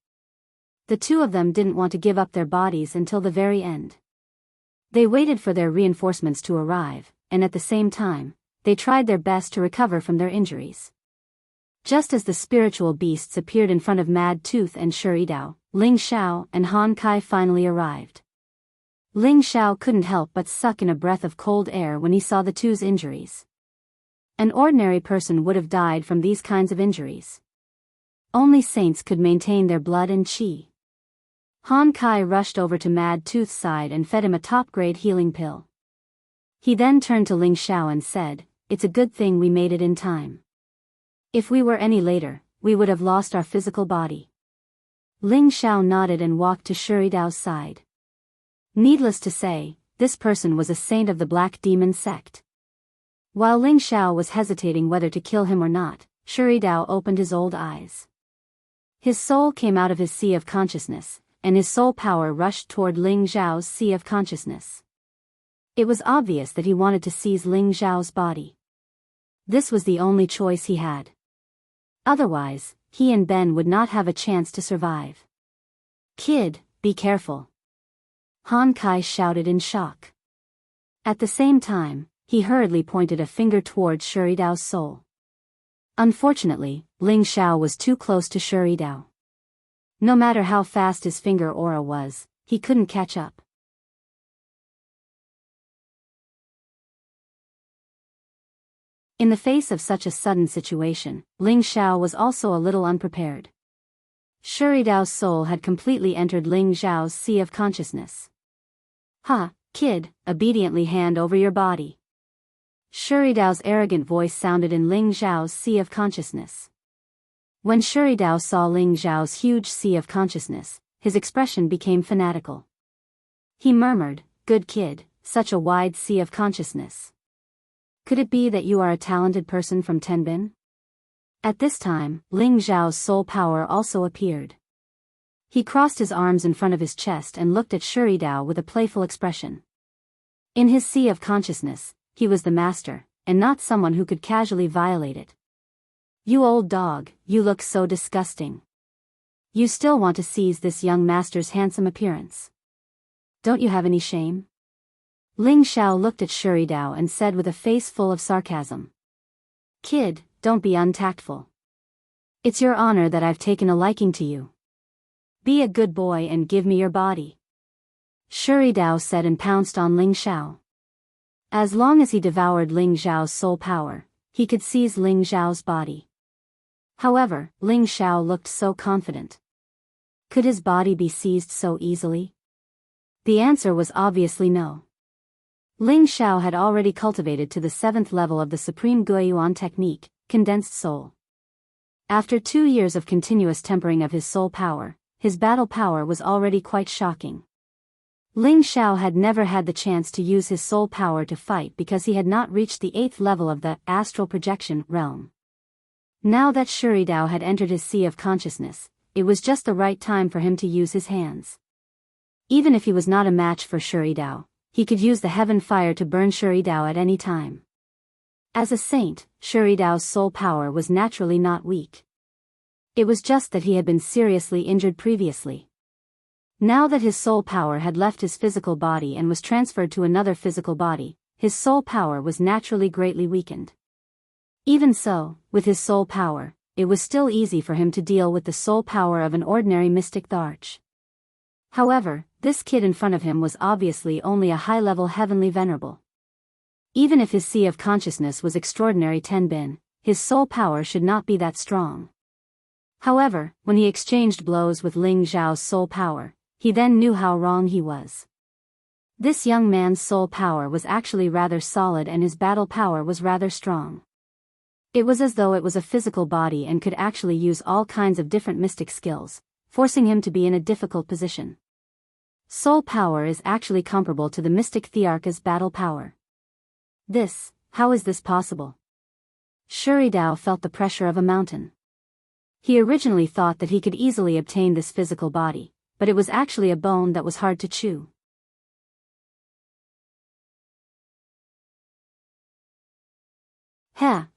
The two of them didn't want to give up their bodies until the very end. They waited for their reinforcements to arrive, and at the same time, they tried their best to recover from their injuries. Just as the spiritual beasts appeared in front of Mad Tooth and Shiridao, Ling Xiao and Han Kai finally arrived. Ling Xiao couldn't help but suck in a breath of cold air when he saw the two's injuries. An ordinary person would have died from these kinds of injuries. Only saints could maintain their blood and qi. Han Kai rushed over to Mad Tooth's side and fed him a top-grade healing pill. He then turned to Ling Xiao and said, "It's a good thing we made it in time. If we were any later, we would have lost our physical body." Ling Xiao nodded and walked to Shuridao's side. Needless to say, this person was a saint of the Black Demon sect. While Ling Xiao was hesitating whether to kill him or not, Shiridao opened his old eyes. His soul came out of his sea of consciousness, and his soul power rushed toward Ling Xiao's sea of consciousness. It was obvious that he wanted to seize Ling Xiao's body. This was the only choice he had. Otherwise, he and Ben would not have a chance to survive. "Kid, be careful," Han Kai shouted in shock. At the same time, he hurriedly pointed a finger towards Shuridao's soul. Unfortunately, Ling Xiao was too close to Shiridao. No matter how fast his finger aura was, he couldn't catch up. In the face of such a sudden situation, Ling Xiao was also a little unprepared. Shuridao's soul had completely entered Ling Xiao's sea of consciousness. "Ha, kid, obediently hand over your body." Shuridao's arrogant voice sounded in Ling Xiao's sea of consciousness. When Shiridao saw Ling Xiao's huge sea of consciousness, his expression became fanatical. He murmured, "Good kid, such a wide sea of consciousness. Could it be that you are a talented person from Tenbin?" At this time, Ling Xiao's soul power also appeared. He crossed his arms in front of his chest and looked at Shiridao with a playful expression. In his sea of consciousness, he was the master, and not someone who could casually violate it. "You old dog, you look so disgusting. You still want to seize this young master's handsome appearance. Don't you have any shame?" Ling Xiao looked at Shiridao and said with a face full of sarcasm, "Kid, don't be untactful. It's your honor that I've taken a liking to you. Be a good boy and give me your body." Shiridao said and pounced on Ling Xiao. As long as he devoured Ling Xiao's soul power, he could seize Ling Xiao's body. However, Ling Xiao looked so confident. Could his body be seized so easily? The answer was obviously no. Ling Xiao had already cultivated to the 7th level of the Supreme Guiyuan technique, Condensed Soul. After 2 years of continuous tempering of his soul power, his battle power was already quite shocking. Ling Xiao had never had the chance to use his soul power to fight because he had not reached the 8th level of the astral projection realm. Now that Shuridao had entered his sea of consciousness, it was just the right time for him to use his hands. Even if he was not a match for Shuridao, he could use the heaven fire to burn Shuridao at any time. As a saint, Shuridao's soul power was naturally not weak. It was just that he had been seriously injured previously. Now that his soul power had left his physical body and was transferred to another physical body, his soul power was naturally greatly weakened. Even so, with his soul power, it was still easy for him to deal with the soul power of an ordinary mystic Tharch. However, this kid in front of him was obviously only a high-level heavenly venerable. Even if his sea of consciousness was extraordinary Tenbin, his soul power should not be that strong. However, when he exchanged blows with Ling Xiao's soul power, he then knew how wrong he was. This young man's soul power was actually rather solid and his battle power was rather strong. It was as though it was a physical body and could actually use all kinds of different mystic skills, forcing him to be in a difficult position. Soul power is actually comparable to the mystic Thearka's battle power. How is this possible? Shuridao felt the pressure of a mountain. He originally thought that he could easily obtain this physical body, but it was actually a bone that was hard to chew.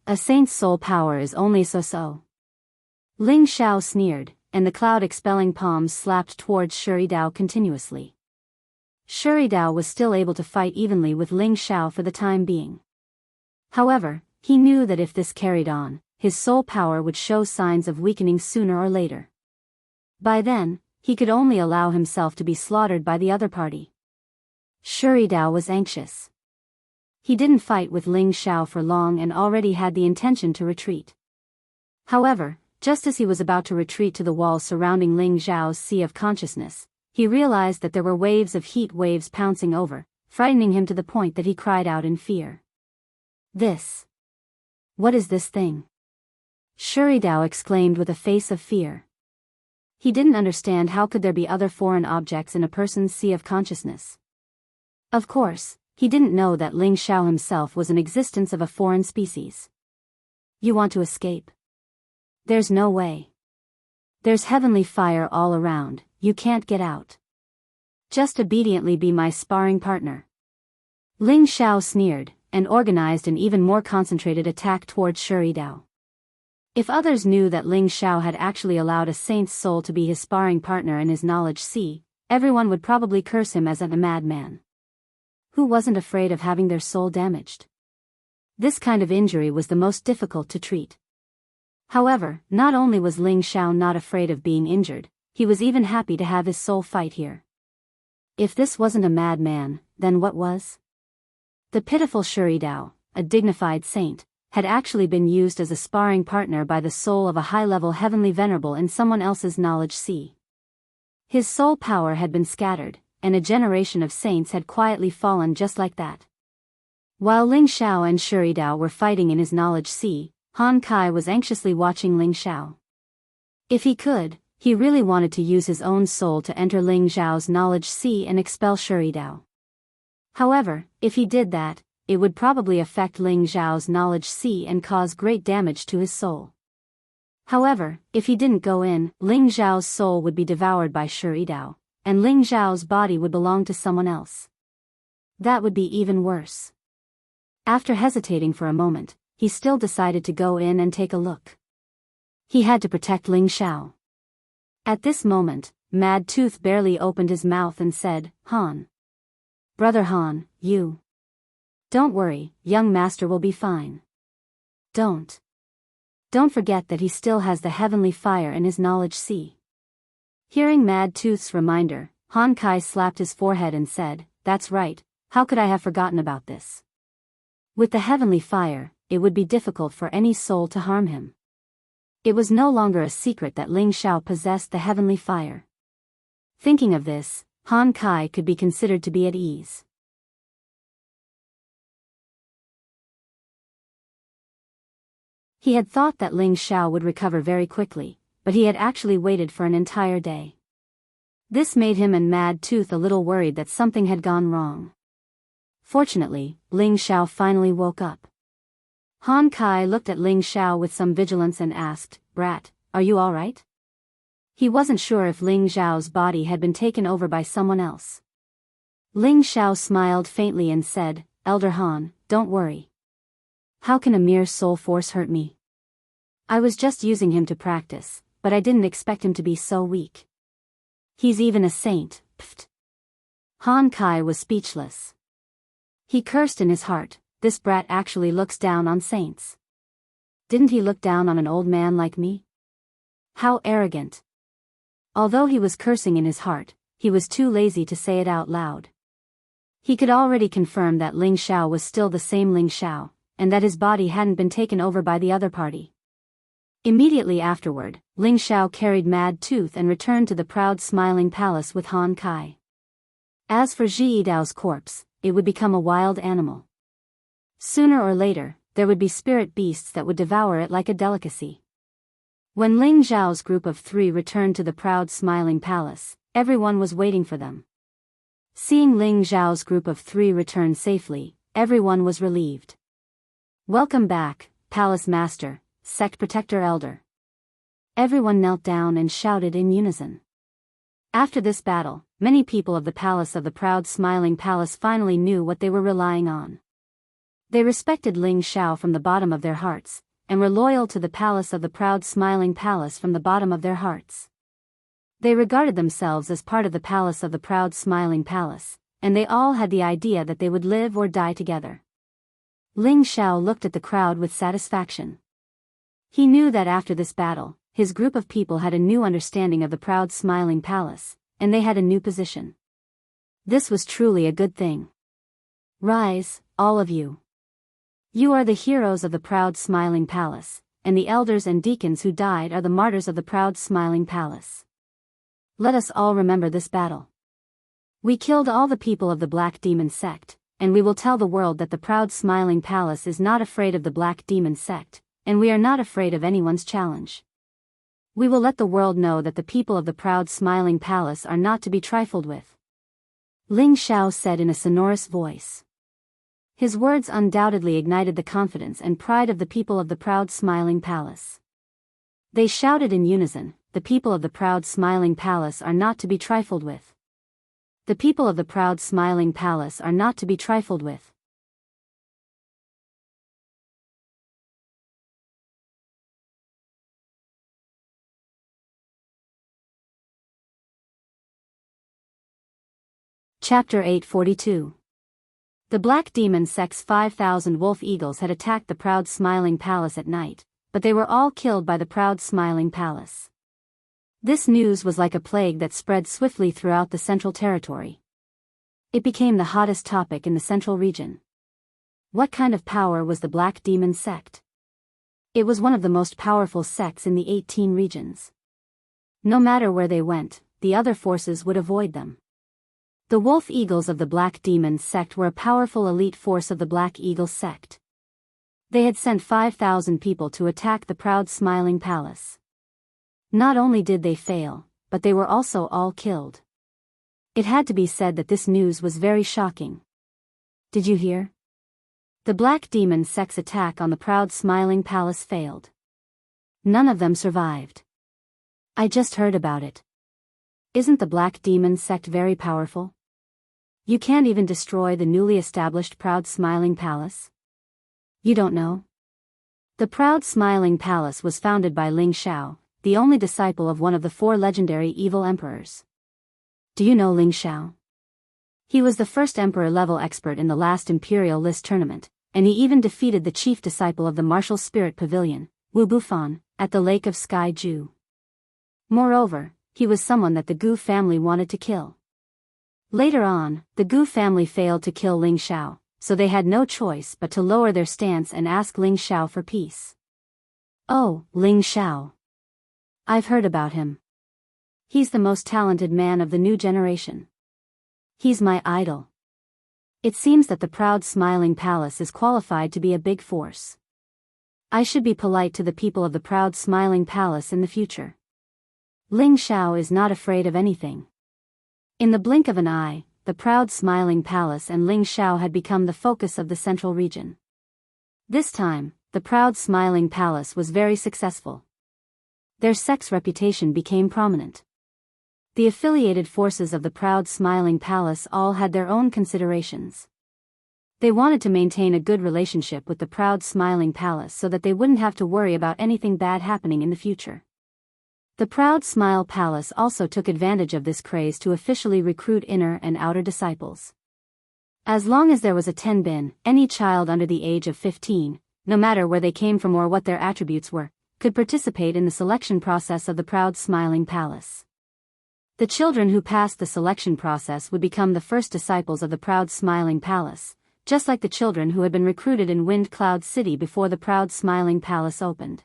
A saint's soul power is only so-so. Ling Xiao sneered, and the cloud-expelling palms slapped towards Shuridao continuously. Shuridao was still able to fight evenly with Ling Xiao for the time being. However, he knew that if this carried on, his soul power would show signs of weakening sooner or later. By then, he could only allow himself to be slaughtered by the other party. Shuridao was anxious. He didn't fight with Ling Xiao for long and already had the intention to retreat. However, just as he was about to retreat to the wall surrounding Ling Xiao's sea of consciousness, he realized that there were waves of heat waves pouncing over, frightening him to the point that he cried out in fear. What is this thing? Shuridao exclaimed with a face of fear. He didn't understand how could there be other foreign objects in a person's sea of consciousness. Of course, he didn't know that Ling Xiao himself was an existence of a foreign species. You want to escape? There's no way. There's heavenly fire all around, you can't get out. Just obediently be my sparring partner. Ling Xiao sneered, and organized an even more concentrated attack towards Shuridao. If others knew that Ling Xiao had actually allowed a saint's soul to be his sparring partner in his knowledge sea, everyone would probably curse him as a madman. Who wasn't afraid of having their soul damaged? This kind of injury was the most difficult to treat. However, not only was Ling Xiao not afraid of being injured, he was even happy to have his soul fight here. If this wasn't a madman, then what was? The pitiful Shuridao, a dignified saint, had actually been used as a sparring partner by the soul of a high-level heavenly venerable in someone else's knowledge sea. His soul power had been scattered, and a generation of saints had quietly fallen just like that. While Ling Xiao and Shuridao were fighting in his knowledge sea, Han Kai was anxiously watching Ling Xiao. If he could, he really wanted to use his own soul to enter Ling Xiao's knowledge sea and expel Shuridao. However, if he did that, it would probably affect Ling Xiao's knowledge sea and cause great damage to his soul. However, if he didn't go in, Ling Xiao's soul would be devoured by Shuridao, and Ling Xiao's body would belong to someone else. That would be even worse. After hesitating for a moment, he still decided to go in and take a look. He had to protect Ling Xiao. At this moment, Mad Tooth barely opened his mouth and said, "Han. Brother Han, you. Don't worry, young master will be fine. Don't forget that he still has the heavenly fire in his knowledge sea." Hearing Mad Tooth's reminder, Han Kai slapped his forehead and said, "That's right, how could I have forgotten about this? With the heavenly fire, it would be difficult for any soul to harm him." It was no longer a secret that Ling Xiao possessed the heavenly fire. Thinking of this, Han Kai could be considered to be at ease. He had thought that Ling Xiao would recover very quickly, but he had actually waited for an entire day. This made him and Mad Tooth a little worried that something had gone wrong. Fortunately, Ling Xiao finally woke up. Han Kai looked at Ling Xiao with some vigilance and asked, "Brat, are you all right?" He wasn't sure if Ling Xiao's body had been taken over by someone else. Ling Xiao smiled faintly and said, "Elder Han, don't worry. How can a mere soul force hurt me? I was just using him to practice, but I didn't expect him to be so weak. He's even a saint, pfft." Han Kai was speechless. He cursed in his heart, this brat actually looks down on saints. Didn't he look down on an old man like me? How arrogant. Although he was cursing in his heart, he was too lazy to say it out loud. He could already confirm that Ling Xiao was still the same Ling Xiao, and that his body hadn't been taken over by the other party. Immediately afterward, Ling Xiao carried Mad Tooth and returned to the proud smiling palace with Han Kai. As for Ji Yidao's corpse, it would become a wild animal. Sooner or later, there would be spirit beasts that would devour it like a delicacy. When Ling Xiao's group of 3 returned to the proud smiling palace, everyone was waiting for them. Seeing Ling Xiao's group of 3 return safely, everyone was relieved. "Welcome back, Palace Master, Sect Protector Elder." Everyone knelt down and shouted in unison. After this battle, many people of the Palace of the Proud Smiling Palace finally knew what they were relying on. They respected Ling Xiao from the bottom of their hearts, and were loyal to the Palace of the Proud Smiling Palace from the bottom of their hearts. They regarded themselves as part of the Palace of the Proud Smiling Palace, and they all had the idea that they would live or die together. Ling Xiao looked at the crowd with satisfaction. He knew that after this battle, his group of people had a new understanding of the Proud Smiling Palace, and they had a new position. This was truly a good thing. Rise, all of you. You are the heroes of the Proud Smiling Palace, and the elders and deacons who died are the martyrs of the Proud Smiling Palace. Let us all remember this battle. We killed all the people of the Black Demon Sect, and we will tell the world that the Proud Smiling Palace is not afraid of the Black Demon Sect, and we are not afraid of anyone's challenge. We will let the world know that the people of the Proud Smiling Palace are not to be trifled with. Ling Xiao said in a sonorous voice. His words undoubtedly ignited the confidence and pride of the people of the Proud Smiling Palace. They shouted in unison, "The people of the Proud Smiling Palace are not to be trifled with. The people of the Proud Smiling Palace are not to be trifled with." Chapter 842. The Black Demon Sect's 5,000 wolf eagles had attacked the Proud Smiling Palace at night, but they were all killed by the Proud Smiling Palace. This news was like a plague that spread swiftly throughout the Central Territory. It became the hottest topic in the Central region. What kind of power was the Black Demon Sect? It was one of the most powerful sects in the 18 regions. No matter where they went, the other forces would avoid them. The Wolf Eagles of the Black Demon Sect were a powerful elite force of the Black Eagle Sect. They had sent 5,000 people to attack the Proud Smiling Palace. Not only did they fail, but they were also all killed. It had to be said that this news was very shocking. Did you hear? The Black Demon Sect's attack on the Proud Smiling Palace failed. None of them survived. I just heard about it. Isn't the Black Demon Sect very powerful? You can't even destroy the newly established Proud Smiling Palace? You don't know? The Proud Smiling Palace was founded by Ling Xiao, the only disciple of one of the 4 legendary evil emperors. Do you know Ling Xiao? He was the first emperor-level expert in the last Imperial List tournament, and he even defeated the chief disciple of the Martial Spirit Pavilion, Wu Bufan, at the Lake of Sky Ju. Moreover, he was someone that the Gu family wanted to kill. Later on, the Gu family failed to kill Ling Xiao, so they had no choice but to lower their stance and ask Ling Xiao for peace. Oh, Ling Xiao. I've heard about him. He's the most talented man of the new generation. He's my idol. It seems that the Proud Smiling Palace is qualified to be a big force. I should be polite to the people of the Proud Smiling Palace in the future. Ling Xiao is not afraid of anything. In the blink of an eye, the proud smiling palace and Ling Xiao had become the focus of the central region. This time, the proud smiling palace was very successful. Their sex reputation became prominent. The affiliated forces of the proud smiling palace all had their own considerations. They wanted to maintain a good relationship with the proud smiling palace so that they wouldn't have to worry about anything bad happening in the future. The proud smile palace also took advantage of this craze to officially recruit inner and outer disciples. As long as there was a tenbin, any child under the age of 15, no matter where they came from or what their attributes were, could participate in the selection process of the proud smiling palace. The children who passed the selection process would become the first disciples of the proud smiling palace, just like the children who had been recruited in Wind Cloud City before the proud smiling palace opened.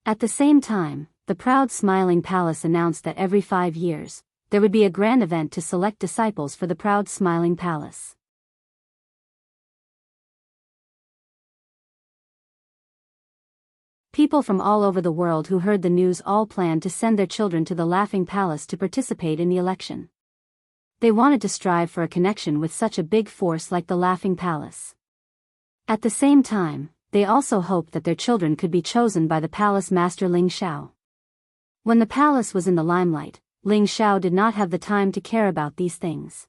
At the same time, the proud smiling palace announced that every 5 years, there would be a grand event to select disciples for the proud smiling palace. People from all over the world who heard the news all planned to send their children to the Laughing Palace to participate in the election. They wanted to strive for a connection with such a big force like the Laughing Palace. At the same time, they also hoped that their children could be chosen by the palace master Ling Xiao. When the palace was in the limelight, Ling Xiao did not have the time to care about these things.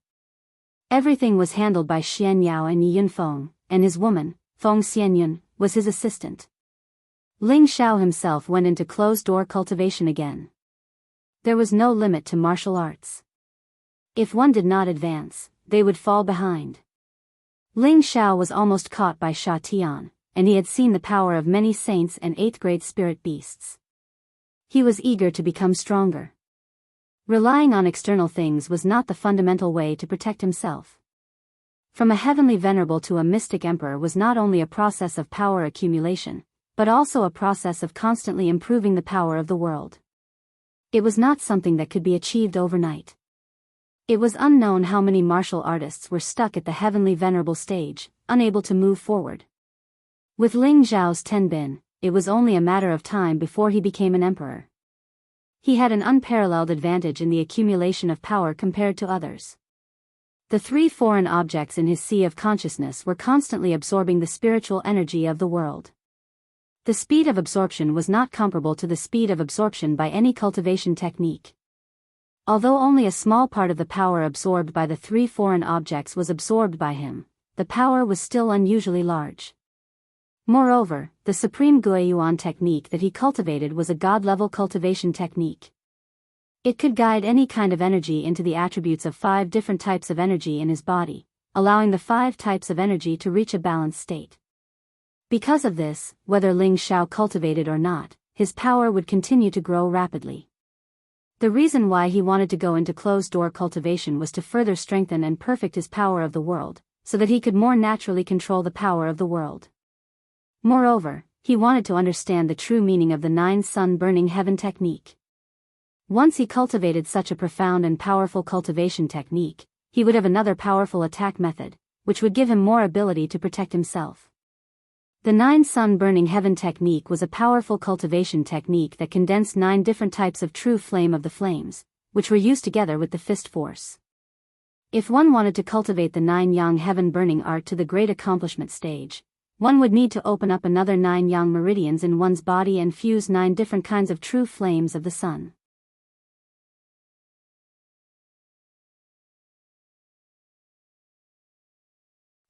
Everything was handled by Xian Yao and Yi Yunfeng, and his woman, Feng Xianyun, was his assistant. Ling Xiao himself went into closed-door cultivation again. There was no limit to martial arts. If one did not advance, they would fall behind. Ling Xiao was almost caught by Sha Tian, and he had seen the power of many saints and 8th-grade spirit beasts. He was eager to become stronger. Relying on external things was not the fundamental way to protect himself. From a heavenly venerable to a mystic emperor was not only a process of power accumulation, but also a process of constantly improving the power of the world. It was not something that could be achieved overnight. It was unknown how many martial artists were stuck at the heavenly venerable stage, unable to move forward. With Ling Xiao's tenbin, it was only a matter of time before he became an emperor. He had an unparalleled advantage in the accumulation of power compared to others. The 3 foreign objects in his sea of consciousness were constantly absorbing the spiritual energy of the world. The speed of absorption was not comparable to the speed of absorption by any cultivation technique. Although only a small part of the power absorbed by the 3 foreign objects was absorbed by him, the power was still unusually large. Moreover, the supreme Guiyuan technique that he cultivated was a god-level cultivation technique. It could guide any kind of energy into the attributes of 5 different types of energy in his body, allowing the 5 types of energy to reach a balanced state. Because of this, whether Ling Xiao cultivated or not, his power would continue to grow rapidly. The reason why he wanted to go into closed-door cultivation was to further strengthen and perfect his power of the world, so that he could more naturally control the power of the world. Moreover, he wanted to understand the true meaning of the 9 sun burning heaven technique. Once he cultivated such a profound and powerful cultivation technique, he would have another powerful attack method, which would give him more ability to protect himself. The 9 sun burning heaven technique was a powerful cultivation technique that condensed 9 different types of true flame of the flames, which were used together with the fist force. If one wanted to cultivate the 9 yang heaven burning art to the great accomplishment stage, one would need to open up another 9 yang meridians in one's body and fuse 9 different kinds of true flames of the sun.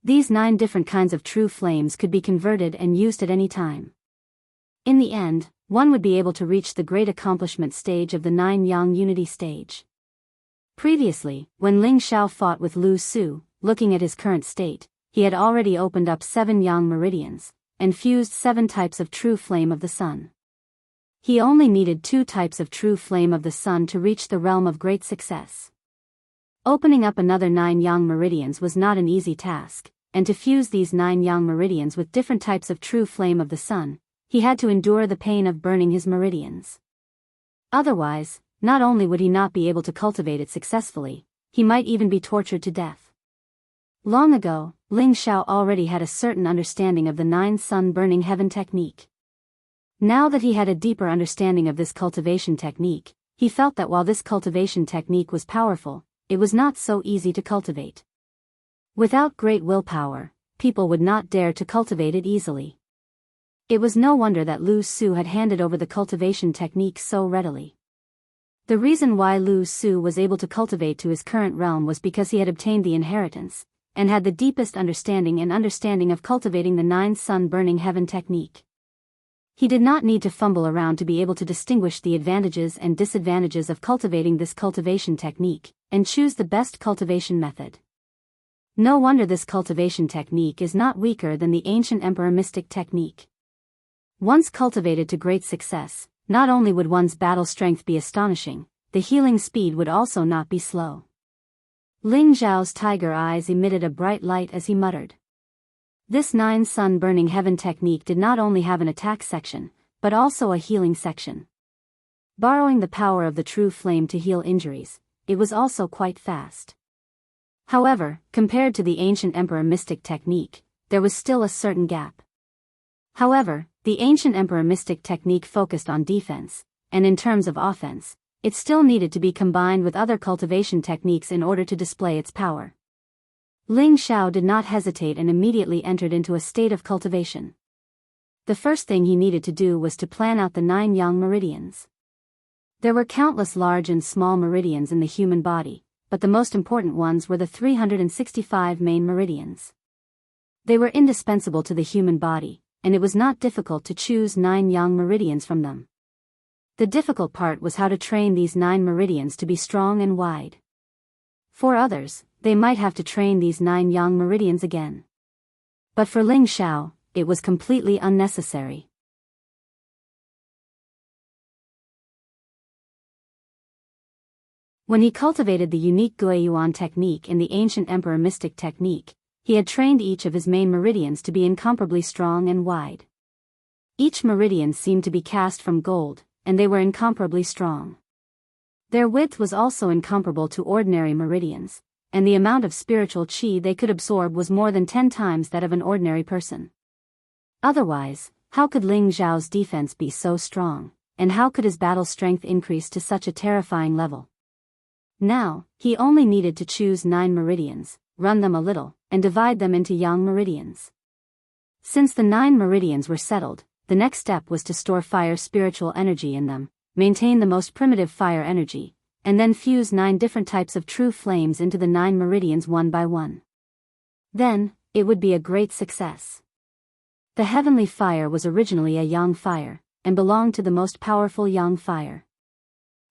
These 9 different kinds of true flames could be converted and used at any time. In the end, one would be able to reach the great accomplishment stage of the 9 yang unity stage. Previously, when Ling Xiao fought with Lu Su, looking at his current state, he had already opened up 7 yang meridians, and fused 7 types of true flame of the sun. He only needed 2 types of true flame of the sun to reach the realm of great success. Opening up another 9 yang meridians was not an easy task, and to fuse these 9 yang meridians with different types of true flame of the sun, he had to endure the pain of burning his meridians. Otherwise, not only would he not be able to cultivate it successfully, he might even be tortured to death. Long ago, Ling Xiao already had a certain understanding of the 9 sun burning heaven technique. Now that he had a deeper understanding of this cultivation technique, he felt that while this cultivation technique was powerful, it was not so easy to cultivate. Without great willpower, people would not dare to cultivate it easily. It was no wonder that Lu Su had handed over the cultivation technique so readily. The reason why Lu Su was able to cultivate to his current realm was because he had obtained the inheritance, and had the deepest understanding of cultivating the 9 sun burning heaven technique. He did not need to fumble around to be able to distinguish the advantages and disadvantages of cultivating this cultivation technique, and choose the best cultivation method. No wonder this cultivation technique is not weaker than the ancient emperor mystic technique. Once cultivated to great success, not only would one's battle strength be astonishing, the healing speed would also not be slow. Ling Zhao's tiger eyes emitted a bright light as he muttered. This 9 sun burning heaven technique did not only have an attack section, but also a healing section. Borrowing the power of the true flame to heal injuries, it was also quite fast. However, compared to the ancient emperor mystic technique, there was still a certain gap. However, the ancient emperor mystic technique focused on defense, and in terms of offense, it still needed to be combined with other cultivation techniques in order to display its power. Ling Xiao did not hesitate and immediately entered into a state of cultivation. The first thing he needed to do was to plan out the 9 yang meridians. There were countless large and small meridians in the human body, but the most important ones were the 365 main meridians. They were indispensable to the human body, and it was not difficult to choose 9 yang meridians from them. The difficult part was how to train these 9 meridians to be strong and wide. For others, they might have to train these 9 yang meridians again. But for Ling Xiao, it was completely unnecessary. When he cultivated the unique Guiyuan technique in the ancient emperor mystic technique, he had trained each of his main meridians to be incomparably strong and wide. Each meridian seemed to be cast from gold, and they were incomparably strong. Their width was also incomparable to ordinary meridians, and the amount of spiritual qi they could absorb was more than 10 times that of an ordinary person. Otherwise, how could Ling Zhao's defense be so strong, and how could his battle strength increase to such a terrifying level? Now, he only needed to choose 9 meridians, run them a little, and divide them into yang meridians. Since the 9 meridians were settled, the next step was to store fire spiritual energy in them, maintain the most primitive fire energy, and then fuse 9 different types of true flames into the 9 meridians one by one. Then, it would be a great success. The heavenly fire was originally a yang fire, and belonged to the most powerful yang fire.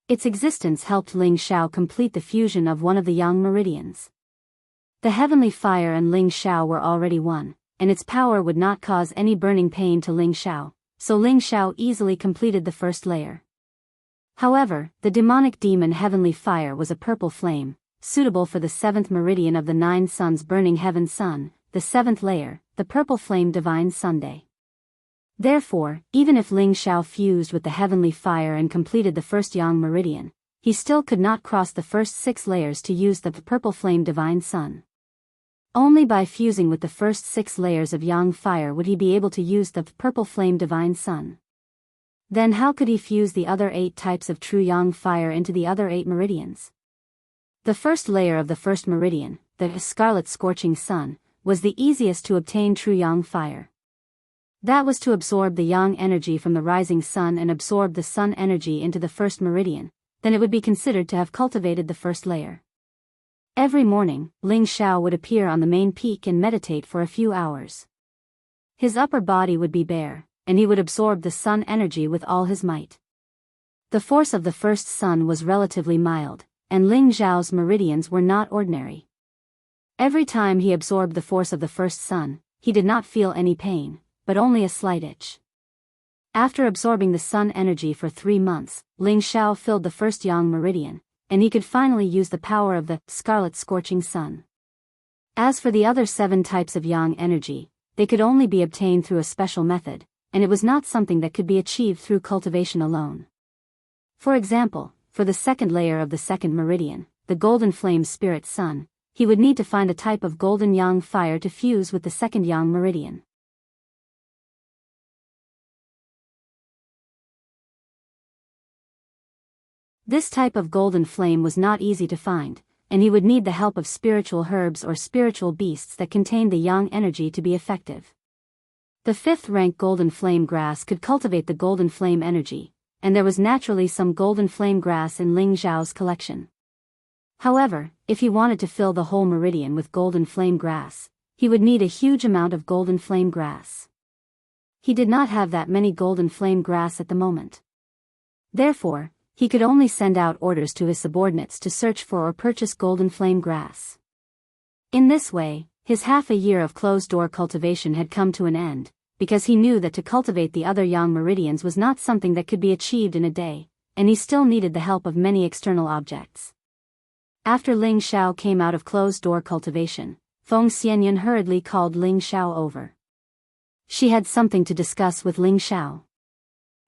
Its existence helped Ling Xiao complete the fusion of one of the yang meridians. The heavenly fire and Ling Xiao were already one, and its power would not cause any burning pain to Ling Xiao, so Ling Xiao easily completed the first layer. However, the demonic demon heavenly fire was a purple flame, suitable for the 7th meridian of the 9 suns burning heaven sun, the 7th layer, the purple flame divine Sunday. Therefore, even if Ling Xiao fused with the heavenly fire and completed the first yang meridian, he still could not cross the first 6 layers to use the purple flame divine sun. Only by fusing with the first 6 layers of yang fire would he be able to use the purple flame divine sun. Then how could he fuse the other 8 types of true yang fire into the other 8 meridians? The first layer of the first meridian, the scarlet scorching sun, was the easiest to obtain true yang fire. That was to absorb the yang energy from the rising sun and absorb the sun energy into the first meridian, then it would be considered to have cultivated the first layer. Every morning, Ling Xiao would appear on the main peak and meditate for a few hours. His upper body would be bare, and he would absorb the sun energy with all his might. The force of the first sun was relatively mild, and Ling Xiao's meridians were not ordinary. Every time he absorbed the force of the first sun, he did not feel any pain, but only a slight itch. After absorbing the sun energy for 3 months, Ling Xiao filled the first yang meridian, and he could finally use the power of the scarlet scorching sun. As for the other 7 types of yang energy, they could only be obtained through a special method, and it was not something that could be achieved through cultivation alone. For example, for the 2nd layer of the 2nd meridian, the golden flame spirit sun, he would need to find a type of golden yang fire to fuse with the 2nd yang meridian. This type of golden flame was not easy to find, and he would need the help of spiritual herbs or spiritual beasts that contained the yang energy to be effective. The 5th rank golden flame grass could cultivate the golden flame energy, and there was naturally some golden flame grass in Ling Xiao's collection. However, if he wanted to fill the whole meridian with golden flame grass, he would need a huge amount of golden flame grass. He did not have that many golden flame grass at the moment. Therefore, he could only send out orders to his subordinates to search for or purchase golden flame grass. In this way, his half a year of closed-door cultivation had come to an end, because he knew that to cultivate the other yang meridians was not something that could be achieved in a day, and he still needed the help of many external objects. After Ling Xiao came out of closed-door cultivation, Feng Xianyun hurriedly called Ling Xiao over. She had something to discuss with Ling Xiao.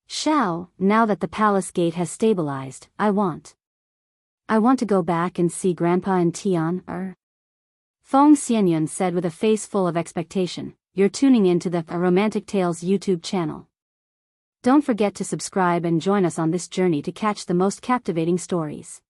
Xiao, now that the palace gate has stabilized, I want to go back and see Grandpa and Tian, Feng Xianyun said with a face full of expectation. You're tuning in to the Romantic Tales YouTube channel. Don't forget to subscribe and join us on this journey to catch the most captivating stories.